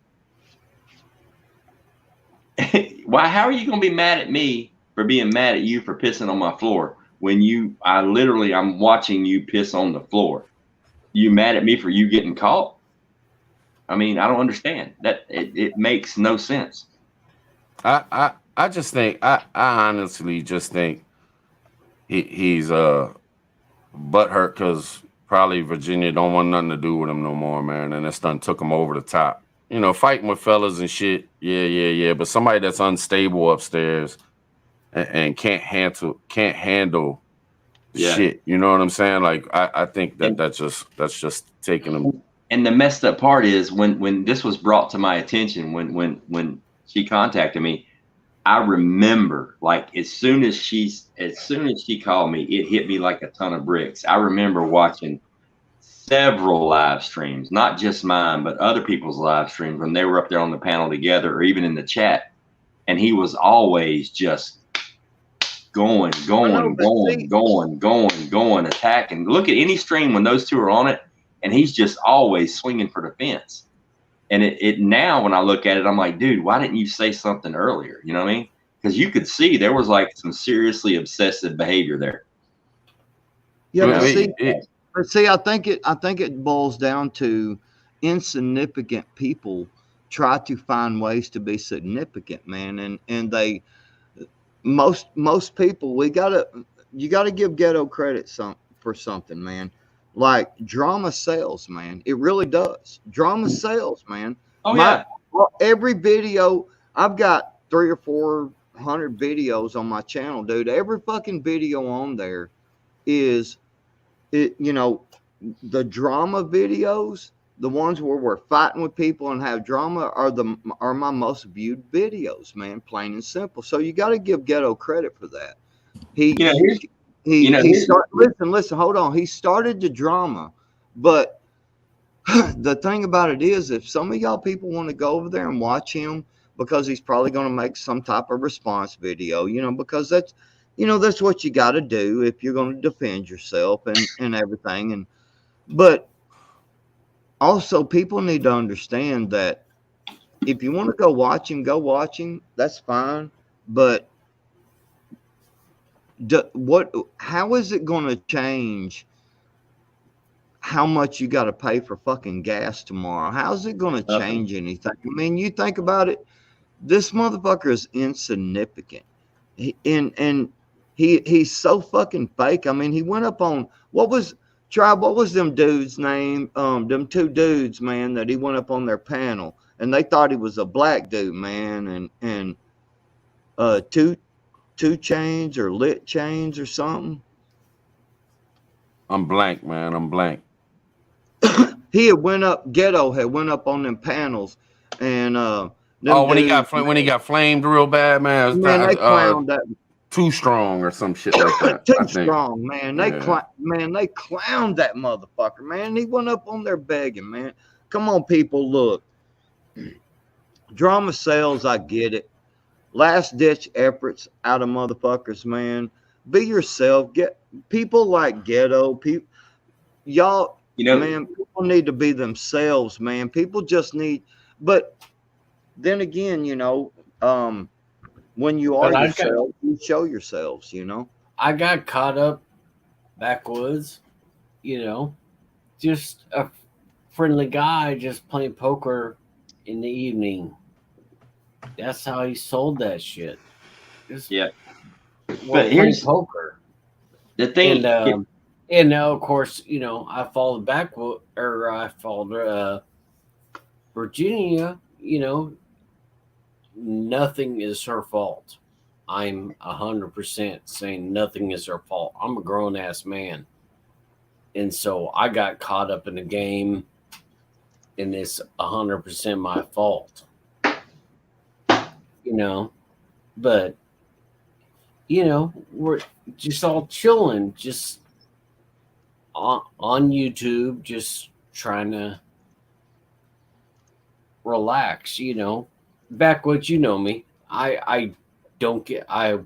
Why? How are you going to be mad at me for being mad at you for pissing on my floor when I'm watching you piss on the floor? You mad at me for you getting caught? I mean, I don't understand that. It makes no sense. I just think I honestly just think he's butthurt because probably Virginia don't want nothing to do with him no more, man. And this done took him over the top. You know, fighting with fellas and shit. Yeah. But somebody that's unstable upstairs and can't handle shit. You know what I'm saying? Like I think that's just taking him. And the messed up part is when this was brought to my attention, when she contacted me, I remember, like, as soon as she called me, it hit me like a ton of bricks. I remember watching several live streams, not just mine, but other people's live streams when they were up there on the panel together or even in the chat. And he was always just going, attacking. Look at any stream when those two are on it. and he's just always swinging for the fence. And it now when I look at it, I'm like, dude, why didn't you say something earlier? You know what I mean? Because you could see there was like some seriously obsessive behavior there. Yeah, but see, I think it boils down to insignificant people try to find ways to be significant, man, and they most people you gotta give Ghetto credit for something, man. Like drama sells, man. It really does. Drama sells, man. Yeah. Every video, I've got 300 or 400 videos on my channel, dude. Every fucking video on there is it, you know, the drama videos, the ones where we're fighting with people and have drama are my most viewed videos, man, plain and simple. So you got to give Ghetto credit for that. Listen, hold on. He started the drama, but the thing about it is, if some of y'all people want to go over there and watch him, because he's probably going to make some type of response video, you know, because that's what you got to do if you're going to defend yourself and everything. But also people need to understand that if you want to go watch him, that's fine. But how is it going to change how much you got to pay for fucking gas tomorrow? How's it going to change anything? I mean, you think about it, this motherfucker is insignificant. He's so fucking fake. I mean, he went up on what was them dudes' name? Them two dudes, man, that he went up on their panel and they thought he was a black dude, man, and two chains or lit chains or something. I'm blank, man. I'm blank. Ghetto had went up on them panels, and when he got flamed real bad, man. They clowned that. Too strong or some shit like that. Too strong, man. They clowned that motherfucker, man. He went up on there begging, man. Come on, people, look. Drama sells, I get it. Last ditch efforts out of motherfuckers, man. Be yourself. Get people like Ghetto. People, y'all, man, people need to be themselves, man. People just need, but then again, when you are yourself, you show yourselves, I got caught up backwoods, just a friendly guy just playing poker in the evening. That's how he sold that shit. But here's poker. The thing, and now of course, I followed I followed Virginia. Nothing is her fault. I'm 100% saying nothing is her fault. I'm a grown ass man, and so I got caught up in the game, and it's 100% my fault. But we're just all chilling, just on YouTube, just trying to relax. Backwoods, me. I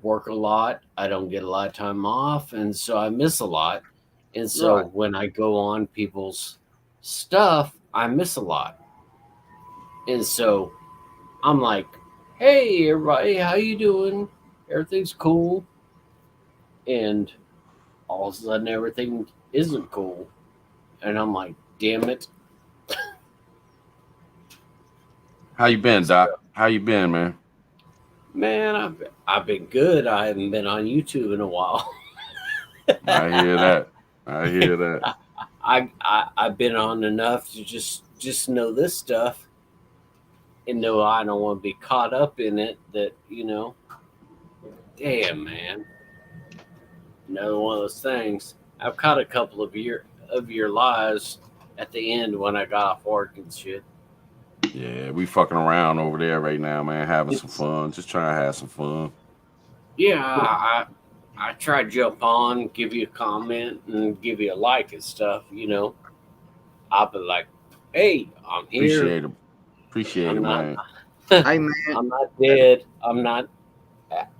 work a lot. I don't get a lot of time off, and so I miss a lot. And so when I go on people's stuff, I miss a lot. And so I'm like, hey, everybody, how you doing? Everything's cool. And all of a sudden, everything isn't cool. And I'm like, damn it. How you been, Doc? How you been, man? Man, I've been good. I haven't been on YouTube in a while. I hear that. I've been on enough to just know this stuff and know I don't want to be caught up in it. That damn, man. Another one of those things. I've caught a couple of your lives at the end when I got off work and shit. Yeah, we fucking around over there right now, man, having some fun. Just trying to have some fun. Yeah, I try to jump on, give you a comment, and give you a like and stuff, I'll be like, hey, I'm here. Appreciate it, man. Hey, man. I'm not dead. I'm not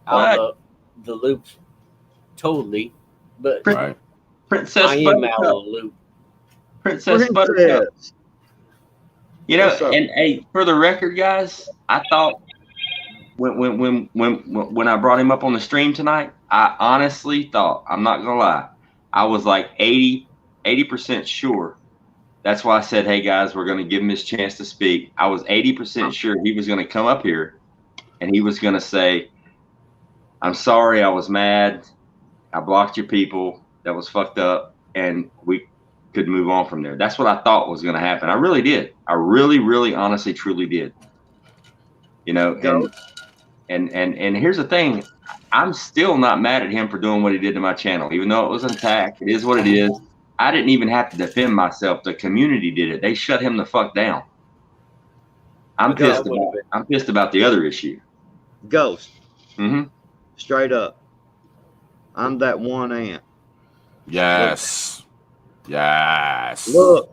out of the loop totally, but Princess I am out of the loop. Princess Buttercup. You know, What's up? and hey, for the record, guys, I thought when I brought him up on the stream tonight, I honestly thought, I'm not gonna lie, I was like 80% sure. That's why I said, hey guys, we're gonna give him his chance to speak. I was 80% sure he was gonna come up here and he was gonna say, I'm sorry, I was mad, I blocked your people, that was fucked up, and we could move on from there. That's what I thought was gonna happen. I really did. I really, honestly, truly did. You know, and here's the thing, I'm still not mad at him for doing what he did to my channel, even though it was an attack. It is what it is. I didn't even have to defend myself. The community did it. They shut him the fuck down. I'm pissed about the other issue. Ghost. Mm-hmm. Straight up. I'm that one ant. Yes. Yes. Look.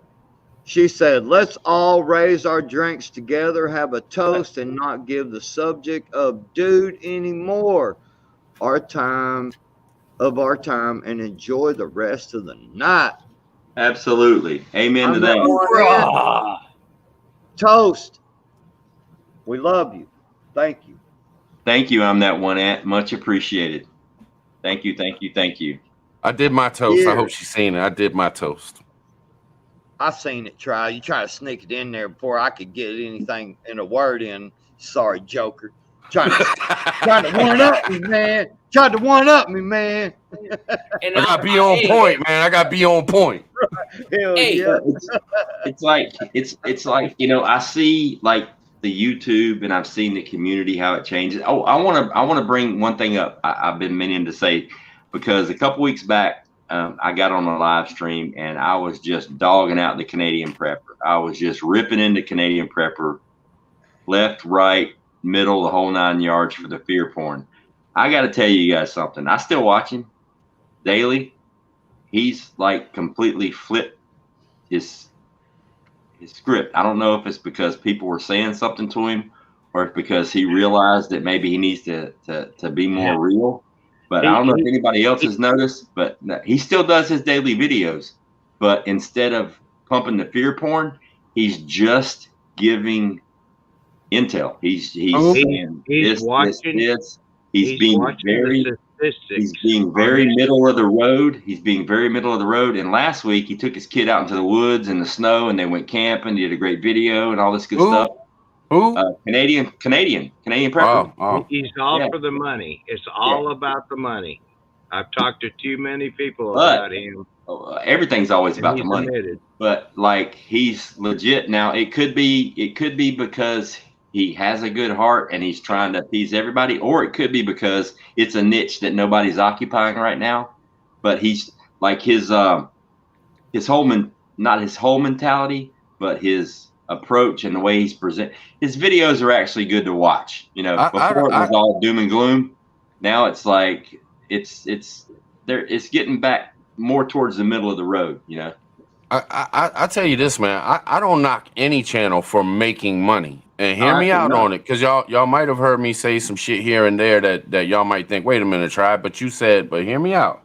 She said, let's all raise our drinks together, have a toast, and not give the subject of dude anymore. Our time, and enjoy the rest of the night. Absolutely. Amen to that. Toast. We love you. Thank you. Thank you. I'm that one ant. Much appreciated. Thank you. I did my toast. I hope she's seen it. I did my toast. I seen it try. You try to sneak it in there before I could get anything in a word in. Sorry, Joker. Trying to one up me, man. Tried to one up me, man. And I gotta be on point, man. I gotta be on point. Hell yeah. It's like, you know, I see like the YouTube and I've seen the community, how it changes. Oh, I want to bring one thing up. I've been meaning to say, because a couple weeks back, I got on a live stream and I was just dogging out the Canadian prepper. I was just ripping into Canadian prepper, left, right, middle, the whole 9 yards for the fear porn. I got to tell you guys something. I still watch him daily. He's like completely flipped his script. I don't know if it's because people were saying something to him or if because he realized that maybe he needs to be more real. But I don't know if anybody else has noticed, but he still does his daily videos. But instead of pumping the fear porn, he's just giving intel. He's saying this. He's being very middle of the road. He's being very middle of the road. And last week he took his kid out into the woods in the snow and they went camping. He did a great video and all this good stuff. Who? Canadian prepper. Oh. He's all for the money. It's all about the money. I've talked to too many people about him. Everything's always about the money. Committed. But like he's legit now. It could be because he has a good heart and he's trying to appease everybody, or it could be because it's a niche that nobody's occupying right now. But he's like his whole not his whole mentality, but his approach and the way he's his videos are actually good to watch. You know, before it was all doom and gloom. Now it's like it's getting back more towards the middle of the road. You know, I tell you this, man. I don't knock any channel for making money. And hear me out on it, because y'all might have heard me say some shit here and there that y'all might think, wait a minute, Tribe, but you said, but hear me out.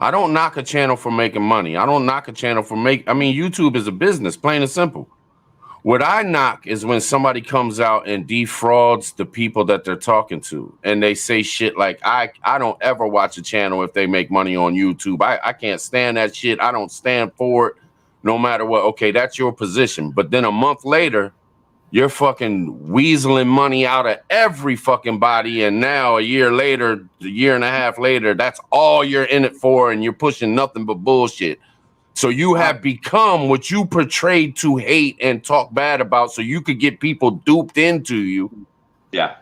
I don't knock a channel for making money. I don't knock a channel for YouTube is a business, plain and simple. What I knock is when somebody comes out and defrauds the people that they're talking to, and they say shit like, I don't ever watch a channel if they make money on YouTube. I can't stand that shit. I don't stand for it, no matter what. Okay, that's your position. But then a month later, you're fucking weaseling money out of every fucking body, and now a year later, a year and a half later, that's all you're in it for, and you're pushing nothing but bullshit. So you have become what you portrayed to hate and talk bad about, so you could get people duped into you. Yeah,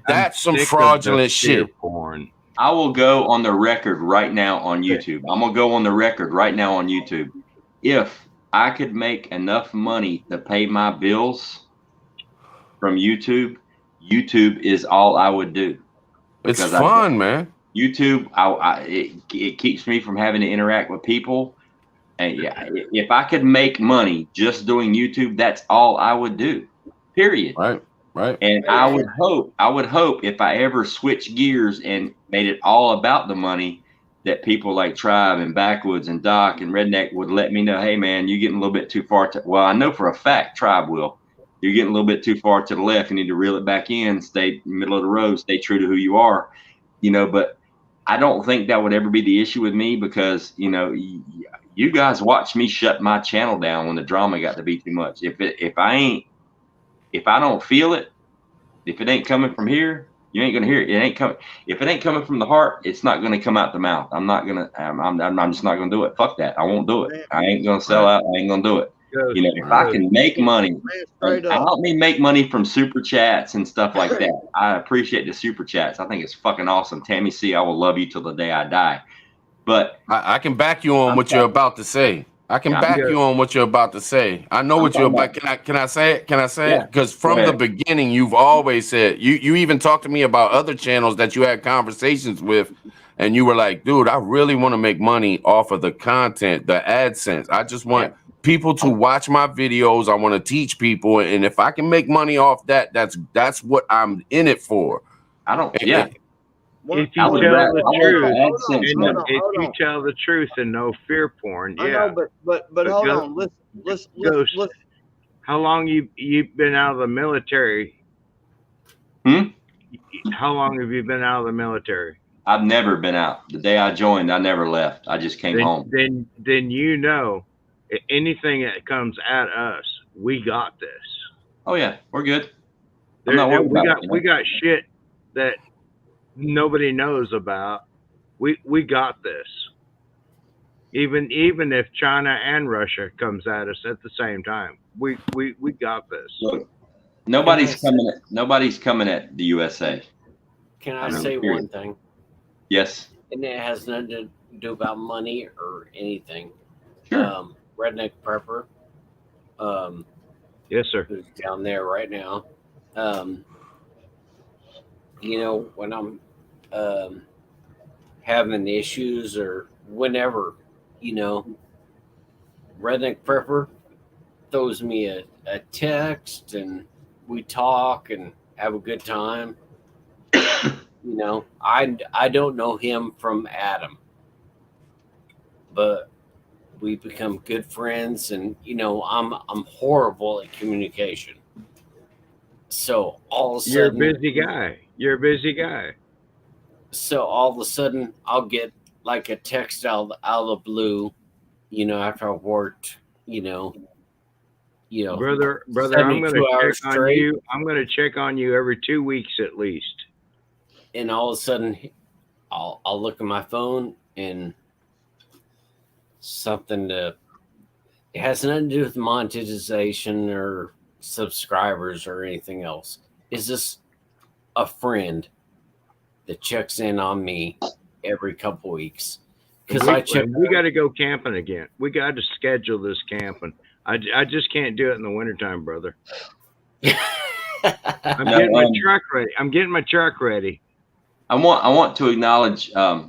that's some fraudulent shit. Porn. I will go on the record right now on YouTube. I'm gonna go on the record right now on YouTube. If I could make enough money to pay my bills from YouTube, YouTube is all I would do. It's fun, man. YouTube, it keeps me from having to interact with people. And yeah, if I could make money just doing YouTube, that's all I would do. Period. Right. And I would hope if I ever switched gears and made it all about the money, that people like Tribe and Backwoods and Doc and Redneck would let me know, hey man, you're getting a little bit too far well, I know for a fact Tribe will. You're getting a little bit too far to the left. You need to reel it back in, stay middle of the road, stay true to who you are, but I don't think that would ever be the issue with me because, you guys watch me shut my channel down when the drama got to be too much. If I don't feel it, if it ain't coming from here, you ain't gonna hear it. It ain't coming. If it ain't coming from the heart, it's not gonna come out the mouth. I'm just not gonna do it. Fuck that. I won't do it. I ain't gonna sell out. I ain't gonna do it. If I can make money, help me make money from super chats and stuff like that. I appreciate the super chats. I think it's fucking awesome. Tammy C, I will love you till the day I die. But I can back you on what you're about to say. I can back you on what you're about to say. I know what you're about. Can I say it? Can I say it? Because from the beginning, you've always said, you even talked to me about other channels that you had conversations with, and you were like, dude, I really want to make money off of the content, the AdSense. I just want people to watch my videos. I want to teach people, and if I can make money off that, that's what I'm in it for. If you tell the truth and no fear porn, I know, but hold on. Let's. How long you've been out of the military? How long have you been out of the military? I've never been out. The day I joined, I never left. I just came home. Then anything that comes at us, we got this. Oh yeah, we're good. We got shit that nobody knows about. We got this. Even if China and Russia comes at us at the same time, we got this. Look, nobody's coming at the USA. Can I say one thing? Yes. And it has nothing to do about money or anything. Sure. Redneck Prepper. Yes, sir. Who's down there right now? When I'm having issues or whenever, Redneck Prepper throws me a text and we talk and have a good time. I don't know him from Adam, but we become good friends, and I'm horrible at communication. So all of a sudden, You're a busy guy. So all of a sudden, I'll get like a text out of the blue, after I've worked, brother, I'm going to check on you. I'm going to check on you every 2 weeks at least. And all of a sudden, I'll look at my phone and it has nothing to do with monetization or subscribers or anything else. It's just a friend that checks in on me every couple weeks. Because we got to go camping again. We got to schedule this camping. I just can't do it in the wintertime, brother. I'm getting my truck ready. I want to acknowledge that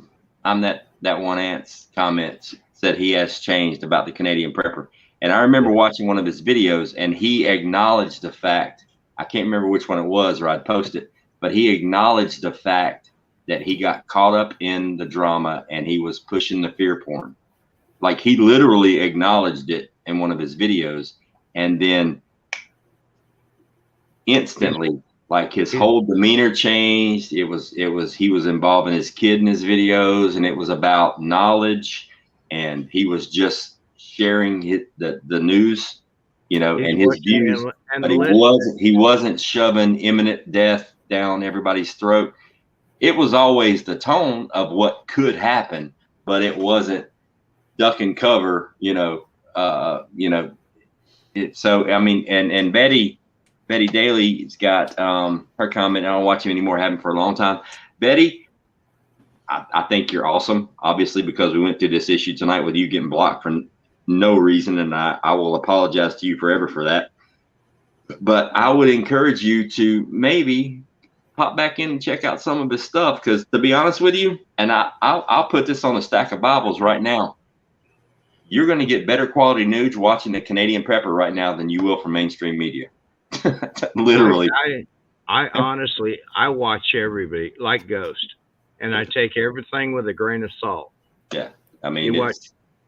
one Ant's comment said he has changed about the Canadian prepper. And I remember watching one of his videos, and he acknowledged the fact, I can't remember which one it was or I'd post it, but he acknowledged the fact that he got caught up in the drama and he was pushing the fear porn. Like, he literally acknowledged it in one of his videos, and then instantly, like, his whole demeanor changed. He was involving his kid in his videos, and it was about knowledge, and he was just sharing the news, and his views. But he wasn't shoving imminent death down everybody's throat. It was always the tone of what could happen, but it wasn't duck and cover, So I mean, and Betty Daly's got her comment. I don't watch him anymore. Haven't for a long time. Betty, I think you're awesome. Obviously, because we went through this issue tonight with you getting blocked for no reason, and I will apologize to you forever for that. But I would encourage you to maybe pop back in and check out some of his stuff, because to be honest with you, and I'll put this on a stack of Bibles right now, you're going to get better quality news watching the Canadian prepper right now than you will from mainstream media. Literally. I honestly, I watch everybody like Ghost, and I take everything with a grain of salt. Yeah, I mean,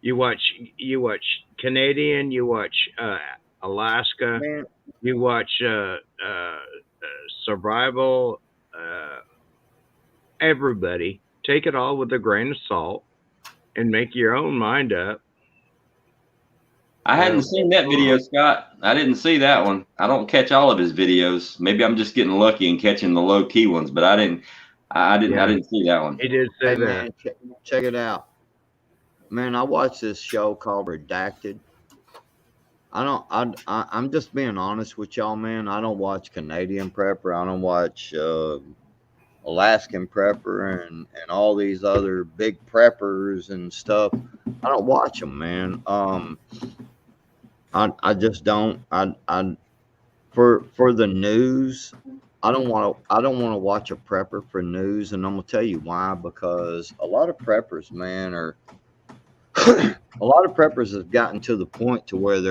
you watch Canadian, you watch Alaska, Man, you watch survival. Everybody take it all with a grain of salt and make your own mind up. I hadn't seen that video, Scott. I didn't see that one. I don't catch all of his videos. Maybe I'm just getting lucky and catching the low key ones, but I didn't see that one. He did say that. Man, check it out. Man, I watched this show called Redacted. I'm just being honest with y'all, man. I don't watch Canadian Prepper. I don't watch Alaskan Prepper and all these other big preppers and stuff. I don't watch them, man. I just don't. For the news, I don't want to watch a prepper for news, and I'm gonna tell you why. Because a lot of preppers, man, are a lot of preppers have gotten to the point to where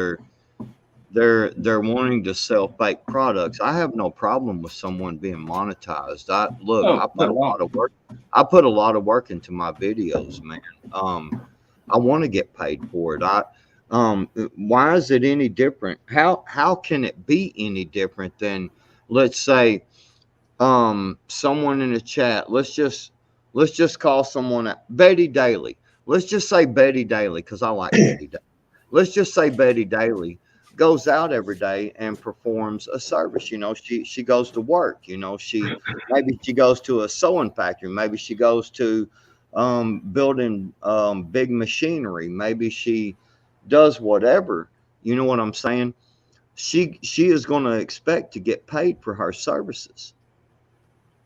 they're wanting to sell fake products. I have no problem with someone being monetized. I put a lot of work. I put a lot of work into my videos, man. I want to get paid for it. Why is it any different? How can it be any different than, let's say, someone in the chat? Let's just call someone Betty Daly. Let's just say Betty Daly, because I like Betty Daly. Let's just say Betty Daly goes out every day and performs a service. You know, she goes to work. You know, maybe she goes to a sewing factory. Maybe she goes to building big machinery. Maybe she does whatever. You know what I'm saying? She is going to expect to get paid for her services,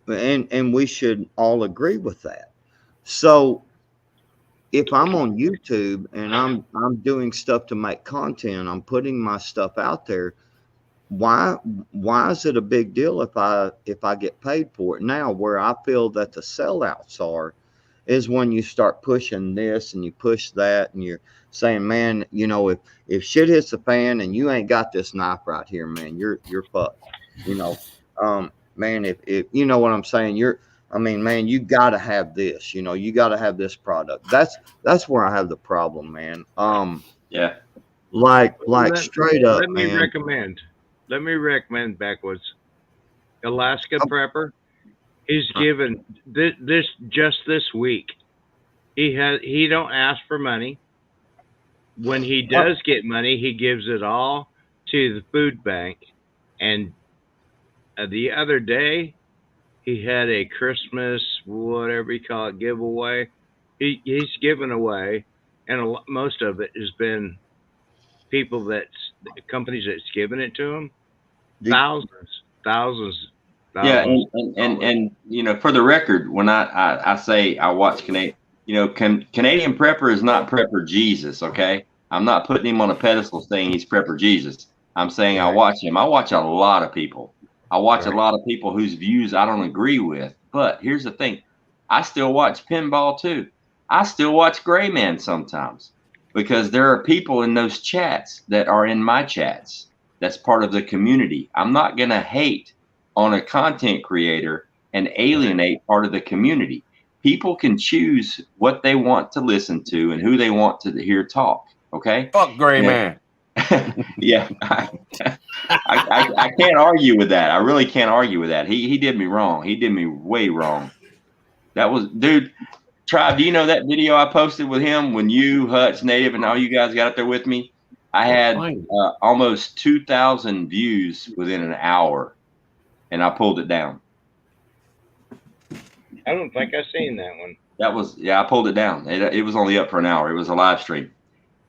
and we should all agree with that. So if I'm on YouTube and I'm doing stuff to make content, I'm putting my stuff out there, why is it a big deal if I get paid for it? Now, where I feel that the sellouts are is when you start pushing this and you push that and you're saying, man, you know, if shit hits the fan and you ain't got this knife right here, man, you're fucked. You know, man, if you know what I'm saying, man, you got to have this, you know, you got to have this product. That's where I have the problem, man. Yeah. Like straight up, Let me man. recommend Backwoods. Alaska Prepper. He's given this week. He don't ask for money. When he does get money, he gives it all to the food bank. And the other day, he had a Christmas, whatever you call it, giveaway. He's given away, and most of it has been companies that's given it to him. Thousands. Yeah, and you know, for the record, when I say I watch Canadian, you know, Canadian Prepper is not Prepper Jesus, okay? I'm not putting him on a pedestal saying he's Prepper Jesus. I'm saying I watch him. I watch a lot of people. I watch a lot of people whose views I don't agree with. But here's the thing. I still watch pinball too. I still watch Gray Man sometimes because there are people in those chats that are in my chats. That's part of the community. I'm not going to hate on a content creator and alienate part of the community. People can choose what they want to listen to and who they want to hear talk. Okay. Fuck Gray Man. Yeah. I can't argue with that. I really can't argue with that. He did me wrong. He did me way wrong. That was, dude, Tribe, do you know that video I posted with him when you, Hutch, Native, and all you guys got up there with me? I had almost 2,000 views within an hour, and I pulled it down. I don't think I've seen that one. That was, I pulled it down. It was only up for an hour. It was a live stream.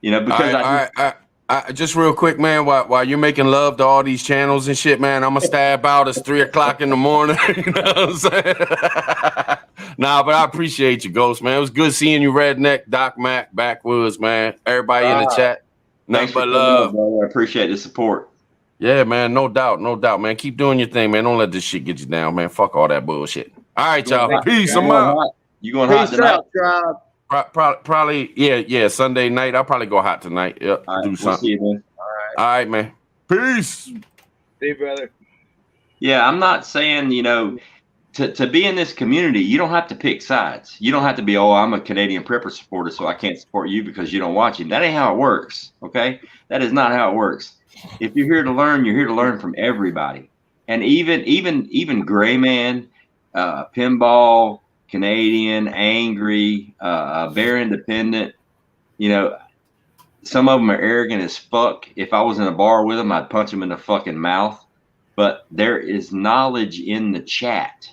You know, because I just real quick, man, while you're making love to all these channels and shit, man, I'm gonna stab out. It's 3 o'clock in the morning. You know what I'm saying? Nah, but I appreciate you, Ghost, man. It was good seeing you, Redneck, Doc Mac, Backwoods, man. Everybody in the chat. Nothing but love. Brother. I appreciate the support. Yeah, man, no doubt, man. Keep doing your thing, man. Don't let this shit get you down, man. Fuck all that bullshit. All right, y'all. Peace. I'm out. You going hot tonight? Probably, yeah. Sunday night. I'll probably go hot tonight. Yep. All right, do something. See you, man. All right, man. Peace. See you, brother. Yeah, I'm not saying, you know, to be in this community, you don't have to pick sides. You don't have to be, oh, I'm a Canadian Prepper supporter, so I can't support you because you don't watch him. That ain't how it works, okay? That is not how it works. If you're here to learn, you're here to learn from everybody. And even Gray Man, Pinball, Canadian, Angry, Bear Independent, you know, some of them are arrogant as fuck. If I was in a bar with them, I'd punch them in the fucking mouth. But there is knowledge in the chat.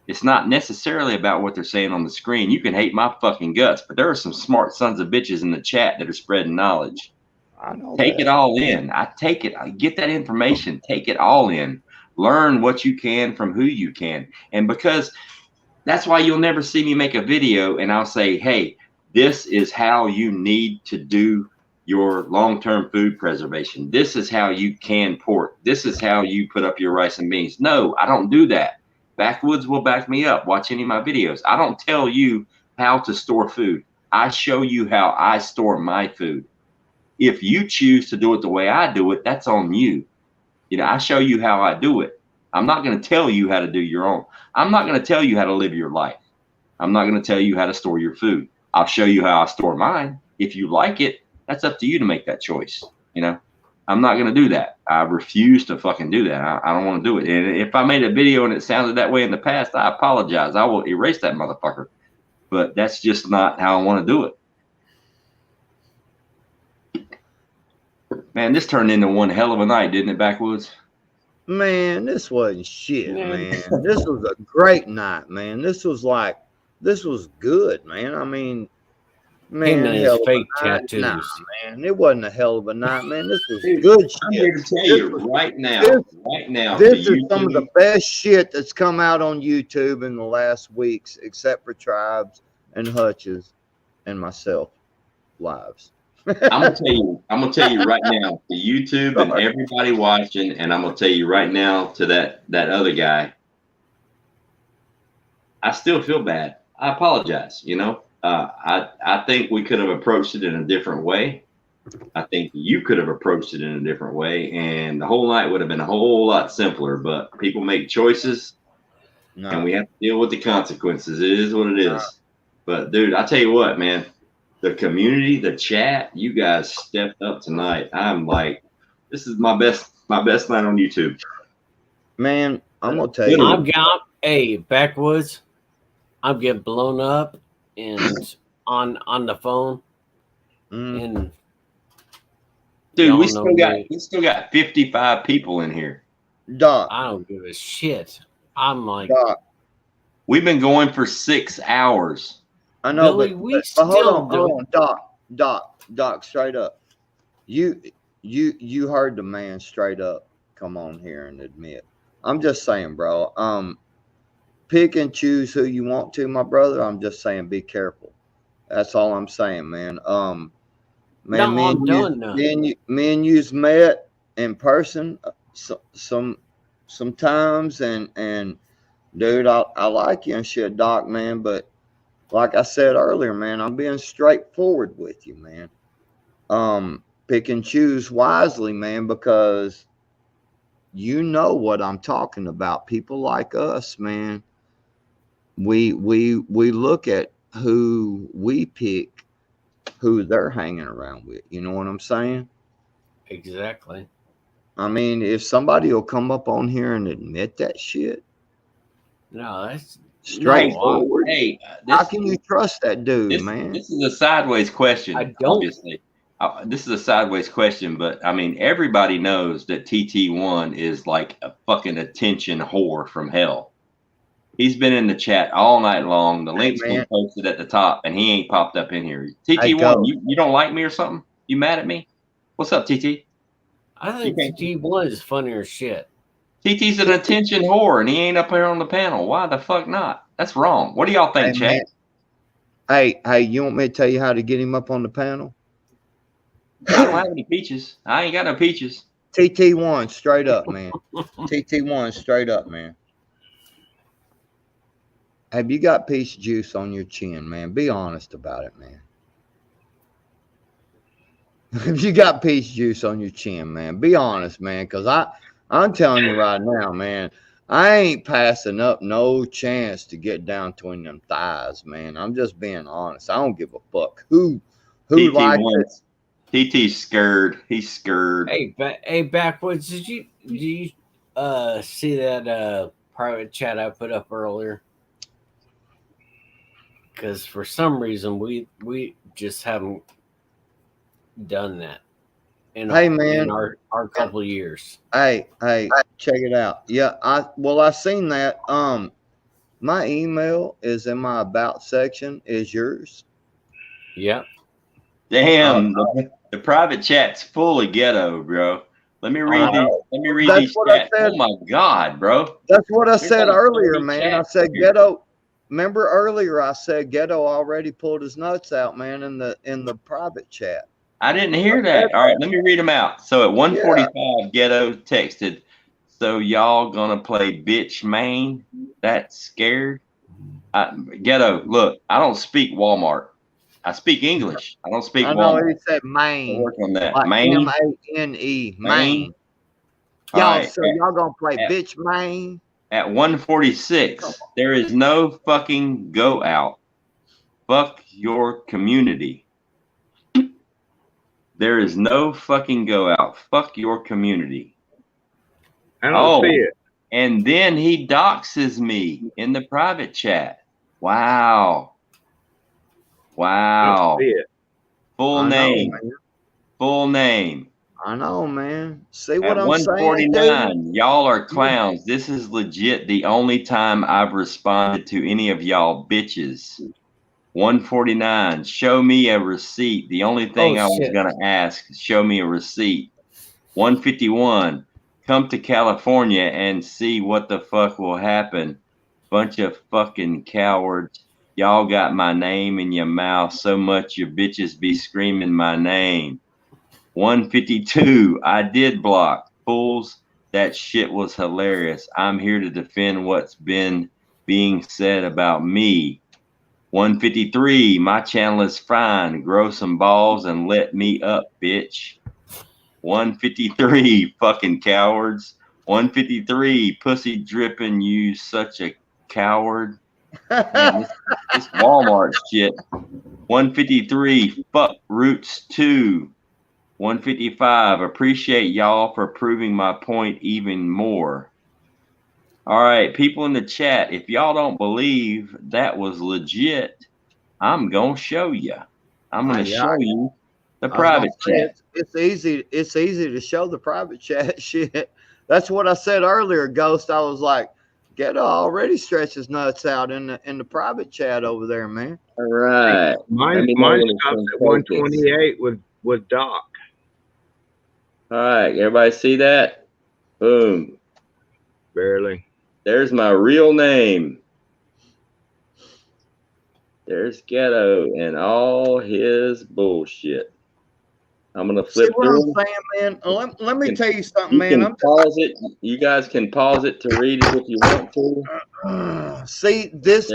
It's not necessarily about what they're saying on the screen. You can hate my fucking guts, but there are some smart sons of bitches in the chat that are spreading knowledge. I know. Take it all in. I take it. I get that information. Take it all in. Learn what you can from who you can. And because that's why you'll never see me make a video and I'll say, hey, this is how you need to do your long-term food preservation. This is how you can pork. This is how you put up your rice and beans. No, I don't do that. Backwoods will back me up. Watch any of my videos. I don't tell you how to store food. I show you how I store my food. If you choose to do it the way I do it, that's on you. You know, I show you how I do it. I'm not going to tell you how to do your own. I'm not going to tell you how to live your life. I'm not going to tell you how to store your food. I'll show you how I store mine. If you like it, that's up to you to make that choice. You know, I'm not going to do that. I refuse to fucking do that. I don't want to do it. And if I made a video and it sounded that way in the past, I apologize. I will erase that motherfucker. But that's just not how I want to do it. Man, this turned into one hell of a night, didn't it, Backwoods? Man, this wasn't shit, man. This was a great night, man. This was good, man. I mean, man, his fake tattoos. Nah, man, it wasn't a hell of a night, man. This was good shit. I'm here to tell you right now. This is some of the best shit that's come out on YouTube in the last weeks, except for Tribes and Hutches and myself lives. I'm gonna tell you right now to YouTube and everybody watching, and I'm gonna tell you right now to that other guy. I still feel bad. I apologize. You know, I think we could have approached it in a different way. I think you could have approached it in a different way, and the whole night would have been a whole lot simpler. But people make choices, and we have to deal with the consequences. It is what it is. But dude, I tell you what, man. The community, the chat, you guys stepped up tonight. I'm like, this is my best night on YouTube. Man, I'm gonna tell you. Backwoods, I'm getting blown up and on the phone. And dude, we still got 55 people in here. Doc, I don't give a shit. I'm like, Doc, we've been going for 6 hours. I know, Billy, but hold on, Doc, straight up. You heard the man straight up come on here and admit. I'm just saying, bro. Pick and choose who you want to, my brother. I'm just saying, be careful. That's all I'm saying, man. Man, me and you's met in person sometimes, and dude, I like you and shit, Doc, man, but. Like I said earlier, man, I'm being straightforward with you, man. Pick and choose wisely, man, because you know what I'm talking about. People like us, man, we look at who we pick, who they're hanging around with. You know what I'm saying? Exactly. I mean, if somebody will come up on here and admit that shit. No, that's straightforward. Hey, how can you trust that dude, man? This is a sideways question. I don't. Obviously, this is a sideways question, but I mean, everybody knows that TT1 is like a fucking attention whore from hell. He's been in the chat all night long. The link's been posted at the top, and he ain't popped up in here. TT1, you don't like me or something? You mad at me? What's up, TT? I think TT1 is funnier as shit. TT's an attention whore, and he ain't up here on the panel. Why the fuck not? That's wrong. What do y'all think, chat? Hey, you want me to tell you how to get him up on the panel? I don't have any peaches. I ain't got no peaches. TT1, straight up, man. TT1, straight up, man. Have you got peach juice on your chin, man? Be honest about it, man. Have you got peach juice on your chin, man? Be honest, man, because I'm telling you right now, man, I ain't passing up no chance to get down between them thighs, man. I'm just being honest. I don't give a fuck who TT likes wants. TT's scared. He's scared. Hey, Backwoods, did you see that private chat I put up earlier? Because for some reason we just haven't done that in our couple years. Hey, check it out. Yeah, I seen that. My email is in my about section. Is yours? Yep. Damn, the private chat's full of ghetto, bro. Let me read these. Let me read these chats. Oh my god, bro. That's what I said earlier, man. I said ghetto. Remember earlier I said ghetto already pulled his nuts out, man, in the private chat. I didn't hear that. All right, let me read them out. So at 1:45, Ghetto texted, "So y'all gonna play bitch main? That's scared." Ghetto, look, I don't speak Walmart. I speak English. I don't speak Walmart. I know he said Maine. Work on that. Like Maine. Mane. Maine. All Y'all, right. so y'all gonna play bitch Maine? At 1:46, there is no fucking go out. Fuck your community. There is no fucking go out. Fuck your community. I don't see it. And then he doxes me in the private chat. Wow. I don't see it. Full name. Full name. I know, man. See what At I'm saying? 1:49, y'all are clowns. This is legit the only time I've responded to any of y'all bitches. 1:49, show me a receipt. The only thing I was going to ask, show me a receipt. 1:51, come to California and see what the fuck will happen. Bunch of fucking cowards. Y'all got my name in your mouth so much your bitches be screaming my name. 1:52, I did block. Fools, that shit was hilarious. I'm here to defend what's been being said about me. 1:53, my channel is fine. Grow some balls and let me up, bitch. 1:53, fucking cowards. 1:53, pussy dripping, you such a coward. Man, this Walmart shit. 1:53, fuck Roots 2. 1:55, appreciate y'all for proving my point even more. All right, people in the chat, if y'all don't believe that was legit, I'm going to show you. I'm going to show you the private chat. It's easy to show the private chat shit. That's what I said earlier, Ghost. I was like, Ghetto already stretches nuts out in the private chat over there, man. All right. Mine stops at 128 with Doc. All right, everybody see that? Boom. Barely. There's my real name. There's Ghetto and all his bullshit. I'm gonna flip through. What I'm saying, man. Let me tell you something, man. Pause it. You guys can pause it to read it if you want to. See this.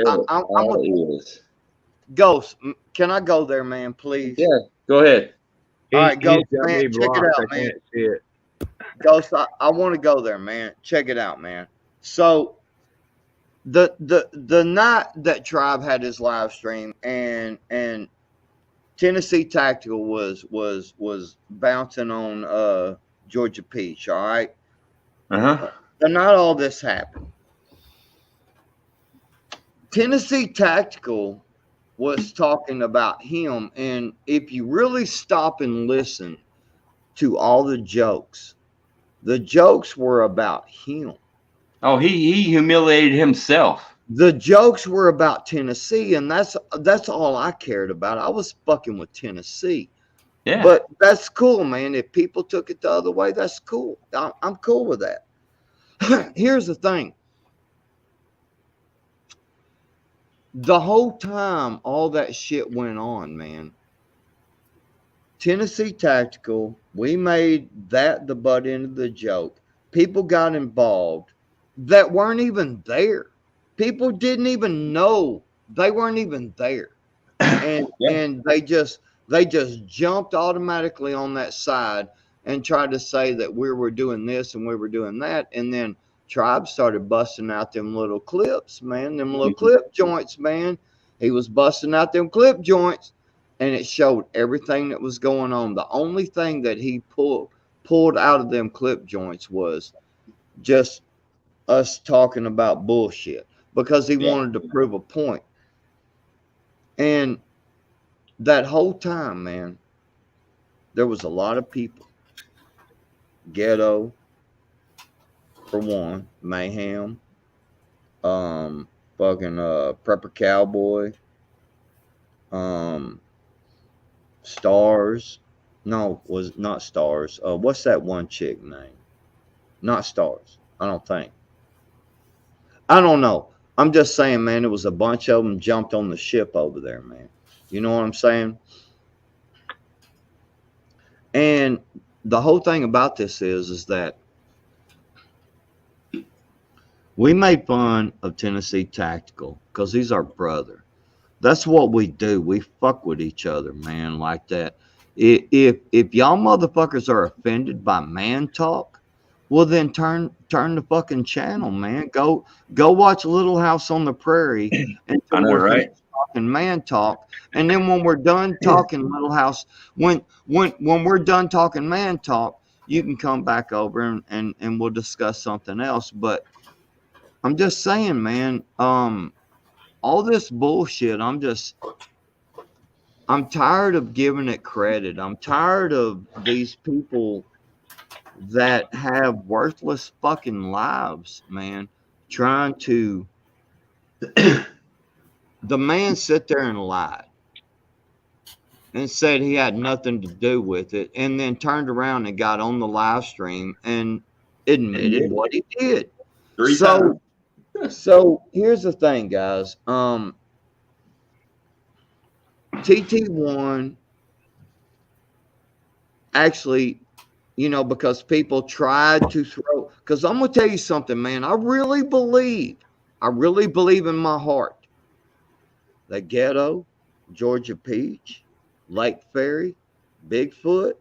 Ghost. Can I go there, man? Please. Yeah. Go ahead. All right, Ghost, man. Check it out, man. Ghost, I want to go there, man. Check it out, man. So the night that Tribe had his live stream and Tennessee Tactical was bouncing on Georgia Peach, all right? Uh-huh. But not all this happened. Tennessee Tactical was talking about him, and if you really stop and listen to all the jokes were about him. Oh, he humiliated himself. The jokes were about Tennessee, and that's all I cared about. I was fucking with Tennessee. Yeah. But that's cool, man. If people took it the other way, that's cool. I'm cool with that. Here's the thing. The whole time all that shit went on, man, Tennessee Tactical, we made that the butt end of the joke. People got involved that weren't even there. People didn't even know they weren't even there. And and they just jumped automatically on that side and tried to say that we were doing this and we were doing that. And then Tribe started busting out them little clips, man, them little clip joints, man. He was busting out them clip joints, and it showed everything that was going on. The only thing that he pulled out of them clip joints was just us talking about bullshit, because he wanted to prove a point. And that whole time, man, there was a lot of people. Ghetto, for one, Mayhem, fucking Prepper Cowboy, Stars. No, was not Stars. What's that one chick name? Not Stars, I don't think. I don't know. I'm just saying, man, it was a bunch of them jumped on the ship over there, man. You know what I'm saying? And the whole thing about this is that we made fun of Tennessee Tactical because he's our brother. That's what we do. We fuck with each other, man, like that. If y'all motherfuckers are offended by man talk, well then turn the fucking channel, man. Go watch Little House on the Prairie and right? Talking man talk. And then when we're done talking Little House, when we're done talking man talk, you can come back over and we'll discuss something else. But I'm just saying, man, all this bullshit, I'm tired of giving it credit. I'm tired of these people that have worthless fucking lives, man, trying to the man sit there and lied and said he had nothing to do with it, and then turned around and got on the live stream and admitted what he did. So here's the thing, guys. TT1 actually, you know, because people tried to throw, because I'm gonna tell you something, man. I really believe in my heart that Ghetto, Georgia Peach, Lake Ferry, Bigfoot,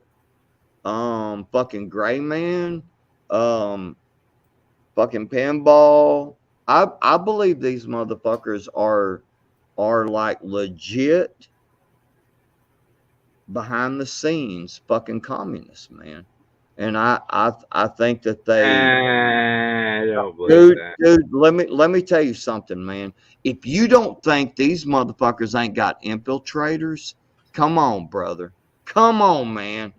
fucking Gray Man, fucking Pinball. I believe these motherfuckers are like legit behind the scenes fucking communists, man. And I think that they I don't believe that. Dude, let me tell you something, man. If you don't think these motherfuckers ain't got infiltrators, come on, brother. Come on, man.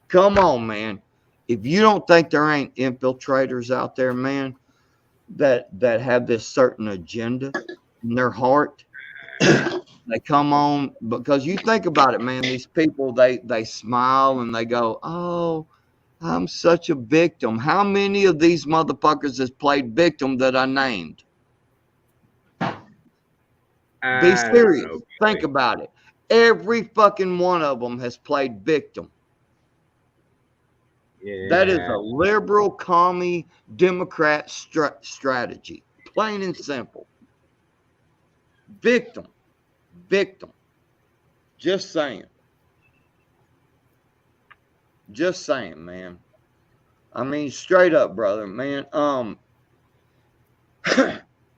Come on, man. If you don't think there ain't infiltrators out there, man, that have this certain agenda in their heart, they come on, because you think about it, man. These people, they smile and they go, "Oh, I'm such a victim." How many of these motherfuckers has played victim that I named? Be serious. Think about it. Every fucking one of them has played victim. Yeah. That is a liberal, commie, Democrat strategy. Plain and simple. Victim. Just saying. Just saying, man. I mean, straight up, brother, man.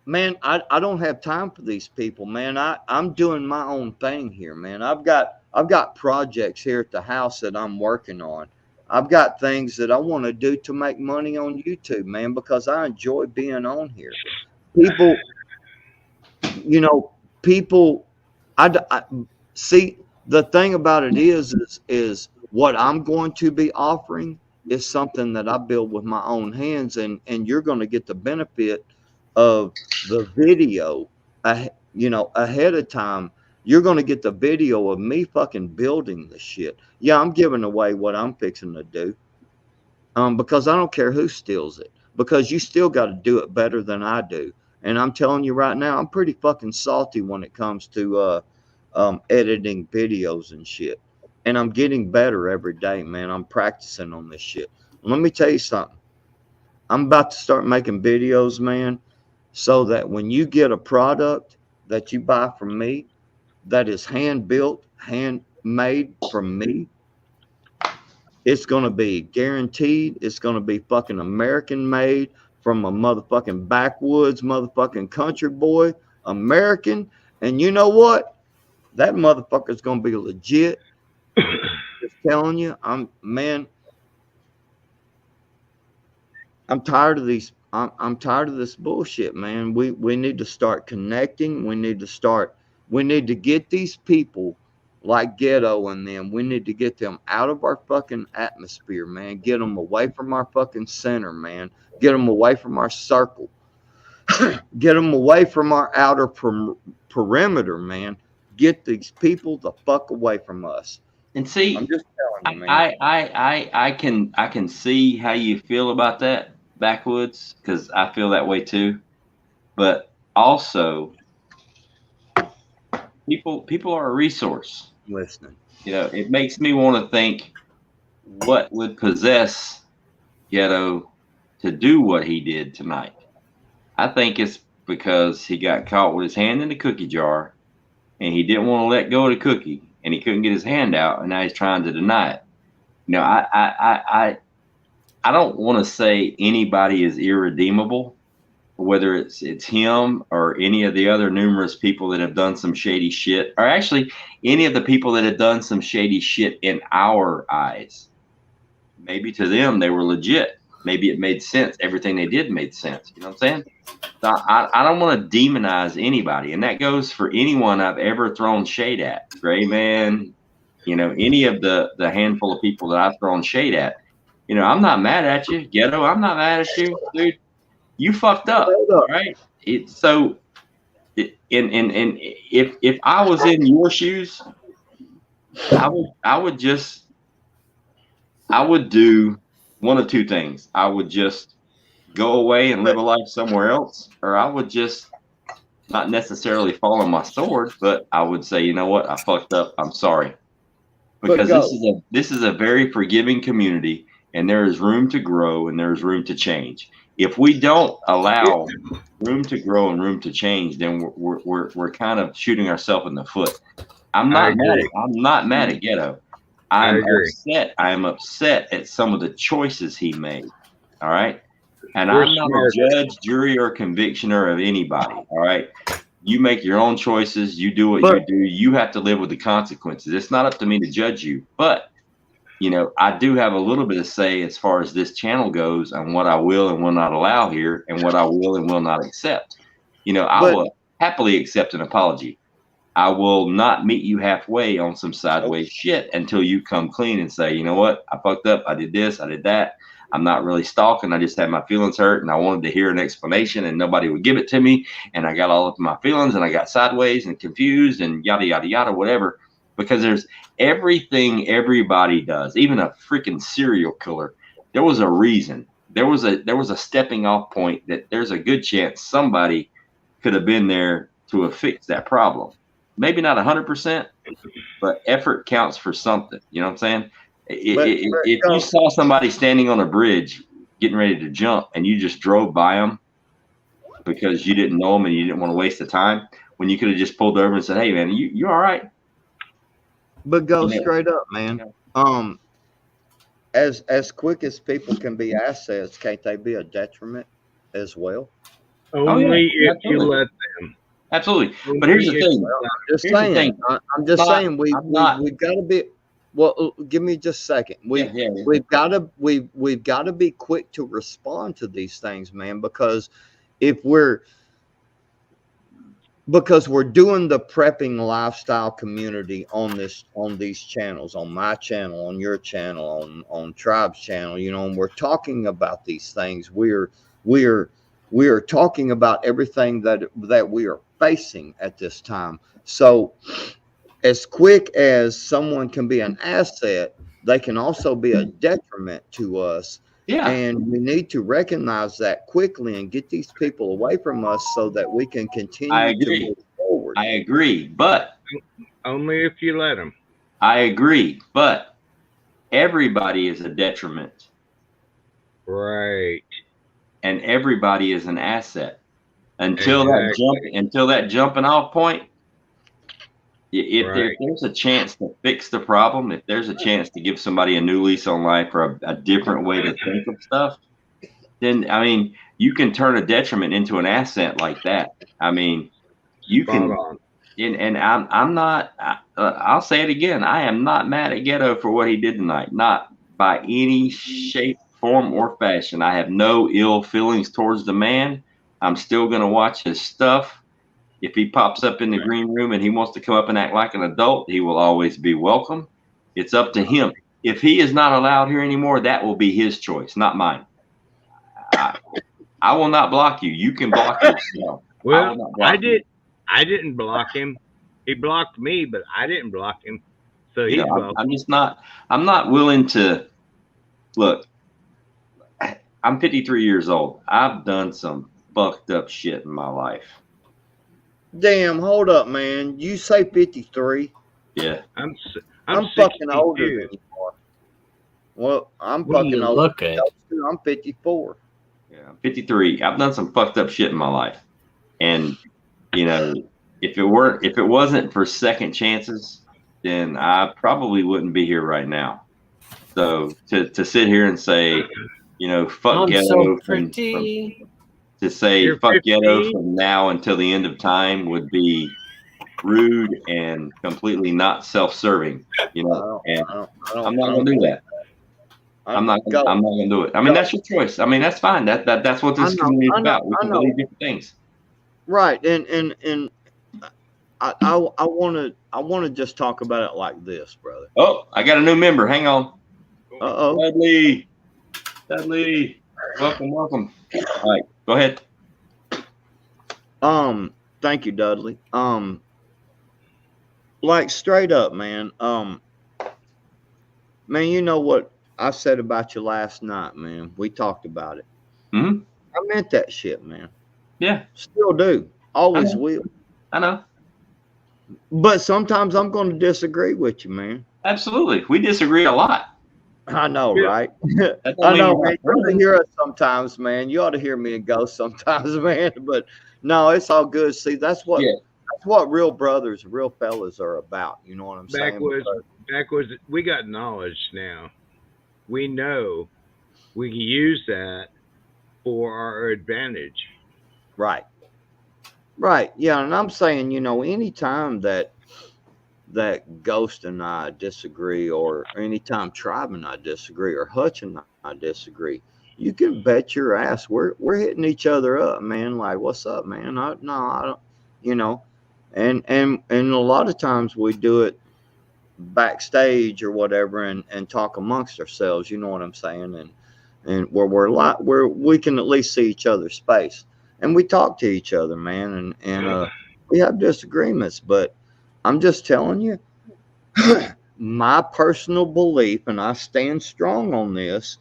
Man, I don't have time for these people, man. I'm doing my own thing here, man. I've got projects here at the house that I'm working on. I've got things that I want to do to make money on YouTube, man, because I enjoy being on here. People, you know, I see, the thing about it is what I'm going to be offering is something that I build with my own hands, and you're going to get the benefit of the video, you know, ahead of time. You're going to get the video of me fucking building the shit. Yeah, I'm giving away what I'm fixing to do, because I don't care who steals it, because you still got to do it better than I do. And I'm telling you right now, I'm pretty fucking salty when it comes to editing videos and shit. And I'm getting better every day, man. I'm practicing on this shit. Let me tell you something. I'm about to start making videos, man, so that when you get a product that you buy from me that is hand-built, handmade from me, it's going to be guaranteed. It's going to be fucking American-made, from a motherfucking backwoods motherfucking country boy, American. And you know what? That motherfucker's gonna be legit. Just telling you, I'm tired of these. I'm tired of this bullshit, man. We need to start connecting. We need to get these people like Ghetto and them. We need to get them out of our fucking atmosphere, man. Get them away from our fucking center, man. Get them away from our circle. Get them away from our outer perimeter, man. Get these people the fuck away from us. And see, I'm just telling you, man. I can see how you feel about that, Backwoods, because I feel that way too. But also, people are a resource. Listening. You know, it makes me want to think what would possess Ghetto to do what he did tonight. I think it's because he got caught with his hand in the cookie jar and he didn't want to let go of the cookie and he couldn't get his hand out and now he's trying to deny it. You know, I don't want to say anybody is irredeemable, whether it's him or any of the other numerous people that have done some shady shit, or actually any of the people that have done some shady shit in our eyes. Maybe to them they were legit. Maybe it made sense. Everything they did made sense. You know what I'm saying? So I don't want to demonize anybody, and that goes for anyone I've ever thrown shade at. Gray Man, you know, any of the handful of people that I've thrown shade at. You know, I'm not mad at you, Ghetto. I'm not mad at you, dude. You fucked up, right? If I was in your shoes, I would do one of two things. I would just go away and live a life somewhere else, or I would just not necessarily fall on my sword, but I would say, you know what, I fucked up. I'm sorry, because this is a very forgiving community, and there is room to grow and there is room to change. If we don't allow room to grow and room to change, then we're kind of shooting ourselves in the foot. I'm not mad at Ghetto. I'm upset. I'm upset at some of the choices he made. All right. And I'm not a judge, jury, or convictioner of anybody. All right. You make your own choices. You do what you do. You have to live with the consequences. It's not up to me to judge you. But, you know, I do have a little bit of say as far as this channel goes on what I will and will not allow here and what I will and will not accept. You know, I will happily accept an apology. I will not meet you halfway on some sideways shit until you come clean and say, you know what, I fucked up. I did this. I did that. I'm not really stalking. I just had my feelings hurt and I wanted to hear an explanation and nobody would give it to me. And I got all up in my feelings and I got sideways and confused and yada, yada, yada, whatever. Because there's everything everybody does, even a freaking serial killer. There was a reason. There was a stepping off point that there's a good chance somebody could have been there to have fixed that problem. Maybe not 100%, but effort counts for something. You know what I'm saying? If you saw somebody standing on a bridge getting ready to jump and you just drove by them because you didn't know them and you didn't want to waste the time, when you could have just pulled over and said, hey, man, you all right? But go straight up, man. As quick as people can be assets, can't they be a detriment as well? Only if you let them. Absolutely. But here's the thing. I'm just saying we've got to be. Well, give me just a second. We've got to be quick to respond to these things, man. Because we're doing the prepping lifestyle community on these channels, on my channel, on your channel, on Tribe's channel, you know, and we're talking about these things. We're talking about everything that we are facing at this time. So as quick as someone can be an asset, they can also be a detriment to us. Yeah. And we need to recognize that quickly and get these people away from us so that we can continue to move forward. I agree, but only if you let them. I agree, but everybody is a detriment. Right. And everybody is an asset. Until that jumping off point, if there's a chance to fix the problem, if there's a chance to give somebody a new lease on life or a different way to think of stuff, then I mean, you can turn a detriment into an asset like that. I mean, you Spot can. on. And I'm not. I'll say it again. I am not mad at Ghetto for what he did tonight. Not by any shape, form, or fashion. I have no ill feelings towards the man. I'm still going to watch his stuff. If he pops up in the green room and he wants to come up and act like an adult, he will always be welcome. It's up to him. If he is not allowed here anymore, that will be his choice, not mine. I will not block you. You can block yourself. Well, I didn't block him. He blocked me, but I didn't block him. So he's welcome. I'm just not. I'm not willing to look. I'm 53 years old. I've done some fucked up shit in my life. Damn, hold up, man. You say 53? Yeah. I'm fucking older than you are. Well, I'm What do fucking you older. look at? I'm 54. Yeah, I'm 53. I've done some fucked up shit in my life, and you know, if it wasn't for second chances, then I probably wouldn't be here right now. So to sit here and say, you know, fuck I'm Ghetto so from to say You're fuck 15? Ghetto from now until the end of time would be rude and completely not self-serving, you know. I'm not gonna do that. I'm not gonna do it. I mean, that's your choice. I mean, that's fine. That's what this community is about. We can believe different things. Right, and I want to just talk about it like this, brother. Oh, I got a new member. Hang on. Uh-oh. Dudley, welcome. All right, go ahead. Thank you, Dudley. Like straight up, man. Man, you know what I said about you last night, man. We talked about it. Mm-hmm. I meant that shit, man. Yeah. Still do. Always will. I know. But sometimes I'm going to disagree with you, man. Absolutely. We disagree a lot. I know, right? I know, man. You ought to hear us sometimes, man. You ought to hear me and Ghost sometimes, man. But no, it's all good. See, that's what real brothers, real fellas are about. You know what I'm saying? Backwards, we got knowledge now. We know we can use that for our advantage. Right. Yeah, and I'm saying, you know, anytime that Ghost and I disagree, or anytime Tribe and I disagree, or Hutch and I disagree, you can bet your ass we're hitting each other up, man. Like, what's up, man? I don't, you know, and a lot of times we do it backstage or whatever, and talk amongst ourselves. You know what I'm saying? And where we can at least see each other's space, and we talk to each other, man, and we have disagreements, but I'm just telling you, my personal belief, and I stand strong on this,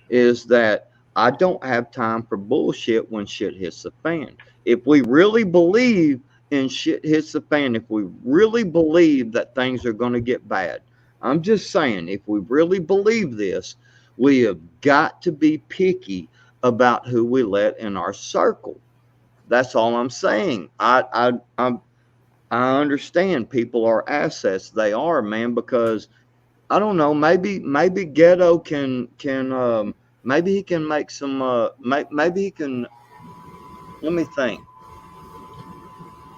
is that I don't have time for bullshit when shit hits the fan. If we really believe in shit hits the fan, if we really believe that things are going to get bad, I'm just saying, if we really believe this, we have got to be picky about who we let in our circle. That's all I'm saying. I understand people are assets. They are, man, because I don't know, maybe Ghetto can maybe he can make some maybe he can, let me think.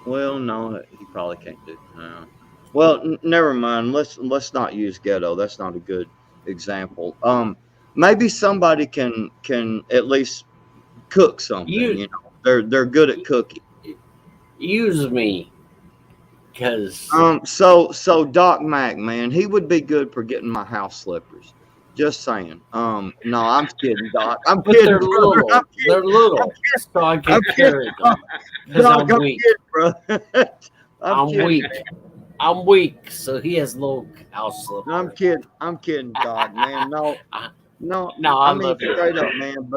Well, no, he probably can't do. Well, never mind. Let's not use Ghetto. That's not a good example. Maybe somebody can at least cook something, you know. They're good at cooking. Use me. Because so Doc Mac, man, he would be good for getting my house slippers. Just saying. No, I'm kidding, Doc. I'm kidding. They're little. They're little. So I can carry them. Because I'm weak. Bro. I'm weak. I'm weak. So he has little house slippers. I'm kidding, Doc, man. No. I mean, love straight up, man.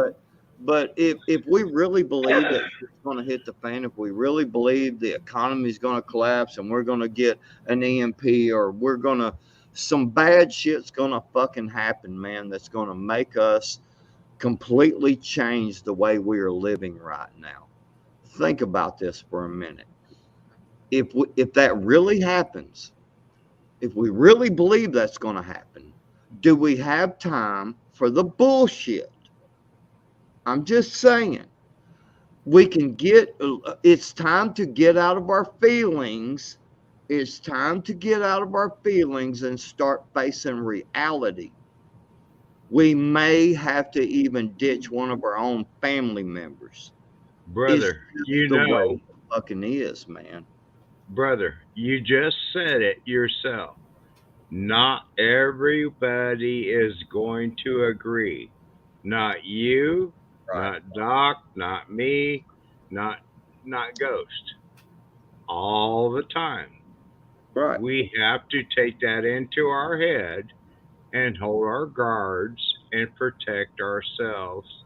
But if we really believe that it's going to hit the fan, if we really believe the economy is going to collapse and we're going to get an EMP, or some bad shit's going to fucking happen, man, that's going to make us completely change the way we are living right now. Think about this for a minute. If that really happens, if we really believe that's going to happen, do we have time for the bullshit? I'm just saying, we can get, it's time to get out of our feelings. It's time to get out of our feelings and start facing reality. We may have to even ditch one of our own family members. It's Brother, just the way it fucking is, man. Brother, you just said it yourself. Not everybody is going to agree. Not you, Right. not Doc, not me, not Ghost. All the time. Right. We have to take that into our head and hold our guards and protect ourselves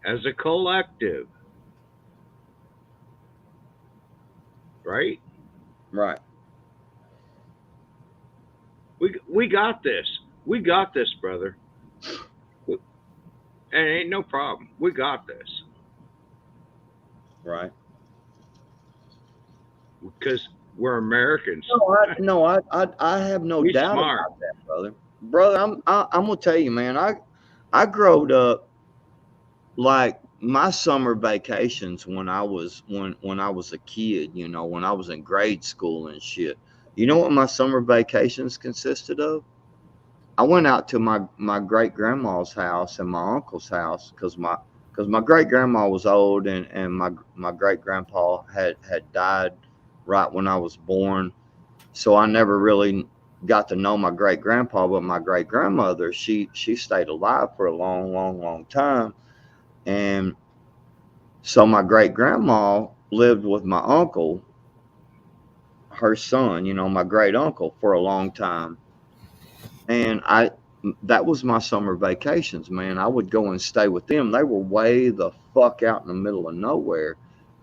as a collective. Right? Right. We got this. We got this, brother. And it ain't no problem. We got this. Right. Because we're Americans. I have no We doubt smart. about that, brother. Brother, I'm gonna tell you, man. I growed up like my summer vacations when I was a kid. You know, when I was in grade school and shit. You know what my summer vacations consisted of? I went out to my great grandma's house and my uncle's house because my great grandma was old and my great grandpa had died right when I was born. So I never really got to know my great grandpa, but my great grandmother, she stayed alive for a long time. And so my great grandma lived with my uncle, her son, you know, my great uncle for a long time. And that was my summer vacations, man. I would go and stay with them. They were way the fuck out in the middle of nowhere.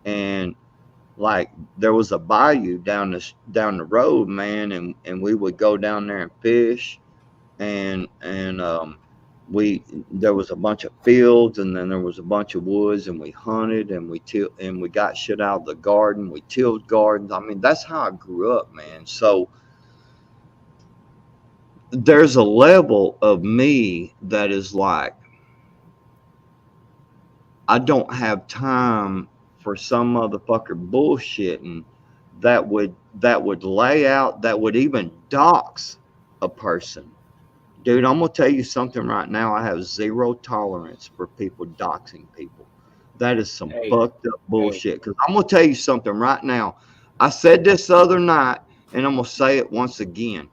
And like there was a bayou down the road, man, and we would go down there and fish, and we there was a bunch of fields, and then there was a bunch of woods, and we hunted, and we got shit out of the garden. We tilled gardens. I mean, that's how I grew up, man. So there's a level of me that is like, I don't have time for some motherfucker bullshitting that would lay out, that would even dox a person. Dude, I'm gonna tell you something right now. I have zero tolerance for people doxing people. That is some fucked up bullshit. Because I'm gonna tell you something right now. I said this the other night, and I'm gonna say it once again.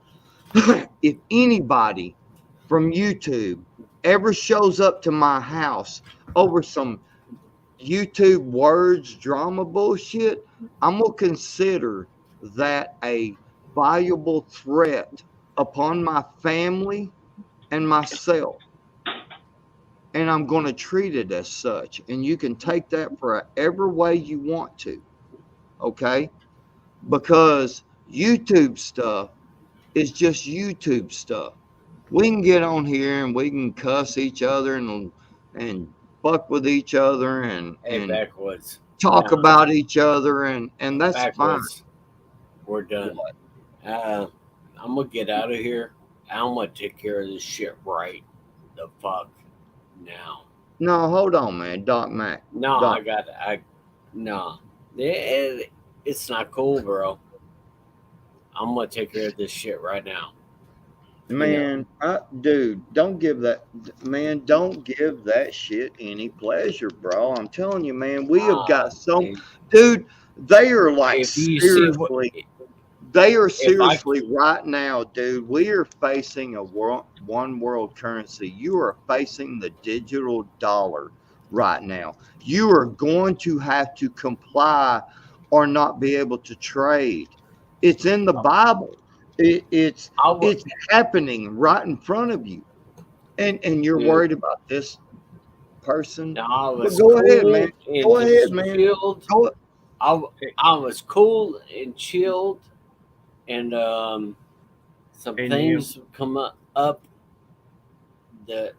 If anybody from YouTube ever shows up to my house over some YouTube words drama bullshit, I'm gonna consider that a valuable threat upon my family and myself, and I'm going to treat it as such. And you can take that for every way you want to, okay? Because YouTube stuff is just YouTube stuff. We can get on here and we can cuss each other and fuck with each other and backwoods. talk about each other, and that's Backwoods. fine. We're done. I'm gonna get out of here. I'm gonna take care of this shit right the fuck now. No, hold on, man. Doc Mac. No, Doc. No. It's not cool, bro. I'm gonna take care of this shit right now. Man, dude, don't give that shit any pleasure, bro. I'm telling you, man, we have got dude, they are like seriously, right now, dude. We are facing a one world currency. You are facing the digital dollar right now. You are going to have to comply or not be able to trade. It's in the Bible. It's happening right in front of you, and you're worried about this person. No, Go ahead, man. Go ahead, man. I was cool and chilled, and some things come up that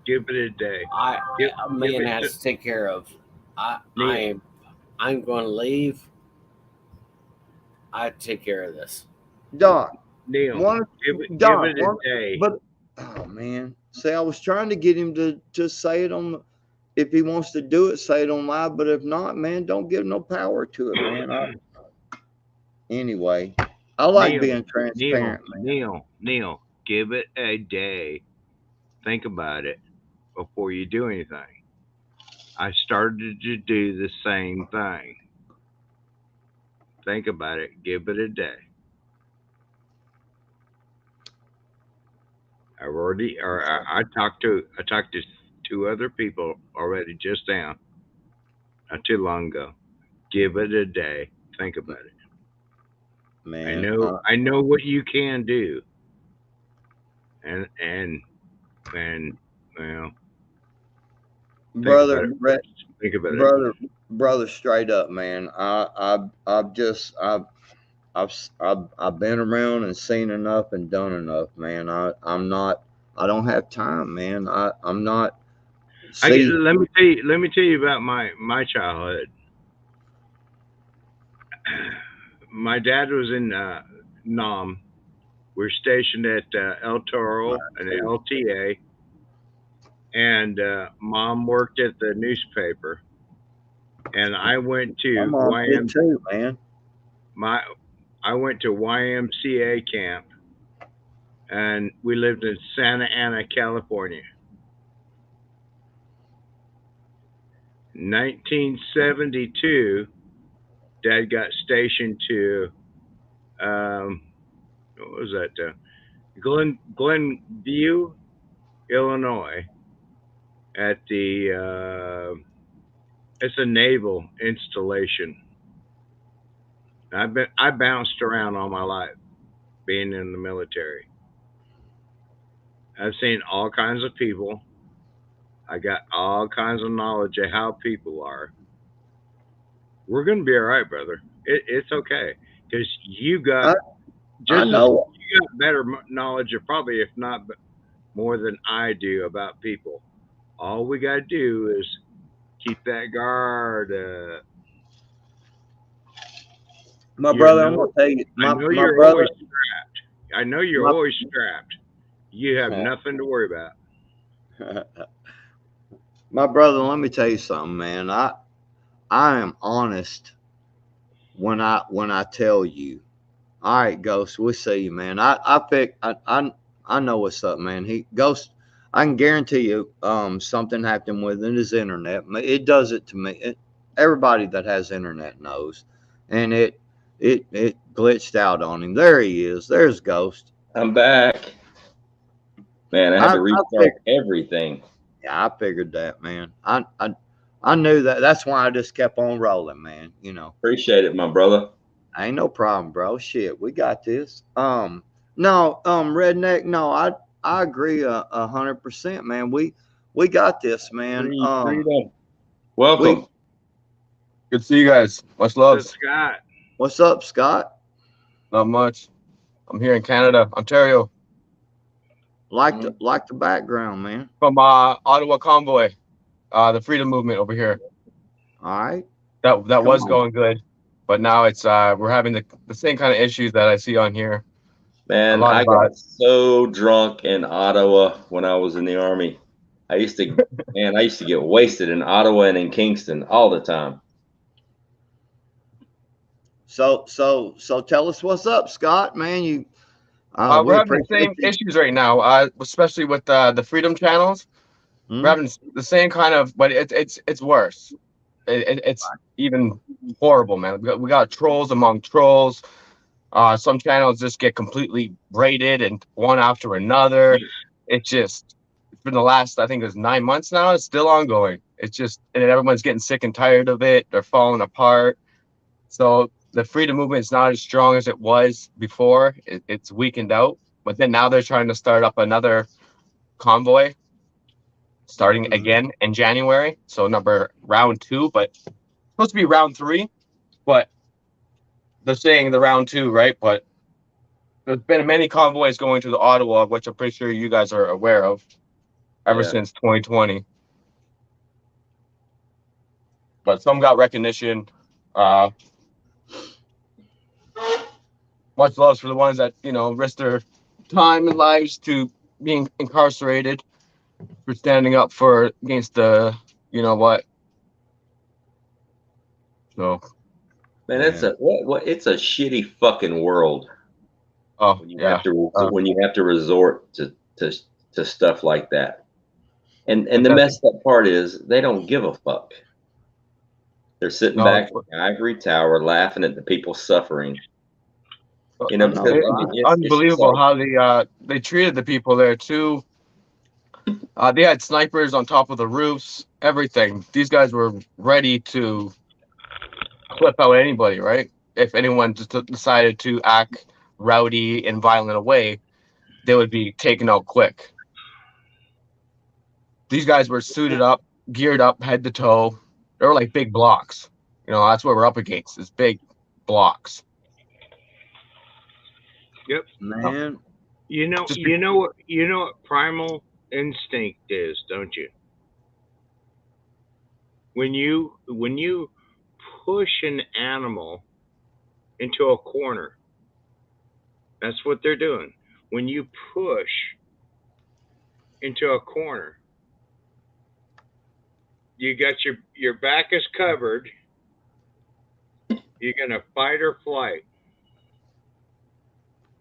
give it a day. A man has to take care of. I'm going to leave. I take care of this. Doc, Neil, give it a day. But oh man, see, I was trying to get him to say it on if he wants to do it, say it on live. But if not, man, don't give no power to it, man. Anyway, I like being transparent, man. Neil, give it a day. Think about it before you do anything. I started to do the same thing. Think about it. Give it a day. I talked to 2 other people already just now, not too long ago. Give it a day. Think about it. Man, I know what you can do. And well, brother, think about it. Brother, straight up, man. I've been around and seen enough and done enough, man. I don't have time, man. I'm not. Let me tell you about my childhood. My dad was in Nam. We're stationed at El Toro and LTA, and Mom worked at the newspaper. And I went to YMCA, man. I went to YMCA camp, and we lived in Santa Ana, California. 1972, Dad got stationed to what was that? Glenview, Illinois, at the it's a naval installation. I bounced around all my life, being in the military. I've seen all kinds of people. I got all kinds of knowledge of how people are. We're gonna be all right, brother. It's okay, because you got you got better knowledge of probably, if not more than I do, about people. All we gotta do is keep that guard up. My brother, I'm gonna tell you. I know you're always strapped. I know you're always strapped. You have nothing to worry about. My brother, let me tell you something, man. I am honest when I tell you. All right, Ghost, we'll see you, man. I know what's up, man. Ghost, I can guarantee you, something happened with his internet. It does it to me. Everybody that has internet knows, and it glitched out on him. There he is. There's Ghost. I'm back. Man, I had to restart everything. Yeah, I figured that, man. I knew that. That's why I just kept on rolling, man. Appreciate it, my brother. Ain't no problem, bro. Shit, we got this. No, Redneck. No, I agree 100%, man. We got this, man. Welcome. Good to see you guys. Much love. Scott. What's up, Scott? Not much. I'm here in Canada, Ontario. Like the background, man. From Ottawa Convoy, the freedom movement over here. All right. That was going good, but now it's we're having the same kind of issues that I see on here. Man, I got so drunk in Ottawa when I was in the Army. I used to get wasted in Ottawa and in Kingston all the time. So tell us what's up, Scott, man. We're having the same issues right now, especially with the freedom channels. We're having the same kind of, but it's worse. It's even horrible, man. We got trolls among trolls. Some channels just get completely raided and one after another. It's been the last, I think it's 9 months now. It's still ongoing. It's just, and everyone's getting sick and tired of it. They're falling apart. So the freedom movement is not as strong as it was before. It's weakened out. But then now they're trying to start up another convoy, starting again in January. So round 2, but supposed to be round 3. But they're saying the round 2, right? But there's been many convoys going to the Ottawa, which I'm pretty sure you guys are aware of, ever since 2020. But some got recognition. Much love for the ones that, risk their time and lives to being incarcerated for standing up against the you know what? So, man, it's a it's a shitty fucking world. Oh, when you yeah. have to when you have to resort to stuff like that. And the messed up part is they don't give a fuck. They're sitting back in the ivory tower laughing at the people suffering. You know, because it's unbelievable how they treated the people there too. They had snipers on top of the roofs, everything. These guys were ready to clip out anybody, right? If anyone just decided to act rowdy and violent away, they would be taken out quick. These guys were suited up, geared up, head to toe. They were like big blocks. You know, that's what we're up against, is big blocks. Yep. Man. You know what primal instinct is, don't you? When you push an animal into a corner, that's what they're doing. When you push into a corner, you got your back is covered. You're gonna fight or flight.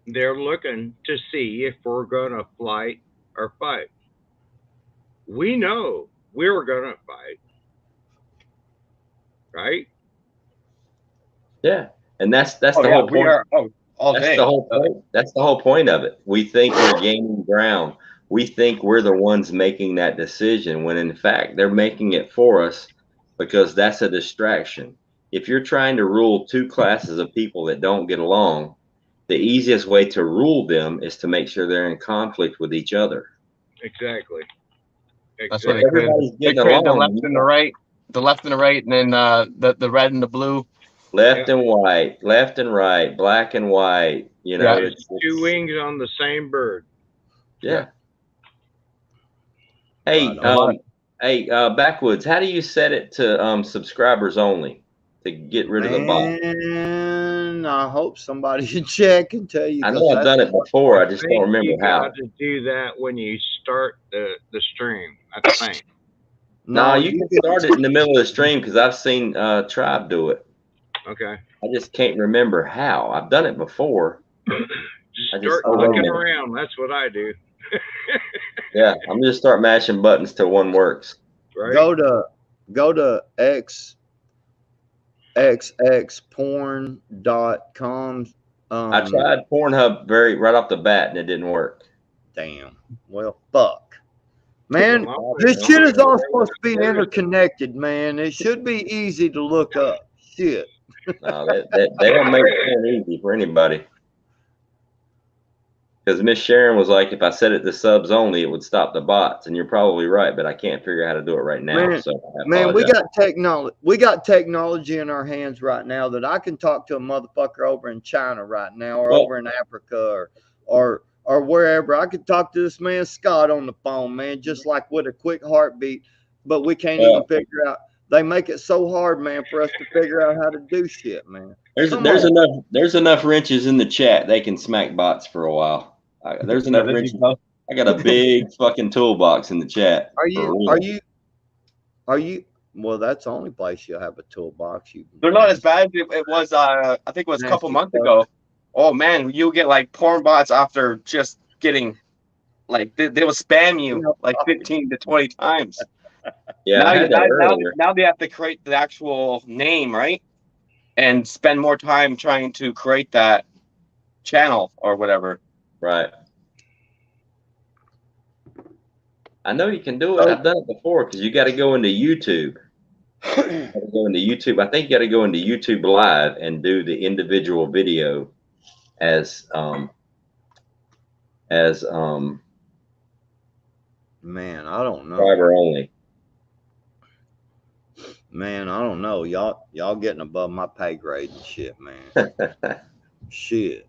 They're looking to see if we're gonna flight or fight. We know we're gonna fight, right? Yeah, and that's the whole point. That's the whole point. That's the whole point of it. We think we're gaining ground. We think we're the ones making that decision when in fact they're making it for us because that's a distraction. If you're trying to rule two classes of people that don't get along, the easiest way to rule them is to make sure they're in conflict with each other. Exactly. That's what they created the left and the right, and then the red and the blue. Left and white, left and right, black and white. You know, it's two wings on the same bird. Yeah. Hey, Backwoods, how do you set it to subscribers only to get rid of the bot? And I hope somebody can check and tell you. I know I've done it before. I just don't remember how. You got to do that when you start the stream. I think. No, you can start it in the middle of the stream because I've seen Tribe do it. Okay. I just can't remember how. I've done it before. Just start looking around. That's what I do. Yeah, I'm just start mashing buttons till one works. Right. Go to xxporn.com. I tried Pornhub right off the bat and it didn't work. Damn. Well, fuck. Man, this shit is all supposed to be interconnected, man. It should be easy to look up. Shit. No, they don't make it easy for anybody. Because Miss Sharon was like, if I set it to subs only, it would stop the bots. And you're probably right, but I can't figure out how to do it right now. Man, we got technology. We got technology in our hands right now that I can talk to a motherfucker over in China right now, or over in Africa, or wherever. I could talk to this man Scott on the phone, man, just like with a quick heartbeat. But we can't even figure out. They make it so hard, man, for us to figure out how to do shit, man. There's enough wrenches in the chat. They can smack bots for a while. There's enough wrenches. I got a big fucking toolbox in the chat. Are you? Well, that's the only place you'll have a toolbox. They're not as bad as it was. I think it was a couple months ago. Oh man, you get like porn bots after just getting like they will spam you like 15 to 20 times. Yeah. Now they have to create the actual name, right? And spend more time trying to create that channel or whatever. Right. I know you can do it. I've done it before because you got to go into YouTube. I think you got to go into YouTube Live and do the individual video as man, I don't know. Subscriber only. Man, I don't know. Y'all getting above my pay grade and shit, man. Shit.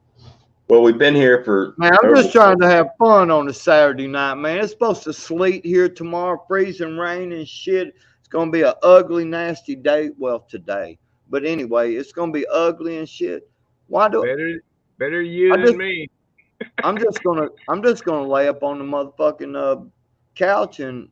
Well, we've been here for. Man, I'm just trying to have fun on a Saturday night, man. It's supposed to sleet here tomorrow, freezing rain and shit. It's gonna be an ugly, nasty day. Well, today, but anyway, it's gonna be ugly and shit. Why do better you than me? I'm just gonna lay up on the motherfucking couch and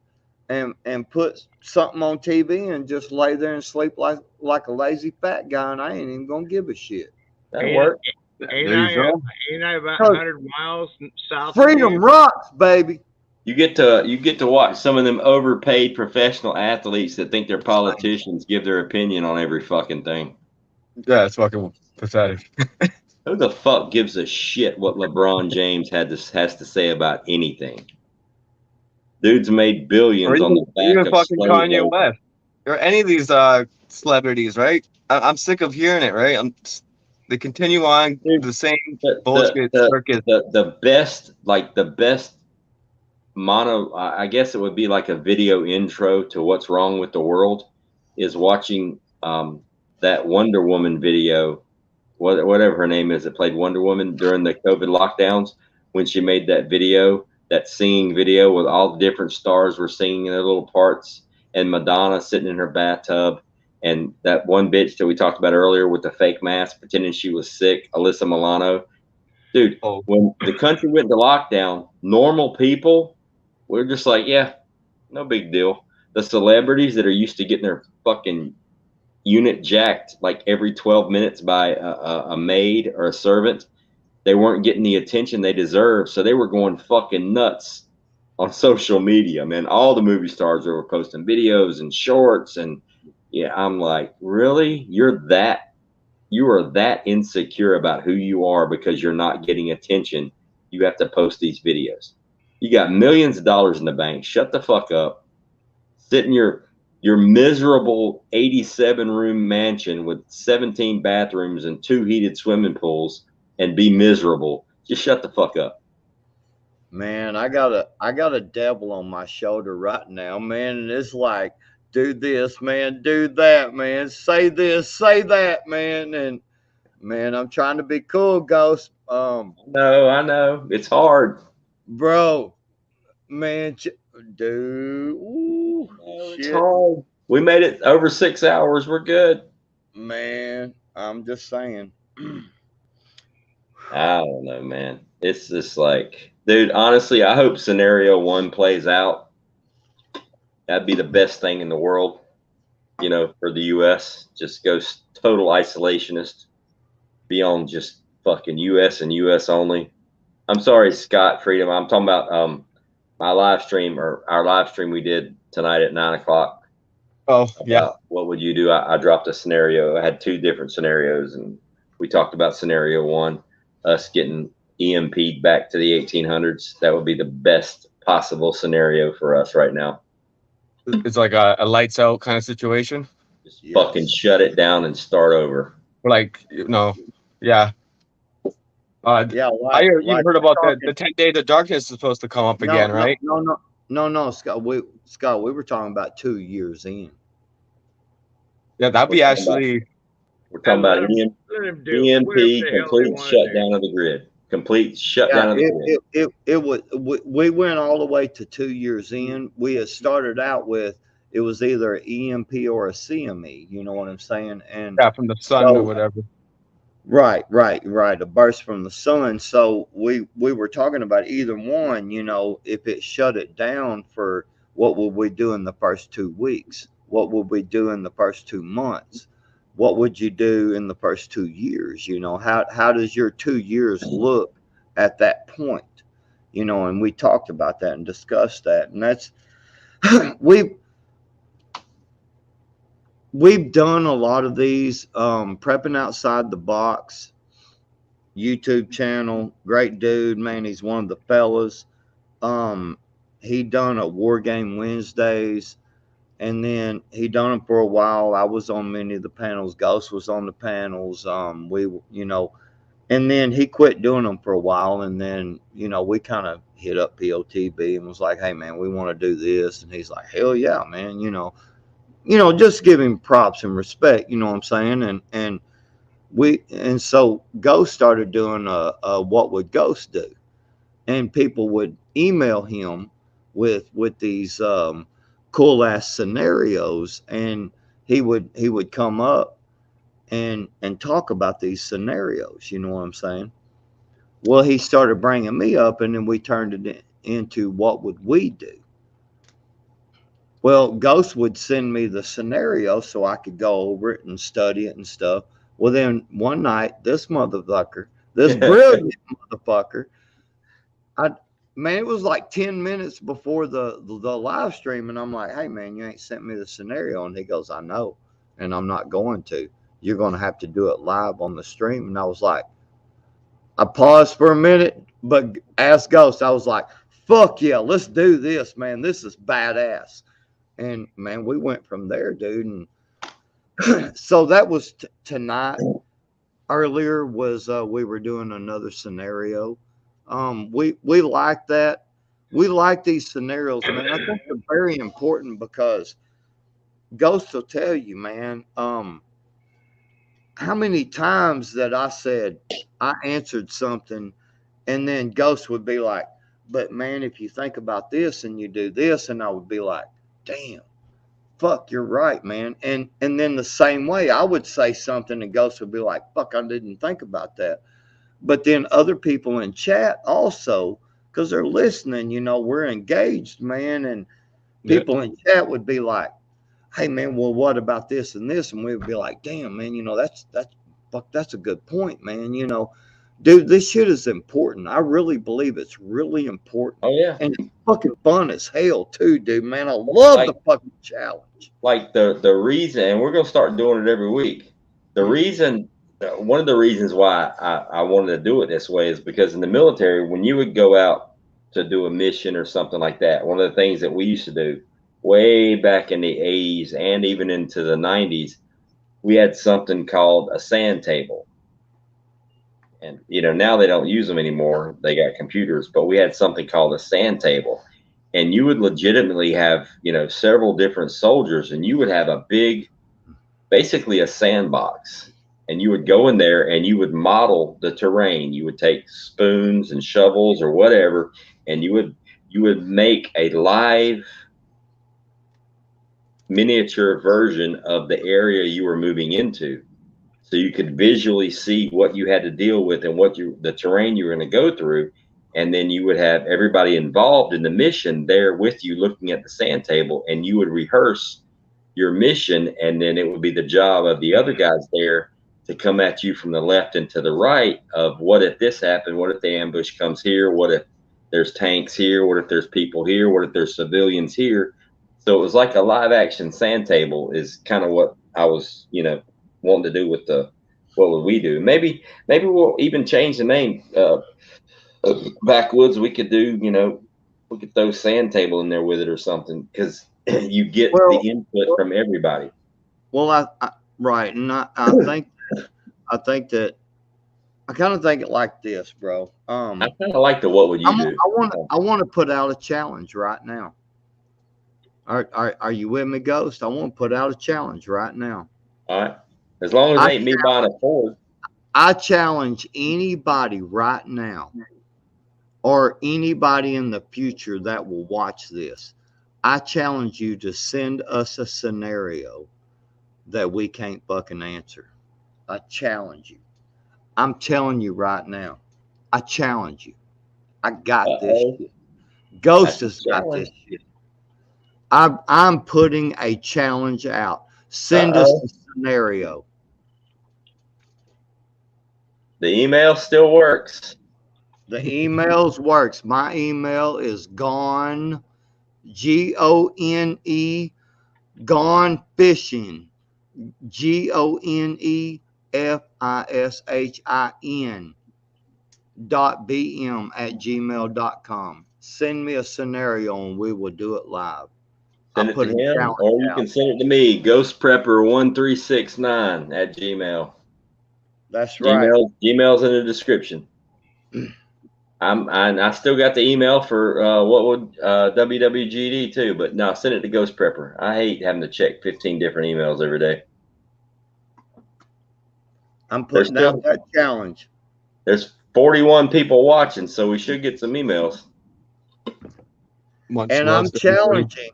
and put something on TV and just lay there and sleep like a lazy fat guy, and I ain't even gonna give a shit. That'll work. Ain't I about 100 miles south of Freedom you? rocks, baby. You get to watch some of them overpaid professional athletes that think they're politicians give their opinion on every fucking thing. Yeah, it's fucking pathetic. Who the fuck gives a shit what LeBron James has to say about anything? Dude's made billions on the back of fucking slave Kanye labor. West or any of these celebrities, right? I'm sick of hearing it, right? They continue on the same bullshit circus. The best mono, I guess it would be like a video intro to what's wrong with the world, is watching that Wonder Woman video, whatever her name is, that played Wonder Woman during the COVID lockdowns, when she made that video, that singing video with all the different stars were singing in their little parts, and Madonna sitting in her bathtub, and that one bitch that we talked about earlier with the fake mask pretending she was sick, Alyssa Milano. Dude, when the country went to lockdown, normal people were just like, yeah, no big deal. The celebrities that are used to getting their fucking unit jacked like every 12 minutes by a maid or a servant, they weren't getting the attention they deserved, so they were going fucking nuts on social media, man. All the movie stars were posting videos and shorts, and yeah, I'm like, really? You are that insecure about who you are because you're not getting attention. You have to post these videos. You got millions of dollars in the bank. Shut the fuck up. Sit in your miserable 87-room mansion with 17 bathrooms and 2 heated swimming pools and be miserable. Just shut the fuck up. Man, I got a devil on my shoulder right now, man, and it's like, do this, man, do that, man, say this, say that, man, and man, I'm trying to be cool, Ghost. No, I know it's hard, bro, man, dude. Ooh, it's hard. We made it over 6 hours. We're good, man. I'm just saying. I don't know, man. It's just like, dude, honestly, I hope scenario 1 plays out. That'd be the best thing in the world, you know, for the U.S. Just go total isolationist, be on just fucking U.S. and U.S. only. I'm sorry, Scott Freedom. I'm talking about my live stream, or our live stream we did tonight at 9 o'clock. Oh, yeah. What would you do? I dropped a scenario. I had 2 different scenarios, and we talked about scenario 1, us getting EMP'd back to the 1800s. That would be the best possible scenario for us right now. It's like a lights out kind of situation. Just fucking shut it down and start over. Like, no, yeah. Yeah, I heard about the 10 days of darkness is supposed to come up again, right? No, Scott. We were talking about 2 years in. Yeah, that'd be actually. We're talking about EMP, complete shutdown of the grid. Complete shutdown of the grid. We went all the way to 2 years in. We had started out with, it was either an EMP or a CME. You know what I'm saying? And yeah, from the sun or whatever. Right. A burst from the sun. So we were talking about either one. You know, if it shut it down, for what would we do in the first 2 weeks? What would we do in the first 2 months? What would you do in the first 2 years? You know, how does your 2 years look at that point? You know, and we talked about that and discussed that. And that's, we've done a lot of these, prepping outside the box YouTube channel. Great dude, man. He's one of the fellas. He done a War Game Wednesdays. And then he done them for a while. I was on many of the panels. Ghost was on the panels. You know, and then he quit doing them for a while. And then, you know, we kind of hit up POTB and was like, hey, man, we want to do this. And he's like, hell yeah, man. You know, just give him props and respect. You know what I'm saying? And so Ghost started doing a what would Ghost do? And people would email him with these cool ass scenarios, and he would come up and talk about these scenarios. You know what I'm saying? Well, he started bringing me up, and then we turned it into what would we do? Well, Ghost would send me the scenario so I could go over it and study it and stuff. Well, then one night, this motherfucker, this brilliant motherfucker, man, it was like 10 minutes before the live stream, and I'm like, hey, man, you ain't sent me the scenario. And he goes, I know, and I'm not going to. You're going to have to do it live on the stream. And I was like, I paused for a minute, but asked Ghost, I was like, fuck yeah, let's do this, man. This is badass. And, man, we went from there, dude. And so that was tonight. Earlier was we were doing another scenario. We like that. We like these scenarios, man. I think they're very important because Ghost will tell you, man, how many times that I said I answered something and then Ghost would be like, but man, if you think about this and you do this, and I would be like, damn, fuck, you're right, man. And then the same way I would say something and Ghost would be like, fuck, I didn't think about that. But then other people in chat also, because they're listening, you know, we're engaged, man. And people in chat would be like, hey, man, well, what about this and this? And we would be like, damn, man, you know, that's a good point, man. You know, dude, this shit is important. I really believe it's really important. Oh, yeah. And it's fucking fun as hell, too, dude, man. I love the fucking challenge. Like the reason, and we're going to start doing it every week. The reason, one of the reasons why I wanted to do it this way is because in the military, when you would go out to do a mission or something like that, one of the things that we used to do way back in the 80s and even into the 90s, we had something called a sand table. And, you know, now they don't use them anymore. They got computers, but we had something called a sand table. And you would legitimately have, you know, several different soldiers, and you would have a big, basically a sandbox. And you would go in there and you would model the terrain. You would take spoons and shovels or whatever, and you would make a live miniature version of the area you were moving into. So you could visually see what you had to deal with and the terrain you were going to go through. And then you would have everybody involved in the mission there with you looking at the sand table, and you would rehearse your mission. And then it would be the job of the other guys there to come at you from the left and to the right of what if this happened? What if the ambush comes here? What if there's tanks here? What if there's people here? What if there's civilians here? So it was like a live action sand table is kind of what I was, you know, wanting to do with what would we do? Maybe we'll even change the name. Backwoods, we could do, you know, we could throw sand table in there with it or something, because you get the input from everybody. Well, right, and I think that I kind of think it like this, bro. I kind of like the what would you do? I want to put out a challenge right now. Are you with me, Ghost? I want to put out a challenge right now. All right, as long as it ain't me buying a Ford. I challenge anybody right now, or anybody in the future that will watch this. I challenge you to send us a scenario that we can't fucking answer. I challenge you. I'm telling you right now. I challenge you. I got this shit. Ghost has got this shit. I'm putting a challenge out. Send us a scenario. The email still works. The emails works. My email is gone, G-O-N-E, gone fishing, GONEFISHIN .bm@gmail.com. Send me a scenario and we will do it live. Send it to him, or you can send it to me, ghostprepper1369 at Gmail. That's right. Gmail's in the description. I still got the email for WWGD too, but no, send it to Ghost Prepper. I hate having to check 15 different emails every day. I'm putting out that challenge. There's 41 people watching, so we should get some emails. And I'm challenging.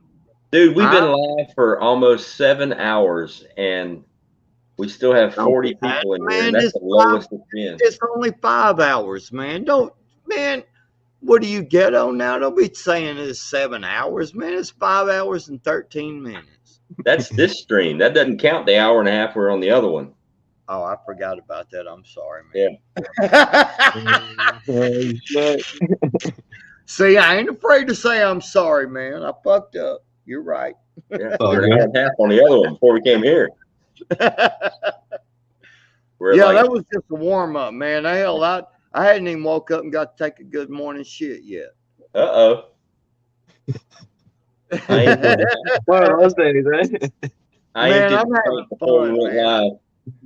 Dude, we've been live for almost 7 hours, and we still have 40 people in here. That's the lowest it's been. It's only 5 hours, man. What do you get on now? Don't be saying it's 7 hours, man. It's 5 hours and 13 minutes. That's this stream. That doesn't count the hour and a half we're on the other one. Oh, I forgot about that. I'm sorry, man. Yeah. See, I ain't afraid to say I'm sorry, man. I fucked up. You're right. Yeah, hour and a half on the other one before we came here. That was just a warm up, man. Hell, I hadn't even woke up and got to take a good morning shit yet. Uh-oh. Man, I'm having fun, man.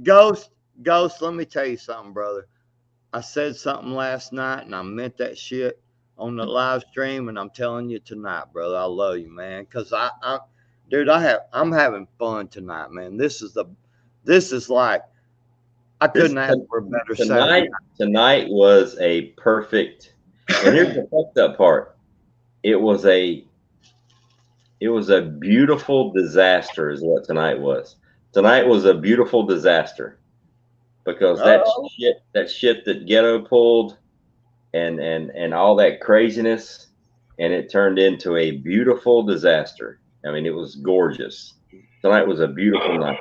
Ghost, let me tell you something, brother. I said something last night, and I meant that shit on the live stream, and I'm telling you tonight, brother, I love you, man. Because I'm having fun tonight, man. This is like, I couldn't ask for a better Saturday. Tonight was a perfect, and here's the fucked up part. It was a beautiful disaster is what tonight was. Tonight was a beautiful disaster because that shit that Ghetto pulled and all that craziness, and it turned into a beautiful disaster. I mean, it was gorgeous. Tonight was a beautiful night.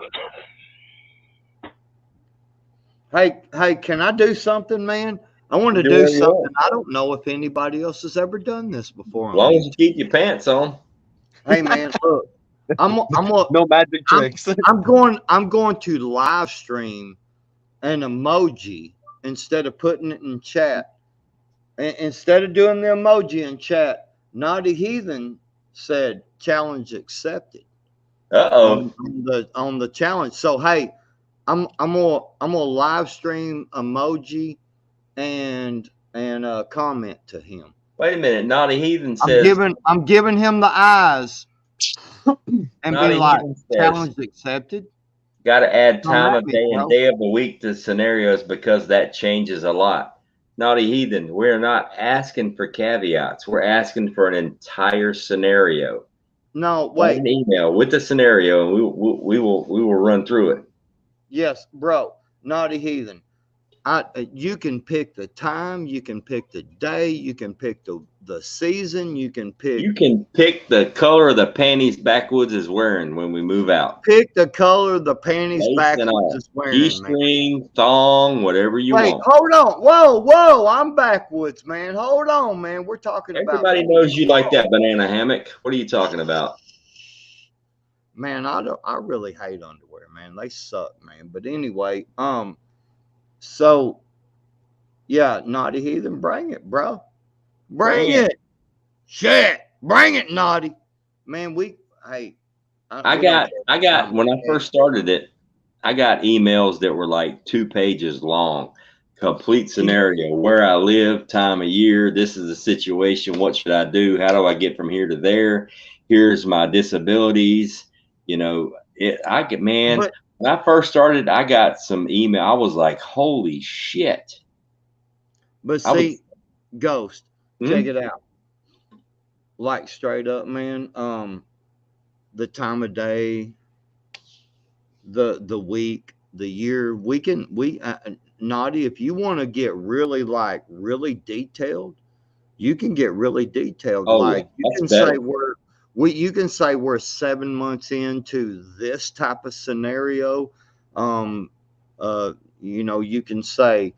Hey, can I do something, man? I want to do something. I don't know if anybody else has ever done this before. As long as you keep your pants on. Hey, man, look, no magic tricks. I'm going to live stream an emoji instead of putting it in chat. Instead of doing the emoji in chat, Naughty Heathen said challenge accepted. Uh-oh. On the challenge. So hey, I'm gonna live stream emoji and comment to him. Wait a minute, Naughty Heathen says I'm giving him the eyes and Naughty be like Heathen challenge accepted. Got to add time of day and day of the week to scenarios because that changes a lot. Naughty Heathen, we're not asking for caveats. We're asking for an entire scenario. No, wait. An email with the scenario, and we will run through it. Yes, bro. Naughty Heathen. You can pick the time, you can pick the day, you can pick the season, you can pick the color of the panties Backwoods is wearing when we move out. Pick the color of the panties Backwoods is wearing. G-string, thong, whatever you want. Hold on. Whoa, I'm Backwoods, man. Hold on, man. We're talking Everybody knows you like that banana hammock. What are you talking about? Man, I really hate underwear, man. They suck, man. But anyway, so yeah, Naughty Heathen, bring it, bro. Bring it. Shit. Bring it, Naughty. Man, I got when I first started it, I got emails that were like 2 pages long. Complete scenario, where I live, time of year, this is the situation, what should I do? How do I get from here to there? Here's my disabilities. You know, when I first started, I got some email. I was like, holy shit. But see, Ghost, check it out. Like straight up, man, the time of day, the week, the year, Naughty, if you want to get really detailed, you can get really detailed. You can say we're 7 months into this type of scenario. You can say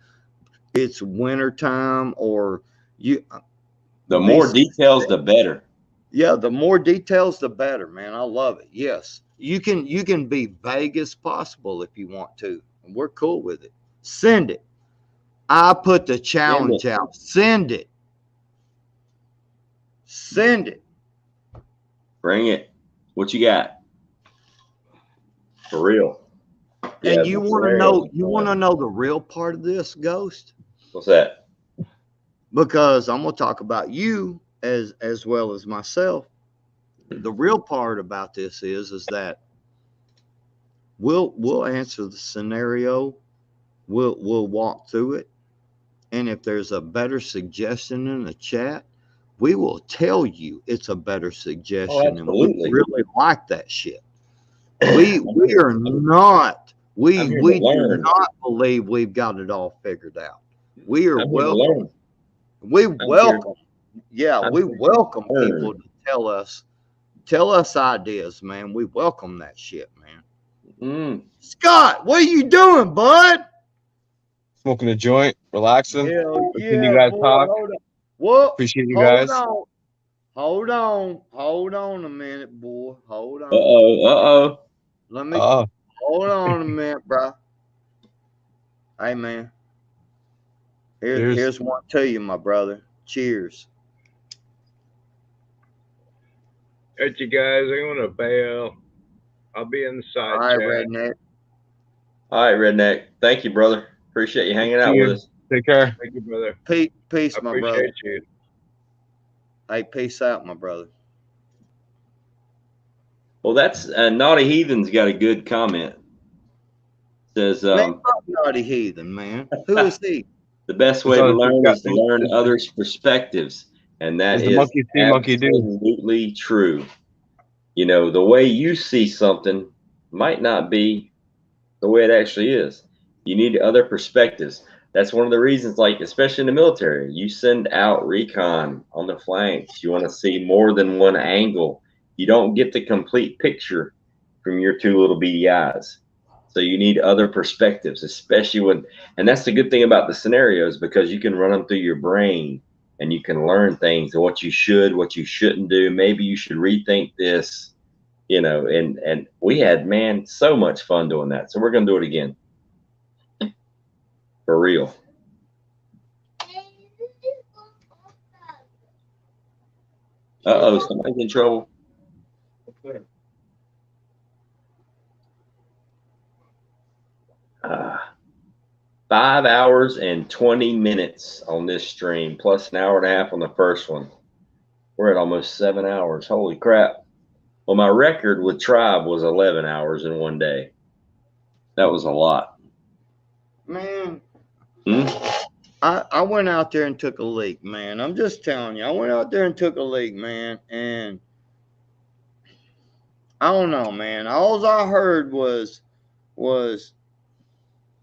it's wintertime, or the more details, the better. Yeah, the more details, the better, man. I love it. Yes, you can be vague as possible if you want to, and we're cool with it. Send it. I put the challenge out. Send it. Send it. Bring it. What you got? For real. And you want to know? You want to know the real part of this, Ghost? What's that? Because I'm gonna talk about you as well as myself. The real part about this is that we'll answer the scenario. We'll walk through it, and if there's a better suggestion in the chat, we will tell you it's a better suggestion, and we really like that shit. We are not. We do not believe we've got it all figured out. We are We welcome. Yeah, we welcome people to tell us ideas, man. We welcome that shit, man. Scott, what are you doing, bud? Smoking a joint, relaxing. Hell Listening yeah, you guys boy. talk. Hold on. What? Appreciate you guys. Hold on a minute, boy. Hold on. Uh-oh. Let me hold on a minute, bro. Hey, man. Here's one to you, my brother. Cheers. All right, you guys, I'm gonna bail. I'll be in the side chat. Redneck. All right, Redneck. Thank you, brother. Appreciate you hanging out with us. Take care. Thank you, brother. Peace, my brother. Appreciate you. Hey, peace out, my brother. Well, that's Naughty Heathen's got a good comment. Says, man, fuck Naughty Heathen, man. Who is he? The best way to learn is to learn others' perspectives, and that is absolutely true. You know, the way you see something might not be the way it actually is. You need other perspectives. That's one of the reasons, like, especially in the military, you send out recon on the flanks. You want to see more than one angle. You don't get the complete picture from your two little beady eyes. So you need other perspectives, especially when, and that's the good thing about the scenarios, because you can run them through your brain and you can learn things, what you should, what you shouldn't do. Maybe you should rethink this, you know, and we had, man, so much fun doing that. So we're going to do it again. For real. Uh-oh, somebody's in trouble. 5 hours and 20 minutes on this stream, plus an hour and a half on the first one. We're at almost 7 hours. Holy crap. Well, my record with Tribe was 11 hours in one day. That was a lot. Man, I went out there and took a leak, man. I'm just telling you. I went out there and took a leak, man. And I don't know, man. All I heard was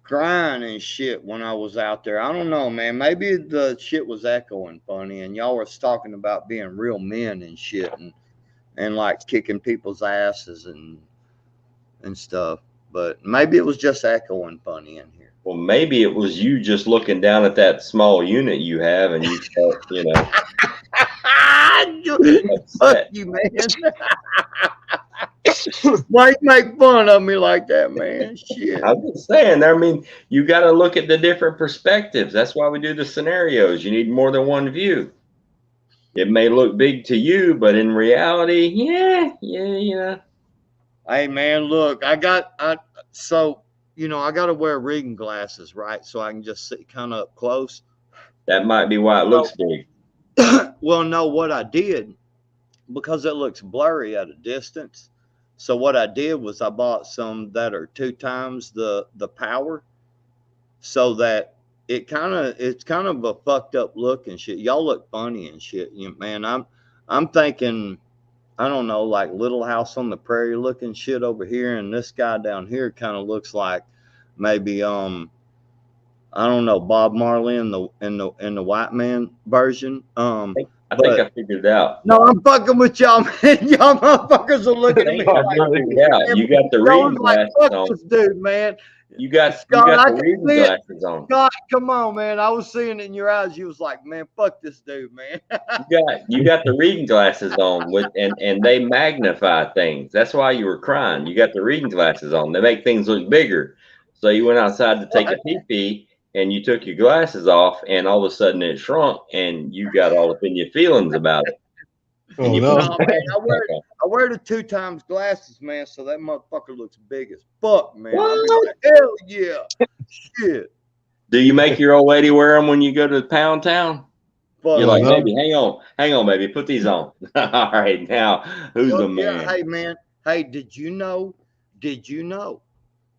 crying and shit when I was out there. I don't know, man. Maybe the shit was echoing funny and y'all were talking about being real men and shit and like kicking people's asses and stuff. But maybe it was just echoing funny in here. Well, maybe it was you just looking down at that small unit you have and you felt, you know. Fuck you, man. Why you make fun of me like that, man? Shit. I'm just saying, I mean, you got to look at the different perspectives. That's why we do the scenarios. You need more than one view. It may look big to you, but in reality, yeah. Hey, man, look, so, you know, I got to wear reading glasses, right? So I can just sit kind of up close. That might be why it looks big. Well, no, what I did, because it looks blurry at a distance. So what I did was I bought some that are 2 times the power, so that it's kind of a fucked up look and shit. Y'all look funny and shit, man. I'm thinking, I don't know, like Little House on the Prairie looking shit over here, and this guy down here kind of looks like maybe I don't know, Bob Marley in the white man version. I think I figured it out. No, I'm fucking with y'all, man. Y'all motherfuckers are looking at me like, you got the reading glasses on. This dude, man. You got the reading glasses on. God, come on, man. I was seeing it in your eyes. You was like, man, fuck this dude, man. you got the reading glasses on and they magnify things. That's why you were crying. You got the reading glasses on. They make things look bigger. So you went outside to take a pee-pee and you took your glasses off and all of a sudden it shrunk and you got all up in your feelings about it. Oh, no, man, I wear the 2 times glasses, man, so that motherfucker looks big as fuck, man. Like, hell yeah. Shit. Do you make your old lady wear them when you go to Pound Town? You're like, baby, hang on, baby, put these on. All right, now, who's the man? Yeah, hey, man. Hey, did you know?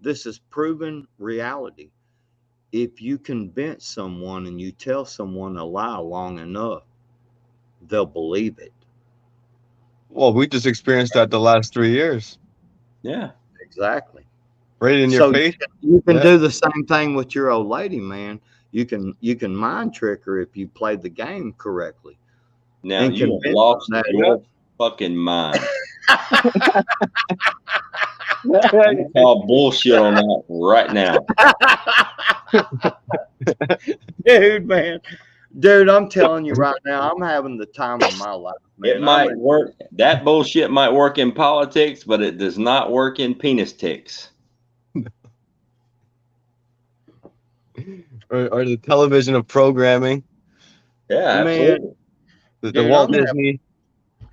This is proven reality. If you convince someone and you tell someone a lie long enough, they'll believe it. Well, we just experienced that the last 3 years. Yeah, exactly. Right in your face. You can do the same thing with your old lady, man. You can mind trick her if you play the game correctly. Now you have lost your fucking mind. I'm call bullshit on that right now. Dude, I'm telling you right now, I'm having the time of my life, man. It might work. That bullshit might work in politics, but it does not work in penis ticks. or the television of programming. Yeah, absolutely. The Walt Disney.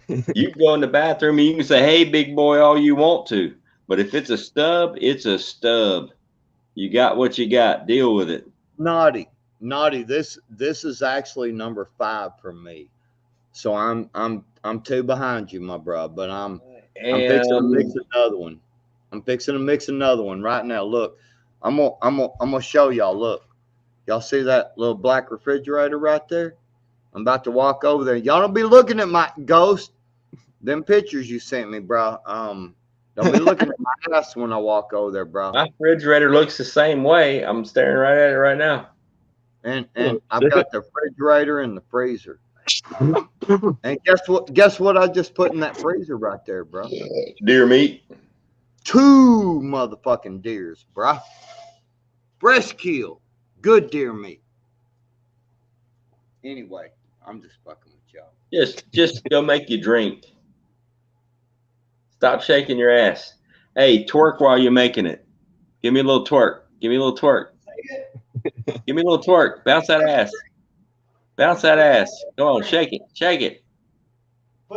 You can go in the bathroom and you can say, "Hey, big boy," all you want to. But if it's a stub, it's a stub. You got what you got. Deal with it. Naughty. This is actually number 5 for me. So I'm 2 behind you, my bro. But I'm fixing to mix another one. I'm fixing to mix another one right now. Look, I'm gonna show y'all. Look, y'all see that little black refrigerator right there? I'm about to walk over there. Y'all don't be looking at my ghost. Them pictures you sent me, bro. Don't be looking at my ass when I walk over there, bro. My refrigerator looks the same way. I'm staring right at it right now. And I've got the refrigerator and the freezer. And guess what I just put in that freezer right there, bro? Deer meat. 2 motherfucking deers, bro. Fresh kill. Good deer meat. Anyway, I'm just fucking with y'all. Just go make you drink. Stop shaking your ass. Hey, twerk while you're making it. Give me a little twerk. Give me a little twerk. Give me a little twerk. Bounce that ass. Bounce that ass. Go on, shake it. Shake it.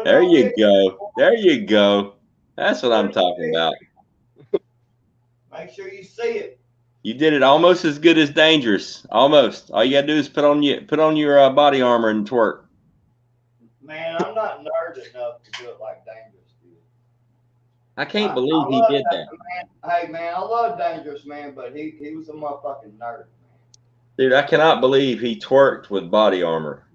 There you go. There you go. That's what I'm talking about. Make sure you see it. You did it almost as good as Dangerous. Almost. All you gotta do is put on your body armor and twerk. Man, I'm not nerd enough to do it like Dangerous did. I can't believe he did that. Man. Hey man, I love Dangerous, man, but he was a motherfucking nerd, man. Dude, I cannot believe he twerked with body armor.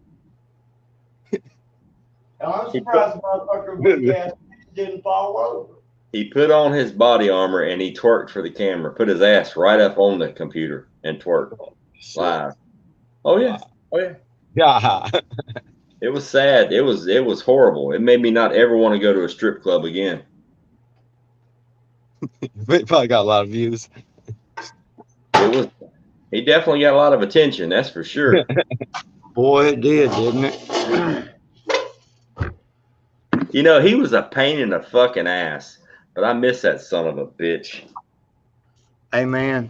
I'm surprised motherfucker big ass didn't fall over. He put on his body armor and he twerked for the camera. Put his ass right up on the computer and twerked live. Oh yeah. Oh yeah. Yeah. It was sad. It was horrible. It made me not ever want to go to a strip club again. It probably got a lot of views. He definitely got a lot of attention, that's for sure. Boy, it did, didn't it? You know, he was a pain in the fucking ass, but I miss that son of a bitch. Hey, man,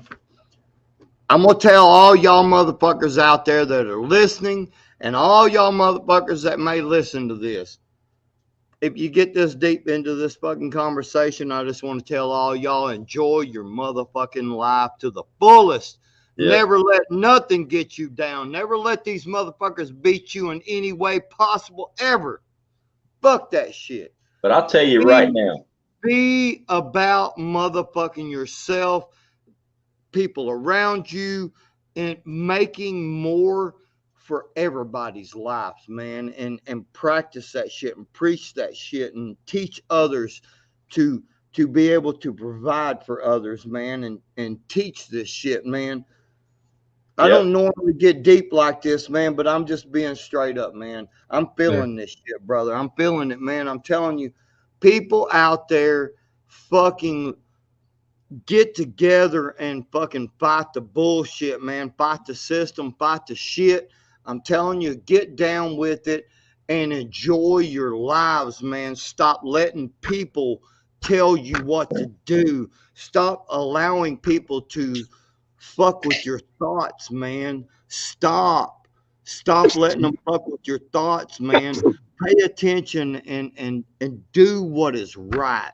I'm going to tell all y'all motherfuckers out there that are listening and all y'all motherfuckers that may listen to this. If you get this deep into this fucking conversation, I just want to tell all y'all, enjoy your motherfucking life to the fullest. Yeah. Never let nothing get you down. Never let these motherfuckers beat you in any way possible ever. Fuck that shit. But I'll tell you right now. Be about motherfucking yourself, people around you, and making more for everybody's lives, man. And practice that shit and preach that shit and teach others to be able to provide for others, man, and teach this shit, man. I don't normally get deep like this, man, but I'm just being straight up, man. I'm feeling this shit, brother. I'm feeling it, man. I'm telling you, people out there fucking get together and fucking fight the bullshit, man. Fight the system, fight the shit. I'm telling you, get down with it and enjoy your lives, man. Stop letting people tell you what to do. Stop allowing people to fuck with your thoughts, man. Stop letting them fuck with your thoughts, man. Pay attention and do what is right.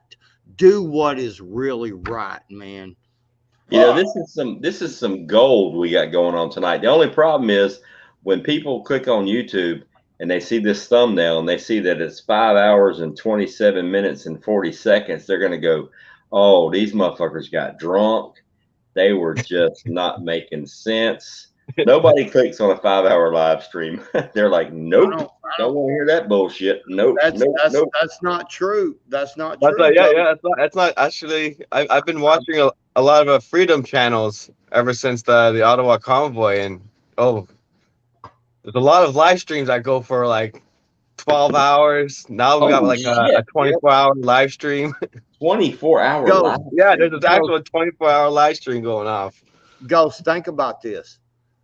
Do what is really right, man. You know, this is some gold we got going on tonight. The only problem is when people click on YouTube and they see this thumbnail and they see that it's 5 hours and 27 minutes and 40 seconds, they're going to go, oh, these motherfuckers got drunk. They were just not making sense. Nobody clicks on a 5-hour live stream. They're like, nope, don't want to hear that bullshit. Nope, that's not true. That's not true. That's not actually. I've been watching a lot of freedom channels ever since the Ottawa convoy, and oh, there's a lot of live streams that go for like 12 hours. Now we got like a 24-hour live stream. 24-hour live stream? Yeah, there's an actual 24-hour live stream going off. Ghost, think about this.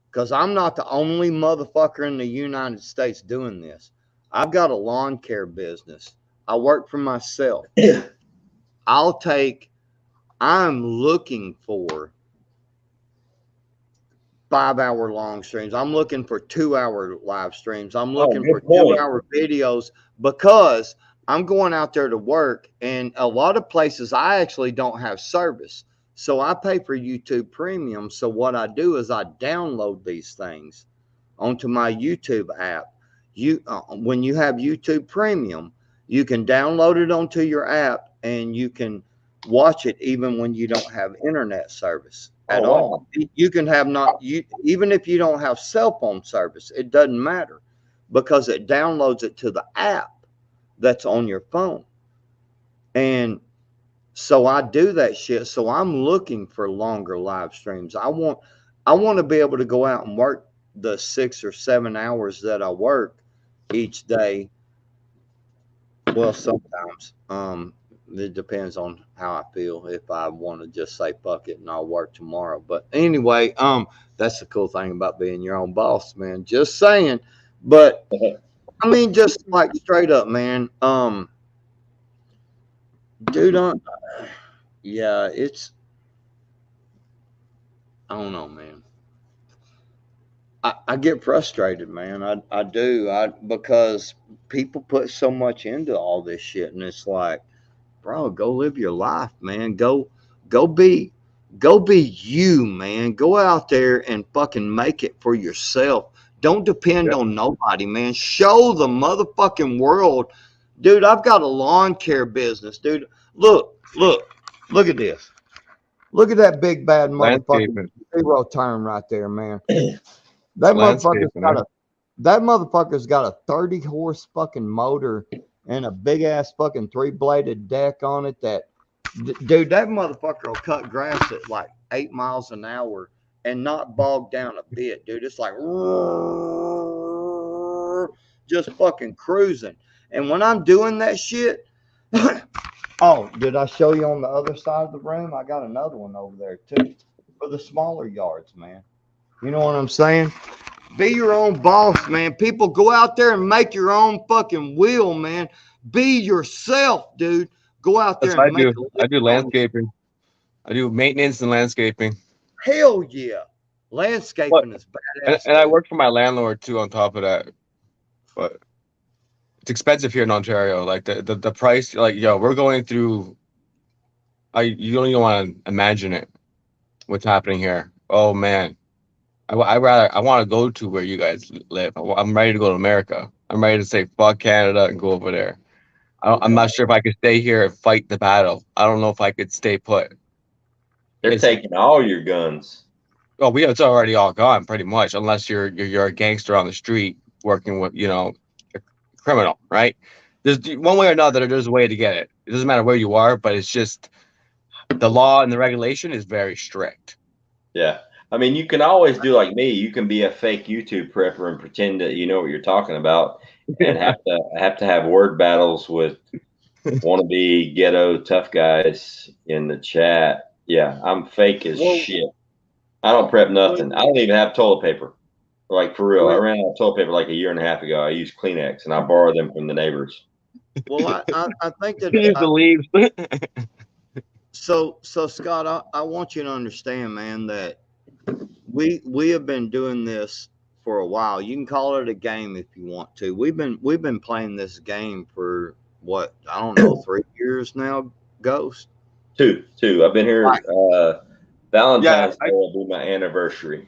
Because I'm not the only motherfucker in the United States doing this. I've got a lawn care business. I work for myself. I'm looking for 5-hour long streams. I'm looking for 2-hour live streams. I'm looking for 2-hour videos because I'm going out there to work, and a lot of places I actually don't have service. So I pay for YouTube Premium. So what I do is I download these things onto my YouTube app. When you have YouTube Premium, you can download it onto your app and you can watch it even when you don't have internet service at all. You can have even if you don't have cell phone service, it doesn't matter because it downloads it to the app that's on your phone. And so I do that shit. So I'm looking for longer live streams. I want to be able to go out and work the 6 or 7 hours that I work each day. Well, sometimes it depends on how I feel. If I want to just say fuck it and I'll work tomorrow. But anyway, that's the cool thing about being your own boss, man. Just saying. But I mean, just like straight up, man. Dude, yeah, it's, I don't know, man. I get frustrated, man. I do. Because people put so much into all this shit, and it's like, bro, go live your life, man. Go be you, man. Go out there and fucking make it for yourself. Don't depend on nobody, man. Show the motherfucking world. Dude, I've got a lawn care business, dude. Look at this. Look at that big bad motherfucking zero turn right there, man. That motherfucker's got a 30 horse fucking motor and a big ass fucking 3-bladed deck on it. Dude, that motherfucker will cut grass at like 8 miles an hour and not bog down a bit, dude. It's like just fucking cruising. And when I'm doing that shit, oh, did I show you on the other side of the room? I got another one over there too for the smaller yards, man. You know what I'm saying? Be your own boss, man. People, go out there and make your own fucking wheel, man. Be yourself, dude. Go out there and make I do landscaping. I do maintenance and landscaping. Hell yeah. Landscaping is badass. And I work for my landlord too on top of that. But it's expensive here in Ontario. Like the price, like, yo, we're going through, you don't even want to imagine it, what's happening here. Oh man. I want to go to where you guys live. I'm ready to go to America. I'm ready to say fuck Canada and go over there. I'm not sure if I could stay here and fight the battle. I don't know if I could stay put. They're taking all your guns. Oh, it's already all gone pretty much, unless you're a gangster on the street working with, a criminal, right? There's one way or another. There's a way to get it. It doesn't matter where you are, but it's just the law and the regulation is very strict. Yeah. I mean, you can always do like me. You can be a fake YouTube prepper and pretend that you know what you're talking about, and have to have word battles with wannabe ghetto tough guys in the chat. Yeah, I'm fake as shit. I don't prep nothing. I don't even have toilet paper. Like, for real. I ran out of toilet paper like a year and a half ago. I used Kleenex, and I borrowed them from the neighbors. Well, I think that use the leaves. So Scott, I want you to understand, man, that we have been doing this for a while. You can call it a game if you want to. We've been playing this game for what, I don't know, 3 years now, Ghost? Two. I've been here Valentine's Day will be my anniversary.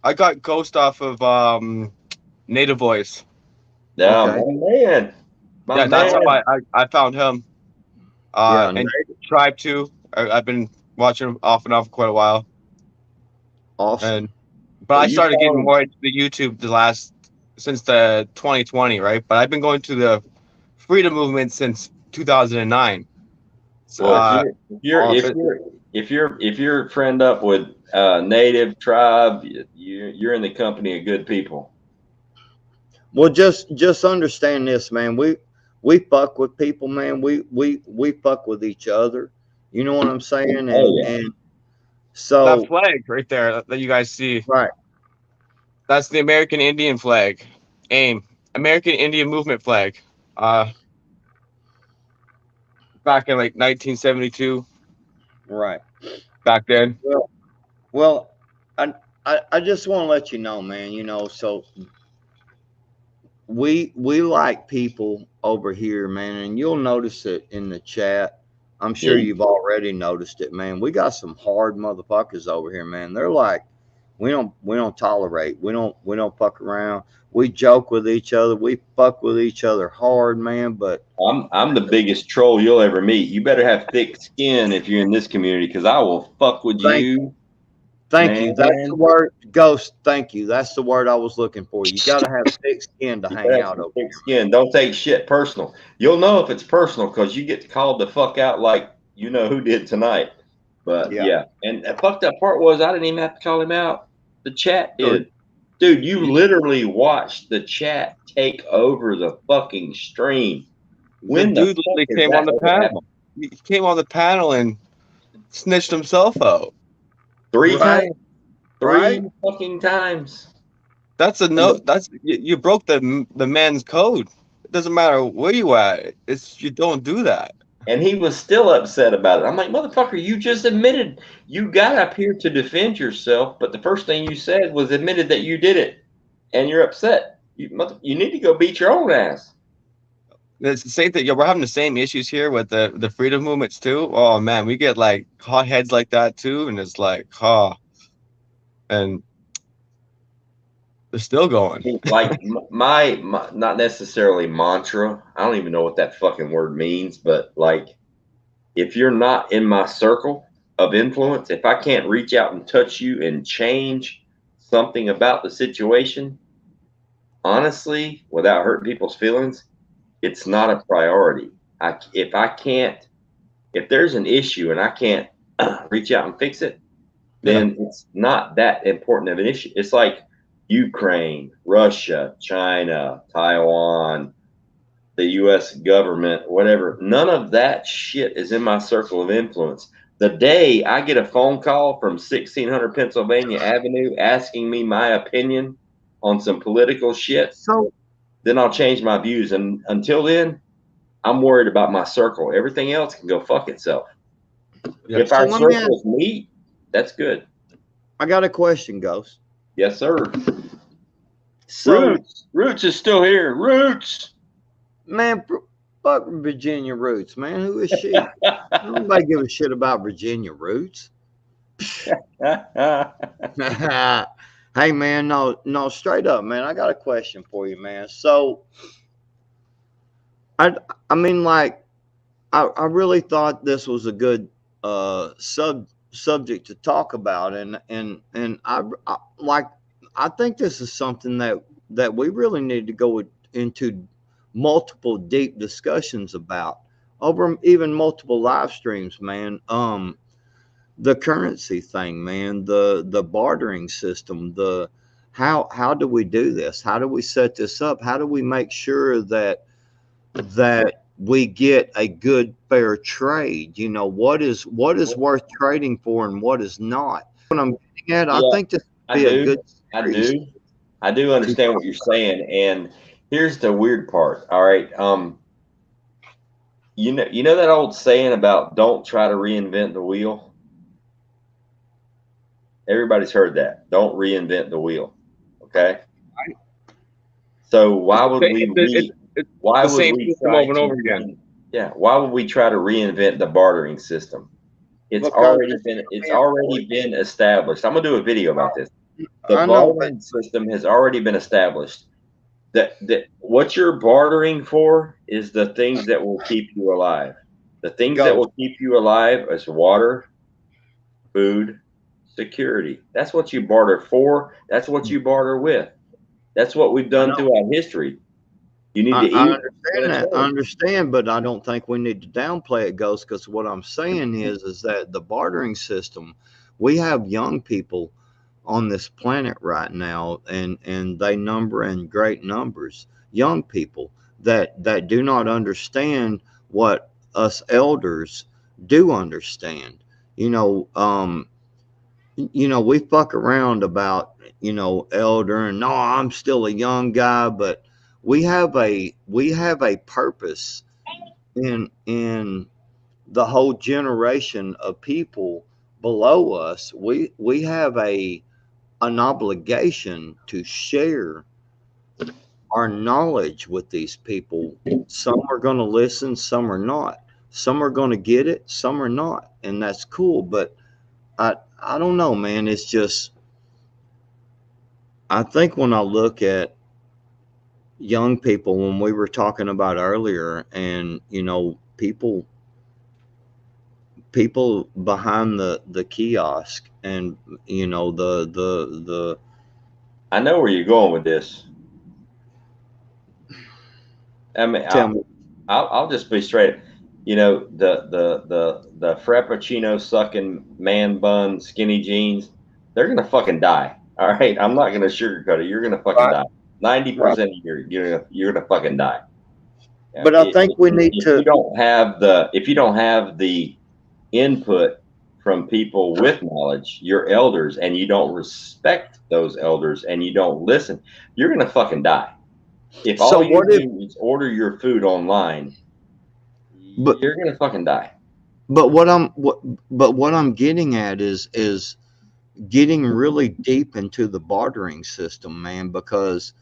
I got Ghost off of Native Voice. Yeah, okay. My man. That's how I found him. And Tribe 2. I've been watching him off and off for quite a while. Awesome. But I started getting more into the YouTube since the 2020, right? But I've been going to the freedom movement since 2009. Well, if you're friend up with native tribe, you're in the company of good people. Well, just understand this, man. We fuck with people, man. We fuck with each other. You know what I'm saying? And so that flag right there that you guys see, right? That's the American Indian flag. AIM, American Indian Movement flag. Back in like 1972. Right. Back then. Well, I just want to let you know, man. You know, so we like people over here, man, and you'll notice it in the chat. I'm sure you've already noticed it, man. We got some hard motherfuckers over here, man. They're like, we don't tolerate. We don't fuck around. We joke with each other. We fuck with each other hard, man. But I'm the biggest troll you'll ever meet. You better have thick skin if you're in this community, because I will fuck with you. Thank you. That's the word, Ghost. Thank you. That's the word I was looking for. You got to have thick skin to hang out over thick skin. Don't take shit personal. You'll know if it's personal because you get called the fuck out like you know who did tonight. But yeah. And the fucked up part was I didn't even have to call him out. The chat did. Dude, you literally watched the chat take over the fucking stream. When the dude literally came on the panel. He came on the panel and snitched himself out. Three times. Three fucking times. That's a no. That's you broke the man's code. It doesn't matter where you at. It's you don't do that. And he was still upset about it. I'm like, motherfucker, you just admitted you got up here to defend yourself, but the first thing you said was admitted that you did it, and you're upset. You need to go beat your own ass. It's the same thing. Yeah, we're having the same issues here with the freedom movements too. Oh man, we get like hot heads like that too, and it's like, and they're still going. Like my not necessarily mantra. I don't even know what that fucking word means, but like, if you're not in my circle of influence, if I can't reach out and touch you and change something about the situation, honestly, without hurting people's feelings, it's not a priority. If there's an issue and I can't reach out and fix it, then it's not that important of an issue. It's like Ukraine, Russia, China, Taiwan, the U.S. government, whatever. None of that shit is in my circle of influence. The day I get a phone call from 1600 Pennsylvania Avenue asking me my opinion on some political shit, then I'll change my views. And until then, I'm worried about my circle. Everything else can go fuck itself. Yeah. If our circles meet, that's good. I got a question, Ghost. Yes, sir. So, Roots is still here. Roots. Man, fuck Virginia Roots, man. Who is she? Nobody give a shit about Virginia Roots. Hey, man, no, straight up, man. I got a question for you, man. So, I mean, like, I really thought this was a good subject to talk about, and I think this is something that we really need to go into multiple deep discussions about over even multiple live streams, man. The currency thing, man, the bartering system, how do we do this? How do we set this up? How do we make sure that we get a good fair trade? You know, what is worth trading for and what is not? What I'm getting at, I think this would be a good series. I do understand what you're saying, and here's the weird part. All right, you know that old saying about don't try to reinvent the wheel. Everybody's heard that. Don't reinvent the wheel. Okay. So why would we? Why would we try over and over again? Yeah. Why would we try to reinvent the bartering system? It's already been established. I'm gonna do a video about this. The bartering system has already been established. That what you're bartering for is the things that will keep you alive. The things that will keep you alive is water, food, security. That's what you barter for. That's what you barter with. That's what we've done throughout history. You need to eat. I understand that. I understand, but I don't think we need to downplay it, Ghost, because what I'm saying is that the bartering system, we have young people on this planet right now, and they number in great numbers, young people that do not understand what us elders do understand. We fuck around about, elder, and no, I'm still a young guy, but we have a purpose in the whole generation of people below us. We have an obligation to share our knowledge with these people. Some are going to listen, some are not. Some are going to get it, some are not, and that's cool. But I don't know, man. It's just, I think when I look at young people, when we were talking about earlier, and people behind the kiosk, and the I know where you're going with this. I mean, I'll just be straight. The frappuccino sucking man bun skinny jeans, they're gonna fucking die. All right, I'm not gonna sugarcoat it. You're gonna fucking die. 90% of you're gonna fucking die. But I think we need to. If you don't have the input from people with knowledge, your elders, and you don't respect those elders, and you don't listen, you're gonna fucking die. If all you do is order your food online, you're gonna fucking die. But what I'm getting at is getting really deep into the bartering system, man. Because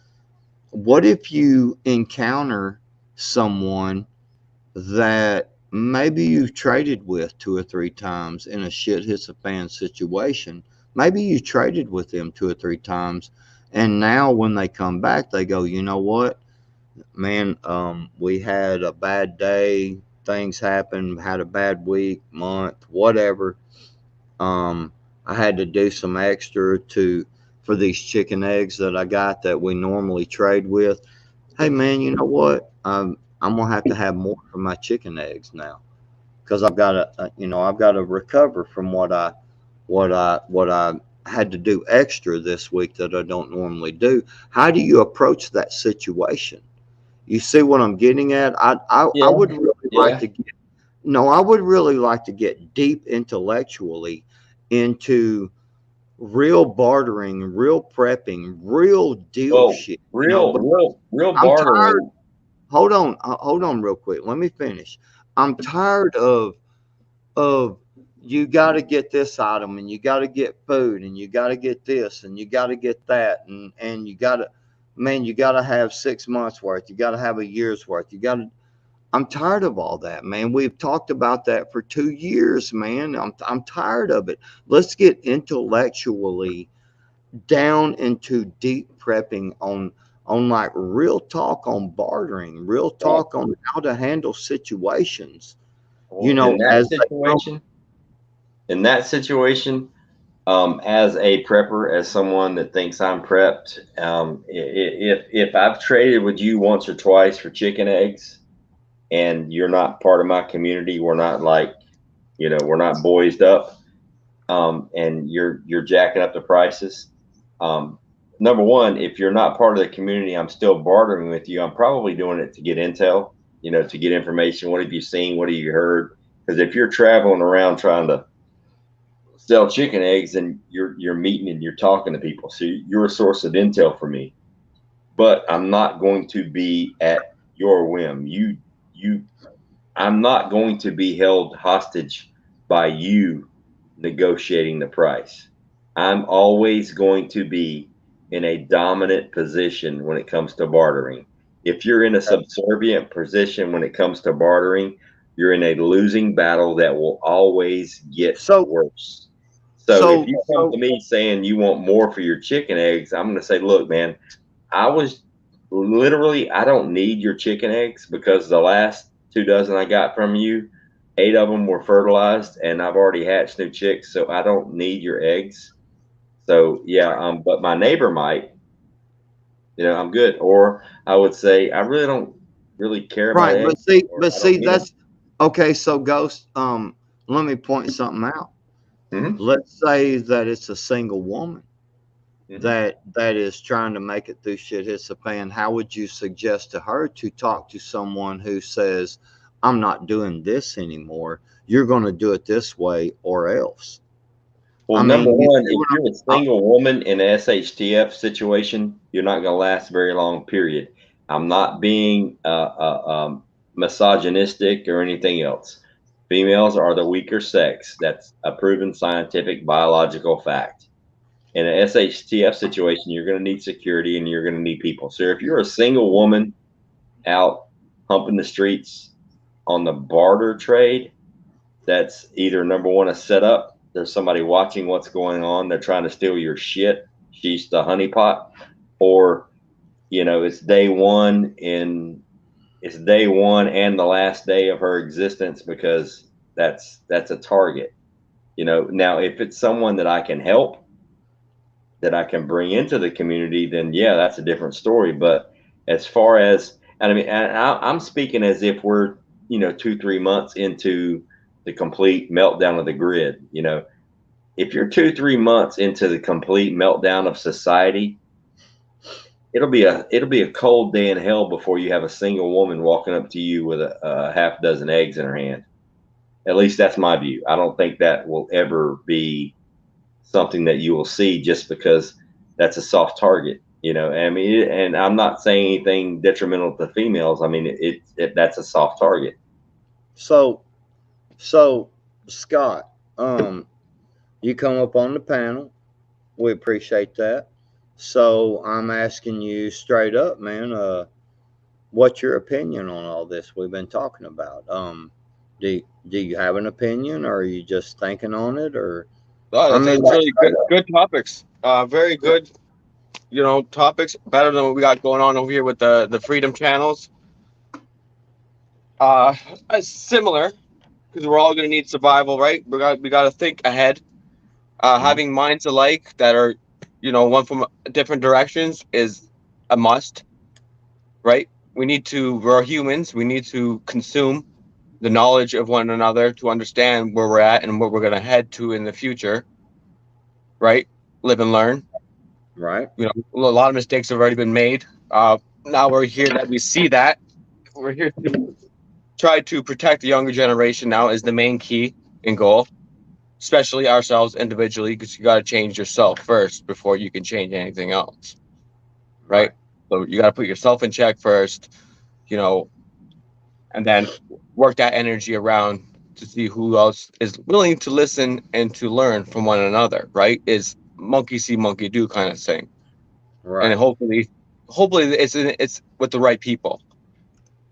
what if you encounter someone that maybe you've traded with 2 or 3 times in a shit hits a fan situation? Maybe you traded with them 2 or 3 times, and now when they come back, they go, you know what, man, we had a bad day, things happened, had a bad week, month, whatever. I had to do some extra for these chicken eggs that I got that we normally trade with. Hey, man, you know what? I'm gonna have more for my chicken eggs now, because I've got to recover from what I had to do extra this week that I don't normally do. How do you approach that situation? You see what I'm getting at? I would really like to get. No, I would really like to get deep intellectually into real bartering, real prepping, real deal shit. Real bartering. Hold on real quick. Let me finish. I'm tired of you got to get this item, and you got to get food, and you got to get this, and you got to get that, and you got to have 6 months worth. You got to have a year's worth. I'm tired of all that, man. We've talked about that for 2 years, man. I'm tired of it. Let's get intellectually down into deep prepping on like real talk on bartering, real talk on how to handle situations. In that situation, as a prepper, as someone that thinks I'm prepped, if I've traded with you once or twice for chicken eggs, and you're not part of my community, we're not we're not boysed up, and you're jacking up the prices. Number one, if you're not part of the community, I'm still bartering with you. I'm probably doing it to get intel, to get information. What have you seen? What have you heard? Because if you're traveling around trying to sell chicken eggs, and you're meeting and you're talking to people, so you're a source of intel for me. But I'm not going to be at your whim. I'm not going to be held hostage by you negotiating the price. I'm always going to be in a dominant position when it comes to bartering. If you're in a subservient position when it comes to bartering, you're in a losing battle that will always get worse. So if you come to me saying you want more for your chicken eggs, I'm going to say, look, man, I don't need your chicken eggs, because the last 2 dozen I got from you, 8 of them were fertilized, and I've already hatched new chicks, so I don't need your eggs. So but my neighbor might. You know, I'm good. Or I would say I really don't really care about Right, eggs. but see, that's okay. So, Ghost, let me point something out. Let's say that it's a single woman that is trying to make it through shit hits the fan. How would you suggest to her to talk to someone who says, "I'm not doing this anymore. You're going to do it this way, or else"? Well, number one, if you're a single woman in an SHTF situation, you're not going to last very long, period. I'm not being misogynistic or anything else. Females are the weaker sex. That's a proven scientific biological fact. In an SHTF situation, you're going to need security and you're going to need people. So if you're a single woman out humping the streets on the barter trade, that's either number one, a setup. There's somebody watching what's going on. They're trying to steal your shit. She's the honeypot. Or, you know, it's day one and the last day of her existence because that's a target. You know, now if it's someone that I can help, that I can bring into the community, then yeah, that's a different story. But as far as, and I mean, I'm speaking as if we're, you know, 2-3 months into the complete meltdown of the grid. You know, if you're 2-3 months into the complete meltdown of society, it'll be a cold day in hell before you have a single woman walking up to you with a half dozen eggs in her hand. At least that's my view. I don't think that will ever be something that you will see just because that's a soft target. You know, I mean, and I'm not saying anything detrimental to females. I mean, that's a soft target. So, Scott, you come up on the panel. We appreciate that. So I'm asking you straight up, man. What's your opinion on all this we've been talking about? Do you have an opinion, or are you just thinking on it, or? Oh, it's really good topics. Very good, you know, topics. Better than what we got going on over here with the freedom channels. Similar, because we're all going to need survival, right? We got to think ahead. Having minds alike that are, you know, one from different directions is a must, right? We're humans. We need to consume the knowledge of one another to understand where we're at and what we're going to head to in the future, right? Live and learn. Right. You know, a lot of mistakes have already been made. Now we're here that we see that. We're here to try to protect the younger generation now is the main key and goal, especially ourselves individually, because you got to change yourself first before you can change anything else, right? So you got to put yourself in check first, you know, and then work that energy around to see who else is willing to listen and to learn from one another, right? Is monkey see, monkey do kind of thing. Right. And hopefully it's with the right people.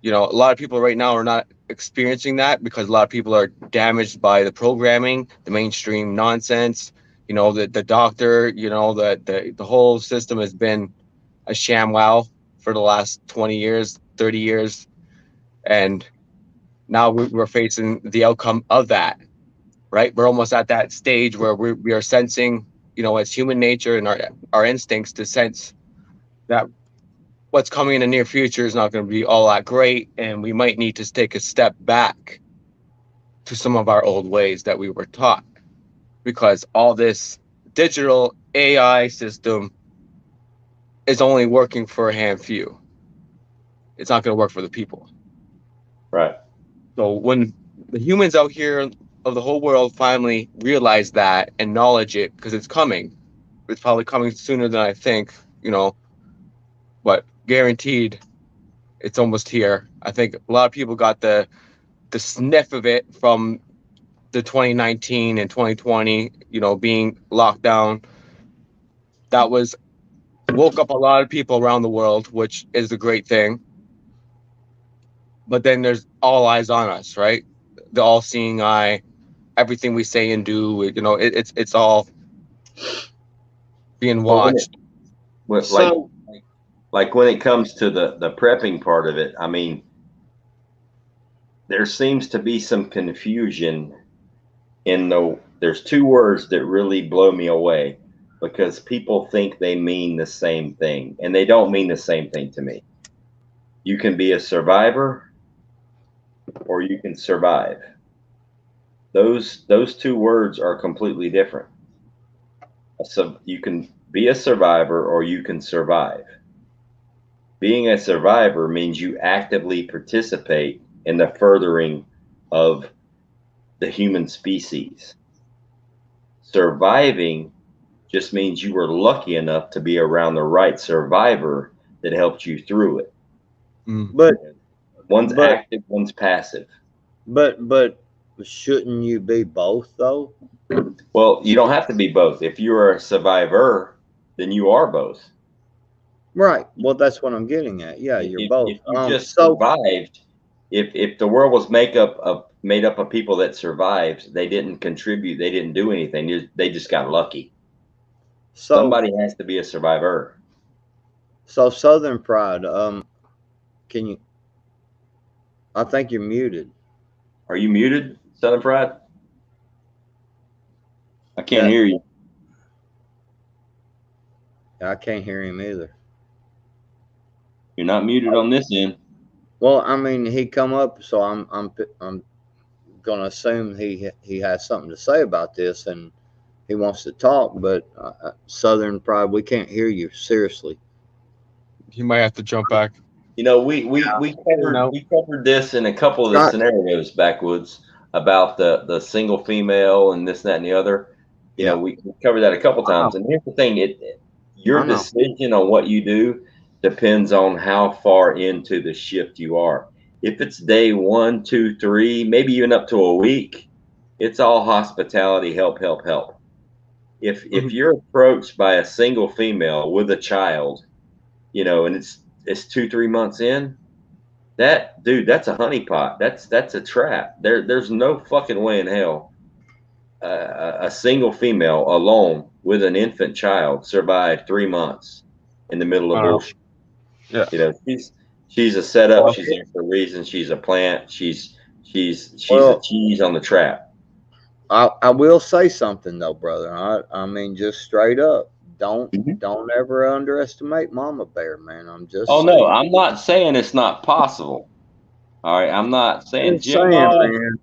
You know, a lot of people right now are not experiencing that because a lot of people are damaged by the programming, the mainstream nonsense. You know, the doctor, you know, the whole system has been a ShamWow for the last 20 years, 30 years. And now we're facing the outcome of that, right? We're almost at that stage where we are sensing, you know, it's human nature and our instincts to sense that what's coming in the near future is not going to be all that great, and we might need to take a step back to some of our old ways that we were taught, because all this digital AI system is only working for a hand few. It's not going to work for the people. Right. So when the humans out here of the whole world finally realize that and acknowledge it, because it's coming, it's probably coming sooner than I think, you know, but guaranteed it's almost here. I think a lot of people got the sniff of it from the 2019 and 2020, you know, being locked down. That woke up a lot of people around the world, which is a great thing. But then there's all eyes on us, right? The all-seeing eye, everything we say and do, you know, it's all being watched. Like when it comes to the prepping part of it, I mean, there seems to be some confusion there's two words that really blow me away. because people think they mean the same thing, and they don't mean the same thing to me. You can be a survivor or you can survive. Those two words are completely different. So you can be a survivor or you can survive. Being a survivor means you actively participate in the furthering of the human species. Surviving just means you were lucky enough to be around the right survivor that helped you through it. But one's active, one's passive. But shouldn't you be both though? Well, you don't have to be both. If you are a survivor, then you are both. Right. Well, that's what I'm getting at. Yeah, you're both. If you just survived, if the world was made up of people that survived, they didn't contribute, they didn't do anything. They just got lucky. So, somebody has to be a survivor. So Southern Pride, can you? I think you're muted. Are you muted, Southern Pride? I can't hear you. I can't hear him either. You're not muted on this end. Well, I mean, he come up, so I'm gonna assume he has something to say about this, and he wants to talk. But Southern Pride, we can't hear you. Seriously. He might have to jump back. You know, we covered this in a couple of the scenarios, Backwoods, about the single female and this, that, and the other. You know, we covered that a couple times. And here's the thing: your decision on what you do depends on how far into the shift you are. If it's day 1, 2, 3, maybe even up to a week, it's all hospitality, help. If you're approached by a single female with a child, you know, and it's 2-3 months in, that's a honeypot. That's a trap. There's no fucking way in hell a single female alone with an infant child survived 3 months in the middle of bullshit. Yeah, you know, she's a setup. She's there for a reason. She's a plant. She's a cheese on the trap. I will say something though, brother. I mean, just straight up, don't ever underestimate Mama Bear, man. I'm just. Oh no, I'm not saying it's not possible. All right, I'm not saying. Man.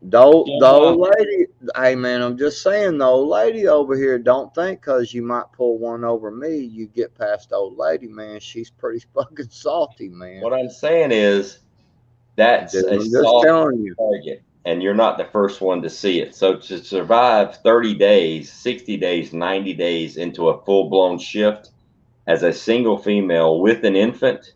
The old lady, hey man, I'm just saying the old lady over here, don't think because you might pull one over me, you get past the old lady, man. She's pretty fucking salty, man. What I'm saying is that's a soft target, and you're not the first one to see it. So to survive 30 days, 60 days, 90 days into a full-blown shift as a single female with an infant,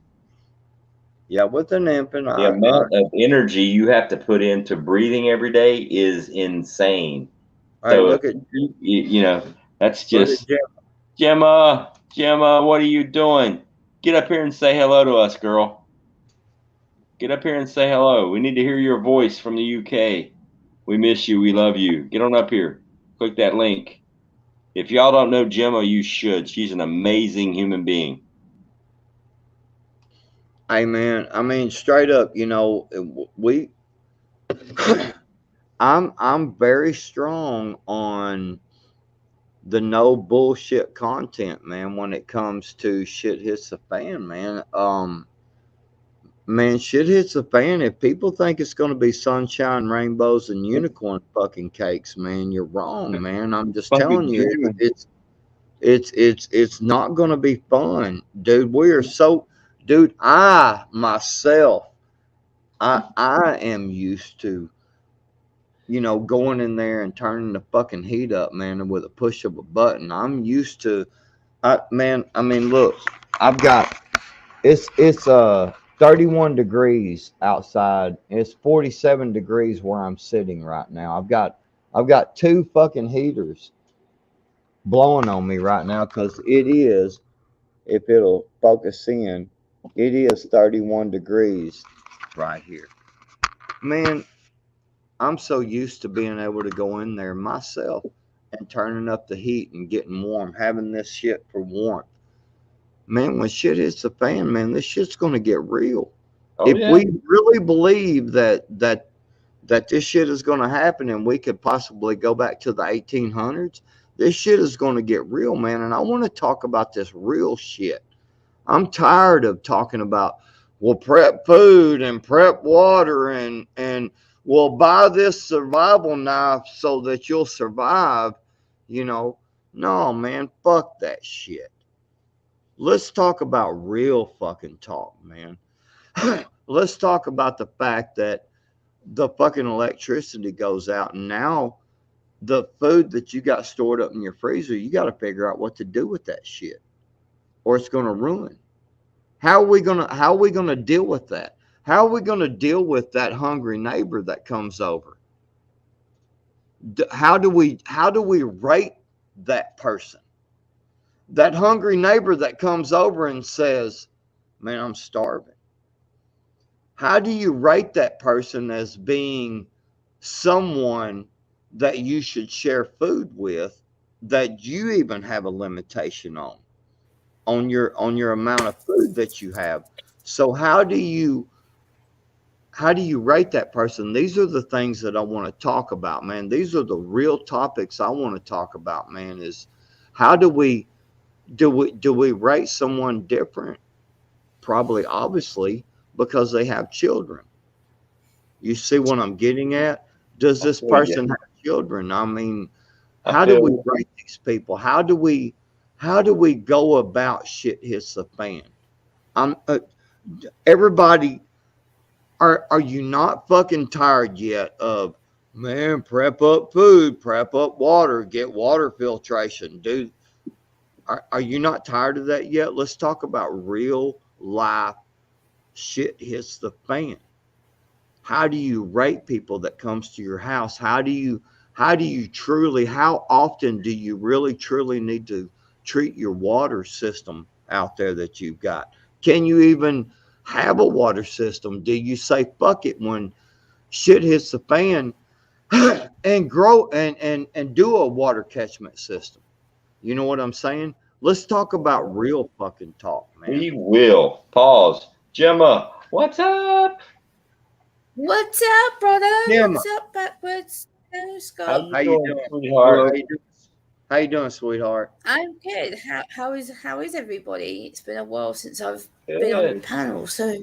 with an infant, the amount of energy you have to put into breathing every day is insane. Right, so look at you know, that's just Gemma, what are you doing? Get up here and say hello to us, girl. Get up here and say hello. We need to hear your voice from the UK. We miss you. We love you. Get on up here. Click that link. If y'all don't know Gemma, you should. She's an amazing human being. Hey man, I mean, straight up, you know, I'm very strong on the no bullshit content, man. When it comes to shit hits the fan, man. Man, shit hits the fan. If people think it's going to be sunshine, rainbows, and unicorn fucking cakes, man, you're wrong, man. I'm just telling you, it's not going to be fun, dude. We are so. Dude, I myself, I am used to, you know, going in there and turning the fucking heat up, man, with a push of a button. I'm used to, man. I mean, look, I've got it's 31 degrees outside. It's 47 degrees where I'm sitting right now. I've got 2 fucking heaters blowing on me right now because it is, if it'll focus in. It is 31 degrees right here. Man, I'm so used to being able to go in there myself and turning up the heat and getting warm, having this shit for warmth. Man, when shit hits the fan, man, this shit's going to get real. If we really believe that this shit is going to happen and we could possibly go back to the 1800s, This shit is going to get real, man. And I want to talk about this real shit. I'm tired of talking about, well, prep food and prep water and we'll buy this survival knife so that you'll survive. You know, no, man, fuck that shit. Let's talk about real fucking talk, man. Let's talk about the fact that the fucking electricity goes out, and now the food that you got stored up in your freezer, you got to figure out what to do with that shit, or it's going to ruin. How are we gonna deal with that? How are we gonna deal with that hungry neighbor that comes over? How do we rate that person? That hungry neighbor that comes over and says, "Man, I'm starving." How do you rate that person as being someone that you should share food with, that you even have a limitation on your amount of food that you have? So how do you rate that person? These are the things that I want to talk about, man. These are the real topics I want to talk about, man. Is how do we rate someone different? Probably, obviously, because they have children. You see what I'm getting at? Does this person have children? I mean, how do we rate these people? How do we go about shit hits the fan? Everybody, are you not fucking tired yet of, man, prep up food, prep up water, get water filtration, dude? Are you not tired of that yet? Let's talk about real life shit hits the fan. How do you rate people that comes to your house? How often do you really truly need to treat your water system out there that you've got? Can you even have a water system? Do you say fuck it when shit hits the fan and grow and do a water catchment system? You know what I'm saying? Let's talk about real fucking talk, man. We will. Pause. Gemma, what's up? What's up, brother? Gemma. What's up, backwards? Hello, Scott. How you doing, sweetheart? How you doing, sweetheart? I'm good. How is everybody? It's been a while since I've been on the panel. So,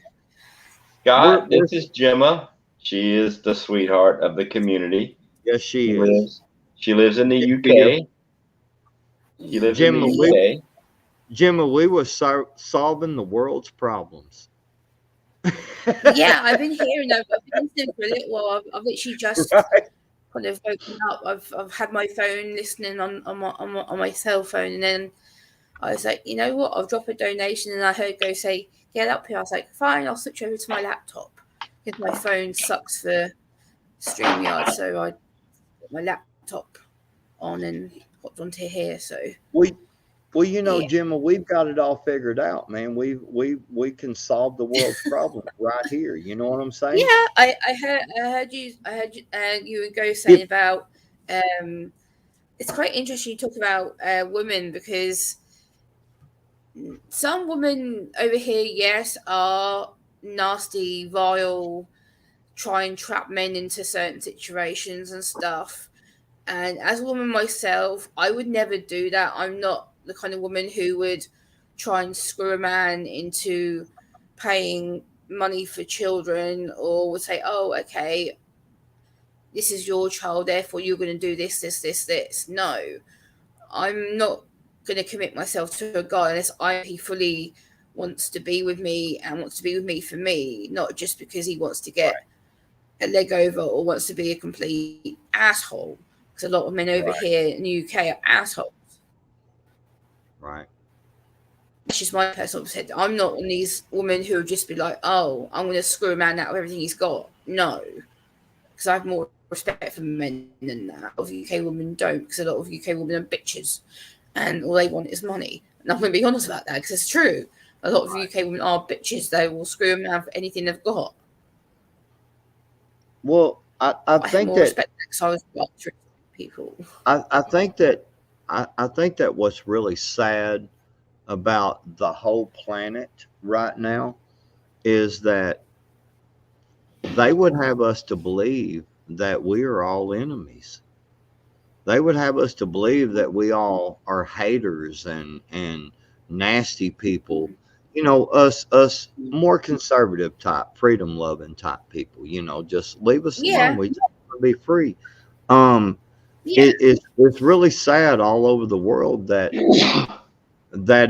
Scott, this is Gemma. She is the sweetheart of the community. Yes, she is. She lives in the UK. She lives in the UK. Gemma, we were solving the world's problems. yeah, I've been hearing. I've been listening for a little while. I've literally just kind of woken up. I've had my phone listening on my cell phone, and then I was like, you know what? I'll drop a donation, and I heard Go say, "Get up here." I was like, fine, I'll switch over to my laptop because my phone sucks for StreamYard. So I put my laptop on and hopped onto here. So well, you know, yeah. Gemma, we've got it all figured out, man. We can solve the world's problems right here. You know what I'm saying? Yeah, I heard you and Go saying about. It's quite interesting you talk about women, because some women over here, yes, are nasty, vile, try and trap men into certain situations and stuff. And as a woman myself, I would never do that. I'm not the kind of woman who would try and screw a man into paying money for children, or would say, oh, okay, this is your child, therefore you're going to do this. No, I'm not going to commit myself to a guy unless he fully wants to be with me and wants to be with me for me, not just because he wants to get a leg over or wants to be a complete asshole. Because a lot of men over here in the UK are assholes. Right. That's just my personal opinion. I'm not one of these women who would just be like, oh, I'm going to screw a man out of everything he's got. No. Because I have more respect for men than that. A lot of UK women don't, because a lot of UK women are bitches. And all they want is money. And I'm going to be honest about that, because it's true. A lot of UK women are bitches. They will screw a man for anything they've got. Well, I think that... respect because I was people. I think that what's really sad about the whole planet right now is that they would have us to believe that we are all enemies. they would have us to believe that we all are haters and nasty people. You know, us more conservative type, freedom loving type people. You know, just leave us alone. Yeah. We just want to be free. Um, Yeah. it's really sad all over the world that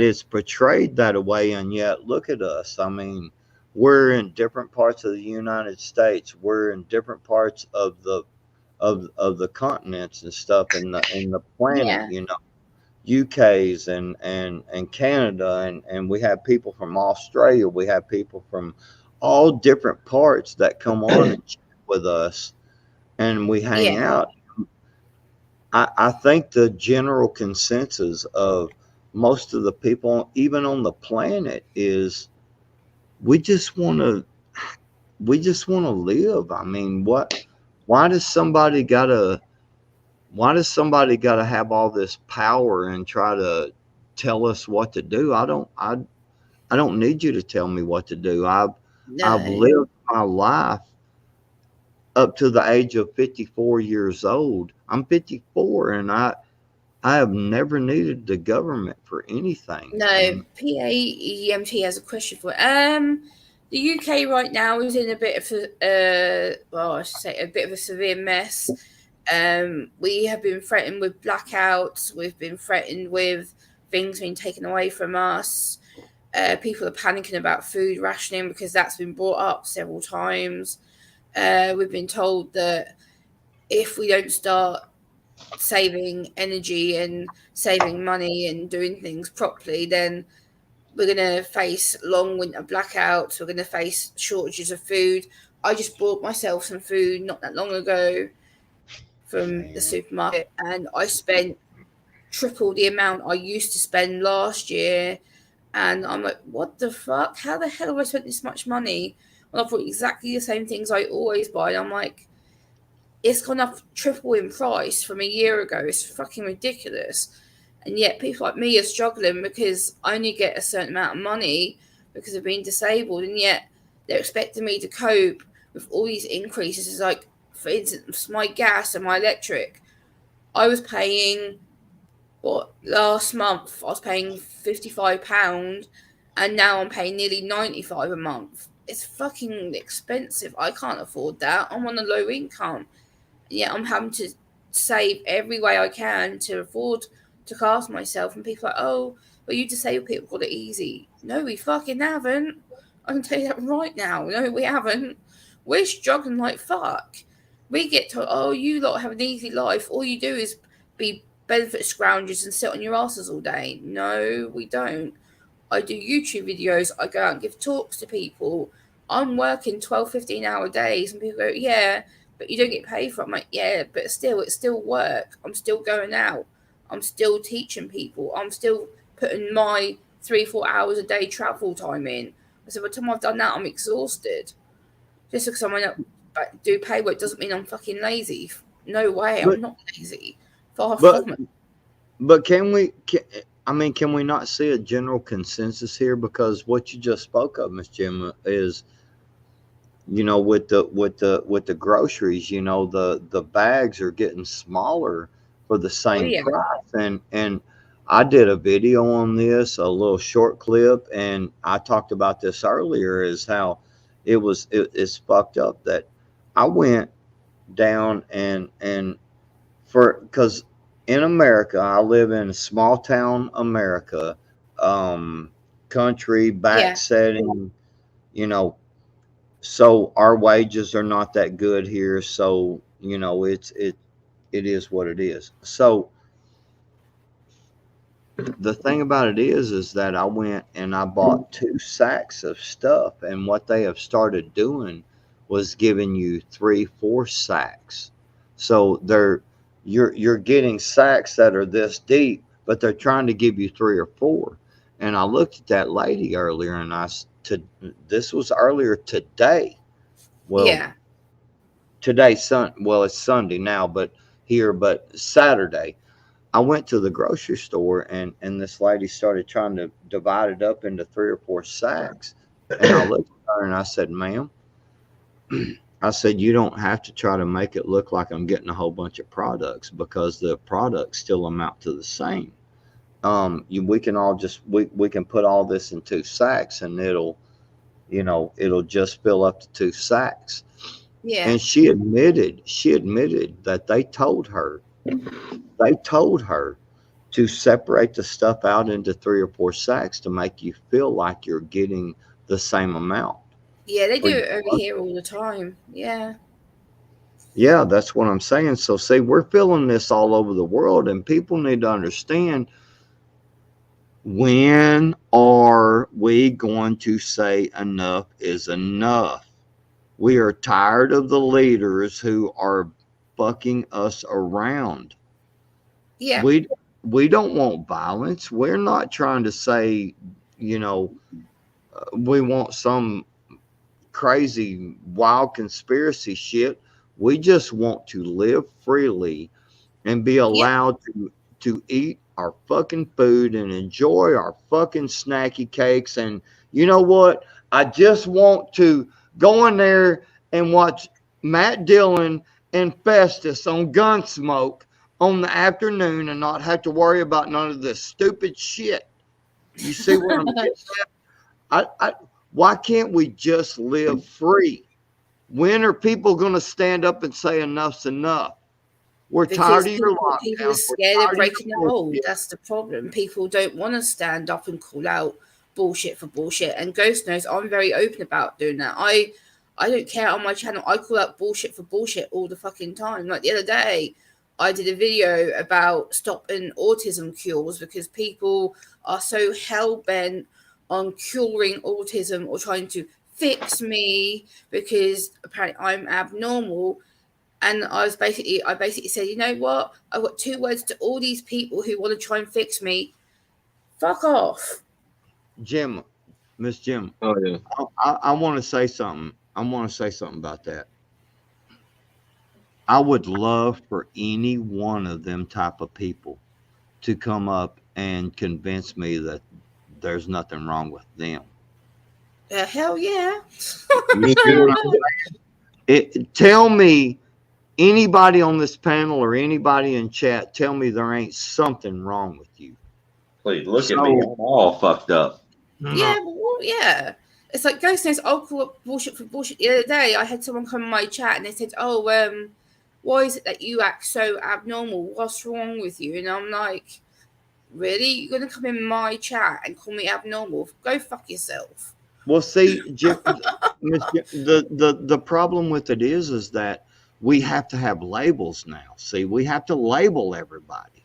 it's portrayed that way, and yet look at us. I mean, we're in different parts of the United States. We're in different parts of the continents and stuff in the planet. Yeah. You know, UK's and Canada, and we have people from Australia. We have people from all different parts that come on and chat with us, and we hang Yeah. out. I think the general consensus of most of the people, even on the planet, is we just want to live. I mean, why does somebody gotta have all this power and try to tell us what to do? I don't need you to tell me what to do. I've No. lived my life up to the age of 54 years old. I'm 54, and I have never needed the government for anything. No, And PAEMT has a question for the UK right now is in a bit of I should say a bit of a severe mess. We have been threatened with blackouts. We've been threatened with things being taken away from us. People are panicking about food rationing because that's been brought up several times. We've been told that if we don't start saving energy and saving money and doing things properly, then we're going to face long winter blackouts. We're going to face shortages of food. I just bought myself some food not that long ago from the supermarket, and I spent triple the amount I used to spend last year. And I'm like, what the fuck? How the hell have I spent this much money when I bought exactly the same things I always buy? And I'm like, it's gone up triple in price from a year ago. It's fucking ridiculous. And yet people like me are struggling because I only get a certain amount of money because of being disabled. And yet they're expecting me to cope with all these increases. It's like, for instance, my gas and my electric. I was paying, last month I was paying £55 and now I'm paying nearly £95 a month. It's fucking expensive. I can't afford that. I'm on a low income. Yeah, I'm having to save every way I can to afford to cast myself. And people are like, oh, well, you disabled people got it easy. No, we fucking haven't. I can tell you that right now. No, we haven't. We're struggling like fuck. We get told, oh, you lot have an easy life. All you do is be benefit scroungers and sit on your asses all day. No, we don't. I do YouTube videos. I go out and give talks to people. I'm working 12, 15-hour days. And people go, yeah, but you don't get paid for it. I'm like, yeah, but still, it's still work. I'm still going out. I'm still teaching people. I'm still putting my 3-4 hours a day travel time in. I said, by the time I've done that, I'm exhausted. Just because I do pay work doesn't mean I'm fucking lazy. No way, I'm not lazy. Far from it. But can we not see a general consensus here? Because what you just spoke of, Miss Gemma, is, you know, with the groceries, you know, the bags are getting smaller for the same price. And I did a video on this, a little short clip, and I talked about this earlier, is how it's fucked up that I went down and because in America, I live in a small town America, country, back setting, you know, so our wages are not that good here. So, you know, it is what it is. So the thing about it is that I went and I bought 2 sacks of stuff, and what they have started doing was giving you 3-4 sacks. So you're getting sacks that are this deep, but they're trying to give you 3 or 4. And I looked at that lady earlier, and this was earlier today. Well, it's Sunday now, but Saturday, I went to the grocery store, and this lady started trying to divide it up into 3 or 4 sacks. And I looked at her and I said, ma'am, I said, you don't have to try to make it look like I'm getting a whole bunch of products, because the products still amount to the same. We can all just, we can put all this in 2 sacks, and it'll just fill up to 2 sacks. Yeah. And she admitted that they told her to separate the stuff out into 3 or 4 sacks to make you feel like you're getting the same amount. Yeah, they do it over here all the time. Yeah. Yeah, that's what I'm saying. So see, we're feeling this all over the world, and people need to understand, when are we going to say enough is enough? We are tired of the leaders who are fucking us around. Yeah. We don't want violence. We're not trying to say, we want some crazy wild conspiracy shit. We just want to live freely and be allowed to eat our fucking food and enjoy our fucking snacky cakes. And you know what? I just want to go in there and watch Matt Dillon and Festus on Gunsmoke on the afternoon and not have to worry about none of this stupid shit. You see what I'm getting at? Why can't we just live free? When are people going to stand up and say enough's enough? We're tired of your lockdown. People are scared of breaking the mold. That's the problem. People don't want to stand up and call out bullshit for bullshit. And Ghost knows I'm very open about doing that. I don't care on my channel. I call out bullshit for bullshit all the fucking time. Like the other day, I did a video about stopping autism cures because people are so hell-bent on curing autism or trying to fix me because apparently I'm abnormal. And I basically said, you know what? I've got 2 words to all these people who want to try and fix me. Fuck off. Jim, Miss Jim. Oh yeah. I want to say something. I want to say something about that. I would love for any one of them type of people to come up and convince me that there's nothing wrong with them. Hell yeah. Tell me, anybody on this panel or anybody in chat, tell me there ain't something wrong with you. Please look at me. I'm all fucked up. Yeah, well, yeah. It's like Ghost knows I'll call up bullshit for bullshit. The other day, I had someone come in my chat and they said, "Oh, why is it that you act so abnormal? What's wrong with you?" And I'm like, really? You're gonna come in my chat and call me abnormal? Go fuck yourself. Well, see, Jim, the problem with it is that we have to have labels now. See, we have to label everybody.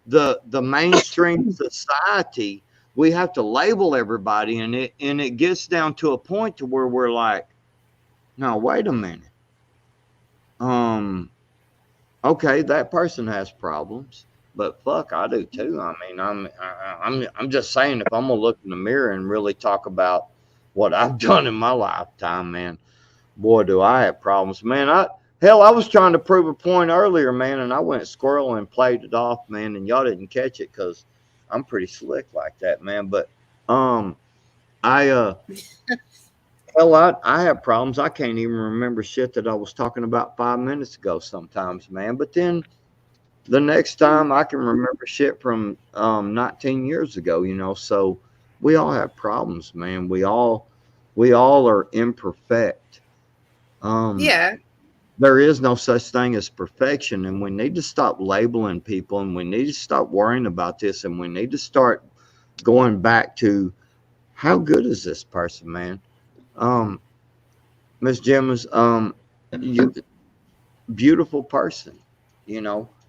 The mainstream society, we have to label everybody, and it gets down to a point to where we're like, no, wait a minute. Okay, that person has problems, but fuck, I do too. I mean, I'm just saying, if I'm gonna look in the mirror and really talk about what I've done in my lifetime, man, boy, do I have problems, man. I was trying to prove a point earlier, man, and I went squirrel and played it off, man, and y'all didn't catch it because I'm pretty slick like that, man. But I have problems. I can't even remember shit that I was talking about 5 minutes ago sometimes, man. But then the next time I can remember shit from 19 years ago, so we all have problems, man. We all are imperfect. Yeah. There is no such thing as perfection, and we need to stop labeling people, and we need to stop worrying about this, and we need to start going back to how good is this person, man. Miss Gemma's you beautiful person,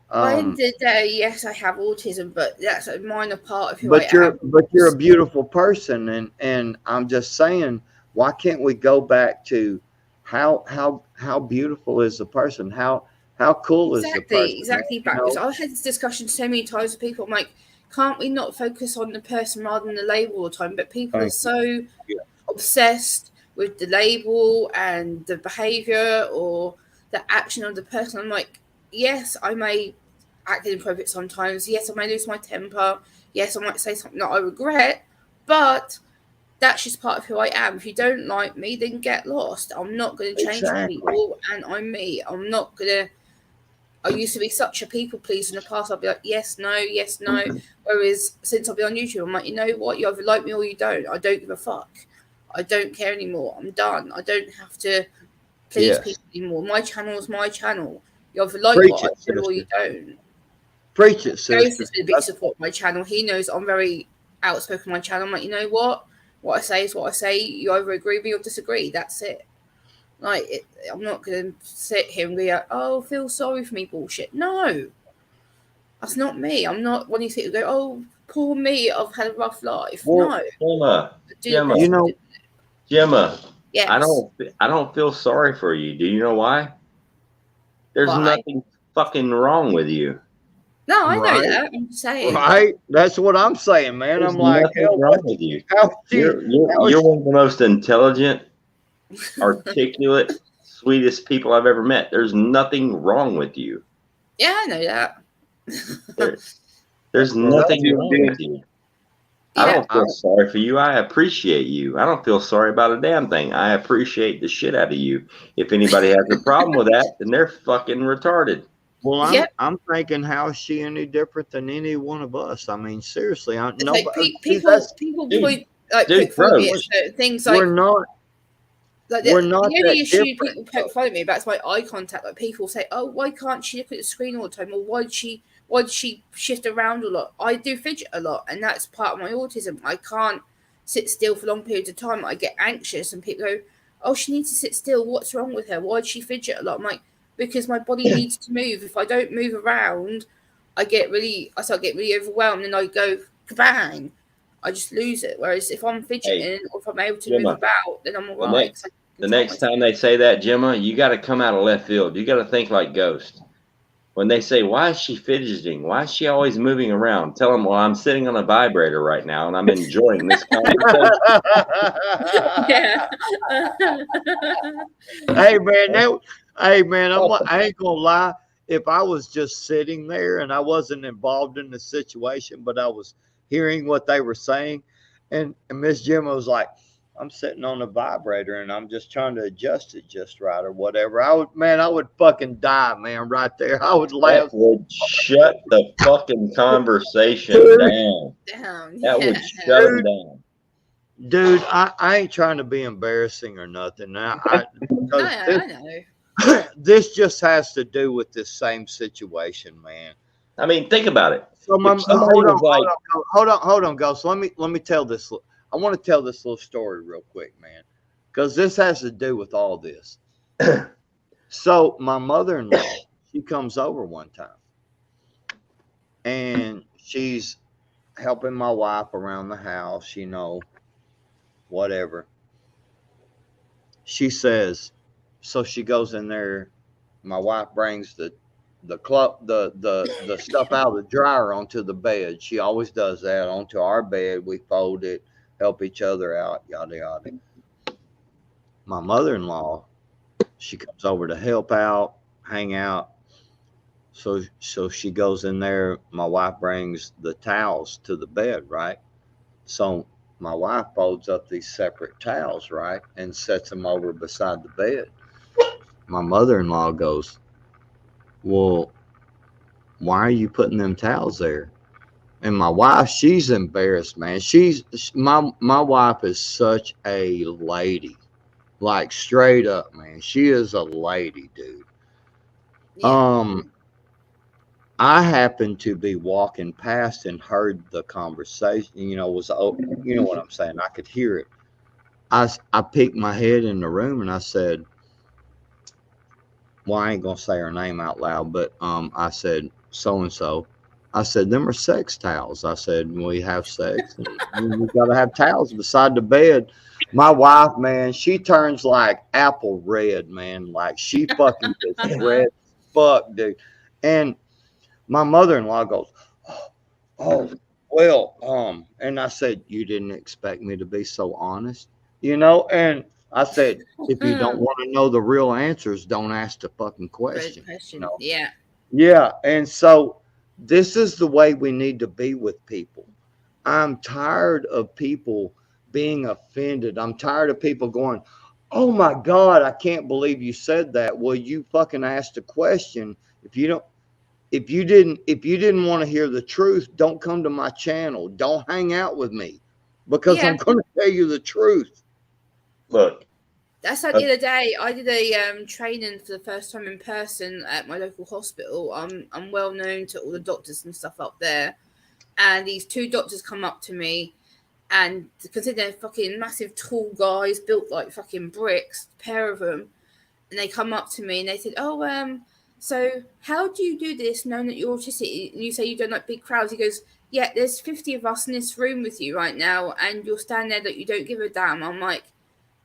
I did yes, I have autism, but that's a minor part of who I am. But you're a beautiful person, and I'm just saying, why can't we go back to how beautiful is the person? How cool is the person? Exactly, backwards. I've had this discussion so many times with people. I'm like, can't we not focus on the person rather than the label all the time? But people are so obsessed with the label and the behavior or the action of the person. I'm like, yes, I may act inappropriate sometimes. Yes, I may lose my temper. Yes, I might say something that I regret, but that's just part of who I am. If you don't like me, then get lost. I'm not going to change people, and I'm me. I'm not going to. I used to be such a people pleaser in the past. I'd be like, yes, no, yes, no. Whereas since I've been on YouTube, I'm like, you know what? You either like me or you don't. I don't give a fuck. I don't care anymore. I'm done. I don't have to please people anymore. My channel is my channel. You either like what I do or you don't. Preach it, sister. Ghost has been a big support of my channel. He knows I'm very outspoken on my channel. I'm like, you know what? What I say is what I say. You either agree with me or disagree. That's it. Like, I'm not going to sit here and be like, oh, feel sorry for me bullshit. No. That's not me. I'm not wanting to go, oh, poor me, I've had a rough life. Well, no. Gemma, you know, Gemma, yes. I don't feel sorry for you. Do you know why? There's nothing fucking wrong with you. No, I know that. I'm saying. Right? That's what I'm saying, man. There's I'm like, nothing wrong with you. You're one of the most intelligent, articulate, sweetest people I've ever met. There's nothing wrong with you. Yeah, I know that. There's nothing wrong with you. I don't feel sorry for you. I appreciate you. I don't feel sorry about a damn thing. I appreciate the shit out of you. If anybody has a problem with that, then they're fucking retarded. Well, I'm thinking, how is she any different than any one of us? I mean, seriously, people point me at certain things like we're not. Like we're not the only issue different. people poke fun at me about is my eye contact. Like people say, "Oh, why can't she look at the screen all the time?" Or why did she shift around a lot? I do fidget a lot, and that's part of my autism. I can't sit still for long periods of time. I get anxious, and people go, "Oh, she needs to sit still. What's wrong with her? Why does she fidget a lot?" I'm like, because my body needs to move. If I don't move around, I start getting really overwhelmed, and I go kabang. I just lose it. Whereas if I'm fidgeting or if I'm able to move about, then I'm all right. The next time they say that, Gemma, you got to come out of left field. You got to think like Ghost. When they say, why is she fidgeting? Why is she always moving around? Tell them, well, I'm sitting on a vibrator right now and I'm enjoying this conversation. Yeah. Hey, man, I ain't going to lie. If I was just sitting there and I wasn't involved in the situation, but I was hearing what they were saying, and Miss Gemma was like, I'm sitting on a vibrator and I'm just trying to adjust it just right or whatever. I would fucking die, man, right there. I would laugh. That would shut the fucking conversation down. That would shut them down. Dude, I ain't trying to be embarrassing or nothing. I know. This just has to do with this same situation, man. I mean, think about it. So hold on, Ghost. Let me tell this. I want to tell this little story real quick, man, because this has to do with all this. So my mother-in-law, she comes over one time, and she's helping my wife around the house, you know, whatever. She says, so she goes in there. My wife brings the stuff out of the dryer onto the bed. She always does that onto our bed. We fold it, help each other out, yada yada. My mother-in-law, she comes over to help out, hang out. So she goes in there. My wife brings the towels to the bed, right? So my wife folds up these separate towels, right, and sets them over beside the bed. My mother-in-law goes, well, why are you putting them towels there? And my wife, she's embarrassed, man. My wife is such a lady, like straight up, man. She is a lady, dude. Yeah. I happened to be walking past and heard the conversation. You know what I'm saying? I could hear it. I peeked my head in the room and I said, well, I ain't gonna say her name out loud, but I said, so and so. I said, them are sex towels. I said, we have sex, and we gotta have towels beside the bed. My wife, man, she turns like apple red, man. Like she fucking gets red fuck, dude. And my mother-in-law goes, oh, well, and I said, you didn't expect me to be so honest, you know? And I said, if you don't want to know the real answers, don't ask the fucking question. You know? Yeah. Yeah. And so this is the way we need to be with people. I'm tired of people being offended. I'm tired of people going, oh my God, I can't believe you said that. Well, you fucking asked a question. If you didn't want to hear the truth, don't come to my channel. Don't hang out with me, because I'm going to tell you the truth. Look. That's like the other day. I did a training for the first time in person at my local hospital. I'm well known to all the doctors and stuff up there, and these two doctors come up to me, and because they're fucking massive tall guys built like fucking bricks, a pair of them, and they come up to me and they said, "Oh, so how do you do this, knowing that you're autistic? And you say you don't like big crowds." He goes, "Yeah, there's 50 of us in this room with you right now, and you're standing there that you don't give a damn." I'm like,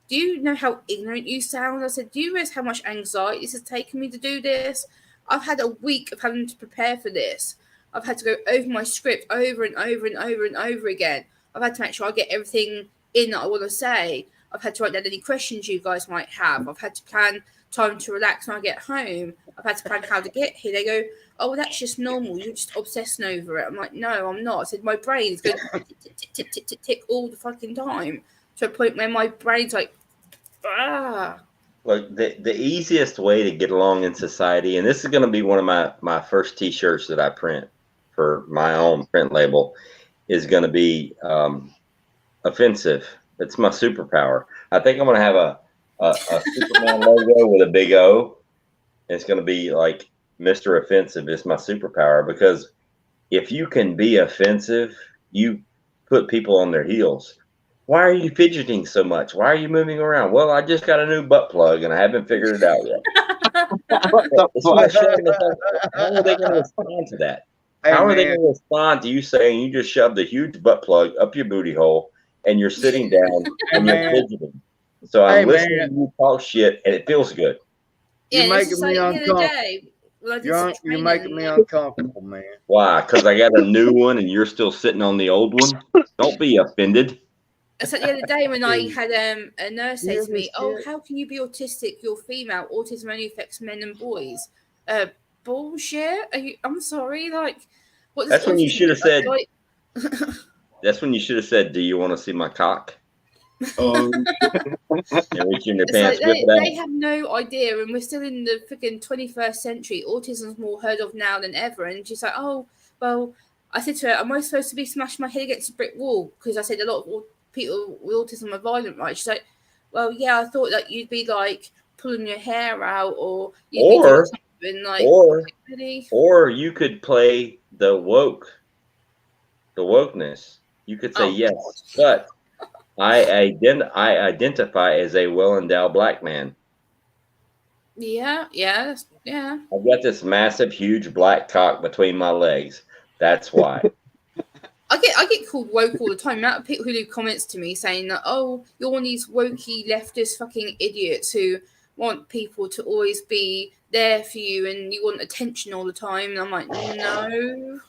do you know how ignorant you sound? I said, do you realize how much anxiety this has taken me to do this? I've had a week of having to prepare for this. I've had to go over my script over and over and over and over again. I've had to make sure I get everything in that I want to say. I've had to write down any questions you guys might have. I've had to plan time to relax when I get home. I've had to plan how to get here. They go, oh, well, that's just normal. You're just obsessing over it. I'm like, no, I'm not. I said, my brain's going tick, tick, tick, tick all the fucking time, to a point where my brain's like, Look, the easiest way to get along in society, and this is going to be one of my first T-shirts that I print for my own print label, is going to be offensive. It's my superpower. I think I'm going to have a Superman logo with a big O. It's going to be like Mr. Offensive is my superpower, because if you can be offensive, you put people on their heels. Why are you fidgeting so much? Why are you moving around? Well, I just got a new butt plug and I haven't figured it out yet. How are they going to respond to that? How are they going to respond to you saying you just shoved a huge butt plug up your booty hole and you're sitting down and you're fidgeting? So I'm listening to you talk shit and it feels good. You're making me uncomfortable. You're making me uncomfortable, man. Why? Because I got a new one and you're still sitting on the old one? Don't be offended. It's like the other day when I had a nurse say to me, oh, how can you be autistic? You're female. Autism only affects men and boys. Bullshit. I'm sorry. Like, what? That's when you should have said. Like, that's when you should have said, do you want to see my cock? And reach in your pants, like they have no idea, and we're still in the freaking 21st century. Autism's more heard of now than ever. And she's like, oh, well, I said to her, am I supposed to be smashing my head against a brick wall? Because I said a lot of people with autism are violent, right? She's like, well, yeah, I thought that you'd be like pulling your hair out, or you'd be doing something like, really? Or you could play the wokeness. You could say yes, but I identify as a well-endowed black man. Yeah. I've got this massive, huge black cock between my legs. That's why. I get called woke all the time. The amount of people who leave comments to me saying that, oh, you're one of these wokey leftist fucking idiots who want people to always be there for you and you want attention all the time. And I'm like, no.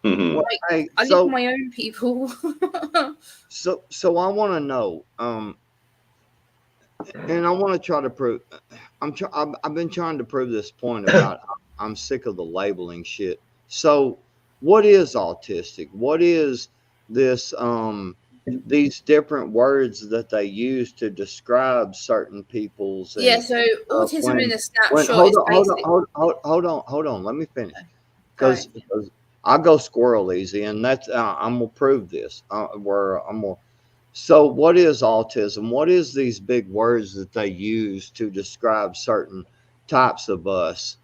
Like, I live with my own people. so I want to know, and I want to try to prove. I've been trying to prove this point about I'm sick of the labeling shit. So, what is autistic? What is this? These different words that they use to describe certain people's. Yeah. So autism in a snapshot. Hold on. Let me finish. Because I go squirrel easy, and that's I'm gonna prove this. So, what is autism? What is these big words that they use to describe certain types of us?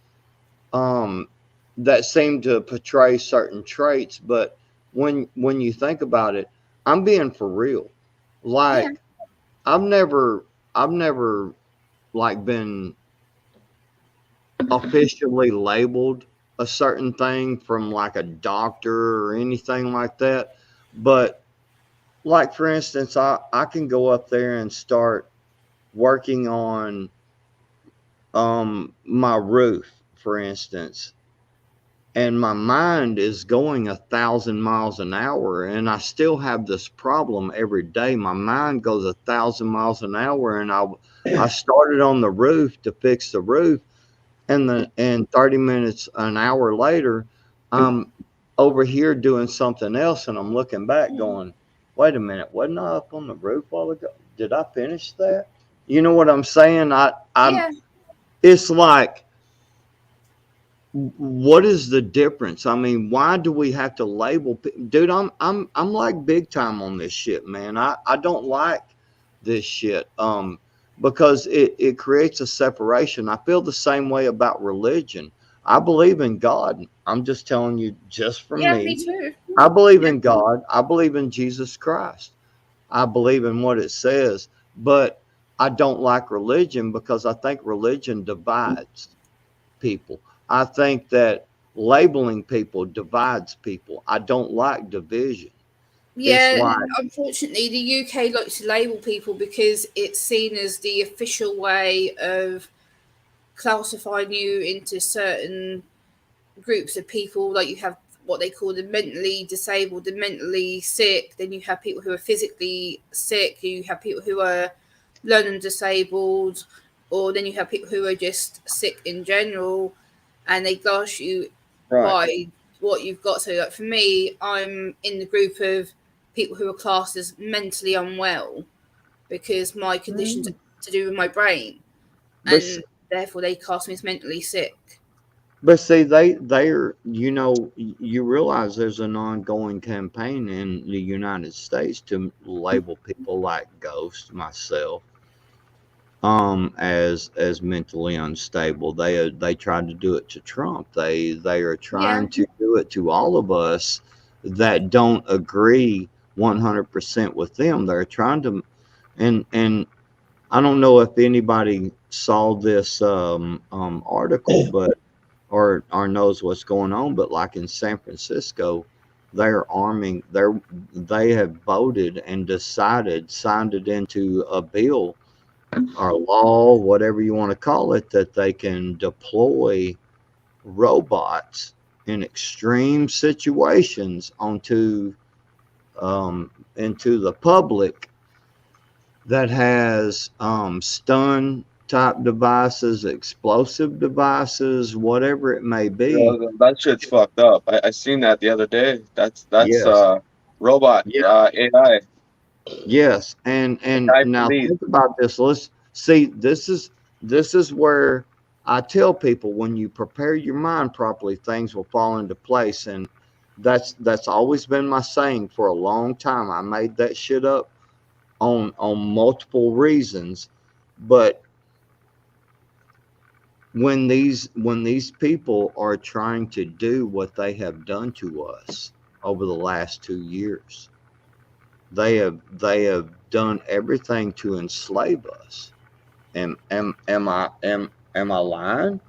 That seem to portray certain traits, but when you think about it, I'm being for real. Like, I've never like been officially labeled a certain thing from like a doctor or anything like that. But like, for instance, I can go up there and start working on my roof, for instance, and my mind is going 1,000 miles an hour, and I still have this problem every day. My mind goes 1,000 miles an hour, and I started on the roof to fix the roof, and 30 minutes, an hour later, I'm over here doing something else, and I'm looking back going, Wait a minute, wasn't I up on the roof a while ago? Did I finish that? You know what I'm saying? Yeah. It's like, what is the difference? I mean, why do we have to label? Dude, I'm like big time on this shit, man. I don't like this shit. Because it creates a separation. I feel the same way about religion. I believe in God. I'm just telling you, just for Yeah, me me. too. I believe in God. I believe in Jesus Christ. I believe in what it says, but I don't like religion because I think religion divides people. I think that labeling people divides people. I don't like division. It's Yeah, like, unfortunately, the UK likes to label people because it's seen as the official way of classifying you into certain groups of people. Like, you have what they call the mentally disabled, the mentally sick. Then you have people who are physically sick. You have people who are learning disabled, or then you have people who are just sick in general, and they class you by what you've got. So, like, for me, I'm in the group of people who are classed as mentally unwell because my conditions to do with my brain, and therefore they class me as mentally sick. But see, they're, you realize there's an ongoing campaign in the United States to label people like Ghost, myself, as mentally unstable. They tried to do it to Trump. They are trying to do it to all of us that don't agree 100% with them. They're trying to, and I don't know if anybody saw this article, but or knows what's going on, but like in San Francisco, they have voted and signed it into a bill or law, whatever you want to call it, that they can deploy robots in extreme situations into the public that has stun type devices, explosive devices, whatever it may be. Yeah, that shit's fucked up. I seen that the other day. That's Yes. Robot AI. Yes, and now think about this. Let's see. This is where I tell people, when you prepare your mind properly, things will fall into place, and that's always been my saying for a long time. I made that shit up on multiple reasons, but when these people are trying to do what they have done to us over the last 2 years, they have done everything to enslave us. Am I lying?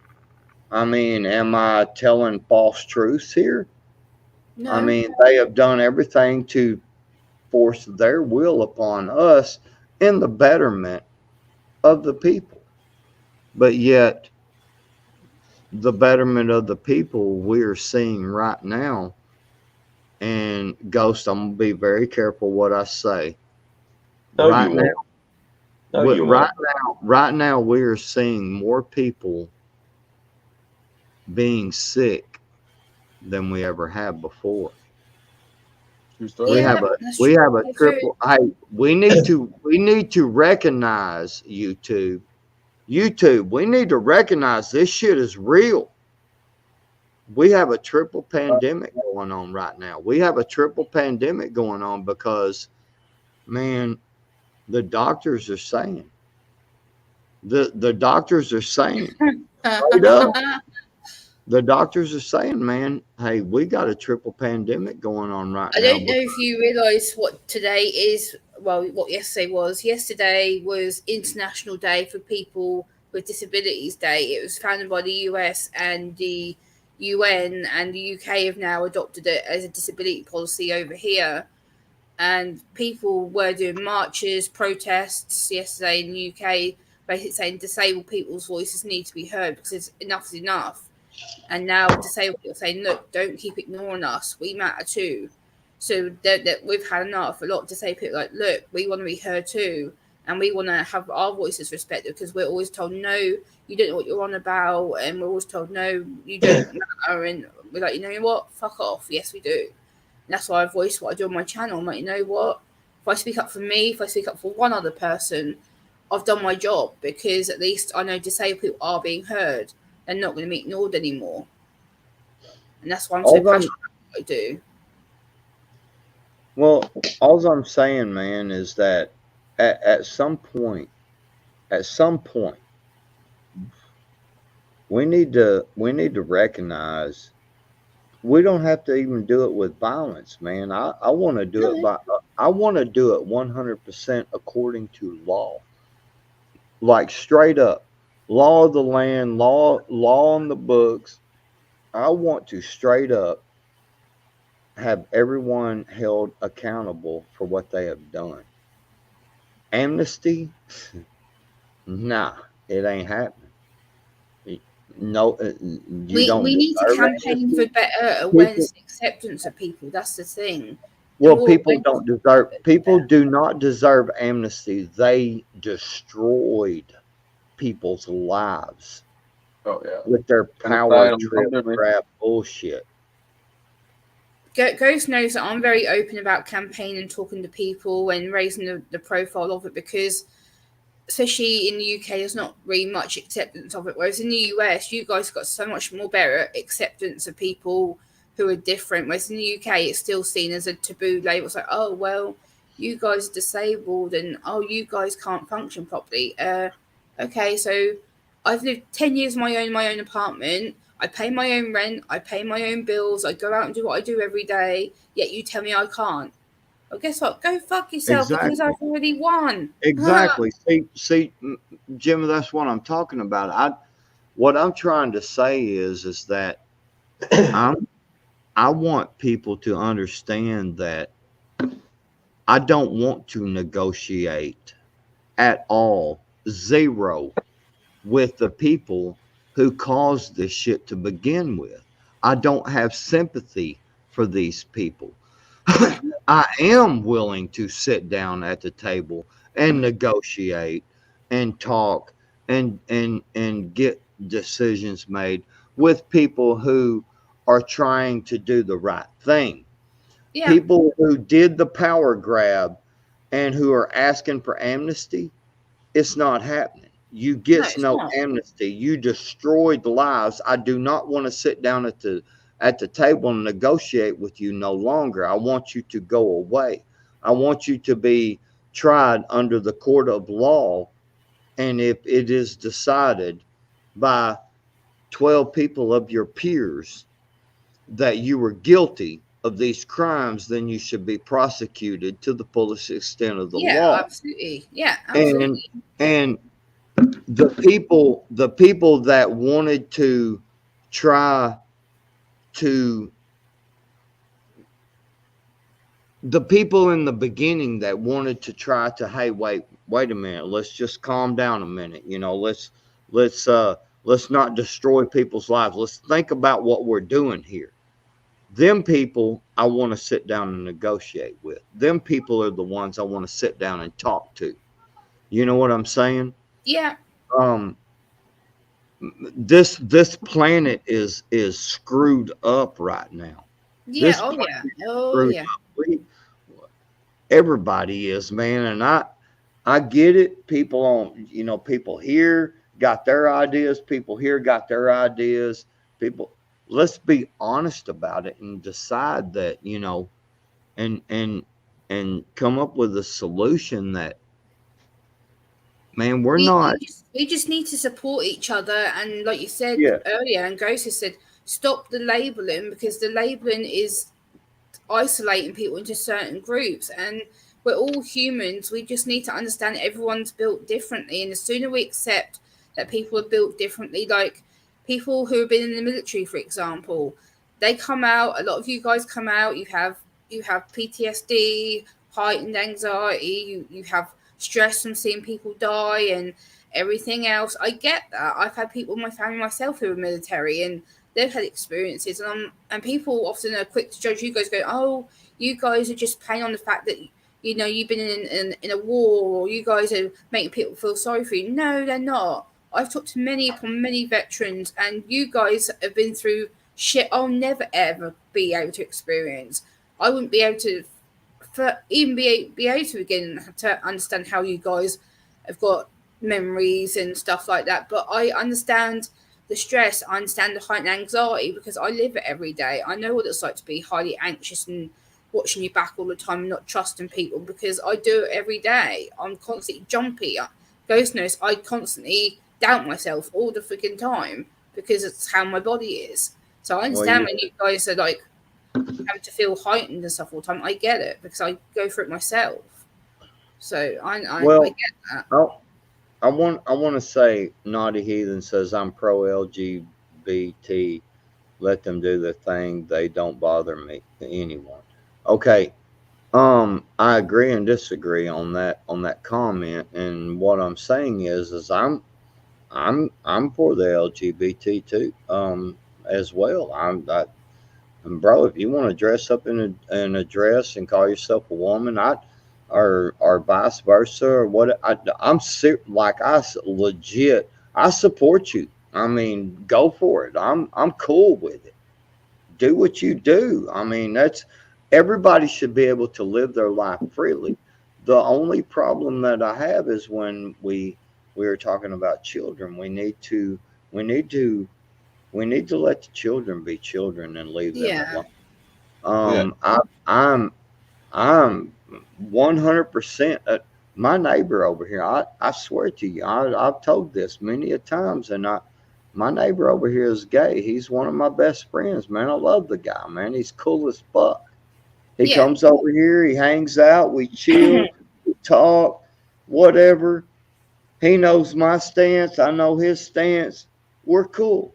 I mean, am I telling false truths here? No. I mean, they have done everything to force their will upon us in the betterment of the people. But yet, the betterment of the people we're seeing right now, and Ghost, I'm gonna be very careful what I say. No, right you now, won't. No, you won't. right now, we are seeing more people being sick than we ever have before. We have a triple. Hey, we need to recognize YouTube. We need to recognize this shit is real. We have a triple pandemic going on right now. We have a triple pandemic going on because, man, the doctors are saying. The doctors are saying straight up. The doctors are saying, man, hey, we got a triple pandemic going on right now. I don't know if you realise what today is. Well, what yesterday was. Yesterday was International Day for People with Disabilities Day. It was founded by the US, and the UN and the UK have now adopted it as a disability policy over here. And people were doing marches, protests yesterday in the UK, basically saying disabled people's voices need to be heard because enough is enough. And now disabled people are saying, look, don't keep ignoring us. We matter too. So that we've had enough. A lot of disabled people are like, look, we want to be heard too. And we want to have our voices respected, because we're always told, no, you don't know what you're on about. And we're always told, no, you don't matter. And we're like, you know what? Fuck off. Yes, we do. And that's why I voice what I do on my channel. I'm like, you know what? if I speak up for me, if I speak up for one other person, I've done my job, because at least I know disabled people are being heard. They're not going to be ignored anymore. And that's why I'm so passionate about what I do. Well, all I'm saying, man, is that at some point, we need to recognize we don't have to even do it with violence, man. I want to do it I want to do it 100% according to law, like straight up, law of the land, law on the books. I want to straight up have everyone held accountable for what they have done. Amnesty, nah, it ain't happening. No, we need to campaign for better awareness and acceptance of people. That's the thing. Well, people do not deserve amnesty. They destroyed people's lives. Oh yeah, with their power trip crap bullshit. Ghost knows that I'm very open about campaigning and talking to people and raising the profile of it, because especially in the UK, there's not really much acceptance of it. Whereas in the US, you guys got so much more better acceptance of people who are different. Whereas in the UK, it's still seen as a taboo label. It's like, oh, well, you guys are disabled, and oh, you guys can't function properly. Okay, so I've lived 10 years in my own apartment. I pay my own rent. I pay my own bills. I go out and do what I do every day. Yet you tell me I can't. Well, guess what? Go fuck yourself, because I've already won. Exactly. See, Jimmy, that's what I'm talking about. What I'm trying to say is that I want people to understand that I don't want to negotiate at all, zero, with the people who caused this shit to begin with. I don't have sympathy for these people. I am willing to sit down at the table and negotiate and talk and get decisions made with people who are trying to do the right thing. Yeah. People who did the power grab and who are asking for amnesty, it's not happening. You get no amnesty. You destroyed lives. I do not want to sit down at the table and negotiate with you no longer. I want you to go away. I want you to be tried under the court of law. And if it is decided by 12 people of your peers that you were guilty of these crimes, then you should be prosecuted to the fullest extent of the law. Yeah, absolutely. Yeah, absolutely. And the people that wanted to try to, the people in the beginning that wanted to try to, hey, wait a minute, let's just calm down a minute, let's not destroy people's lives, let's think about what we're doing here. Them people I want to sit down and negotiate with. Them people are the ones I want to sit down and talk to. You know what I'm saying? Yeah. This planet is screwed up right now. Yeah. Yeah. Everybody is, man, and I get it. People people here got their ideas. People here got their ideas. Let's be honest about it and decide that, and come up with a solution that, man, we just need to support each other. And like you said earlier, and Ghost has said, stop the labeling, because the labeling is isolating people into certain groups. And we're all humans. We just need to understand everyone's built differently. And the sooner we accept that people are built differently, like people who have been in the military, for example, they come out. A lot of you guys come out. You have PTSD, heightened anxiety. You have stress from seeing people die and everything else. I get that. I've had people in my family myself who are military, and they've had experiences. And people often are quick to judge you guys. Go, oh, you guys are just playing on the fact that you've been in a war, or you guys are making people feel sorry for you. No, they're not. I've talked to many veterans, and you guys have been through shit I'll never ever be able to experience. I wouldn't be able to for even be able to begin to understand how you guys have got memories and stuff like that. But I understand the stress. I understand the heightened anxiety because I live it every day. I know what it's like to be highly anxious and watching your back all the time and not trusting people because I do it every day. I'm constantly jumpy. Ghost knows I constantly doubt myself all the freaking time because it's how my body is. So I understand when you guys are like having to feel heightened and stuff all the time. I get it because I go through it myself. So I get that. I want to say Naughty Heathen says I'm pro LGBT. Let them do their thing. They don't bother me anyone. Okay. I agree and disagree on that comment. And what I'm saying is I'm for the LGBT too, as well. And bro, if you want to dress up in a dress and call yourself a woman, or vice versa, or what, I'm legit. I support you. I mean, go for it. I'm cool with it. Do what you do. I mean, everybody should be able to live their life freely. The only problem that I have is when we are talking about children. We need to let the children be children and leave them alone. I'm 100%. My neighbor over here, I swear to you, I've told this many a times, and my neighbor over here is gay. He's one of my best friends, man. I love the guy, man. He's cool as fuck. He comes over here, he hangs out, we chill, we talk, whatever. He knows my stance, I know his stance. We're cool.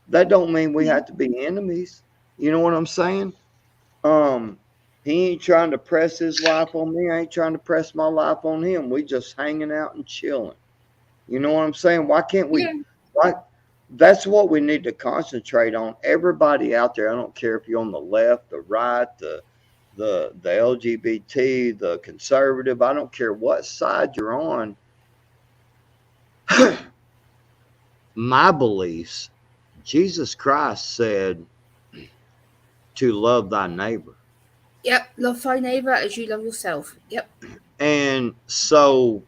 That don't mean we have to be enemies. You know what I'm saying? He ain't trying to press his life on me. I ain't trying to press my life on him. We just hanging out and chilling. You know what I'm saying? Why can't we? That's what we need to concentrate on. Everybody out there, I don't care if you're on the left, the right, the LGBT, the conservative, I don't care what side you're on. My beliefs, Jesus Christ said to love thy neighbor. Yep, love thy neighbor as you love yourself. Yep. And so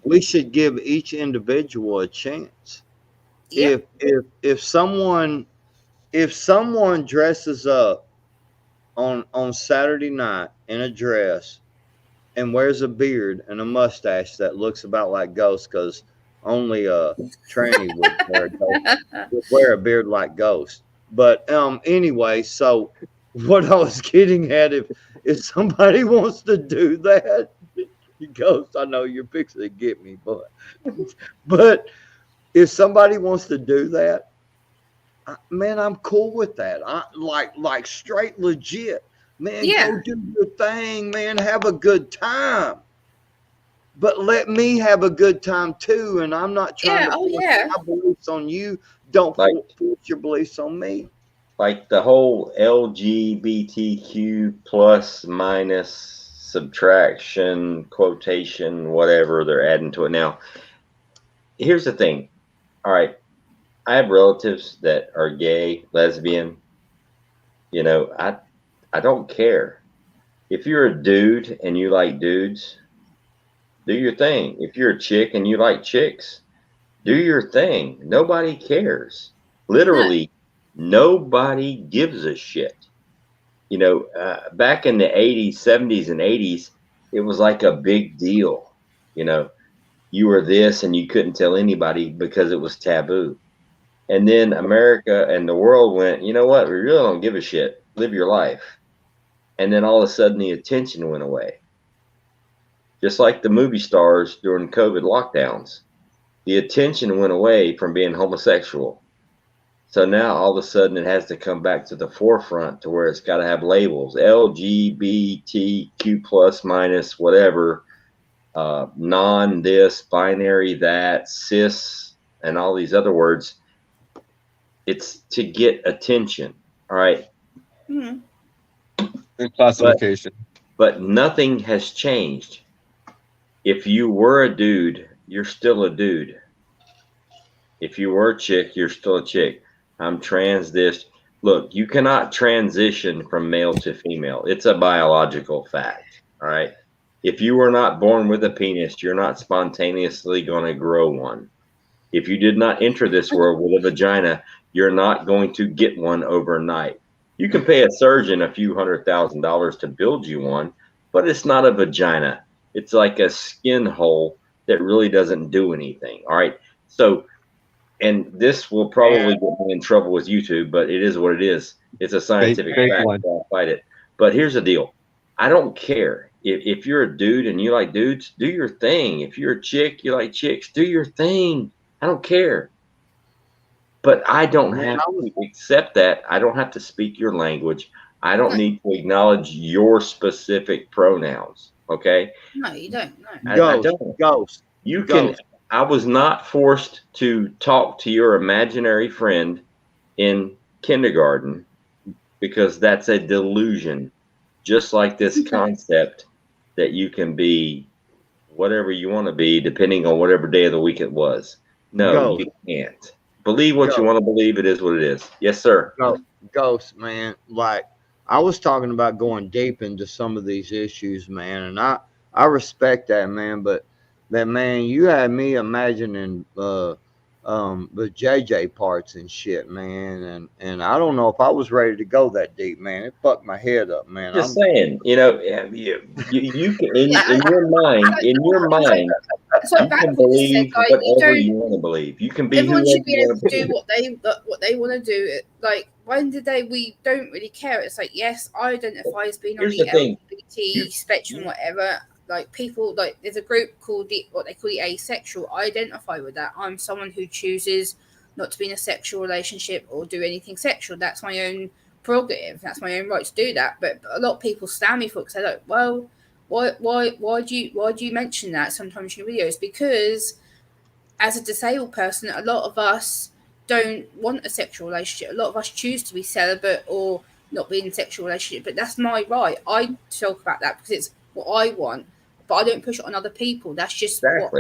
we should give each individual a chance. Yep. If someone dresses up on Saturday night in a dress and wears a beard and a mustache that looks about like Ghost, because only a tranny would wear a beard like Ghost. But anyway, so what I was getting at, if somebody wants to do that, Ghost, I know you're fixing to get me, but if somebody wants to do that, man, I'm cool with that. I like straight legit, man. Go do your thing, man. Have a good time, but let me have a good time too. And I'm not trying to force my beliefs on you. Don't force your beliefs on me. Like the whole LGBTQ plus minus subtraction, quotation, whatever they're adding to it now. Here's the thing. All right. I have relatives that are gay, lesbian. You know, I don't care. If you're a dude and you like dudes, do your thing. If you're a chick and you like chicks, do your thing. Nobody cares. Literally, nobody gives a shit. You know, back in the 80s, 70s, and 80s, it was like a big deal. You know, you were this and you couldn't tell anybody because it was taboo. And then America and the world went, you know what? We really don't give a shit. Live your life. And then all of a sudden the attention went away. Just like the movie stars during COVID lockdowns. The attention went away from being homosexual. So now all of a sudden it has to come back to the forefront to where it's got to have labels. LGBTQ plus minus whatever. Non this, binary that, cis, and all these other words. It's to get attention, all right? Classification. But nothing has changed. If you were a dude, you're still a dude. If you were a chick, you're still a chick. I'm trans this. Look, you cannot transition from male to female. It's a biological fact. All right. If you were not born with a penis, you're not spontaneously going to grow one. If you did not enter this world with a vagina, you're not going to get one overnight. You can pay a surgeon a few $100,000 to build you one, but it's not a vagina. It's like a skin hole that really doesn't do anything. All right. So, and this will probably get me in trouble with YouTube, but it is what it is. It's a scientific fact. I'll fight it. But here's the deal. I don't care. If you're a dude and you like dudes, do your thing. If you're a chick, you like chicks, do your thing. I don't care. But I don't have to accept that. I don't have to speak your language. I don't need to acknowledge your specific pronouns. Okay? No, you don't. No. I don't. Ghost. You can. I was not forced to talk to your imaginary friend in kindergarten because that's a delusion. Just like this concept that you can be whatever you want to be depending on whatever day of the week it was. No, you can't. Believe what you want to believe. It is what it is. Yes, sir. Ghost, man. Like, I was talking about going deep into some of these issues, man, and I respect that, man, but that, man, you had me imagining the JJ parts and shit, man, and I don't know if I was ready to go that deep, man. It fucked my head up, man. Just saying, you know, you can in your mind, you can believe whatever you want to believe. You can be. Everyone should be able to do what they want to do. Like, when the day we don't really care. It's like, yes, I identify as being on the LGBT spectrum, whatever. Like, people, like, there's a group called what they call the asexual. I identify with that. I'm someone who chooses not to be in a sexual relationship or do anything sexual. That's my own prerogative. That's my own right to do that. But a lot of people stand me for it because they're like, well, why do you mention that sometimes in your videos? Because as a disabled person, a lot of us don't want a sexual relationship. A lot of us choose to be celibate or not be in a sexual relationship. But that's my right. I talk about that because it's what I want. But I don't push it on other people. That's just what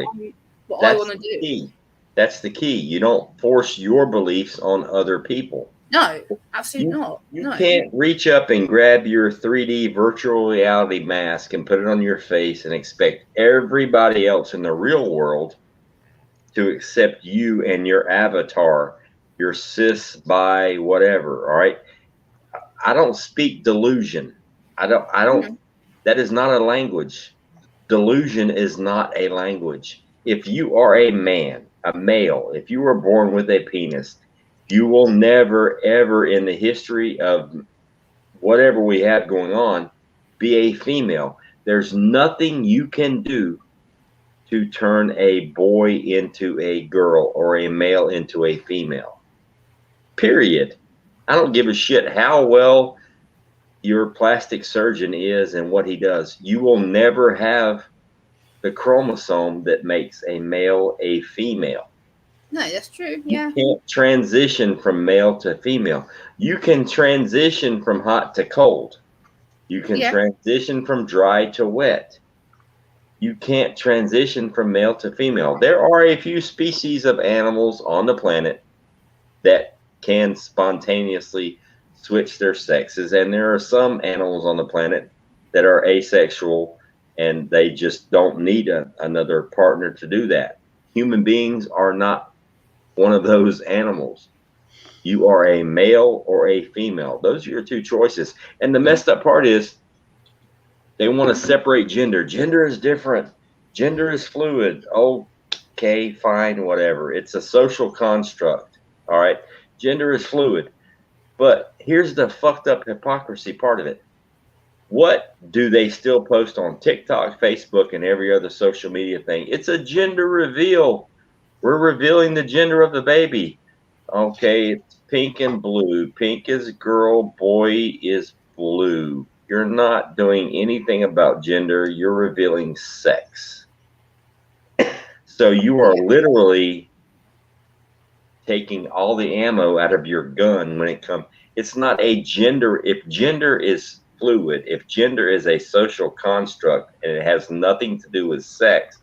I want to do. Key. That's the key. You don't force your beliefs on other people. No, absolutely not. You can't reach up and grab your 3D virtual reality mask and put it on your face and expect everybody else in the real world to accept you and your avatar, your cis, bi, whatever. All right. I don't speak delusion. I don't. That is not a language. Delusion is not a language. If you are a man, a male, if you were born with a penis, you will never, ever in the history of whatever we have going on be a female. There's nothing you can do to turn a boy into a girl or a male into a female. Period. I don't give a shit how well your plastic surgeon is and what he does. You will never have the chromosome that makes a male a female. No, that's true. Yeah. You can't transition from male to female. You can transition from hot to cold. You can transition from dry to wet. You can't transition from male to female. There are a few species of animals on the planet that can spontaneously switch their sexes, and there are some animals on the planet that are asexual and they just don't need another partner to do that. Human beings are not one of those animals. You are a male or a female. Those are your two choices. And the messed up part is they want to separate gender. Gender is different. Gender is fluid. Okay, fine, whatever. It's a social construct. All right. Gender is fluid. But here's the fucked up hypocrisy part of it. What do they still post on TikTok, Facebook, and every other social media thing? It's a gender reveal. We're revealing the gender of the baby. Okay, it's pink and blue. Pink is girl, boy is blue. You're not doing anything about gender. You're revealing sex. So you are literally taking all the ammo out of your gun when it comes. It's not a gender. If gender is fluid, if gender is a social construct and it has nothing to do with sex,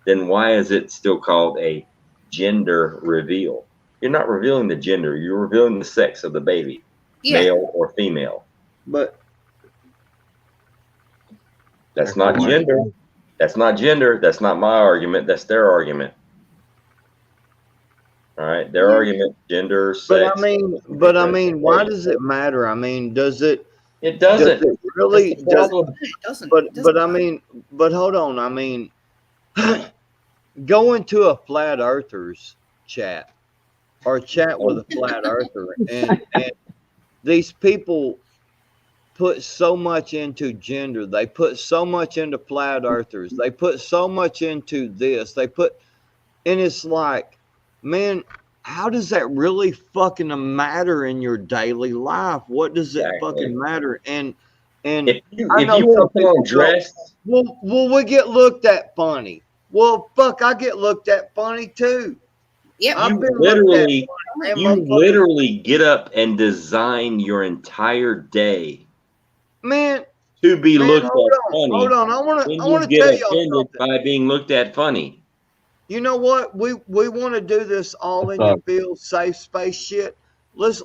then why is it still called a gender reveal? You're not revealing the gender. You're revealing the sex of the baby. male or female. But that's not gender. That's not gender. That's not my argument. That's their argument. All right, their argument, gender, sex. But I mean, why does it matter? I mean, does it? It doesn't. Does it really? It doesn't. But I mean, but hold on. I mean, go into a flat earthers chat or chat with a flat earther, and these people put so much into gender. They put so much into flat earthers. They put so much into this. And it's like, man, how does that really fucking matter in your daily life? What does it fucking matter? And if you want to put on dress, well, we get looked at funny. Well, fuck, I get looked at funny too. Yeah, you literally get up and design your entire day, man, to be looked at funny. Hold on, I want to tell y'all something. By being looked at funny. You know what? We want to do this all in your field, safe space shit. Let's.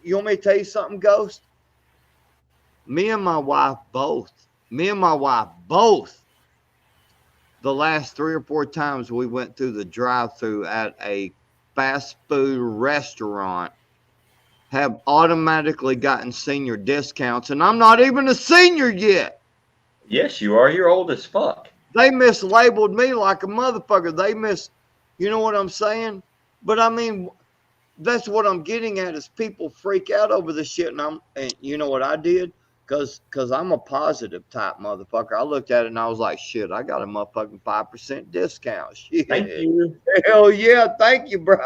You want me to tell you something, Ghost? Me and my wife both. The last 3 or 4 times we went through the drive-through at a fast food restaurant have automatically gotten senior discounts, and I'm not even a senior yet. Yes, you are. You're old as fuck. They mislabeled me like a motherfucker. You know what I'm saying? But I mean, that's what I'm getting at is people freak out over this shit. And you know what I did? Cause I'm a positive type motherfucker. I looked at it and I was like, shit, I got a motherfucking 5% discount. Shit. Thank you. Hell yeah. Thank you, bro.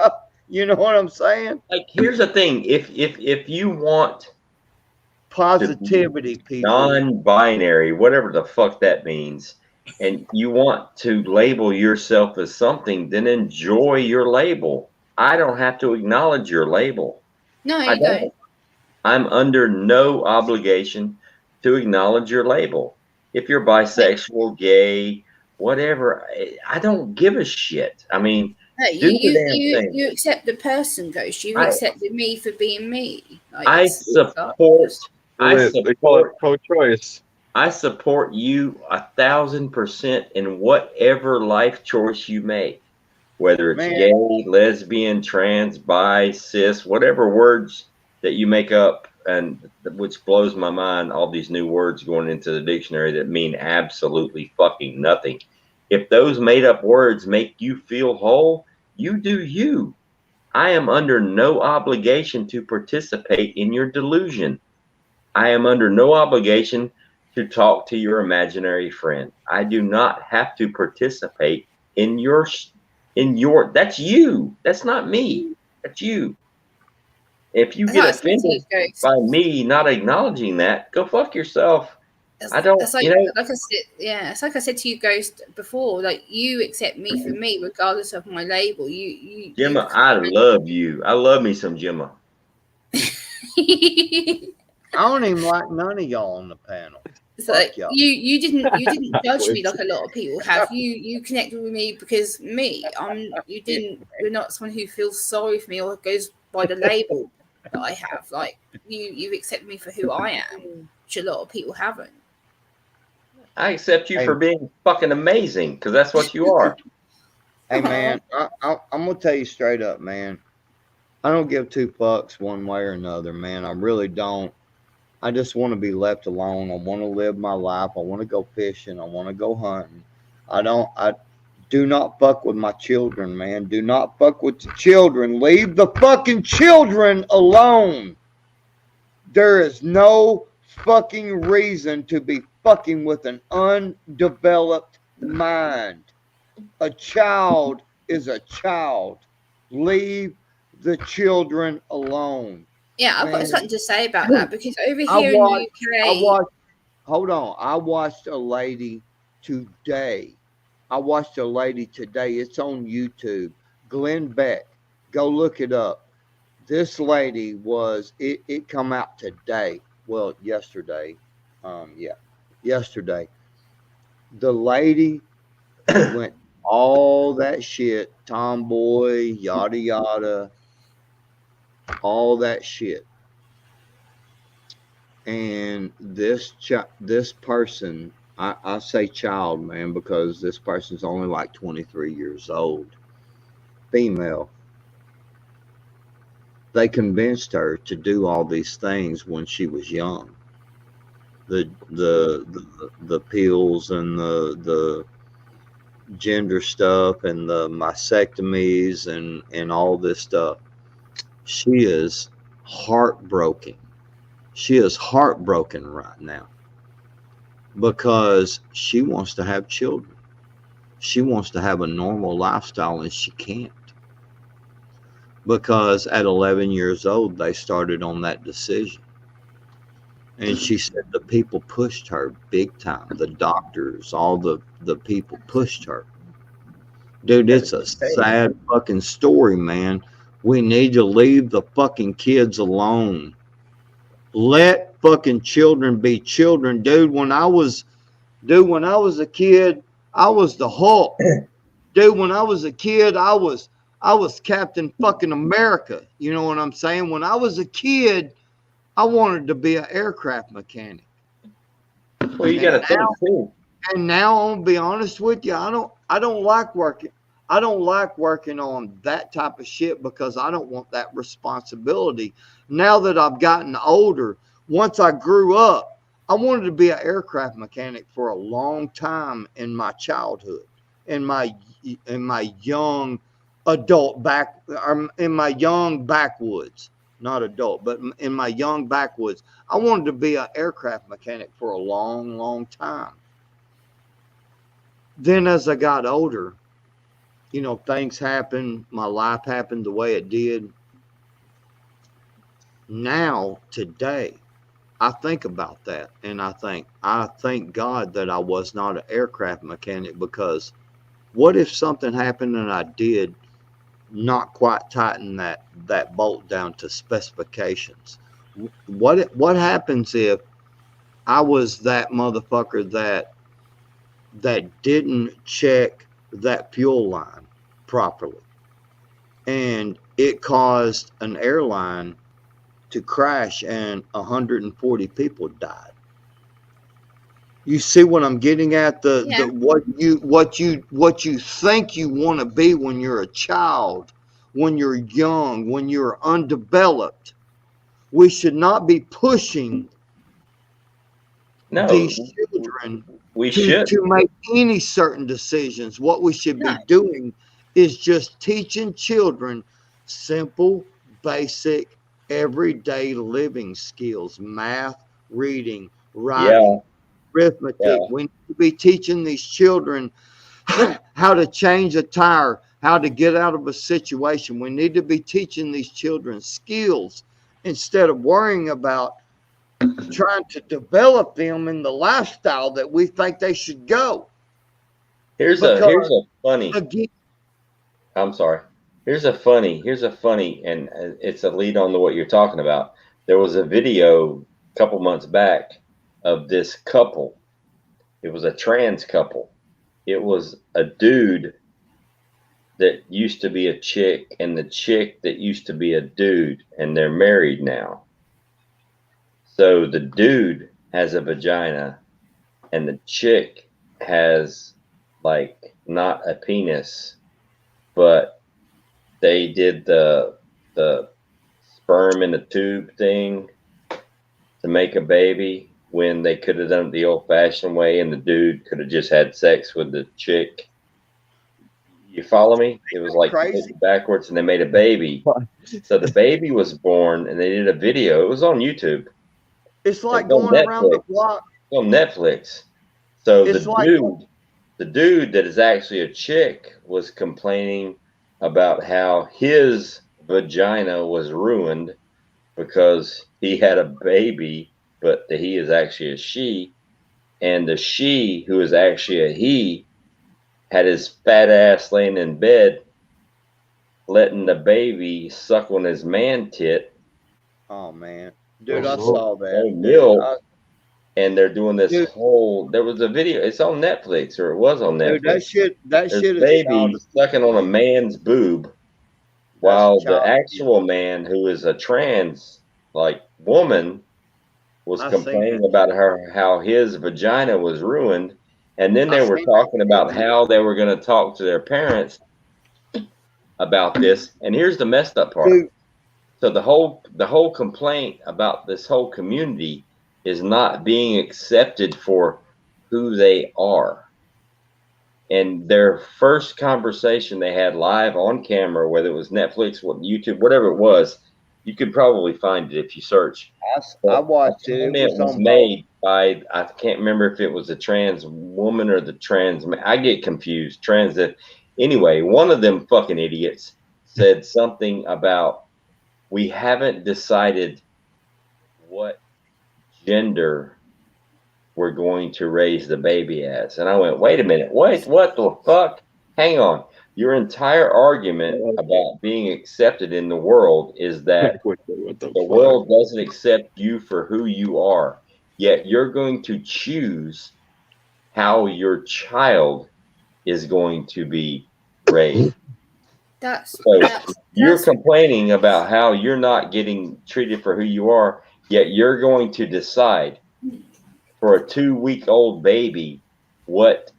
You know what I'm saying? Like, here's the thing. If you want positivity, people, non-binary, whatever the fuck that means, and you want to label yourself as something, then enjoy your label. I don't have to acknowledge your label. No, you don't. I'm under no obligation to acknowledge your label. If you're bisexual, gay, whatever, I don't give a shit. I mean, no, you accept the person, Ghost. You've accepted me for being me. Like, I support pro-choice. I support you 1,000% in whatever life choice you make, whether it's gay, lesbian, trans, bi, cis, whatever words that you make up, and which blows my mind, all these new words going into the dictionary that mean absolutely fucking nothing. If those made up words make you feel whole, you do you. I am under no obligation to participate in your delusion. I am under no obligation to talk to your imaginary friend. I do not have to participate in your, that's you. That's not me. That's you. If you get offended by me not acknowledging that, go fuck yourself. It's like I said to you, Ghost, before. Like, you accept me for me, regardless of my label. Gemma, I love you. I love me some Gemma. I don't even like none of y'all on the panel. It's like you didn't judge me like a lot of people have. You connected with me because you're not someone who feels sorry for me or goes by the label that I have. Like, you accept me for who I am, which a lot of people haven't. I accept you for being fucking amazing, because that's what you are. Hey man, I'm gonna tell you straight up, man. I don't give 2 fucks one way or another, man. I really don't. I just want to be left alone. I want to live my life. I want to go fishing. I want to go hunting. I do not fuck with my children, man. Do not fuck with the children. Leave the fucking children alone. There is no fucking reason to be fucking with an undeveloped mind. A child is a child. Leave the children alone. Yeah, I've got something to say about that, because over here in the UK... I watched a lady today. It's on YouTube. Glenn Beck. Go look it up. This lady was, it come out today. Well, yesterday. Yesterday. The lady went all that shit, tomboy, yada, yada, all that shit. And this person, I say child, man, because this person's only like 23 years old, female. They convinced her to do all these things when she was young. The pills and the gender stuff and the mastectomies and all this stuff. She is heartbroken. She is heartbroken right now because she wants to have children. She wants to have a normal lifestyle and she can't. Because at 11 years old, they started on that decision. And she said the people pushed her big time. The doctors, all the people pushed her. Dude, it's a sad fucking story, man. We need to leave the fucking kids alone. Let fucking children be children, dude. When I was a kid, I was the Hulk. Dude, when I was a kid, I was Captain fucking America. You know what I'm saying? When I was a kid, I wanted to be an aircraft mechanic. Well, you got to think too. And now, I'm gonna be honest with you, I don't like working. I don't like working on that type of shit because I don't want that responsibility. Now that I've gotten older, once I grew up, I wanted to be an aircraft mechanic for a long time in my childhood, in my young adult in my young backwoods, not adult, but in my young backwoods. I wanted to be an aircraft mechanic for a long, long time. Then as I got older, you know, things happened. My life happened the way it did. Now, today, I think about that and I thank God that I was not an aircraft mechanic, because what if something happened and I did not quite tighten that bolt down to specifications? What happens if I was that motherfucker that didn't check that fuel line properly and it caused an airline to crash and 140 people died? You see what I'm getting at? What you think you want to be when you're a child, when you're young, when you're undeveloped. We should not be pushing these children to make any certain decisions. What we should be doing is just teaching children simple, basic, everyday living skills: math, reading, writing, arithmetic. We need to be teaching these children how to change a tire, how to get out of a situation. We need to be teaching these children skills instead of worrying about trying to develop them in the lifestyle that we think they should go. Here's a funny. I'm sorry. Here's a funny, and it's a lead on to what you're talking about. There was a video a couple months back of this couple. It was a trans couple. It was a dude that used to be a chick and the chick that used to be a dude, and they're married now. So the dude has a vagina and the chick has like not a penis, but they did the sperm in a tube thing to make a baby when they could have done it the old fashioned way and the dude could have just had sex with the chick. You follow me? It was like backwards and they made a baby. So the baby was born and they did a video. It was on YouTube. It's like going around the block. It's on Netflix. So the dude that is actually a chick was complaining about how his vagina was ruined because he had a baby, but he is actually a she, and the she, who is actually a he, had his fat ass laying in bed letting the baby suck on his man tit. Oh man, dude, I saw that. Milk, and they're doing this whole. There was a video. It's on Netflix, or it was on Netflix. Dude, that shit is baby sucking on a man's boob, while the actual man, who is a trans like woman, was complaining about how his vagina was ruined, and then they were talking about how they were going to talk to their parents about this. And here's the messed up part. So the whole complaint about this whole community is not being accepted for who they are. And their first conversation they had live on camera, whether it was Netflix, YouTube, whatever it was, you could probably find it if you search. I watched it. It was made by, I can't remember if it was a trans woman or the trans man. I get confused. Anyway, one of them fucking idiots said something about, we haven't decided what gender we're going to raise the baby as. And I went, wait a minute, what the fuck? Hang on. Your entire argument about being accepted in the world is that the world doesn't accept you for who you are, yet you're going to choose how your child is going to be raised. You're complaining about how you're not getting treated for who you are, yet you're going to decide for a 2-week-old baby what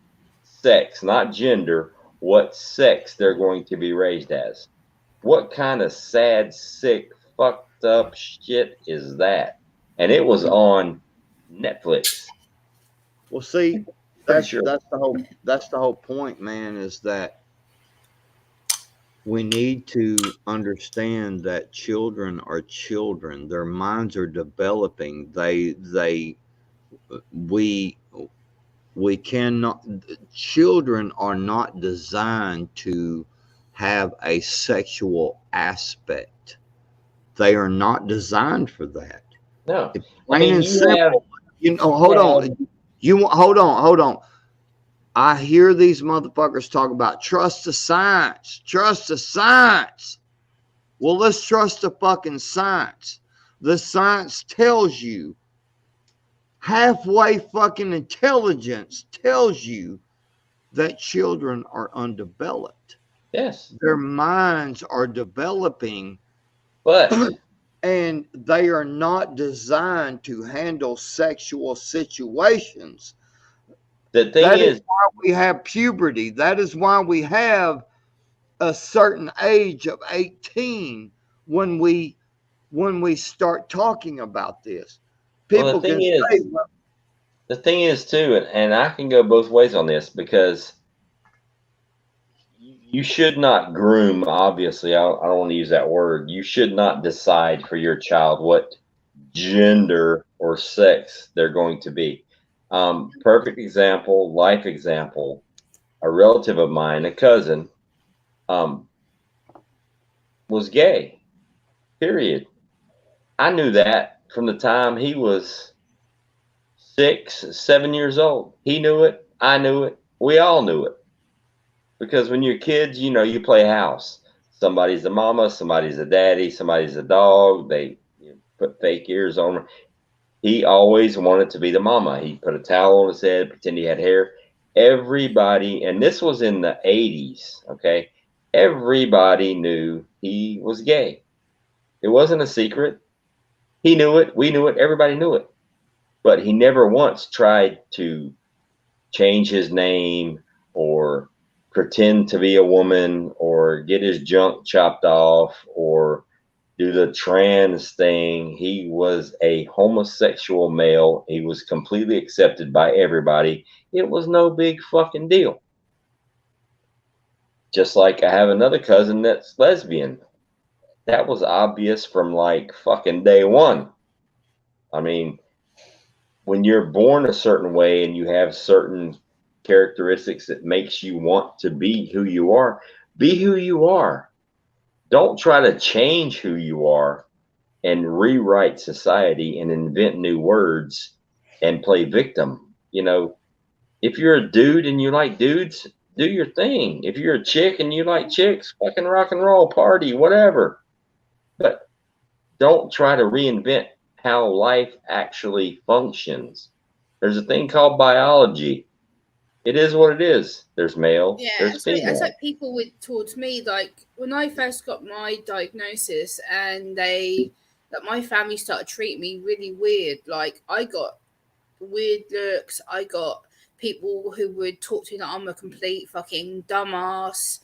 sex, not gender, what sex they're going to be raised as. What kind of sad, sick, fucked up shit is that? And it was on Netflix. Well, see, that's the whole point, man, is that we need to understand that children are children. Their minds are developing. We cannot, children are not designed to have a sexual aspect. They are not designed for that. No. Plain and simple. Hold on. I hear these motherfuckers talk about trust the science. Trust the science. Well, let's trust the fucking science. The science tells you, halfway fucking intelligence tells you that children are undeveloped. Yes. Their minds are developing, and they are not designed to handle sexual situations. That is why we have puberty. That is why we have a certain age of 18 when we start talking about this. People can say, the thing is too, and I can go both ways on this, because you should not groom, obviously, I don't want to use that word. You should not decide for your child what gender or sex they're going to be. Perfect example, life example, a relative of mine, a cousin, was gay, period. I knew that from the time he was 6, 7 years old. He knew it. I knew it. We all knew it. Because when you're kids, you play house. Somebody's a mama, somebody's a daddy, somebody's a dog. They put fake ears on them. He always wanted to be the mama. He put a towel on his head, pretend he had hair. Everybody, and this was in the 80s, okay? Everybody knew he was gay. It wasn't a secret. He knew it. We knew it. Everybody knew it. But he never once tried to change his name or pretend to be a woman or get his junk chopped off or do the trans thing. He was a homosexual male. He was completely accepted by everybody. It was no big fucking deal. Just like I have another cousin that's lesbian. That was obvious from like fucking day one. I mean, when you're born a certain way and you have certain characteristics that makes you want to be who you are, be who you are. Don't try to change who you are and rewrite society and invent new words and play victim. If you're a dude and you like dudes, do your thing. If you're a chick and you like chicks, fucking rock and roll, party, whatever. But don't try to reinvent how life actually functions. There's a thing called biology. It is what it is. There's male, there's female. That's like people towards me, like when I first got my diagnosis and they that my family started treating me really weird. Like, I got weird looks. I got people who would talk to me like I'm a complete fucking dumbass.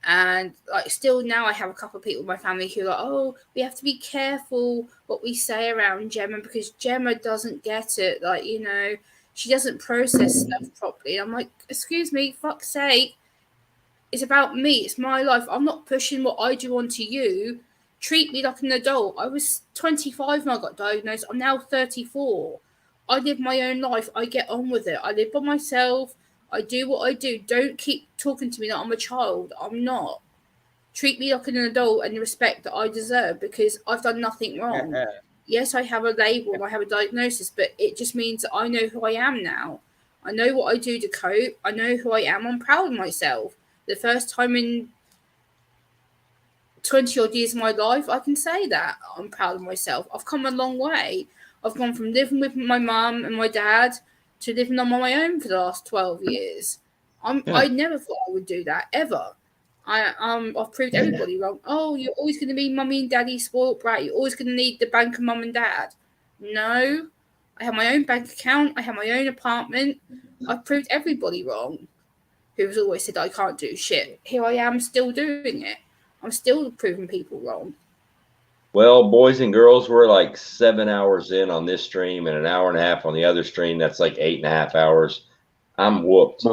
And like, still now I have a couple of people in my family who are like, oh, we have to be careful what we say around Gemma because Gemma doesn't get it. Like, you know, she doesn't process stuff properly. And I'm like, excuse me, fuck's sake. It's about me. It's my life. I'm not pushing what I do onto you. Treat me like an adult. I was 25 when I got diagnosed. I'm now 34. I live my own life. I get on with it. I live by myself. I do what I do. Don't keep talking to me like I'm a child. I'm not. Treat me like an adult and the respect that I deserve because I've done nothing wrong. Yes, I have a label and I have a diagnosis, but it just means that I know who I am now. I know what I do to cope. I know who I am. I'm proud of myself. The first time in 20 odd years of my life, I can say that I'm proud of myself. I've come a long way. I've gone from living with my mum and my dad to living on my own for the last 12 years. I never thought I would do that ever. I've proved everybody wrong. Oh, you're always going to be mummy and daddy spoiled brat. You're always going to need the bank of mum and dad. No, I have my own bank account. I have my own apartment. I've proved everybody wrong. Who's always said I can't do shit. Here I am still doing it. I'm still proving people wrong. Well, boys and girls, we're like 7 hours in on this stream and an hour and a half on the other stream. That's like 8.5 hours. I'm whooped.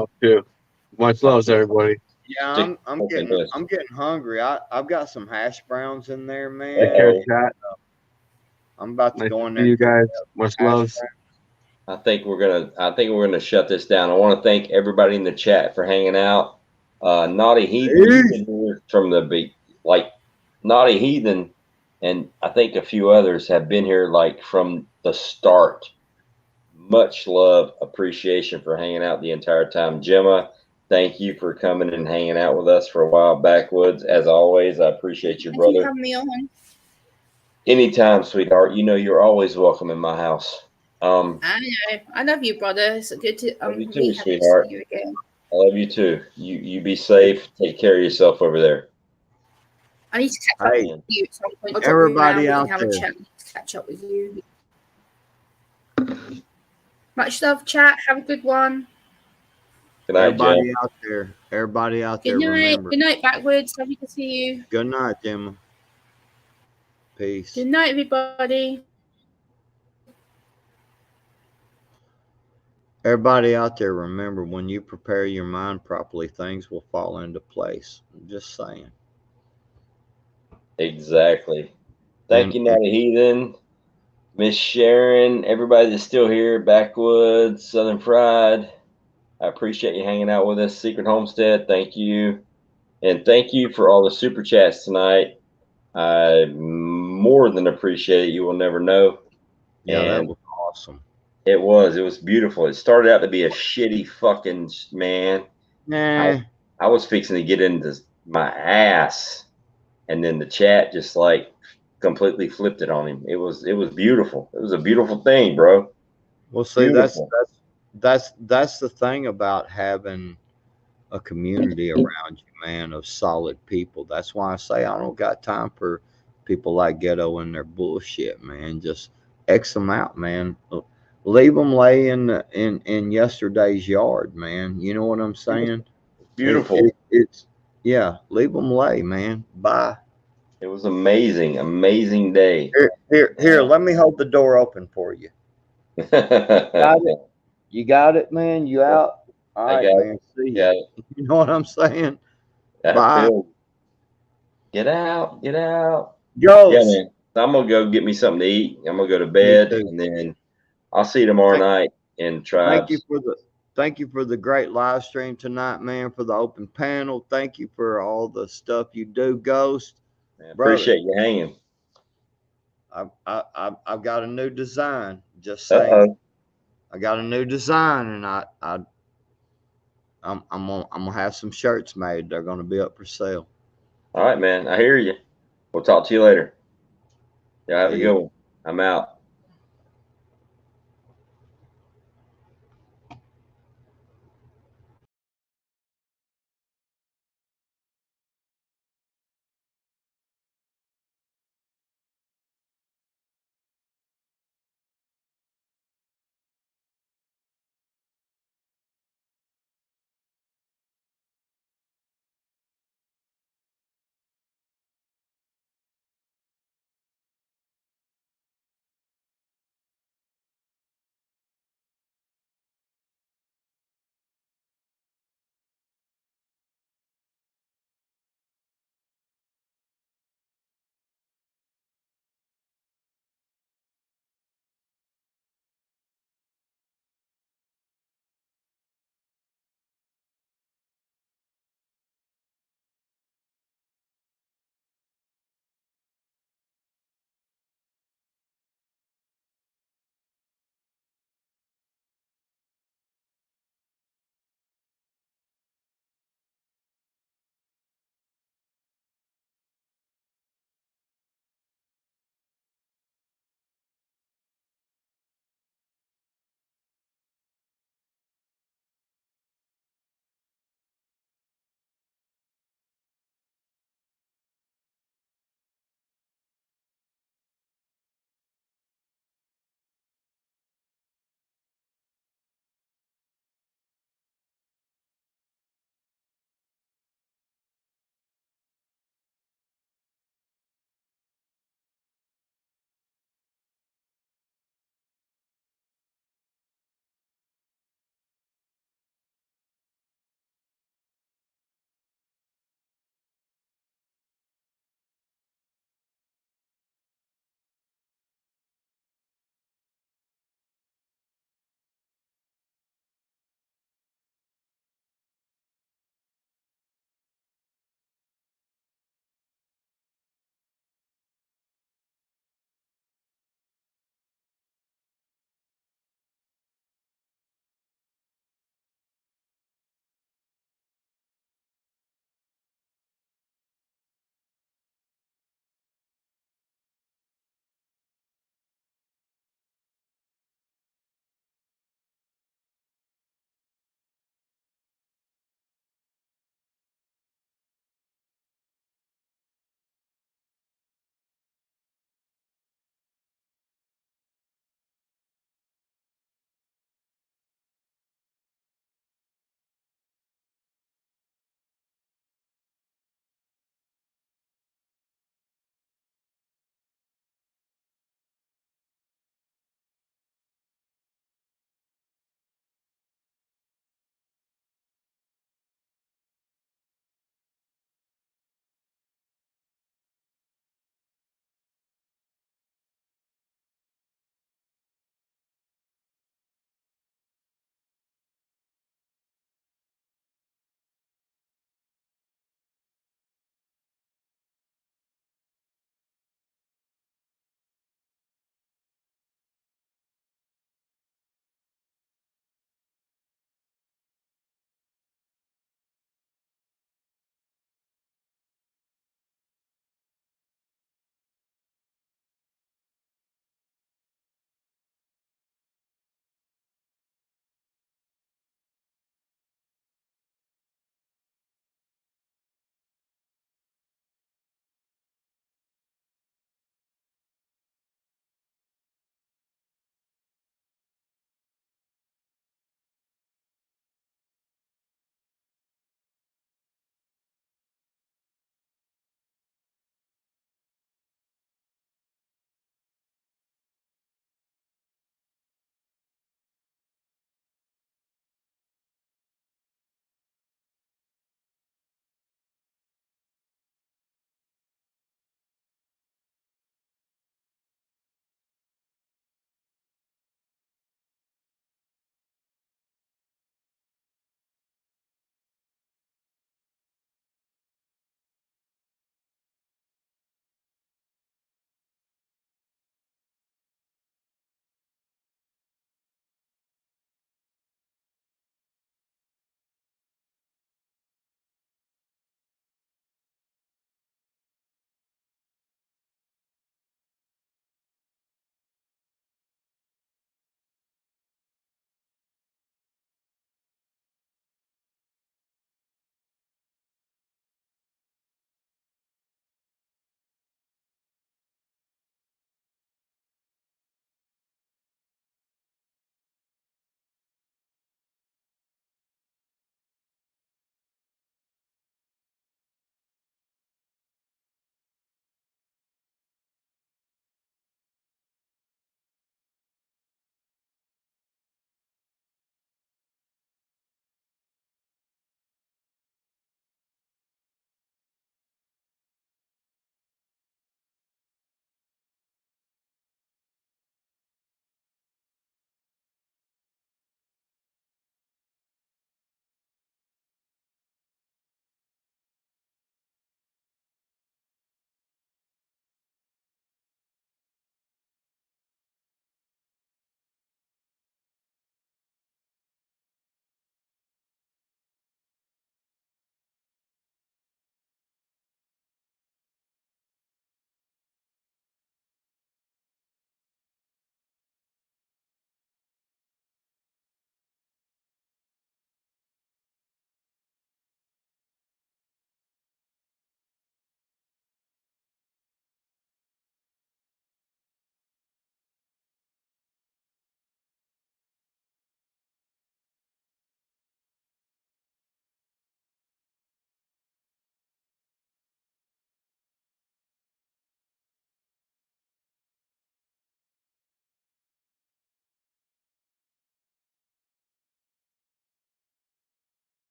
Much love, everybody. Yeah, I'm getting hungry. I've got some hash browns in there, man. Take care, chat. I'm about to go in there. See you guys. Much love. I think we're gonna shut this down. I want to thank everybody in the chat for hanging out. Naughty Heathen, you've been here from the beat. Like Naughty Heathen, and I think a few others have been here like from the start. Much love, appreciation for hanging out the entire time. Gemma, thank you for coming and hanging out with us for a while. Backwoods, as always, I appreciate you, brother. Thank you for having me on. Anytime, sweetheart. You know you're always welcome in my house. I know. I love you, brother. It's good to love you too, sweetheart. You again. I love you too. You be safe. Take care of yourself over there. I need to catch up with you at some point. Everybody out have there. A chat. I need to catch up with you. Much love, chat. Have a good one. Good night, everybody Jim. out there. Everybody out good there. Night. Remember. Good night, Backwards. Lovely to see you. Good night, Gemma. Peace. Good night, everybody. Everybody out there, remember, when you prepare your mind properly, things will fall into place. I'm just saying. Exactly. Thank you, Naughty Heathen, Miss Sharon, everybody that's still here, Backwoods, Southern Fried. I appreciate you hanging out with us. Secret Homestead, thank you. And thank you for all the super chats tonight. I more than appreciate it. You will never know. Yeah, that was awesome. It was beautiful. It started out to be a shitty fucking man. Nah. I was fixing to get into my ass, and then the chat just like completely flipped it on him. It was beautiful. It was a beautiful thing, bro. Well, see, that's the thing about having a community around you, man, of solid people. That's why I say I don't got time for people like Ghetto and their bullshit, man. Just X them out, man. Leave them lay in yesterday's yard, man. You know what I'm saying? Beautiful. It's yeah. Leave them lay, man. Bye. It was amazing day. Here. Let me hold the door open for you. Got it? You got it, man. You out? All right, man. See ya. You know what I'm saying? Bye. Get out. Go. Yeah, man. I'm gonna go get me something to eat. I'm gonna go to bed, and then I'll see you tomorrow night in Tribes. Thank you for the great live stream tonight, man. For the open panel. Thank you for all the stuff you do, Ghost. Man, appreciate you hanging. I've got a new design. Just saying. I got a new design, and I'm gonna have some shirts made. They're gonna be up for sale. All right, man. I hear you. We'll talk to you later. Yeah, have a good one. I'm out.